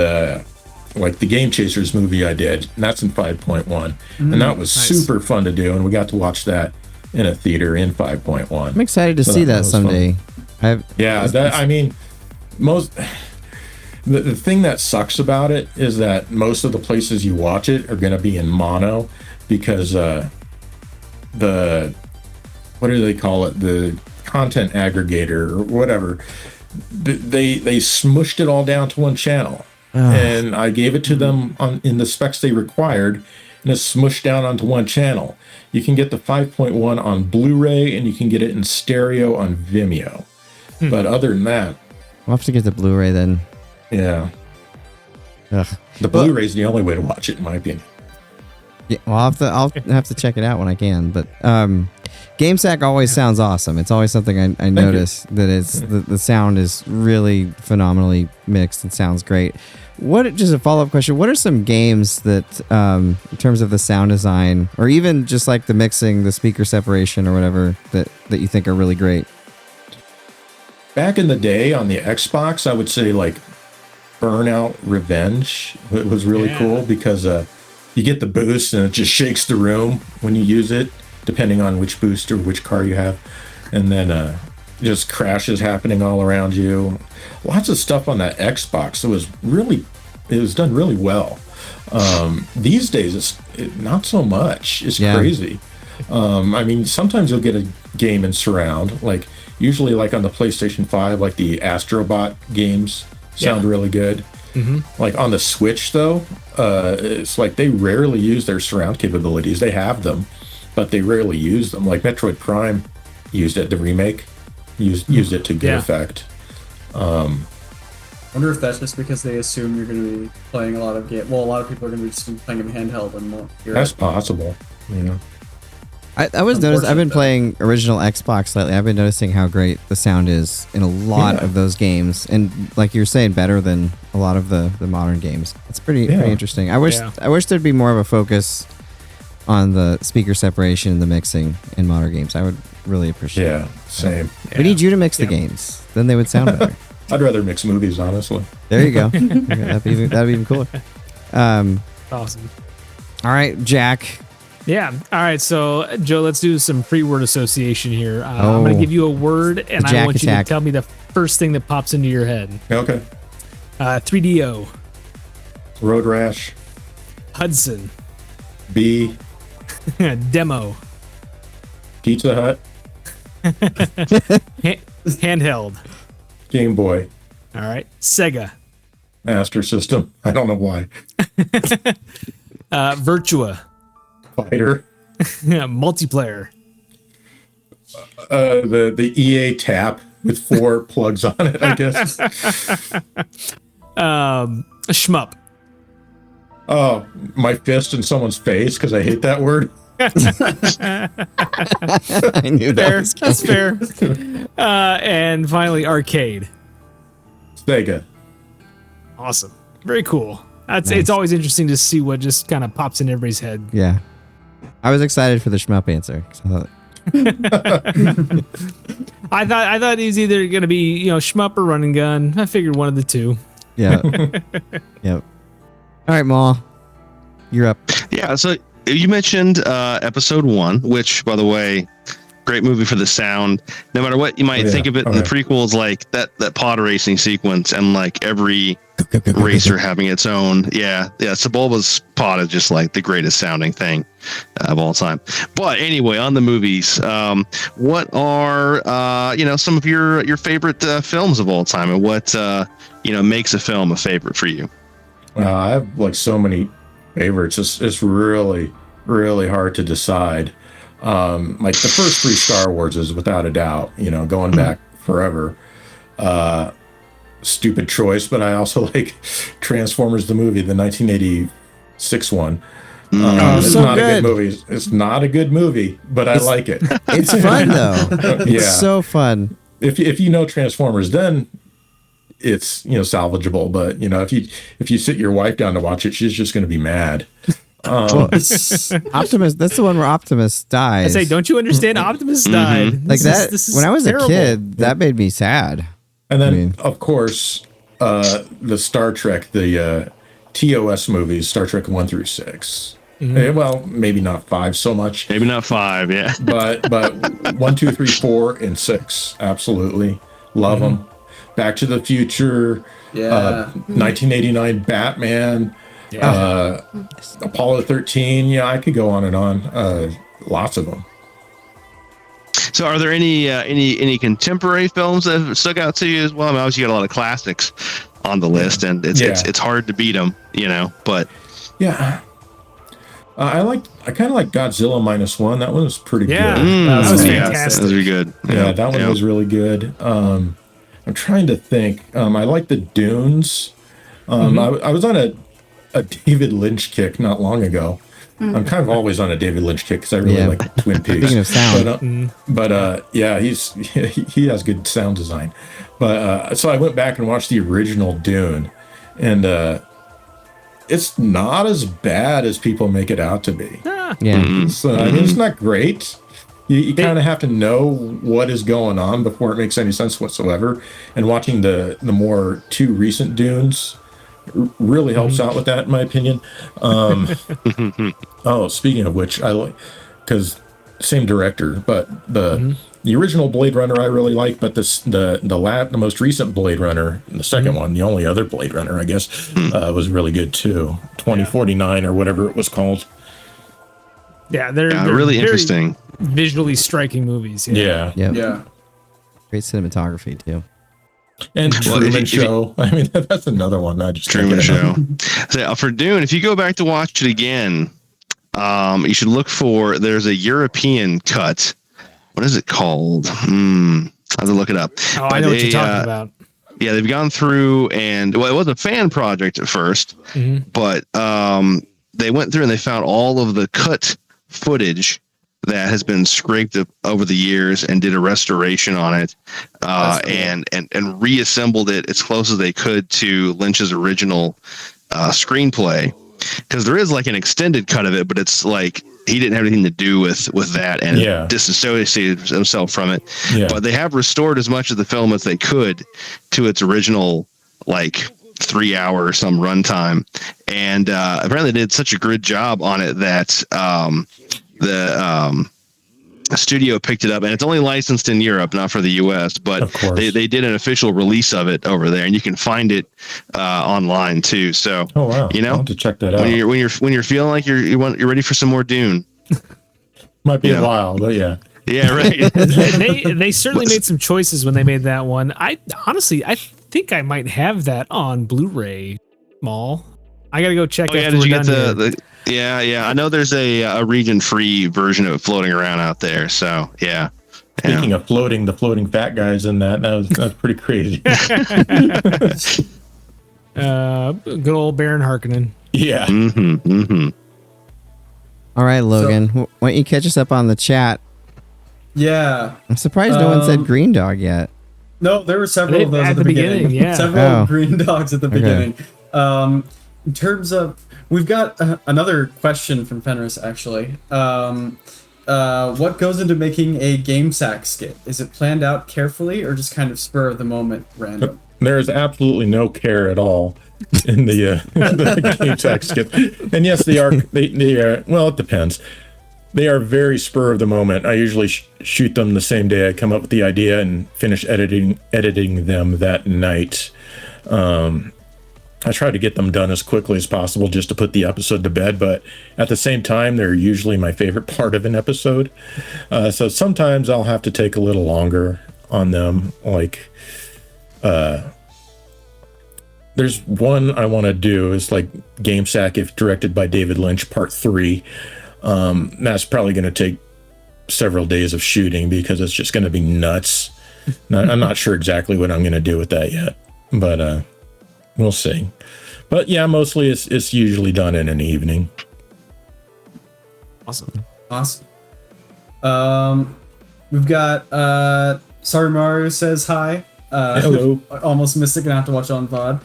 like the Game Chasers movie I did, and that's in 5.1, and that was nice. super fun to do, and we got to watch that in a theater in 5.1. I'm excited to So see that that was someday. I mean, the thing that sucks about it is that most of the places you watch it are going to be in mono because what do they call it, the content aggregator or whatever, they smushed it all down to one channel. And I gave it to them in the specs they required, and it's smushed down onto one channel. You can get the 5.1 on Blu-ray, and you can get it in stereo on Vimeo. But other than that, We'll have to get the Blu-ray then. yeah, Ugh. the Blu-ray is the only way to watch it, in my opinion. Yeah, well, I'll have to check it out when I can. But GameSack always sounds awesome. It's always something I notice that it's the sound is really phenomenally mixed. It sounds great. Just a follow-up question. What are some games that, in terms of the sound design, or even just like the mixing, the speaker separation, or whatever, that you think are really great? Back in the day on the Xbox, I would say like Burnout Revenge was really cool because you get the boost and it just shakes the room when you use it, depending on which boost or which car you have. And then just crashes happening all around you. Lots of stuff on that Xbox. It was done really well. These days, it's not so much. It's crazy. I mean, sometimes you'll get a game in surround, like usually like on the PlayStation 5, like the Astrobot games sound really good. Like on the Switch though, it's like they rarely use their surround capabilities. They have them, but they rarely use them. Like Metroid Prime used it, the remake used it to good effect. Wonder if that's just because they assume you're going to be playing a lot of game. Well, a lot of people are going to be just playing them handheld and won't hear That's it. possible, you know. I was noticing. I've been Unfortunate, playing original Xbox lately. I've been noticing how great the sound is in a lot of those games, and like you're saying, better than a lot of the modern games. It's pretty interesting. I wish there'd be more of a focus on the speaker separation and the mixing in modern games. I would really appreciate it. Yeah, same. We need you to mix the games. Then they would sound better. I'd rather mix movies, honestly. There you go. Okay, that'd be even cooler. Awesome. All right, Jack. Yeah. All right. So, Joe, let's do some pre-word association here. I'm going to give you a word, and I want you to tell me the first thing that pops into your head. Okay. 3DO. Road Rash. Hudson. B. Demo. Pizza Hut. Handheld. Game Boy. All right. Sega. Master System. I don't know why. Virtua. Fighter. Multiplayer. The EA tap with 4 plugs on it, I guess. Shmup. Oh, my fist in someone's face because I hate that word. I knew that. Fair. Was That's fair. And finally, arcade. Sega. Awesome. Very cool. It's always interesting to see what just kind of pops in everybody's head. Yeah. I was excited for the shmup answer. 'Cause I thought, I thought he was either going to be, shmup or run and gun. I figured one of the two. yeah. Yep. All right, Maul. You're up. Yeah, so you mentioned episode 1, which, by the way, great movie for the sound. No matter what you might think of it, the prequels, like that pod racing sequence, and like every racer having its own. Yeah. Sebulba's pod is just like the greatest sounding thing of all time. But anyway, on the movies, what are some of your favorite films of all time, and what makes a film a favorite for you? I have like so many favorites. It's really, really hard to decide. Like the first 3 Star Wars is without a doubt, going back forever. Stupid choice, but I also like Transformers the movie, the 1986 one. It's so not good. a good movie. It's not a good movie, but I like it. It's fun though. Yeah. It's so fun. If you know Transformers, then it's salvageable. But if you sit your wife down to watch it, she's just going to be mad. Optimus. That's the one where Optimus dies. I say, don't you understand? Optimus died. Like that. When I was terrible. a kid, that made me sad. And then, of course, the Star Trek, the TOS movies, Star Trek 1 through 6. Well, maybe not 5 so much. Maybe not 5, yeah. But 1, 2, 3, 4, and 6, absolutely love them. Back to the Future, 1989 Batman, Apollo 13. Yeah, I could go on and on. Lots of them. So, are there any contemporary films that have stuck out to you as well? I mean, obviously, you got a lot of classics on the list, and it's hard to beat them, But yeah, I kind of like Godzilla -1. That one was pretty good. That was fantastic. That was really good. Yeah, that one was really good. I'm trying to think. I like the Dunes. I was on a David Lynch kick not long ago. I'm kind of always on a David Lynch kick because I really like Twin Peaks. Speaking of sound, but he has good sound design. But so I went back and watched the original Dune, and it's not as bad as people make it out to be. yeah. So I mean, it's not great. You kind of have to know what is going on before it makes any sense whatsoever. And watching the more 2 recent Dunes really helps out with that, in my opinion. Speaking of which, I like, because same director, but the original Blade Runner I really like, but the most recent Blade Runner, the second one, the only other Blade Runner, I guess, was really good too. 2049 or whatever it was called. Yeah, they're really very interesting, visually striking movies. Yeah. Yeah. Great cinematography too. And Truman Show. I mean, that's another one. I just Truman Show. So for Dune, if you go back to watch it again, you should look for. There's a European cut. What is it called? I have to look it up. Oh, I know what you're talking about. Yeah, they've gone through and it was a fan project at first, but they went through and they found all of the cut footage that has been scraped up over the years and did a restoration on it, and reassembled it as close as they could to Lynch's original screenplay. Because there is like an extended cut of it, but it's like he didn't have anything to do with that and disassociated himself from it. Yeah. But they have restored as much of the film as they could to its original like 3 hour or some runtime, and apparently they did such a good job on it that the studio picked it up, and it's only licensed in Europe, not for the US, but they did an official release of it over there, and you can find it online too. So I'll have to check that out. When you're feeling like you're ready for some more Dune. Might be a while, but yeah, right. They certainly made some choices when they made that one. I think I might have that on Blu-ray, Mall. I gotta go check. Oh yeah, after did we're you get done here. Yeah. I know there's a region-free version of it floating around out there. So yeah. Speaking of floating, the floating fat guys in that was pretty crazy. Good old Baron Harkonnen. Yeah. All right, Logan, why don't you catch us up on the chat? Yeah. I'm surprised no one said Green Dog yet. No, there were several of those At at the the beginning. beginning, yeah. Several green dogs at the beginning. In terms of, we've got another question from Fenris, actually. What goes into making a GameSack skit? Is it planned out carefully or just kind of spur of the moment random? There's absolutely no care at all in the GameSack skit. And yes, they are. They are. Well, it depends. They are very spur of the moment. I usually shoot them the same day I come up with the idea and finish editing them that night. I try to get them done as quickly as possible just to put the episode to bed, but at the same time, they're usually my favorite part of an episode. So sometimes I'll have to take a little longer on them. Like, there's one I want to do is like GameSack, if directed by David Lynch, Part 3. That's probably going to take several days of shooting because it's just going to be nuts. I'm not sure exactly what I'm going to do with that yet, but we'll see. But yeah, mostly it's usually done in an evening. Awesome. We've got Sorry Mario says hi. Hello. Almost missed it, gonna have to watch on VOD.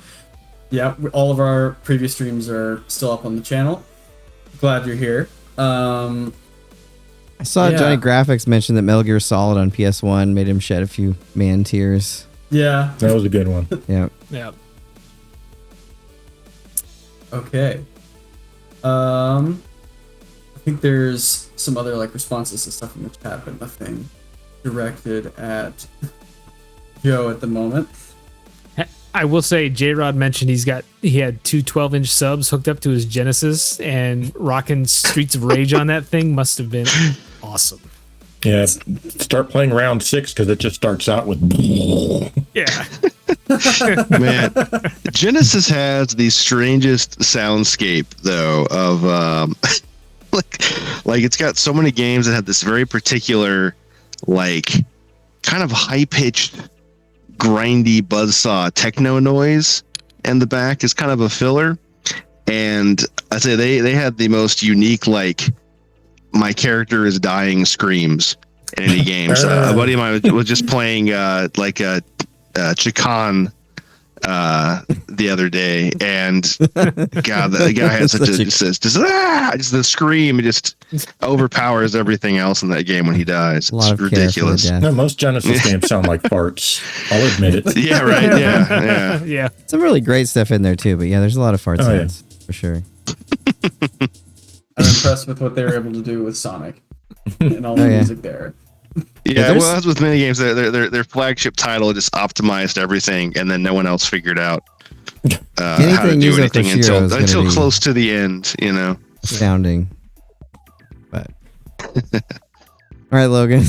Yeah, all of our previous streams are still up on the channel. Glad you're here. I saw Johnny Graphics mention that Metal Gear Solid on PS1 made him shed a few man tears. Yeah. That was a good one. Yeah. Yeah. Okay. I think there's some other like responses to stuff in the chat, but nothing directed at Joe at the moment. I will say J-Rod mentioned he had two 12-inch subs hooked up to his Genesis, and rocking Streets of Rage on that thing must have been awesome. Yeah, start playing round 6 because it just starts out with. Yeah. Man, Genesis has the strangest soundscape though of like it's got so many games that have this very particular like kind of high-pitched grindy buzzsaw techno noise, and the back is kind of a filler. And I say they had the most unique like my character is dying screams in any game. So a buddy of mine was just playing like a Chikan the other day, and God, the guy has such a just the scream just overpowers everything else in that game when he dies. It's ridiculous. No, most Genesis games sound like farts. I'll admit it. Yeah, right. Yeah. Yeah. Some really great stuff in there too, but yeah, there's a lot of fart sounds for sure. I'm impressed with what they were able to do with Sonic and all the music there. Yeah, well, that's with many games. Their flagship title just optimized everything, and then no one else figured out how to do anything until close to the end. You know, astounding. But all right, Logan.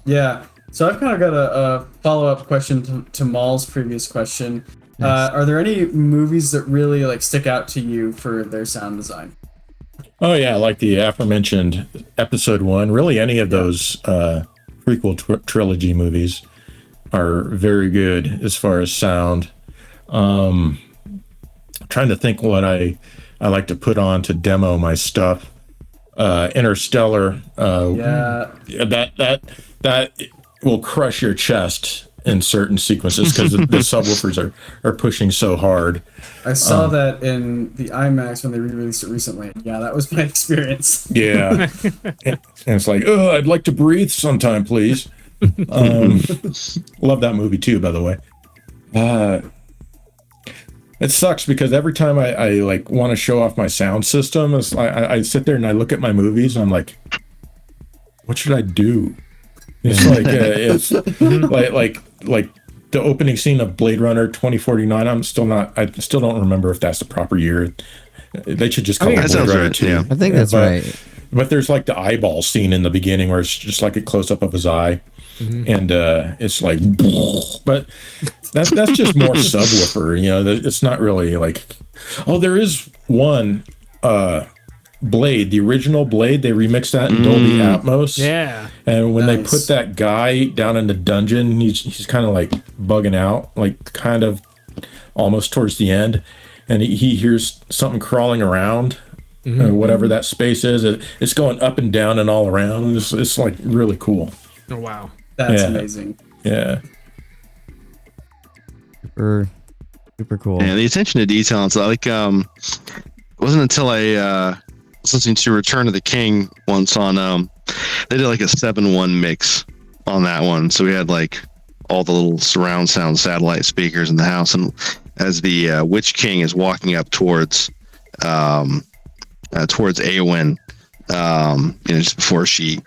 Yeah, so I've kind of got a follow-up question to Maul's previous question. Nice. Are there any movies that really like stick out to you for their sound design? Oh yeah, like the aforementioned Episode 1. Really, any of those prequel trilogy movies are very good as far as sound. Trying to think what I like to put on to demo my stuff. Interstellar. That will crush your chest in certain sequences because the subwoofers are pushing so hard. I saw that in the IMAX when they re-released it recently. Yeah, that was my experience. Yeah. And it's like, oh, I'd like to breathe sometime, please. Love that movie too, by the way. It sucks because every time I like want to show off my sound system, I sit there and I look at my movies and I'm like, what should I do? It's like it's like the opening scene of Blade Runner 2049. I still don't remember if that's the proper year. They should just call it Blade Runner 2. Yeah. I think that's right. But there's like the eyeball scene in the beginning where it's just like a close up of his eye. and it's like, but that's just more subwoofer. You know, it's not really like. Oh, there is one Blade, the original Blade. They remixed that in Dolby Atmos. Yeah, and when they put that guy down in the dungeon, he's kind of like bugging out, like kind of almost towards the end, and he hears something crawling around. Whatever that space is, it's going up and down and all around. It's like really cool. Oh wow, that's amazing. Yeah, super cool. Yeah, the attention to detail. It's like it wasn't until I was listening to Return of the King once on they did like a 7-1 mix on that one, so we had like all the little surround sound satellite speakers in the house, and as the Witch King is walking up towards Eowyn, just before she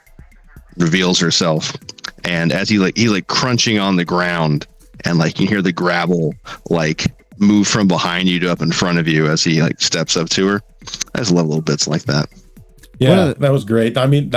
reveals herself, and as he crunching on the ground, and like you hear the gravel like move from behind you to up in front of you as he like steps up to her. I just love little bits like that. Yeah, that was great. I mean,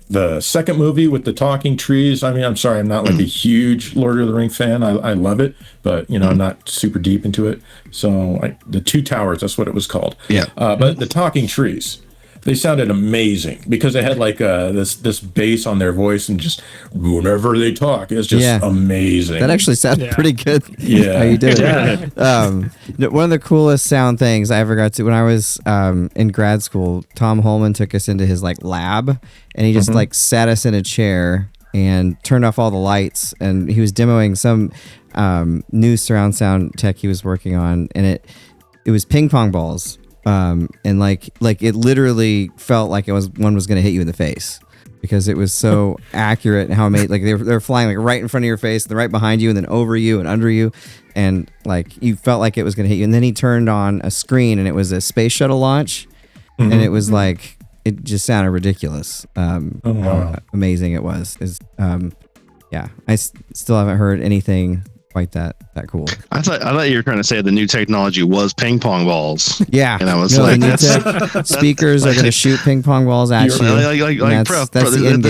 the second movie with the talking trees. I mean, I'm sorry, I'm not like a huge Lord of the Ring fan. I love it, but I'm not super deep into it. So the Two Towers, that's what it was called. Yeah. But the talking trees, they sounded amazing because they had like this bass on their voice, and just whenever they talk, it's just amazing. That actually sounded pretty good. Yeah. How you did it. One of the coolest sound things I ever got to when I was in grad school, Tom Holman took us into his like lab, and he just like sat us in a chair and turned off all the lights, and he was demoing some new surround sound tech he was working on, and it was ping pong balls. And like it literally felt like one was going to hit you in the face because it was so accurate how it made, like they're flying like right in front of your face, and right behind you, and then over you and under you, and like you felt like it was going to hit you. And then he turned on a screen, and it was a space shuttle launch, and it was like it just sounded ridiculous. How amazing it was. I still haven't heard anything quite that cool. I thought you were trying to say the new technology was ping pong balls. Yeah, and I was speakers are going to shoot ping pong balls at you. This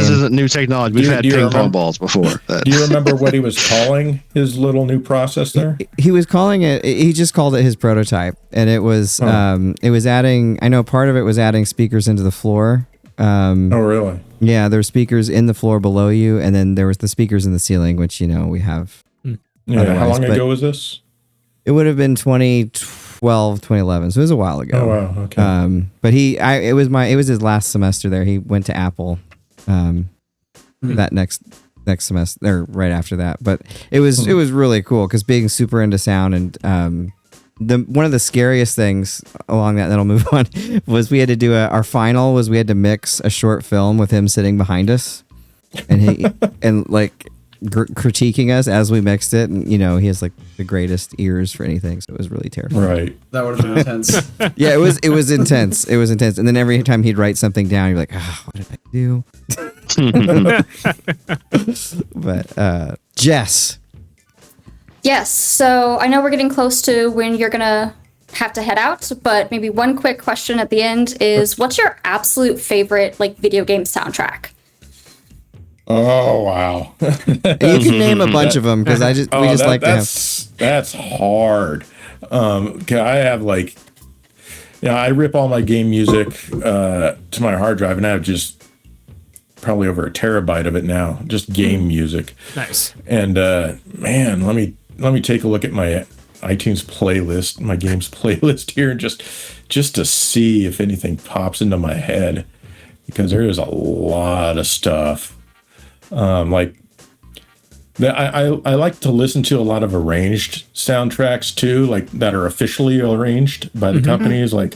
isn't new technology. We've had ping pong balls before. Do you remember what he was calling his little new process there? He was calling it. He just called it his prototype, and it was adding. I know part of it was adding speakers into the floor. Oh, really? Yeah, there were speakers in the floor below you, and then there was the speakers in the ceiling, which we have. Yeah, how long ago was this? It would have been 2012, 2011, so it was a while ago. Oh wow, okay. But it was his last semester there. He went to Apple, that next semester or right after that. But it was really cool because being super into sound, and one of the scariest things along that'll move on was we had to do our final was we had to mix a short film with him sitting behind us, and he and like. Critiquing us as we mixed it, and he has like the greatest ears for anything, so it was really terrifying. Right, that would have been intense. Yeah, it was intense. It was intense, and then every time he'd write something down, you're like, what did I do? But Jess. Yes, so I know we're getting close to when you're gonna have to head out, but maybe one quick question at the end is, what's your absolute favorite like video game soundtrack? Oh wow! You can name a bunch of them because we just like to have. That's hard. I have like, I rip all my game music to my hard drive, and I have just probably over a terabyte of it now, just game music. Nice. And man, let me take a look at my iTunes playlist, my games playlist here, and just to see if anything pops into my head, because there is a lot of stuff. I like to listen to a lot of arranged soundtracks too, like that are officially arranged by the companies, like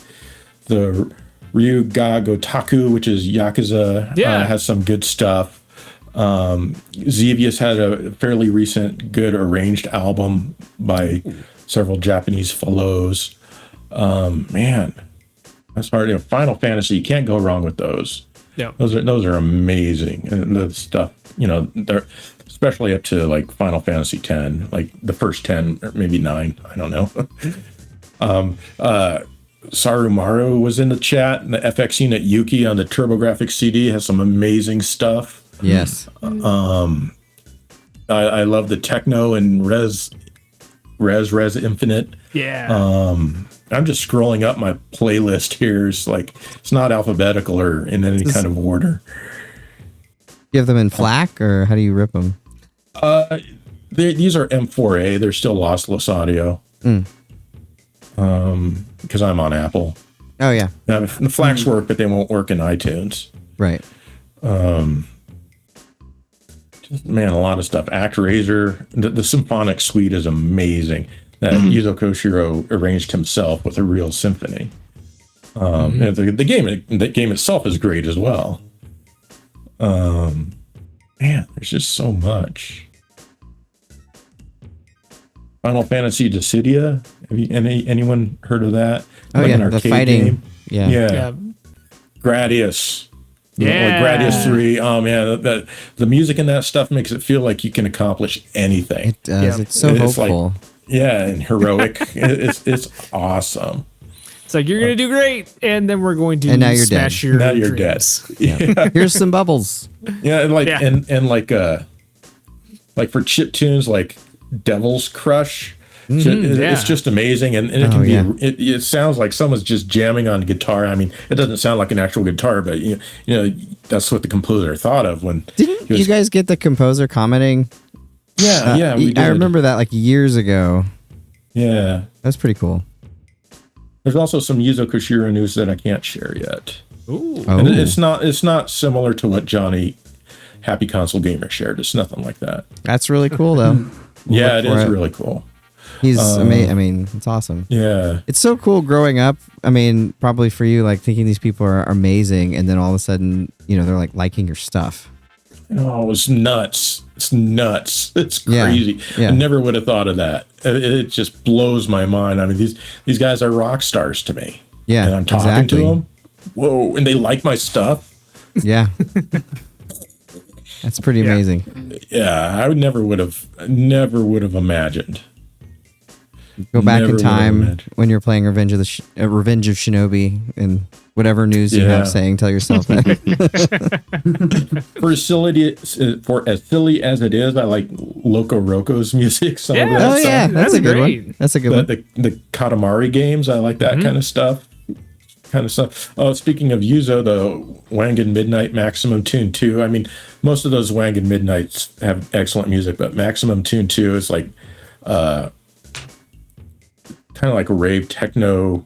the Ryuga Gotaku, which is Yakuza, has some good stuff. Xevious had a fairly recent good arranged album by several Japanese fellows. Man, that's hard. Final Fantasy, you can't go wrong with those. Yeah, those are amazing, and the stuff they're especially up to like Final Fantasy X, like the first 10 or maybe 9. I don't know. Sarumaru was in the chat, and the FX Unit Yuki on the TurboGrafx CD has some amazing stuff. Yes. I love the techno and Res Infinite. Yeah. I'm just scrolling up my playlist here. It's not alphabetical or in any kind of order. You have them in FLAC, or how do you rip them? These are M4A. They're still lossless audio. Because I'm on Apple. Oh yeah. Now, the FLACs work, but they won't work in iTunes. Right. Man, a lot of stuff. ActRaiser, the symphonic suite is amazing. That Yuzo Koshiro arranged himself with a real symphony. And the game itself is great as well. Man, there's just so much. Final Fantasy Dissidia. Have you anyone heard of that? Oh yeah, the fighting game. Yeah. Gradius. Yeah. Like Gradius 3. Oh man, the music in that stuff makes it feel like you can accomplish anything. It does. Yeah. It's so hopeful. And heroic. it's awesome. It's like, you're going to do great, and then we're going to And now you're smash dead. your Now you're dreams. dead. Yeah. Here's some bubbles. Yeah, and Yeah. and like for chip tunes like Devil's Crush. It's just amazing, and it can be. It sounds like someone's just jamming on guitar. I mean, it doesn't sound like an actual guitar, but you know that's what the composer thought of when. Didn't you guys get the composer commenting? Yeah, we did. I remember that like years ago. Yeah, That's pretty cool. there's also some Yuzo Koshiro news that I can't share yet. Ooh. Oh. And it's not similar to what Johnny Happy Console Gamer shared. It's nothing like that. That's really cool though. Yeah, it for is it. really cool. He's amazing. I mean, it's awesome. Yeah. It's so cool growing up. I mean, probably for you, like thinking these people are amazing, and then all of a sudden, they're like liking your stuff. Oh, it's nuts. It's nuts. It's Yeah, crazy. yeah. I never would have thought of that. It just blows my mind. I mean, these guys are rock stars to me. Yeah, And I'm talking to them. Whoa. And they like my stuff. Yeah. That's pretty amazing. Yeah. I never would have imagined. Go back Never in would have time imagined. when you're playing Revenge of Shinobi, and whatever news you have saying, tell yourself that. For as silly as it is, I like Loco Roco's music. Some of Yeah. that Oh stuff. yeah, that's a good great. one. That's a good one. The Katamari games, I like that kind of stuff. Oh, speaking of Yuzo, the Wangan Midnight Maximum Tune 2. I mean, most of those Wangan Midnights have excellent music, but Maximum Tune 2 is like kind of like a rave techno.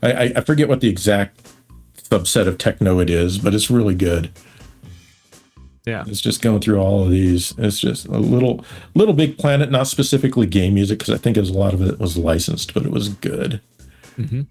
I forget what the exact subset of techno it is, but it's really good. Yeah. It's just going through all of these. It's just a little Big Planet, not specifically game music, because I think a lot of it was licensed, but it was good. Mm-hmm.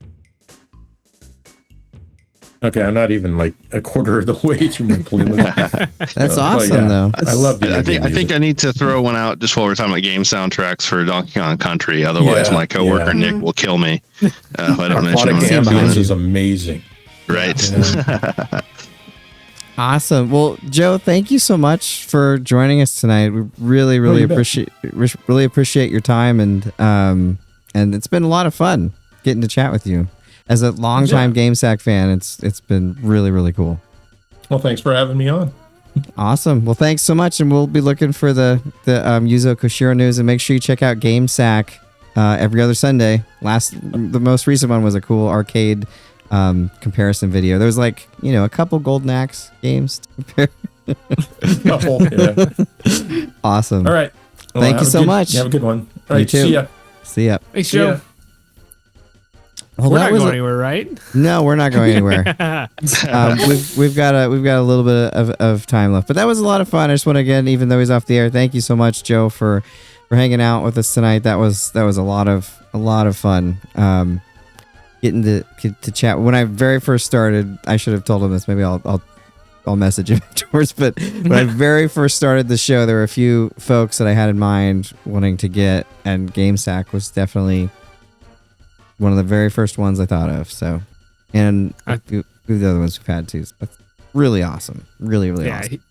Okay, I'm not even like a quarter of the way through my playlist. That's awesome, though. I love I video think music. I need to throw one out just while we're talking about game soundtracks for Donkey Kong Country. Otherwise, my coworker Nick will kill me if I don't mention Aquatic him. Ambulance is amazing. Right. Awesome. Well, Joe, thank you so much for joining us tonight. We really you bet. appreciate your time, and it's been a lot of fun getting to chat with you. As a longtime GameSack fan, it's been really cool. Well, thanks for having me on. Awesome. Well, thanks so much, and we'll be looking for the Yuzo Koshiro news, and make sure you check out GameSack every other Sunday. The most recent one was a cool arcade comparison video. There was like a couple Golden Axe games to compare. Couple, yeah. Awesome. All right. Well, Thank you so much. You have a good one. All You right. too. See ya. See ya. Thanks, See ya. Joe. Well, We're that not was going anywhere, right? No, we're not going anywhere. We've got a little bit of time left, but that was a lot of fun. I just want to, again, even though he's off the air, thank you so much, Joe, for hanging out with us tonight. That was a lot of fun. Getting to chat. When I very first started, I should have told him this. Maybe I'll message him afterwards. But when I very first started the show, there were a few folks that I had in mind wanting to get, and GameSack was definitely one of the very first ones I thought of. So, and a few of the other ones we've had too. So that's really awesome. Really awesome.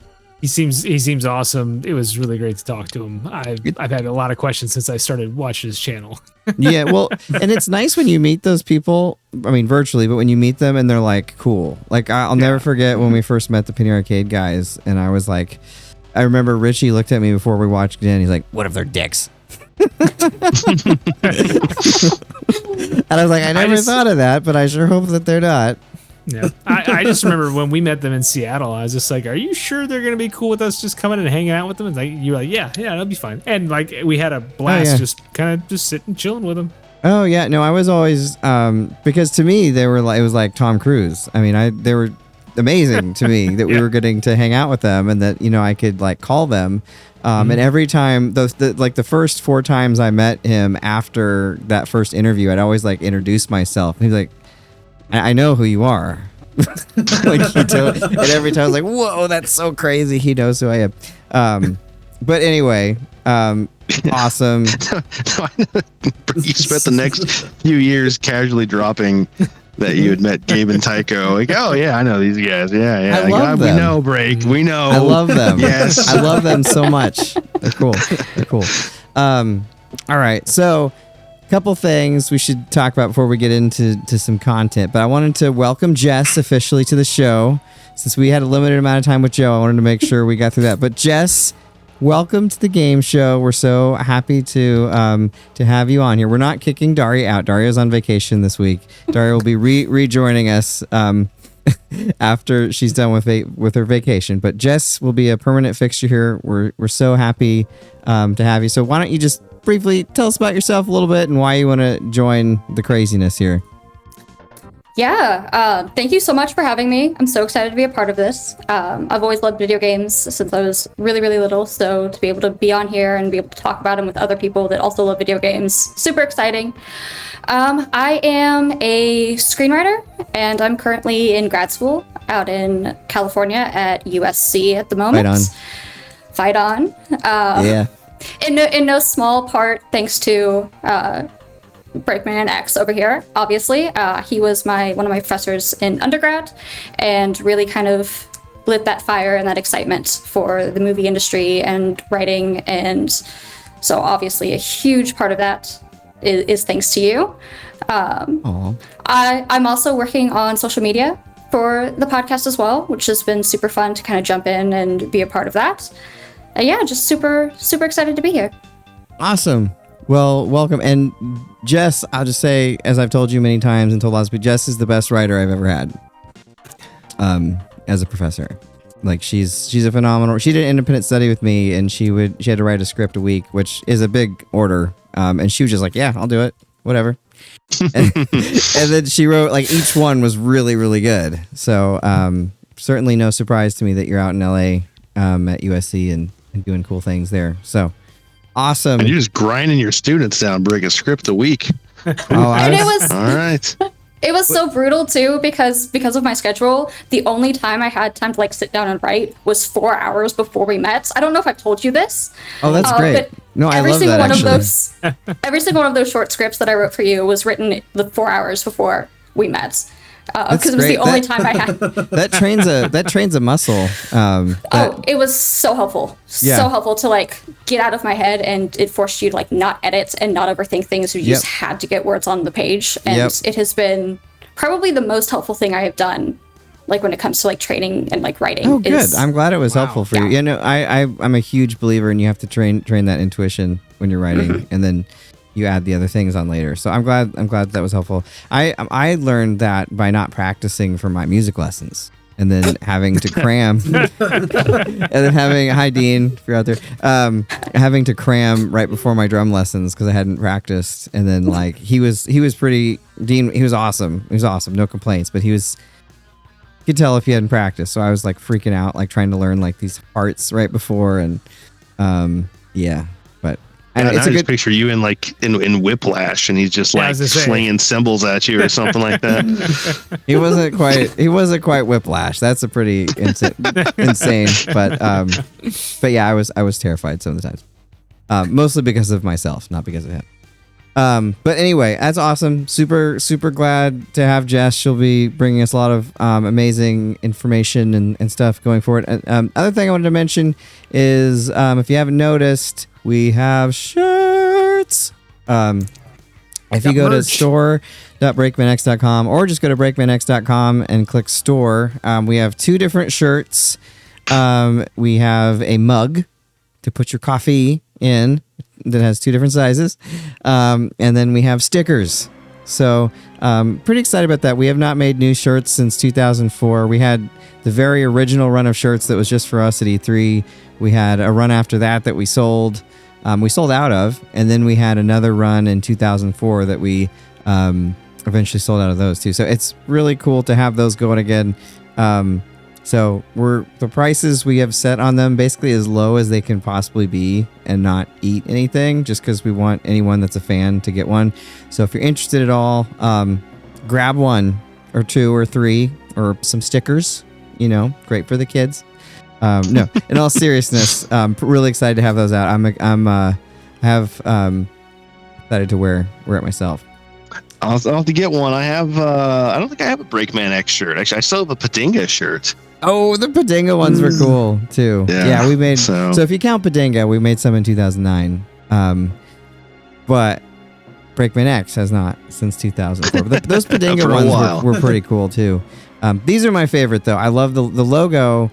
He seems awesome. It was really great to talk to him. I've had a lot of questions since I started watching his channel. Yeah, well, and it's nice when you meet those people. I mean, virtually, but when you meet them and they're like cool. Like I'll never forget when we first met the Penny Arcade guys, and I was like, I remember Richie looked at me before we watched it and he's like, what if they're dicks? And I was like, I never thought of that, but I sure hope that they're not. Yeah, I just remember when we met them in Seattle, I was just like, are you sure they're going to be cool with us just coming and hanging out with them? And like, you were like, yeah, that'll be fine. And like, we had a blast just kind of just sitting, chilling with them. Oh yeah, no, I was always because to me they were like it was like Tom Cruise. I mean, they were amazing to me that we were getting to hang out with them and that I could like call them. And every time the first 4 times I met him after that first interview, I'd always like introduce myself. And he's like, I know who you are. Like and every time I was like, whoa, that's so crazy. He knows who I am. But anyway, awesome. You spent the next few years casually dropping that you had met Gabe and Tycho. Like, oh yeah, I know these guys. Yeah. I love them. We know, Break. We know. I love them. Yes. I love them so much. They're cool. All right. So a couple things we should talk about before we get into some content. But I wanted to welcome Jess officially to the show. Since we had a limited amount of time with Joe, I wanted to make sure we got through that. But Jess, welcome to the game show. We're so happy to have you on here. We're not kicking Daria out. Daria's on vacation this week. Daria will be rejoining us after she's done with her vacation. But Jess will be a permanent fixture here. We're so happy to have you. So why don't you just briefly tell us about yourself a little bit and why you want to join the craziness here? Yeah, thank you so much for having me. I'm so excited to be a part of this. I've always loved video games since I was really, really little, so to be able to be on here and be able to talk about them with other people that also love video games, super exciting. I am a screenwriter, and I'm currently in grad school out in California at USC at the moment. Fight on. Yeah. In no small part thanks to Breakman X over here, obviously. He was one of my professors in undergrad and really kind of lit that fire and that excitement for the movie industry and writing. And so obviously a huge part of that is thanks to you. I'm also working on social media for the podcast as well, which has been super fun to kind of jump in and be a part of that. Yeah, just super, super excited to be here. Awesome. Well, welcome. And Jess, I'll just say, as I've told you many times and told lots of people, Jess is the best writer I've ever had as a professor. Like, she's a phenomenal... She did an independent study with me, and she had to write a script a week, which is a big order. And she was just like, yeah, I'll do it. Whatever. and then she wrote, like, each one was really, really good. So, certainly no surprise to me that you're out in LA at USC and doing cool things there. So... Awesome. And you're just grinding your students down, break a script a week. And it was all right. It was so brutal too because of my schedule. The only time I had time to like sit down and write was 4 hours before we met. I don't know if I've told you this. Oh, that's great. No, I love that actually. Every single one of those short scripts that I wrote for you was written the 4 hours before we met. Because it was the only time I had. that trains a muscle. It was so helpful. Yeah. So helpful to like get out of my head, and it forced you to like not edit and not overthink things. You just had to get words on the page, and it has been probably the most helpful thing I have done. Like when it comes to like training and like writing. Oh, good. I'm glad it was helpful for you. You know, I'm a huge believer, and you have to train that intuition when you're writing, and then you add the other things on later. So I'm glad that was helpful. I learned that by not practicing for my music lessons and then having to cram and then having, hi Dean, if you're out there, having to cram right before my drum lessons because I hadn't practiced. And then like he was awesome. He was awesome. No complaints, but you could tell if he hadn't practiced. So I was like freaking out, like trying to learn like these parts right before. And but and I just picture you in Whiplash, and he's just like flinging cymbals at you or something like that. He wasn't quite Whiplash. That's a pretty insane. But yeah, I was terrified some of the times, mostly because of myself, not because of him. But anyway, that's awesome. Super, super glad to have Jess. She'll be bringing us a lot of amazing information and stuff going forward. Other thing I wanted to mention is if you haven't noticed, we have shirts. If you go to store.breakmanx.com or just go to breakmanx.com and click store, we have 2 different shirts. We have a mug to put your coffee in that has 2 different sizes. And then we have stickers. So pretty excited about that. We have not made new shirts since 2004. We had the very original run of shirts that was just for us at E3. We had a run after that we sold. We sold out of, and then we had another run in 2004 that we eventually sold out of those too. So it's really cool to have those going again. So the prices we have set on them basically as low as they can possibly be and not eat anything, just because we want anyone that's a fan to get one. So if you're interested at all, grab 1 or 2 or 3 or some stickers, great for the kids. No, in all seriousness, really excited to have those out. I'm excited to wear it myself. I'll have to get one. I have. I don't think I have a Breakman X shirt. Actually, I still have a Padinga shirt. Oh, the Padinga ones were cool too. Yeah, we made. So if you count Padinga, we made some in 2009. But Breakman X has not since 2004. But those Padinga ones were pretty cool too. These are my favorite though. I love the logo.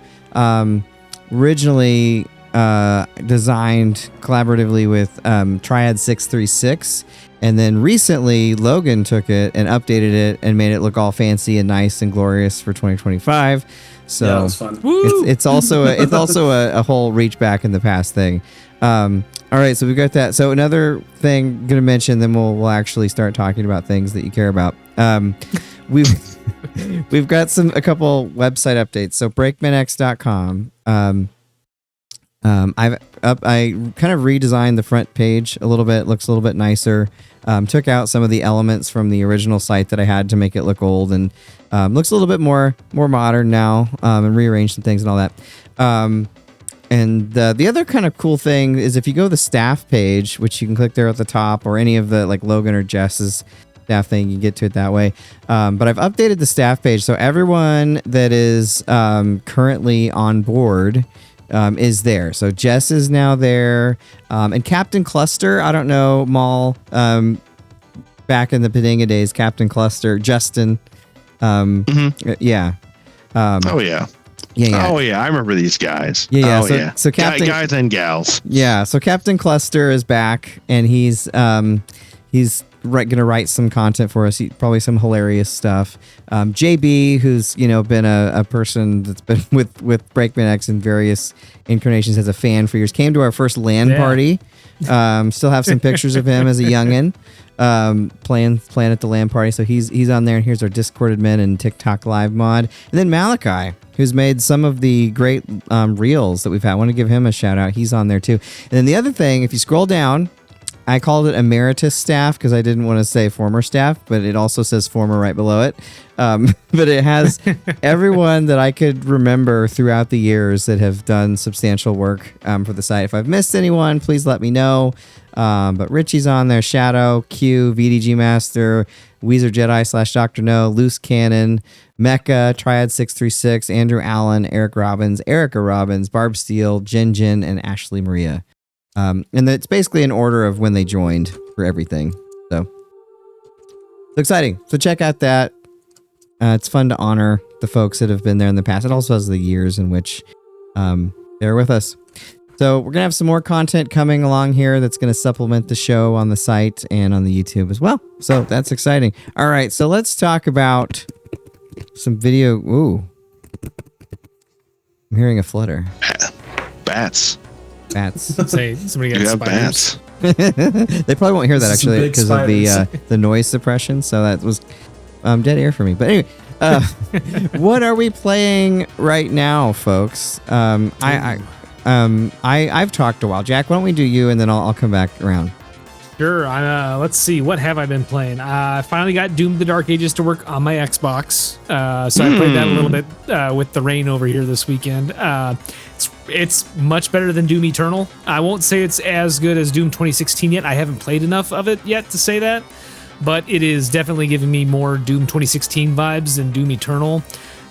Originally designed collaboratively with Triad636, and then recently Logan took it and updated it and made it look all fancy and nice and glorious for 2025. So yeah, that was fun. It's also a whole reach back in the past thing. All right, so we've got that. So another thing gonna mention, then we'll actually start talking about things that you care about. We've got a couple website updates. So breakmanx.com. I kind of redesigned the front page a little bit. Looks a little bit nicer. Took out some of the elements from the original site that I had to make it look old, and looks a little bit more modern now, and rearranged some things and all that. And the other kind of cool thing is if you go to the staff page, which you can click there at the top, or any of the like Logan or Jess's staff thing, you get to it that way. But I've updated the staff page, so everyone that is currently on board is there. So Jess is now there, and Captain Cluster. I don't know, Maul. Back in the Padinga days, Captain Cluster, Justin. Yeah. Oh yeah. Yeah. Oh yeah, I remember these guys. Yeah. Oh, so Captain guys and gals. Yeah. So Captain Cluster is back, and he's gonna write some content for us. Probably some hilarious stuff. JB, who's been a person that's been with Breakman X in various incarnations as a fan for years, came to our first LAN party. Still have some pictures of him as a youngin. Playing at the LAN party. So he's on there, and here's our Discord admin and TikTok live mod. And then Malachi, who's made some of the great reels that we've had. I want to give him a shout out. He's on there too. And then the other thing, if you scroll down, I called it emeritus staff because I didn't want to say former staff, but it also says former right below it. But it has everyone that I could remember throughout the years that have done substantial work for the site. If I've missed anyone, please let me know. But Richie's on there, Shadow, Q, VDG Master, Weezer Jedi / Dr. No, Loose Cannon, Mecha, Triad636, Andrew Allen, Eric Robbins, Erica Robbins, Barb Steele, Jin Jin, and Ashley Maria. And it's basically an order of when they joined for everything. So it's exciting. So check out that. It's fun to honor the folks that have been there in the past. It also has the years in which they're with us. So we're going to have some more content coming along here that's going to supplement the show on the site and on the YouTube as well. So that's exciting. All right, so let's talk about some video. Ooh. I'm hearing a flutter. Bats. Say somebody got spiders. Bats. They probably won't hear that Some actually big because of spiders. the noise suppression. So that was dead air for me. But anyway, what are we playing right now, folks? I've talked a while. Jack, why don't we do you, and then I'll come back around. Sure. Let's see. What have I been playing? I finally got Doom: The Dark Ages to work on my Xbox. So I played that a little bit with the rain over here this weekend. It's much better than Doom Eternal. I won't say it's as good as Doom 2016 yet. I haven't played enough of it yet to say that. But it is definitely giving me more Doom 2016 vibes than Doom Eternal.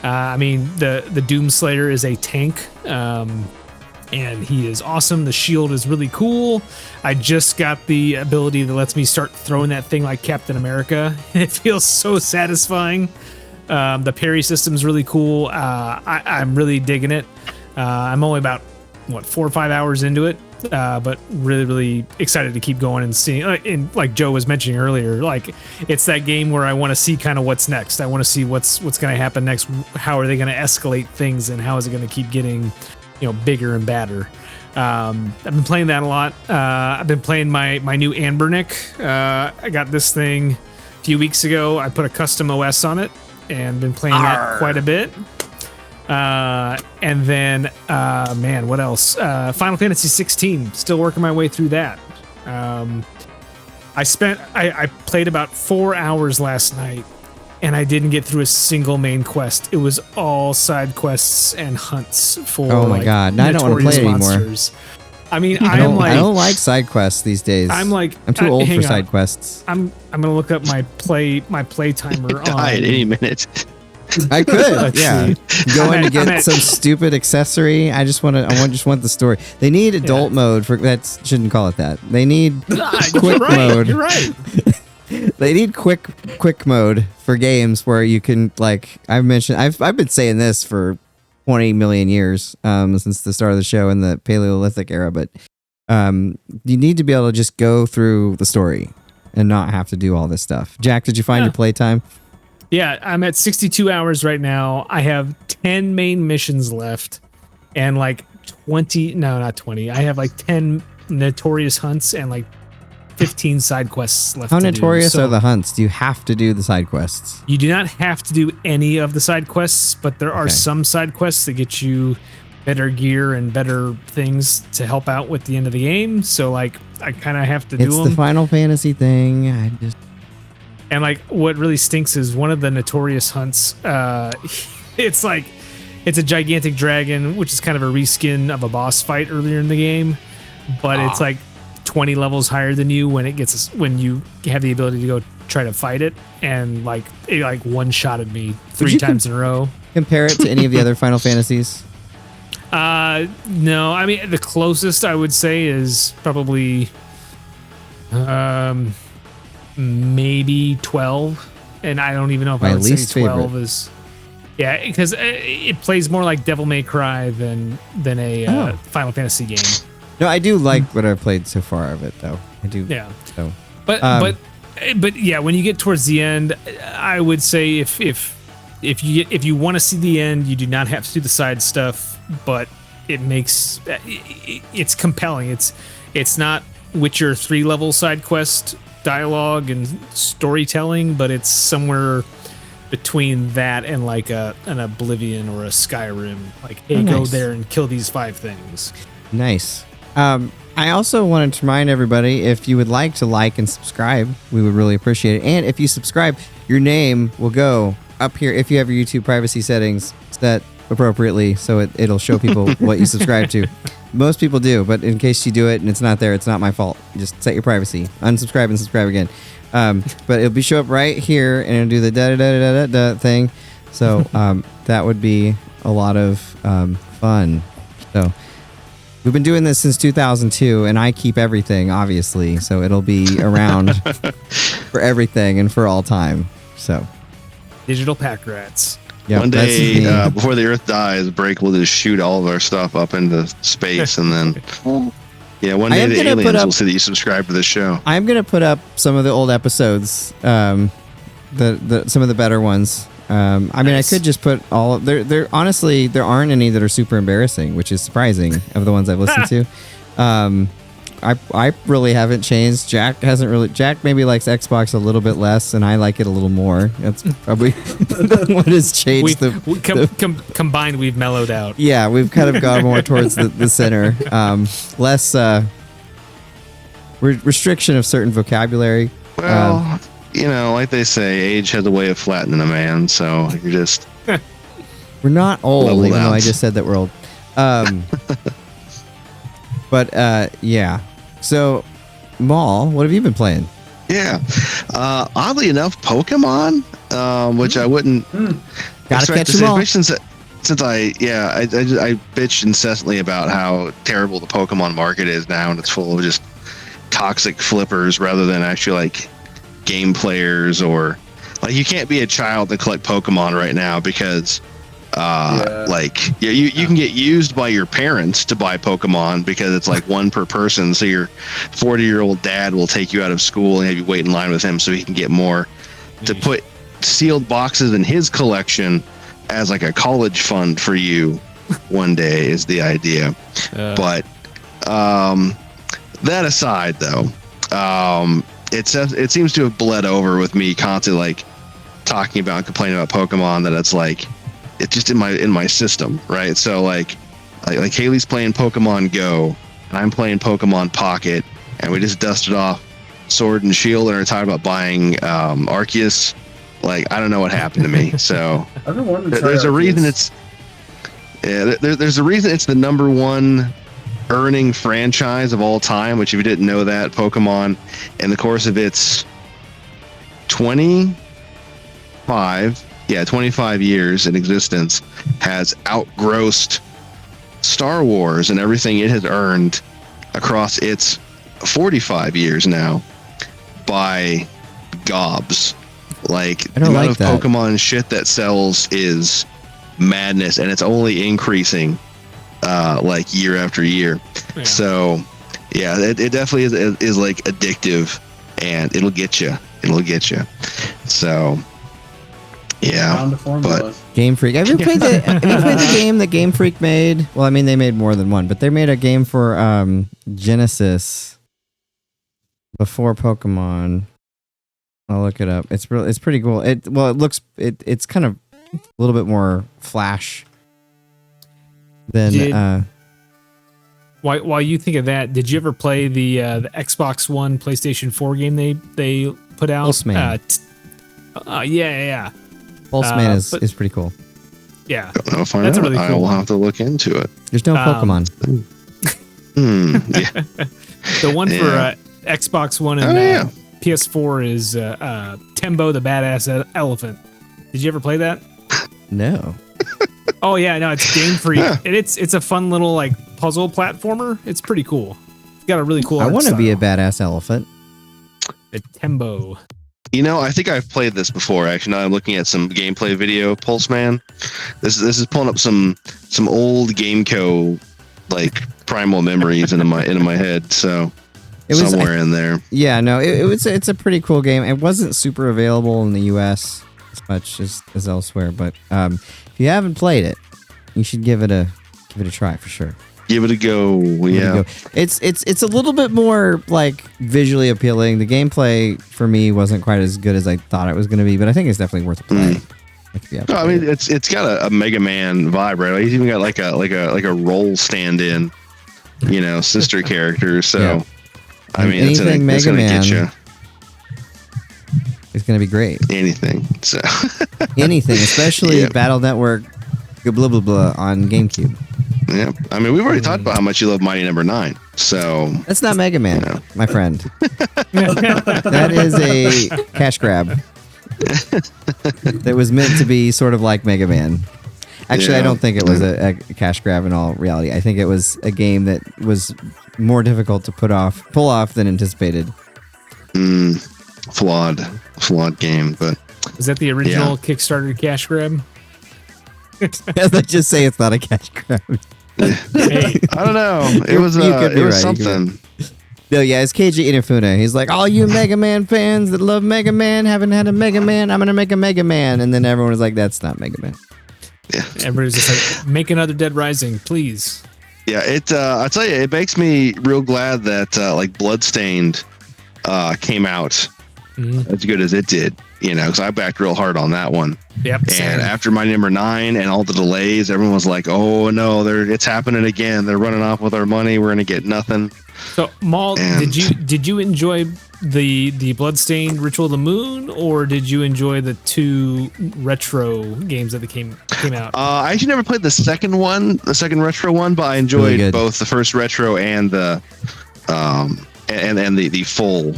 I mean, the Doom Slayer is a tank. And he is awesome. The shield is really cool. I just got the ability that lets me start throwing that thing like Captain America. It feels so satisfying. The parry system's really cool. I'm really digging it. I'm only about 4 or 5 hours into it, but really, really excited to keep going and seeing. And like Joe was mentioning earlier, like it's that game where I want to see kind of what's next. I want to see what's going to happen next. How are they going to escalate things, and how is it going to keep getting, bigger and badder? I've been playing that a lot. I've been playing my new Anbernic. I got this thing a few weeks ago. I put a custom OS on it and been playing that quite a bit. And then, man, what else? Final Fantasy 16, still working my way through that. I played about 4 hours last night, and I didn't get through a single main quest. It was all side quests and hunts for Oh my god, now I don't want to play it anymore. I mean, I don't like side quests these days. I'm too old for side quests. I'm gonna look up my play timer on. Die at any minute. I could, yeah. Go in to get some stupid accessory. I just want the story. They need adult mode for that. Shouldn't call it that. They need quick mode. You're right. They need quick mode for games where you can, like I've mentioned. I've been saying this for 20 million years, since the start of the show in the Paleolithic era. But you need to be able to just go through the story and not have to do all this stuff. Jack, did you find your playtime? Yeah, I'm at 62 hours right now. I have 10 main missions left and like 20, no, not 20. I have like 10 notorious hunts and like 15 side quests left. How notorious are the hunts? Do you have to do the side quests? You do not have to do any of the side quests, but there are some side quests that get you better gear and better things to help out with the end of the game. So like I kind of have to do them. It's the Final Fantasy thing. And like what really stinks is one of the notorious hunts, it's a gigantic dragon, which is kind of a reskin of a boss fight earlier in the game, but it's like 20 levels higher than you when you have the ability to go try to fight it, and like it like one-shotted me 3 times in a row. Compare it to any of the other Final Fantasies? No, I mean the closest I would say is probably maybe 12, and I don't even know if I would say 12 is. Yeah, because it plays more like Devil May Cry than a Final Fantasy game. No, I do like what I've played so far of it, though. I do. Yeah. So, but yeah, when you get towards the end, I would say if you want to see the end, you do not have to do the side stuff, but it's compelling. It's not Witcher 3 level side quest dialogue and storytelling, but it's somewhere between that and like an Oblivion or a Skyrim. Like, hey, go there and kill these 5 things. Nice. I also wanted to remind everybody, if you would like to like and subscribe, we would really appreciate it. And if you subscribe, your name will go up here if you have your YouTube privacy settings set appropriately, so it'll show people what you subscribe to. Most people do, but in case you do it and it's not there, it's not my fault. Just set your privacy. Unsubscribe and subscribe again. But it'll show up right here, and it'll do the da-da-da-da-da thing. So that would be a lot of fun. So we've been doing this since 2002, and I keep everything, obviously. So it'll be around for everything and for all time. So digital pack rats. Yep, one day, before the Earth dies, Break will just shoot all of our stuff up into space, and then one day the aliens will see that you subscribe to this show. I'm gonna put up some of the old episodes, some of the better ones. I mean, I could just put all of there. Honestly, there aren't any that are super embarrassing, which is surprising of the ones I've listened to. I really haven't changed. Jack hasn't really. Jack maybe likes Xbox a little bit less, and I like it a little more. That's probably what has changed. Combined, we've mellowed out. Yeah, we've kind of gone more towards the center. Less restriction of certain vocabulary. Well, like they say, age has a way of flattening a man. So you're just. We're not old, even though I just said that we're old. But yeah. So, Maul, what have you been playing? Yeah. Oddly enough, Pokemon, which I wouldn't Gotta catch them all. Since I bitch incessantly about how terrible the Pokemon market is now, and it's full of just toxic flippers rather than actually like game players, or like you can't be a child to collect Pokemon right now because Like you can get used by your parents to buy Pokemon because it's like one per person. So your 40-year-old dad will take you out of school and have you wait in line with him so he can get more. To put sealed boxes in his collection as like a college fund for you one day is the idea. But that aside, though, it seems to have bled over with me constantly like talking about and complaining about Pokemon, that it's like it's just in my system, right? So like Haley's playing Pokemon Go and I'm playing Pokemon Pocket, and we just dusted off Sword and Shield and are talking about buying Arceus. Like, I don't know what happened to me. So I've been wanting to try there's a reason Arceus. there's a reason it's the number one earning franchise of all time, which if you didn't know that, Pokemon in the course of its 25 years in existence has outgrossed Star Wars and everything it has earned across its 45 years now by gobs. Like, the amount of Pokemon shit that sells is madness, and it's only increasing like year after year. Yeah. So yeah, it definitely is like addictive, and it'll get you. So yeah, but Game Freak. Have you played the game that Game Freak made? Well, I mean, they made more than one, but they made a game for Genesis before Pokemon. I'll look it up. It's pretty cool. It's kind of a little bit more Flash than. While you think of that, did you ever play the Xbox One, PlayStation 4 game they put out? Pulseman. Yeah. Pulseman is pretty cool. Yeah, don't know if I that's know. a really cool. I will have to look into it. There's no Pokemon. Yeah. The one for Xbox One and PS4 is Tembo the Badass Elephant. Did you ever play that? No. Oh yeah, no, it's Game Freak, and it's a fun little like puzzle platformer. It's pretty cool. It's got a really cool. I want to be a badass elephant. A Tembo. You know, I think I've played this before. Actually, now I'm looking at some gameplay video. Pulseman. This is pulling up some old Gameco like primal memories into my head. So it was somewhere in there. Yeah, no, it's a pretty cool game. It wasn't super available in the U.S. as much as elsewhere, but if you haven't played it, you should give it a try for sure. Give it a go. Yeah. It's a little bit more like visually appealing. The gameplay for me wasn't quite as good as I thought it was going to be, but I think it's definitely worth a play. No, I mean it's got a Mega Man vibe, right? He's even got like a role stand-in, sister character. So yeah. I mean, anything it's gonna get you. It's gonna be great. Anything. So anything, especially Battle Network, blah blah blah on GameCube. Yeah, I mean, we've already talked about how much you love Mighty Number 9. So that's not Mega Man, my friend. That is a cash grab. That was meant to be sort of like Mega Man. Actually, I don't think it was a cash grab in all reality. I think it was a game that was more difficult to pull off than anticipated. Flawed game, but is that the original Kickstarter cash grab? Let's just say it's not a cash grab. Hey. I don't know. It was something. No, yeah, it's Keiji Inafune. He's like, all you Mega Man fans that love Mega Man haven't had a Mega Man. I'm gonna make a Mega Man, and then everyone was like, that's not Mega Man. Yeah, everybody's just like, make another Dead Rising, please. Yeah, I tell you, it makes me real glad that like Bloodstained came out as good as it did. Because I backed real hard on that one. Yep. And after Mighty Number 9 and all the delays, everyone was like, "Oh no, it's happening again. They're running off with our money. We're gonna get nothing." So, Maul, did you enjoy the Bloodstained Ritual of the Moon, or did you enjoy the two retro games that came out? I actually never played the second retro one, but I enjoyed both the first retro and the and the full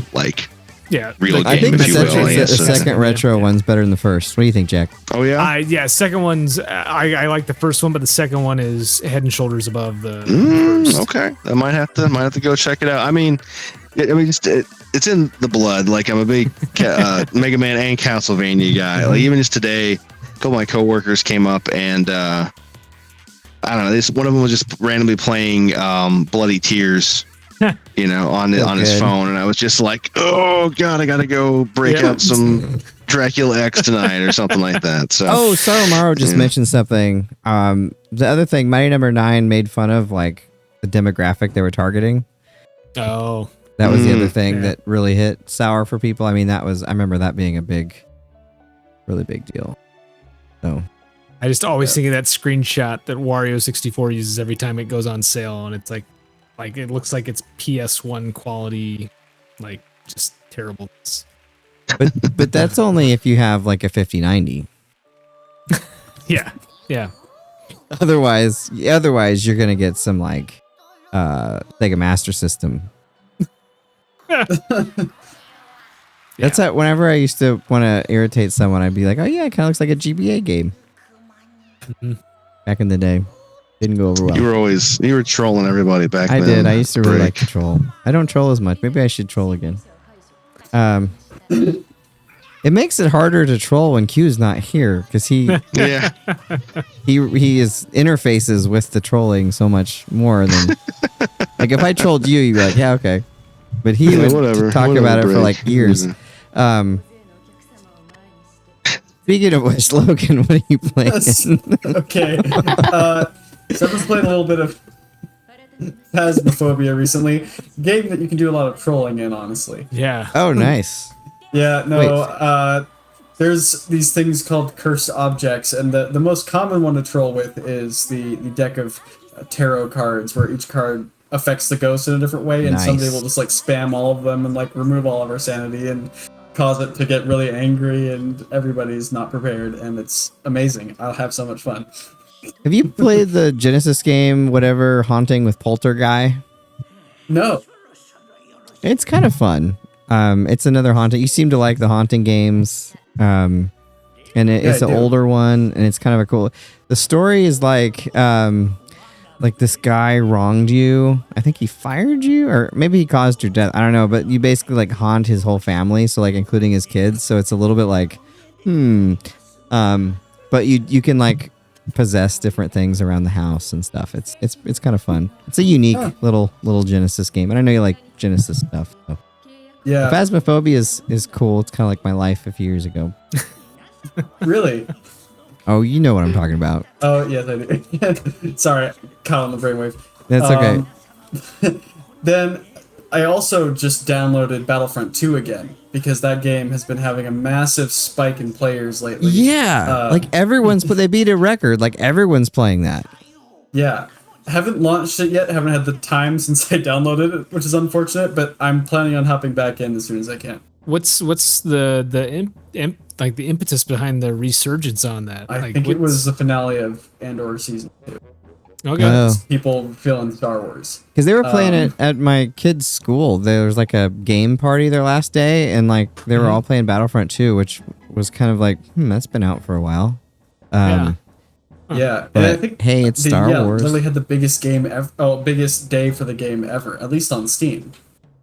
real game. I think the second retro one's better than the first. What do you think, Jack? Oh yeah, yeah. Second one's I like the first one, but the second one is head and shoulders above the first. Okay, I might have to go check it out. I mean, it's in the blood. Like, I'm a big Mega Man and Castlevania guy. Like, even just today, couple of my coworkers came up and I don't know. One of them was just randomly playing Bloody Tears, you know, on his phone, and I was just like, oh god, I gotta go break out some Dracula X tonight or something like that. So Sarumaru just mentioned something. The other thing, Mighty Number 9 made fun of like the demographic they were targeting. Oh, that was the other thing that really hit sour for people. I mean, I remember that being a really big deal. So I just always think of that screenshot that Wario64 uses every time it goes on sale, and it's like it looks like it's PS1 quality, like just terribleness. But that's only if you have like a 5090. Yeah. Otherwise you're gonna get some like Sega Master System. That's how, whenever I used to want to irritate someone, I'd be like, oh yeah, it kind of looks like a GBA game. Back in the day. Didn't go over well. You were trolling everybody back then. I did. I used to really like to troll. I don't troll as much. Maybe I should troll again. It makes it harder to troll when Q's not here because he is interfaces with the trolling so much more than like if I trolled you, you'd be like, yeah, okay. But he would talk about it for like years. Speaking of which, Logan, what are you playing? Okay. So I've been playing a little bit of Phasmophobia recently. Game that you can do a lot of trolling in, honestly. Yeah. Oh, nice. Yeah, no, there's these things called cursed objects, and the most common one to troll with is the deck of tarot cards, where each card affects the ghost in a different way, and somebody will just like spam all of them and like remove all of our sanity and cause it to get really angry, and everybody's not prepared, and it's amazing. I'll have so much fun. Have you played the Genesis game, whatever, Haunting with Poltergeist? No. It's kind of fun. It's another haunting. You seem to like the haunting games. And it's an older one, and it's kind of a cool. The story is like this guy wronged you. I think he fired you, or maybe he caused your death. I don't know, but you basically like haunt his whole family, so like including his kids. So it's a little bit like, but you can like possess different things around the house and stuff. It's kind of fun. It's a unique little Genesis game, and I know you like Genesis stuff. So. Yeah. Phasmophobia is cool. It's kind of like my life a few years ago. Really? Oh, you know what I'm talking about. Oh, yes, I do. Sorry, caught on the brainwave. That's okay. Then I also just downloaded Battlefront 2 again, because that game has been having a massive spike in players lately. Yeah, like they beat a record. Like everyone's playing that. Yeah. Haven't launched it yet. Haven't had the time since I downloaded it, which is unfortunate, but I'm planning on hopping back in as soon as I can. What's the impetus behind the resurgence on that? I think it was the finale of Andor season 2. Okay. People feeling Star Wars. Because they were playing it at my kid's school. There was like a game party their last day, and like they were all playing Battlefront 2, which was kind of like, that's been out for a while. Yeah, but and I think hey, it's Star Wars. Literally had the biggest game ever. Oh, biggest day for the game ever, at least on Steam.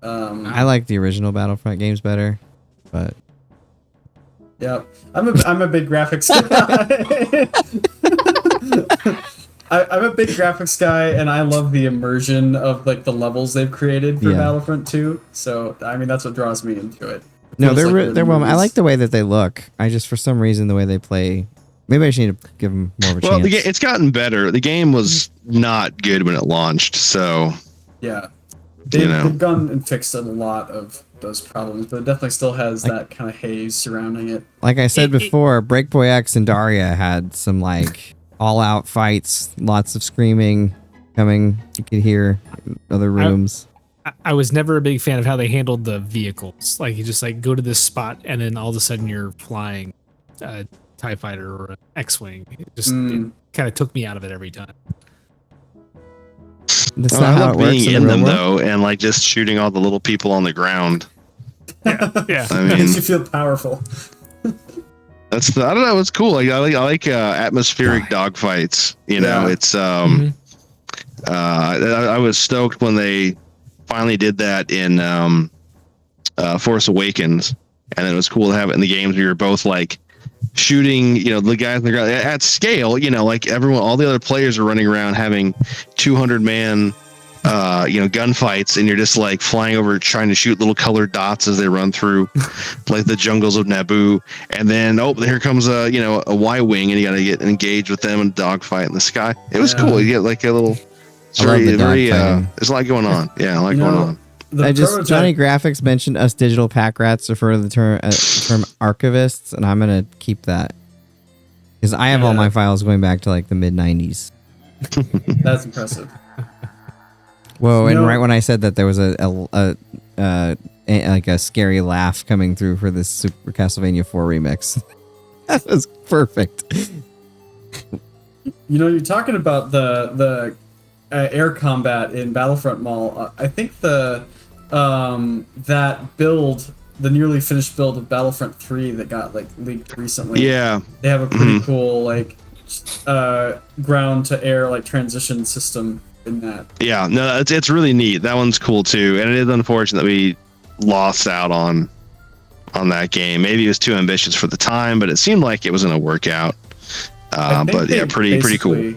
I like the original Battlefront games better, but yeah, I'm a big graphics guy. I'm a big graphics guy, and I love the immersion of like the levels they've created for Battlefront 2. So I mean, that's what draws me into it. No, they're well. I like the way that they look. I just for some reason the way they play. Maybe I should need to give them more of a chance. Well, it's gotten better. The game was not good when it launched, so yeah, they've gone and fixed a lot of those problems, but it definitely still has that kind of haze surrounding it. Like I said before, Breakboy X and Daria had some like all-out fights, lots of screaming coming. You could hear other rooms. I was never a big fan of how they handled the vehicles. Like you just like go to this spot, and then all of a sudden you're flying. TIE fighter or an X-Wing. It kind of took me out of it every time. That's not how it works being in them though, and like just shooting all the little people on the ground. Yeah. I mean, makes you feel powerful. I don't know. It's cool. Like I like atmospheric dogfights. You know, it's I was stoked when they finally did that in Force Awakens, and it was cool to have it in the games where you're both like shooting, the guys in the ground at scale, like all the other players are running around having 200-man, gunfights, and you're just like flying over trying to shoot little colored dots as they run through like the jungles of Naboo. And then, here comes a Y-wing, and you got to get engaged with them and dogfight in the sky. It was cool. You get like a little, it's very, there's a lot going on. Yeah, a lot going on. Johnny Graphics mentioned us digital pack rats refer to the term archivists, and I'm gonna keep that because I have all my files going back to like the mid '90s. That's impressive. Whoa! And right when I said that, there was a scary laugh coming through for this Super Castlevania 4 remix. That was perfect. You're talking about the air combat in Battlefront Mall. I think that build, the nearly finished build of Battlefront 3 that got like leaked recently. Yeah, they have a pretty cool like ground to air like transition system in that. Yeah, no, it's really neat. That one's cool too, and it is unfortunate that we lost out on that game. Maybe it was too ambitious for the time, but it seemed like it was going to work out. But yeah, pretty cool.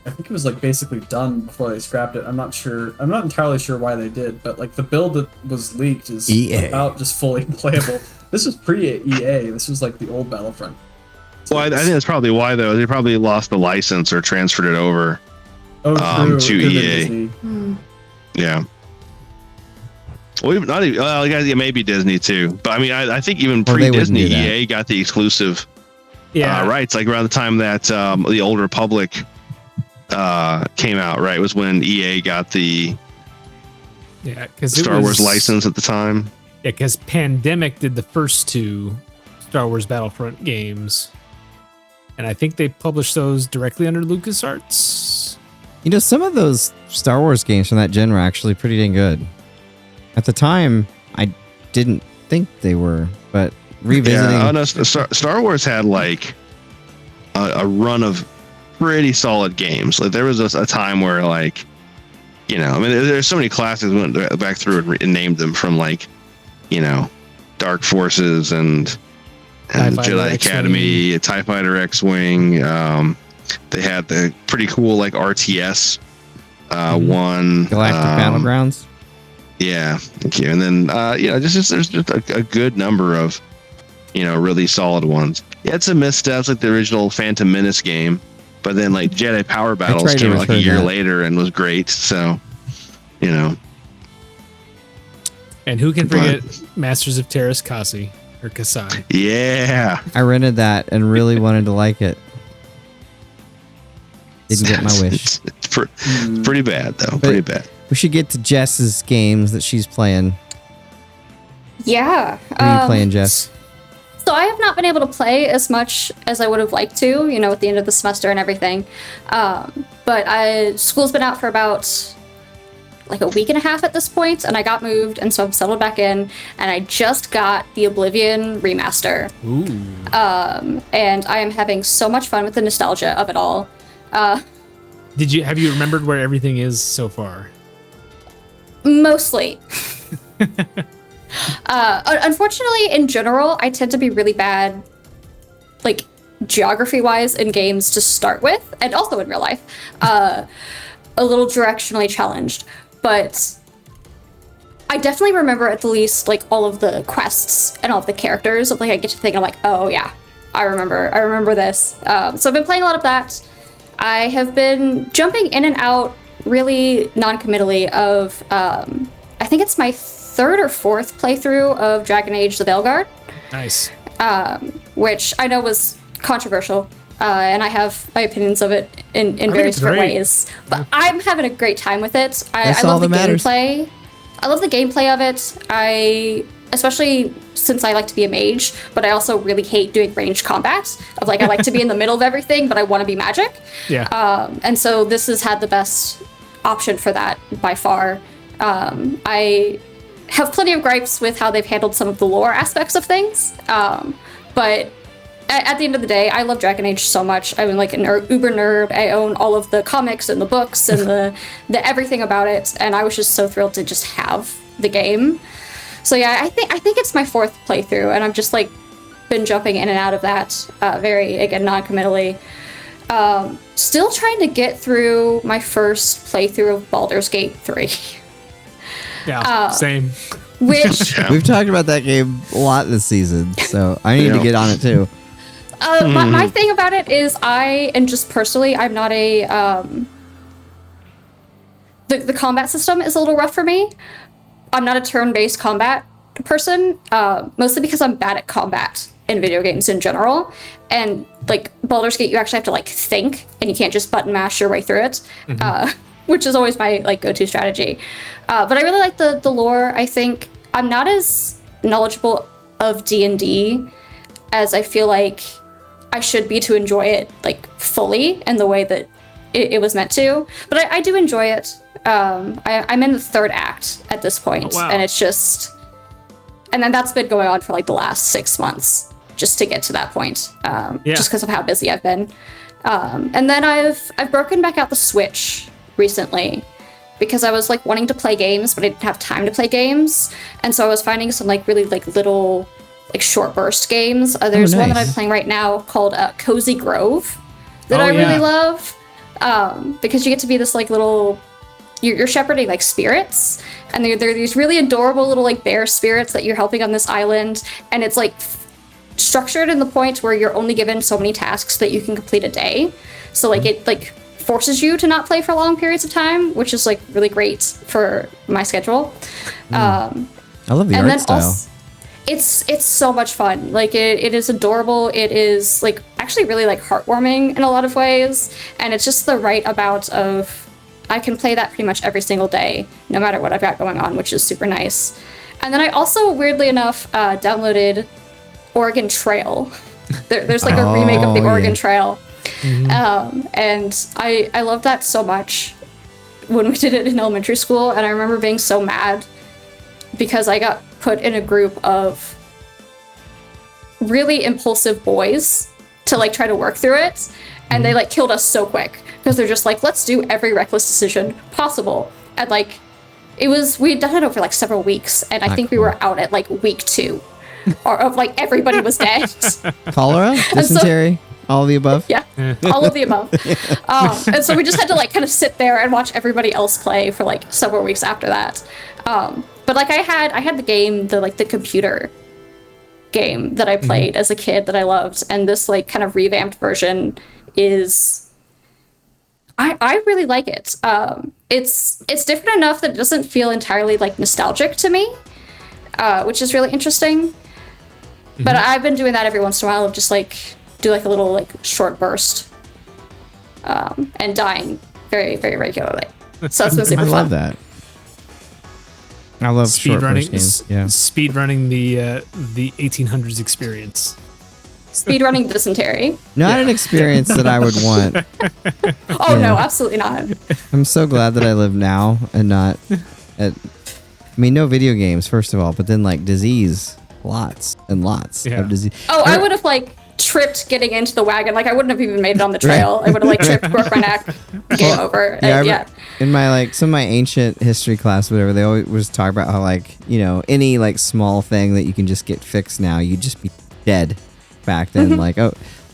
I think it was like basically done before they scrapped it. I'm not entirely sure why they did, but like the build that was leaked is about just fully playable. This was pre-EA. This was like the old Battlefront. Well, I think that's probably why though. They probably lost the license or transferred it over to EA. Yeah. Well, not even. Well, maybe Disney too. But I mean, I think even pre-Disney, EA got the exclusive rights. Like around the time that the Old Republic came out, right? Was when EA got the Star Wars license at the time. Yeah, because Pandemic did the first two Star Wars Battlefront games, and I think they published those directly under LucasArts. Some of those Star Wars games from that gen were actually pretty dang good. At the time, I didn't think they were, but revisiting... Yeah, no, Star Wars had like a run of pretty solid games. Like there was a time where like, there's so many classes we went back through and named them, from like, Dark Forces and Jedi Academy, TIE Fighter X-Wing. They had the pretty cool like RTS one. Galactic Battlegrounds. Yeah, thank you. And then there's just a good number of really solid ones. Yeah, it's some missteps like the original Phantom Menace game, but then like Jedi Power Battles came out like a year later and was great. So, And who can forget Masters of Terrace Kasi or Kasai? Yeah, I rented that and really wanted to like it. Didn't get my wish. It's pretty bad though. Pretty bad. We should get to Jess's games that she's playing. Yeah. What are you playing, Jess? So I have not been able to play as much as I would have liked to, at the end of the semester and everything. But school's been out for about like a week and a half at this point, and I got moved, and so I'm settled back in, and I just got the Oblivion remaster. Ooh. And I am having so much fun with the nostalgia of it all. Have you remembered where everything is so far? Mostly. Unfortunately, in general, I tend to be really bad, like, geography-wise in games to start with, and also in real life. A little directionally challenged. But I definitely remember at the least, like, all of the quests and all of the characters. Like, I get to think, I'm like, oh, yeah, I remember this. So I've been playing a lot of that. I have been jumping in and out really non-committally of, I think it's my third or fourth playthrough of Dragon Age the Veilguard. Nice. Which I know was controversial, and I have my opinions of it in various different ways. But I'm having a great time with it. I love the gameplay. I love the gameplay of it. Especially since I like to be a mage, but I also really hate doing ranged combat. Of like, I like to be in the middle of everything, but I want to be magic. Yeah. And so this has had the best option for that by far. I have plenty of gripes with how they've handled some of the lore aspects of things. But at the end of the day, I love Dragon Age so much. I'm like an uber nerd. I own all of the comics and the books and the everything about it. And I was just so thrilled to just have the game. So yeah, I think it's my fourth playthrough, and I'm just like been jumping in and out of that very, again, non-committally. Still trying to get through my first playthrough of Baldur's Gate 3. Yeah, same. Which We've talked about that game a lot this season, so I need to get on it too. my thing about it is and just personally, I'm not a the combat system is a little rough for me. I'm not a turn-based combat person, mostly because I'm bad at combat in video games in general. And like Baldur's Gate, you actually have to like think, and you can't just button mash your way through it, which is always my like go-to strategy. But I really like the lore. I think I'm not as knowledgeable of D&D as I feel like I should be to enjoy it like fully in the way that it was meant to. But I do enjoy it. I'm in the third act at this point, and it's just, and then that's been going on for like the last 6 months just to get to that point, just because of how busy I've been. And then I've broken back out the Switch recently because I was like wanting to play games, but I didn't have time to play games, and so I was finding some like really like little like short burst games. There's one that I'm playing right now called Cozy Grove that I really love, because you get to be this like little. You're shepherding like spirits, and they're these really adorable little like bear spirits that you're helping on this island, and it's like structured in the point where you're only given so many tasks that you can complete a day. So like it like forces you to not play for long periods of time, which is like really great for my schedule. I love the art style. Also, it's so much fun. Like it is adorable. It is like actually really like heartwarming in a lot of ways, and it's just the right amount of. I can play that pretty much every single day, no matter what I've got going on, which is super nice. And then I also, weirdly enough, downloaded Oregon Trail. There's like a remake of the Oregon Trail. And I love that so much when we did it in elementary school. And I remember being so mad because I got put in a group of really impulsive boys to like try to work through it. And they like killed us so quick. Because they're just like, let's do every reckless decision possible. And like, we'd done it over like several weeks. And I think we were out at like week 2. Or of like, everybody was dead. Cholera? Dysentery? All of the above? Yeah, all of the above. And so we just had to like kind of sit there and watch everybody else play for like several weeks after that. But like I had the game, the computer game that I played as a kid that I loved. And this like kind of revamped version is... I really like it. It's different enough that it doesn't feel entirely like nostalgic to me, which is really interesting. But I've been doing that every once in a while, of just like do like a little like short burst, and dying very, very regularly. So that's been super fun. I love that. I love short burst games. Yeah. Speed running the 1800s experience. Speedrunning Dysentery. Not an experience that I would want. No, absolutely not. I'm so glad that I live now and not at... I mean, no video games, first of all, but then like disease. Lots and lots of disease. Oh, I would have like tripped getting into the wagon. Like I wouldn't have even made it on the trail. I would have like tripped, broke my neck, game over. In my like some of my ancient history class, whatever, they always was talk about how like, you know, any like small thing that you can just get fixed now, you'd just be dead. Back then, like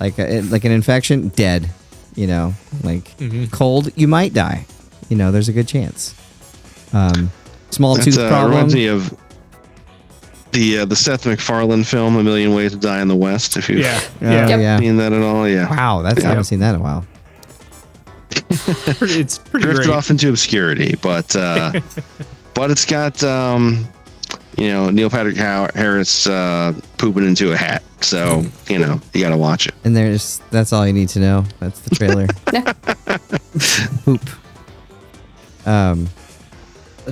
like an infection, dead. You know, like cold, you might die. You know, there's a good chance. Small tooth problem. Reminds me of the Seth MacFarlane film, A Million Ways to Die in the West. If you've seen that at all, Wow, I haven't seen that in a while. It's pretty drifted great. off into obscurity, but it's got Neil Patrick Harris pooping into a hat. So, you got to watch it. And that's all you need to know. That's the trailer. Poop.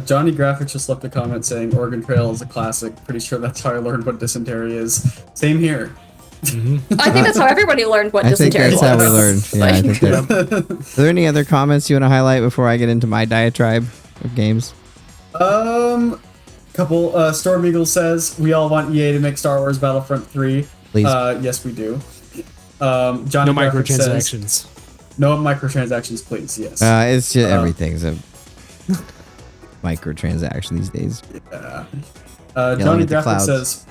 Johnny Graphics just left a comment saying Oregon Trail is a classic. Pretty sure that's how I learned what dysentery is. Same here. I think that's how everybody learned what dysentery was. I think that's how we learned. Yeah, I think Are there any other comments you want to highlight before I get into my diatribe of games? Couple. Storm Eagle says we all want EA to make Star Wars Battlefront 3. Please. Yes, we do. Johnny No Graphics microtransactions. Says, no microtransactions, please. Yes. It's just everything's a. microtransaction these days. Yeah. Yelling Johnny at the Graphic clouds. says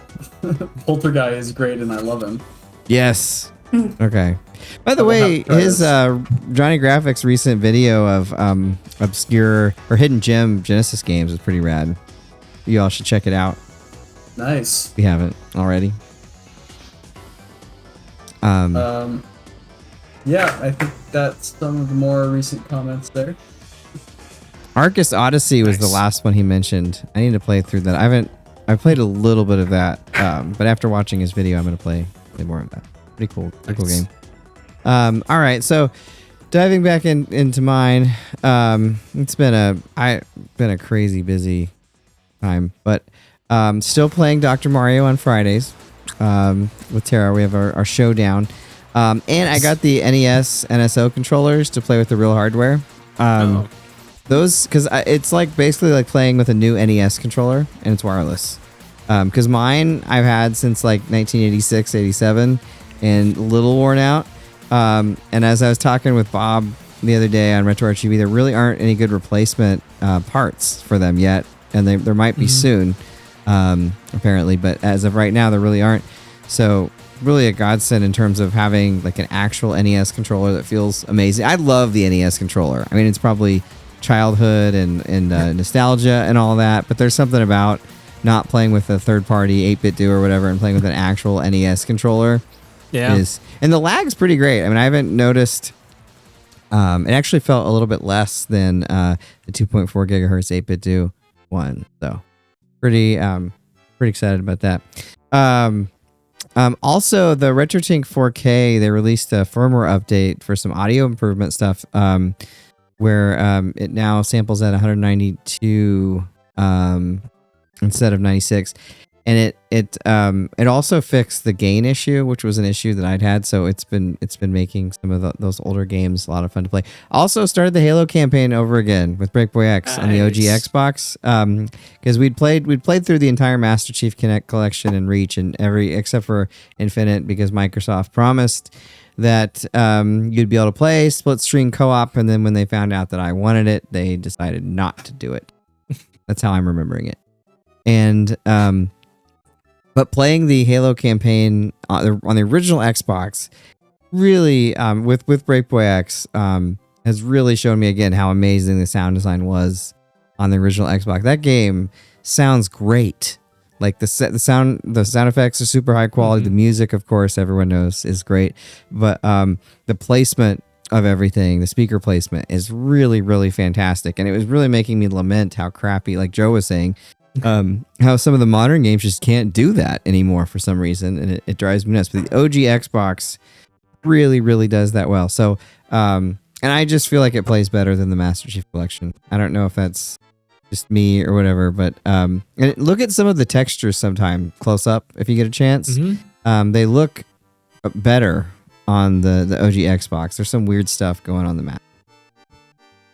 Poltergeist is great and I love him. Yes. Okay. By the I will way, have to try his Johnny Graphic's recent video of obscure or hidden gem Genesis games is pretty rad. You all should check it out Nice. if you haven't already. Yeah, I think that's some of the more recent comments there. Arcus Odyssey was the Nice. last one he mentioned. I need to play through that. I played a little bit of that, but after watching his video, I'm gonna play more of that. Pretty cool Nice. game. All right, so diving back into mine, it's been a crazy busy time, but still playing Dr. Mario on Fridays with Tara. We have our showdown, and I got the NES NSO controllers to play with the real hardware. Oh. Those, because it's like basically like playing with a new NES controller and it's wireless. Because mine I've had since like 1986, 87 and a little worn out. And as I was talking with Bob the other day on RetroRTV, there really aren't any good replacement parts for them yet. And there might be soon, apparently. But as of right now, there really aren't. So really a godsend in terms of having like an actual NES controller that feels amazing. I love the NES controller. I mean, it's probably childhood and nostalgia and all that, but there's something about not playing with a third-party 8-bit do or whatever and playing with an actual NES controller. Yeah. And the lag's pretty great. I mean, I haven't noticed. It actually felt a little bit less than the 2.4 gigahertz 8-bit do one, so pretty excited about that. Also, the RetroTink 4K, they released a firmware update for some audio improvement stuff. Where it now samples at 192 instead of 96, and it also fixed the gain issue, which was an issue that I'd had. So it's been making some of those older games a lot of fun to play. Also started the Halo campaign over again with Breakboy X on the OG Nice. Xbox, because we'd played through the entire Master Chief Connect collection and Reach and except for Infinite, because Microsoft promised that you'd be able to play split screen co-op, and then when they found out that I wanted it, they decided not to do it. That's how I'm remembering it. And but playing the Halo campaign on the original Xbox really with Breakboy X has really shown me again how amazing the sound design was on the original Xbox. That game sounds great. Like the sound effects are super high quality. The music, of course, everyone knows is great, but the placement of everything, the speaker placement, is really, really fantastic. And it was really making me lament how crappy, like Joe was saying, how some of the modern games just can't do that anymore for some reason, and it drives me nuts. But the OG Xbox really, really does that well. So, and I just feel like it plays better than the Master Chief Collection. I don't know if that's just me or whatever, but and look at some of the textures sometime close up if you get a chance. They look better on the OG Xbox. There's some weird stuff going on the map.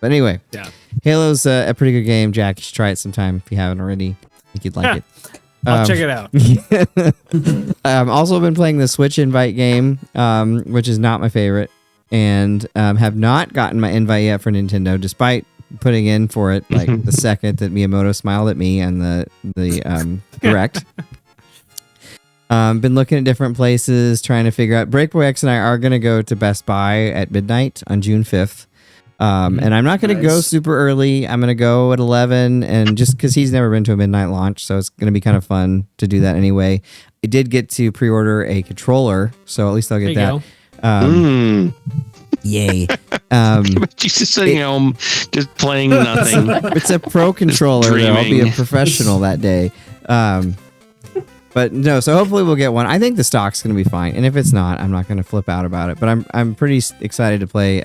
But anyway, Yeah. Halo's a pretty good game. Jack, you should try it sometime if you haven't already. I think you'd like it. I'll check it out. I've also been playing the Switch invite game, which is not my favorite, and have not gotten my invite yet for Nintendo, despite putting in for it like the second that Miyamoto smiled at me and the Direct. Been looking at different places, trying to figure out. Breakboy X and I are going to go to Best Buy at midnight on June 5th. And I'm not going to go Nice. super early. I'm going to go at 11, and just because he's never been to a midnight launch, so it's going to be kind of fun to do that anyway. I did get to pre-order a controller, so at least I'll get There you that. Yay. She's just sitting home, just playing nothing. It's a pro controller, though. I'll be a dreaming. professional that day. But no, so hopefully we'll get one. I think the stock's going to be fine, and if it's not, I'm not going to flip out about it. But I'm pretty excited to play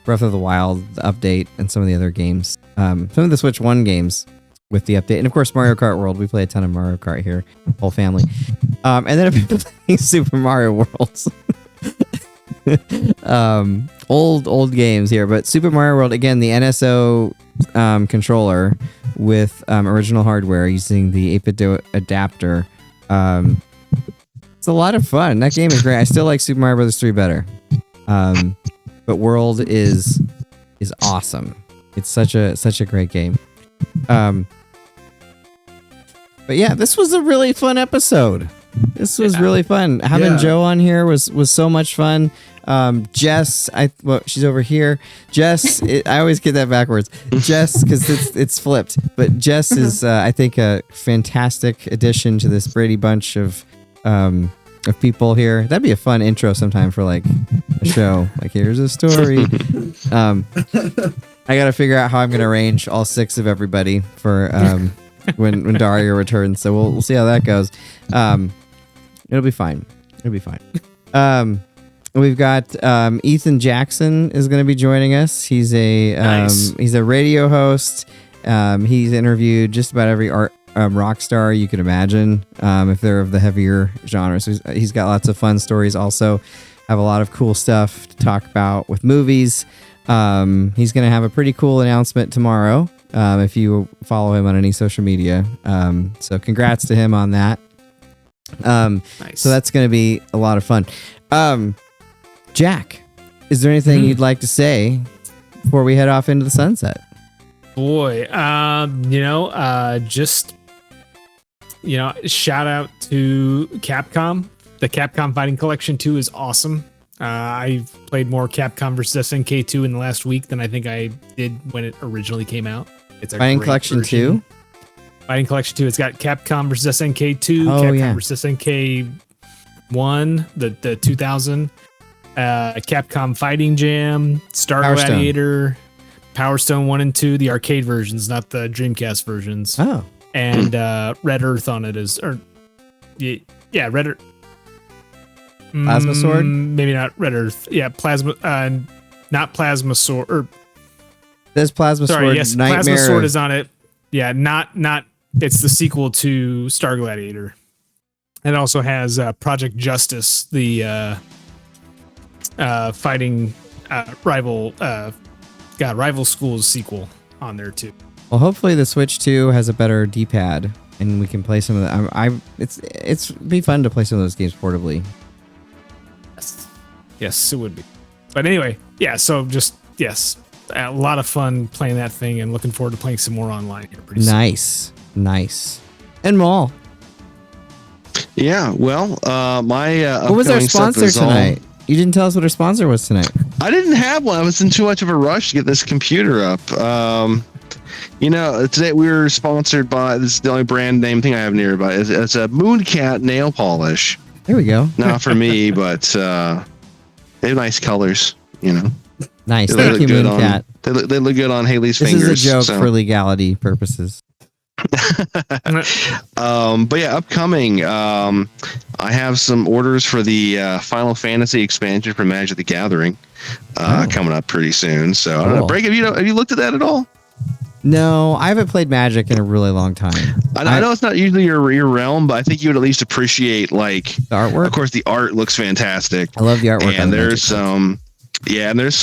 Breath of the Wild the update and some of the other games, some of the Switch 1 games with the update, and of course Mario Kart World. We play a ton of Mario Kart here, whole family. And then I've been playing Super Mario Worlds. Old games here, but Super Mario World again, the NSO controller with original hardware using the 8-bit adapter. It's a lot of fun. That game is great. I still like Super Mario Bros. 3 better. But World is awesome. It's such a great game. But yeah, this was a really fun episode. This was really fun. Having Joe on here was so much fun. Jess, she's over here. Jess, I always get that backwards. Jess, because it's flipped. But Jess is, I think, a fantastic addition to this Brady bunch of people here. That'd be a fun intro sometime for like a show. Like, here's a story. I got to figure out how I'm going to arrange all 6 of everybody for when Daria returns. So we'll see how that goes. It'll be fine. We've got Ethan Jackson is going to be joining us. He's a he's a radio host. He's interviewed just about every rock star you can imagine, if they're of the heavier genre. So he's got lots of fun stories. Also, have a lot of cool stuff to talk about with movies. He's going to have a pretty cool announcement tomorrow. If you follow him on any social media. So congrats to him on that. Nice. So that's going to be a lot of fun. Jack, is there anything you'd like to say before we head off into the sunset? Boy, just shout out to Capcom. The Capcom Fighting Collection 2 is awesome. I've played more Capcom vs. SNK 2 in the last week than I think I did when it originally came out. It's a Fighting Collection 2? Fighting Collection 2. It's got Capcom vs. SNK 2, Capcom vs. SNK 1, the 2000, Capcom Fighting Jam, Star Gladiator, Power Stone 1 and 2, the arcade versions, not the Dreamcast versions. Oh. And Red Earth on it Red Earth. Plasma Sword? Maybe not Red Earth. Yeah, Plasma, not Plasma Sword. Or, there's Plasma Sword. Yes, Nightmare. Plasma Sword is on it. Yeah, not. It's the sequel to Star Gladiator. It also has Project Justice, the fighting rival schools sequel on there too. Well, hopefully the Switch 2 has a better D-pad, and we can play some of the. It's be fun to play some of those games portably. Yes, it would be. But anyway, yeah. So just a lot of fun playing that thing, and looking forward to playing some more online here pretty soon. Nice. And Maul. Yeah, well, my what was our sponsor tonight? You didn't tell us what our sponsor was tonight. I didn't have one. I was in too much of a rush to get this computer up. Today we were sponsored by, this is the only brand name thing I have nearby. It's a Mooncat nail polish. There we go. Not for me, but they have nice colors, Nice. Thank you, Mooncat. They look good on Haley's this fingers. This is a joke for legality purposes. But yeah, upcoming, I have some orders for the Final Fantasy expansion for Magic the Gathering coming up pretty soon. So cool. I don't know, Break, have you looked at that at all? No, I haven't played Magic in a really long time. I know it's not usually your realm, but I think you would at least appreciate like the artwork. Of course, the art looks fantastic. I love the artwork. And there's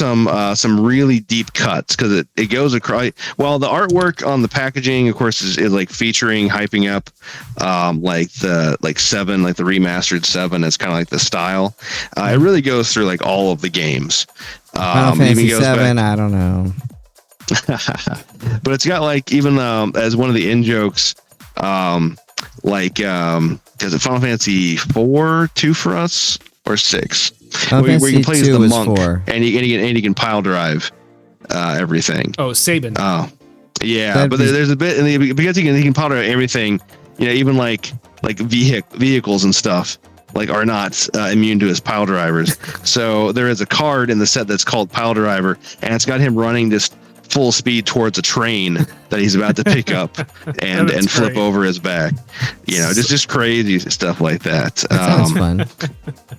some really deep cuts because it goes across. Well, the artwork on the packaging, of course, is like featuring, hyping up, like the remastered 7. It's kind of like the style. It really goes through like all of the games. Final Fantasy 7. I don't know. But it's got like even as one of the in jokes, because Final Fantasy 4 2 for us or 6. Where you can play as the monk, and you can pile drive everything. Oh, Sabin. Oh, yeah. But there's a bit because he can pile drive everything. Even like vehicles and stuff like are not immune to his pile drivers. So there is a card in the set that's called Pile Driver, and it's got him running just full speed towards a train that he's about to pick up and flip over his back. Just crazy stuff like that. Sounds fun.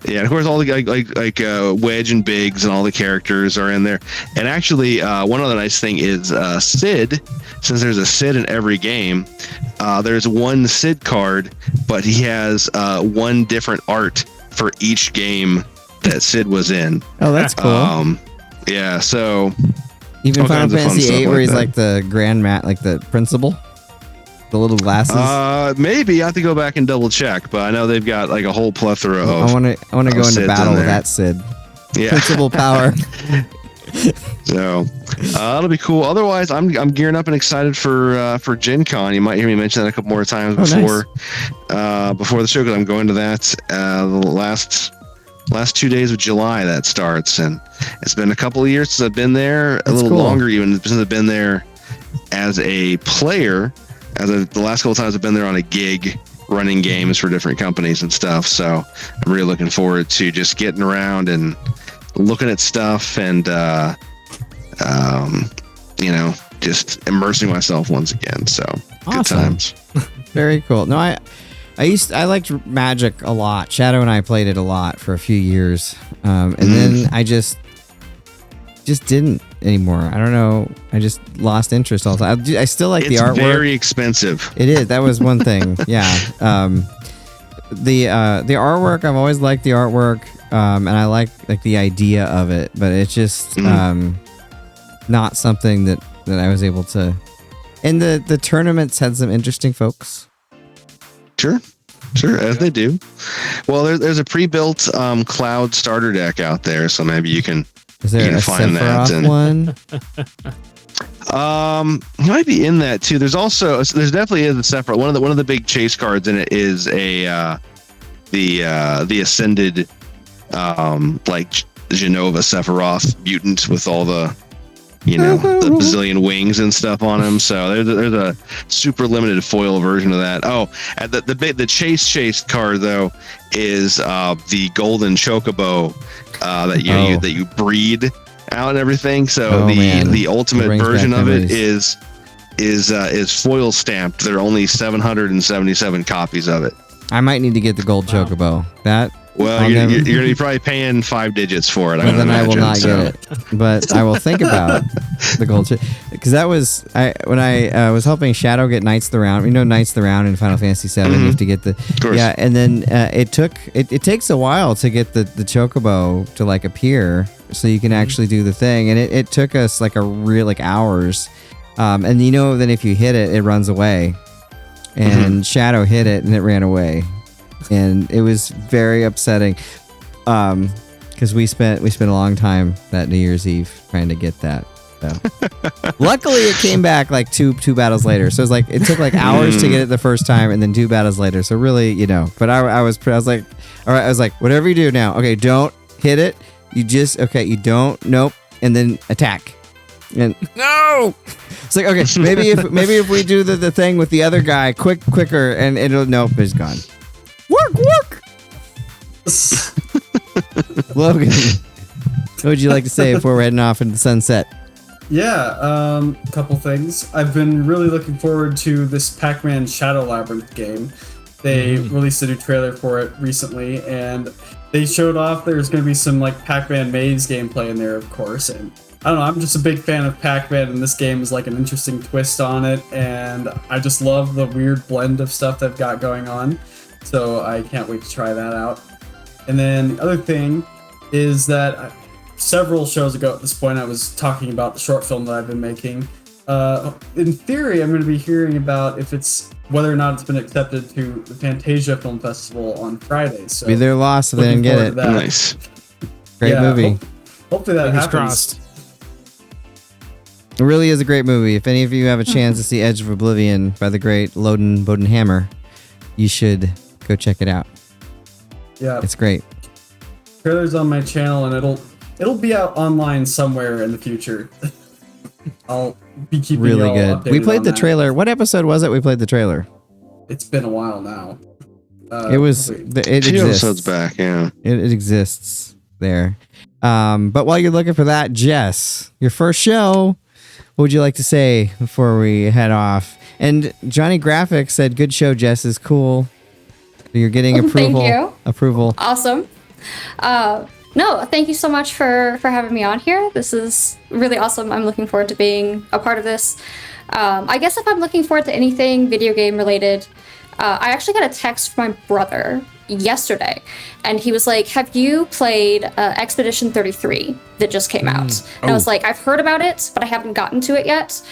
Yeah, and of course all the like Wedge and Biggs and all the characters are in there. And actually, one other nice thing is Sid. Since there's a Sid in every game, there's one Sid card, but he has one different art for each game that Sid was in. Oh, that's cool. Yeah, so. Even Final Fantasy 8, where he's like the grand like the principal, the little glasses. Maybe I have to go back and double check, but I know they've got like a whole plethora of. I want to go into battle with that Sid. Yeah, principal power. So that'll be cool. Otherwise, I'm gearing up and excited for Gen Con. You might hear me mention that a couple more times before the show, because I'm going to that the last 2 days of July that starts, and it's been a couple of years since I've been there. A little longer even since I've been there as a player. The last couple of times I've been there on a gig, running games for different companies and stuff. So I'm really looking forward to just getting around and looking at stuff and just immersing myself once again. So good times. Very cool. No, I liked Magic a lot. Shadow and I played it a lot for a few years, and then I just didn't anymore. I don't know. I just lost interest all the time. I still like the artwork. It's very expensive. It is. That was one thing. Yeah. The artwork. I've always liked the artwork, and I like the idea of it, but it's just not something that I was able to. And the tournaments had some interesting folks. Sure, as they do. Well, there's a pre-built cloud starter deck out there, so maybe you can. Is there a find Sephiroth one? He might be in that too. There's definitely is a Sephiroth. One of the big chase cards in it is the ascended like Genova Sephiroth mutant with all the the bazillion wings and stuff on him. So there's a super limited foil version of that. Oh, and the chase card though is the golden chocobo that you breed out and everything. So the ultimate version of it is foil stamped. There are only 777 copies of it. I might need to get the gold chocobo. Well, you're going to be probably paying 5 digits for it. Then I will not get it. But I will think about the gold because that was when I was helping Shadow get Knights of the Round. Knights of the Round in Final Fantasy VII. You have to get and then it takes a while to get the chocobo to appear, so you can actually do the thing. And it took us hours. And then if you hit it, it runs away. And Shadow hit it and it ran away. And it was very upsetting because we spent a long time that New Year's Eve trying to get that. So. Luckily, it came back two battles later. So it took hours to get it the first time, and then 2 battles later. So really, But I was like, all right. I was like, whatever you do now, okay, don't hit it. You just you don't and then attack. And no, it's like okay, maybe if we do the thing with the other guy quicker, and it'll it's gone. Work! Logan, what would you like to say before we're heading off into the sunset? Yeah, couple things. I've been really looking forward to this Pac-Man Shadow Labyrinth game. They released a new trailer for it recently, and they showed off there's going to be some Pac-Man maze gameplay in there, of course. And I don't know, I'm just a big fan of Pac-Man, and this game is an interesting twist on it, and I just love the weird blend of stuff they've got going on. So I can't wait to try that out. And then the other thing is that several shows ago at this point, I was talking about the short film that I've been making. In theory, I'm going to be hearing about whether or not it's been accepted to the Fantasia Film Festival on Friday. So be their loss if they didn't get it. Nice. Great movie. Hopefully that happens. Crossed. It really is a great movie. If any of you have a chance to see Edge of Oblivion by the great Loden Bodenhammer, you should go check it out. Yeah, it's great. Trailer's on my channel, and it'll be out online somewhere in the future. I'll be keeping really you all good. We played the trailer. What episode was it? We played the trailer. It's been a while now. It exists. Episodes back, yeah. It exists there. But while you're looking for that, Jess, your first show. What would you like to say before we head off? And Johnny Graphics said, "Good show, Jess is cool." You're getting approval. Thank you. Approval. Awesome. No, thank you so much for having me on here. This is really awesome. I'm looking forward to being a part of this. I guess if I'm looking forward to anything video game related, I actually got a text from my brother yesterday, and he was like, "Have you played Expedition 33 that just came out?" And I was like, "I've heard about it, but I haven't gotten to it yet."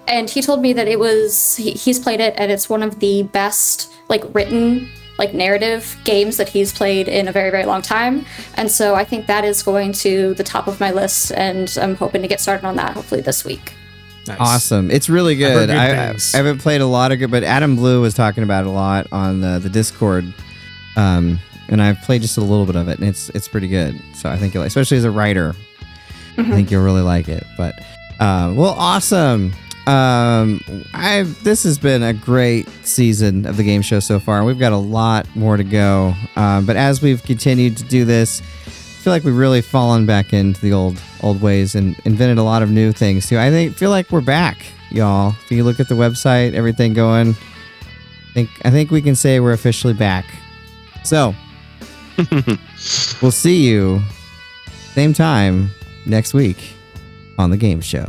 And he told me that he's played it, and it's one of the best written like narrative games that he's played in a very, very long time. And so I think that is going to the top of my list, and I'm hoping to get started on that hopefully this week. Nice. Awesome. It's really good. I've heard good I things. haven't played a lot of good, but Adam Blue was talking about it a lot on the Discord. And I've played just a little bit of it, and it's pretty good. So I think, especially as a writer, I think you'll really like it. But, well, awesome. This has been a great season of the game show so far. We've got a lot more to go. But as we've continued to do this, I feel like we've really fallen back into the old ways and invented a lot of new things too. Feel like we're back, y'all. If you look at the website, everything going, I think we can say we're officially back. So we'll see you same time next week on the game show.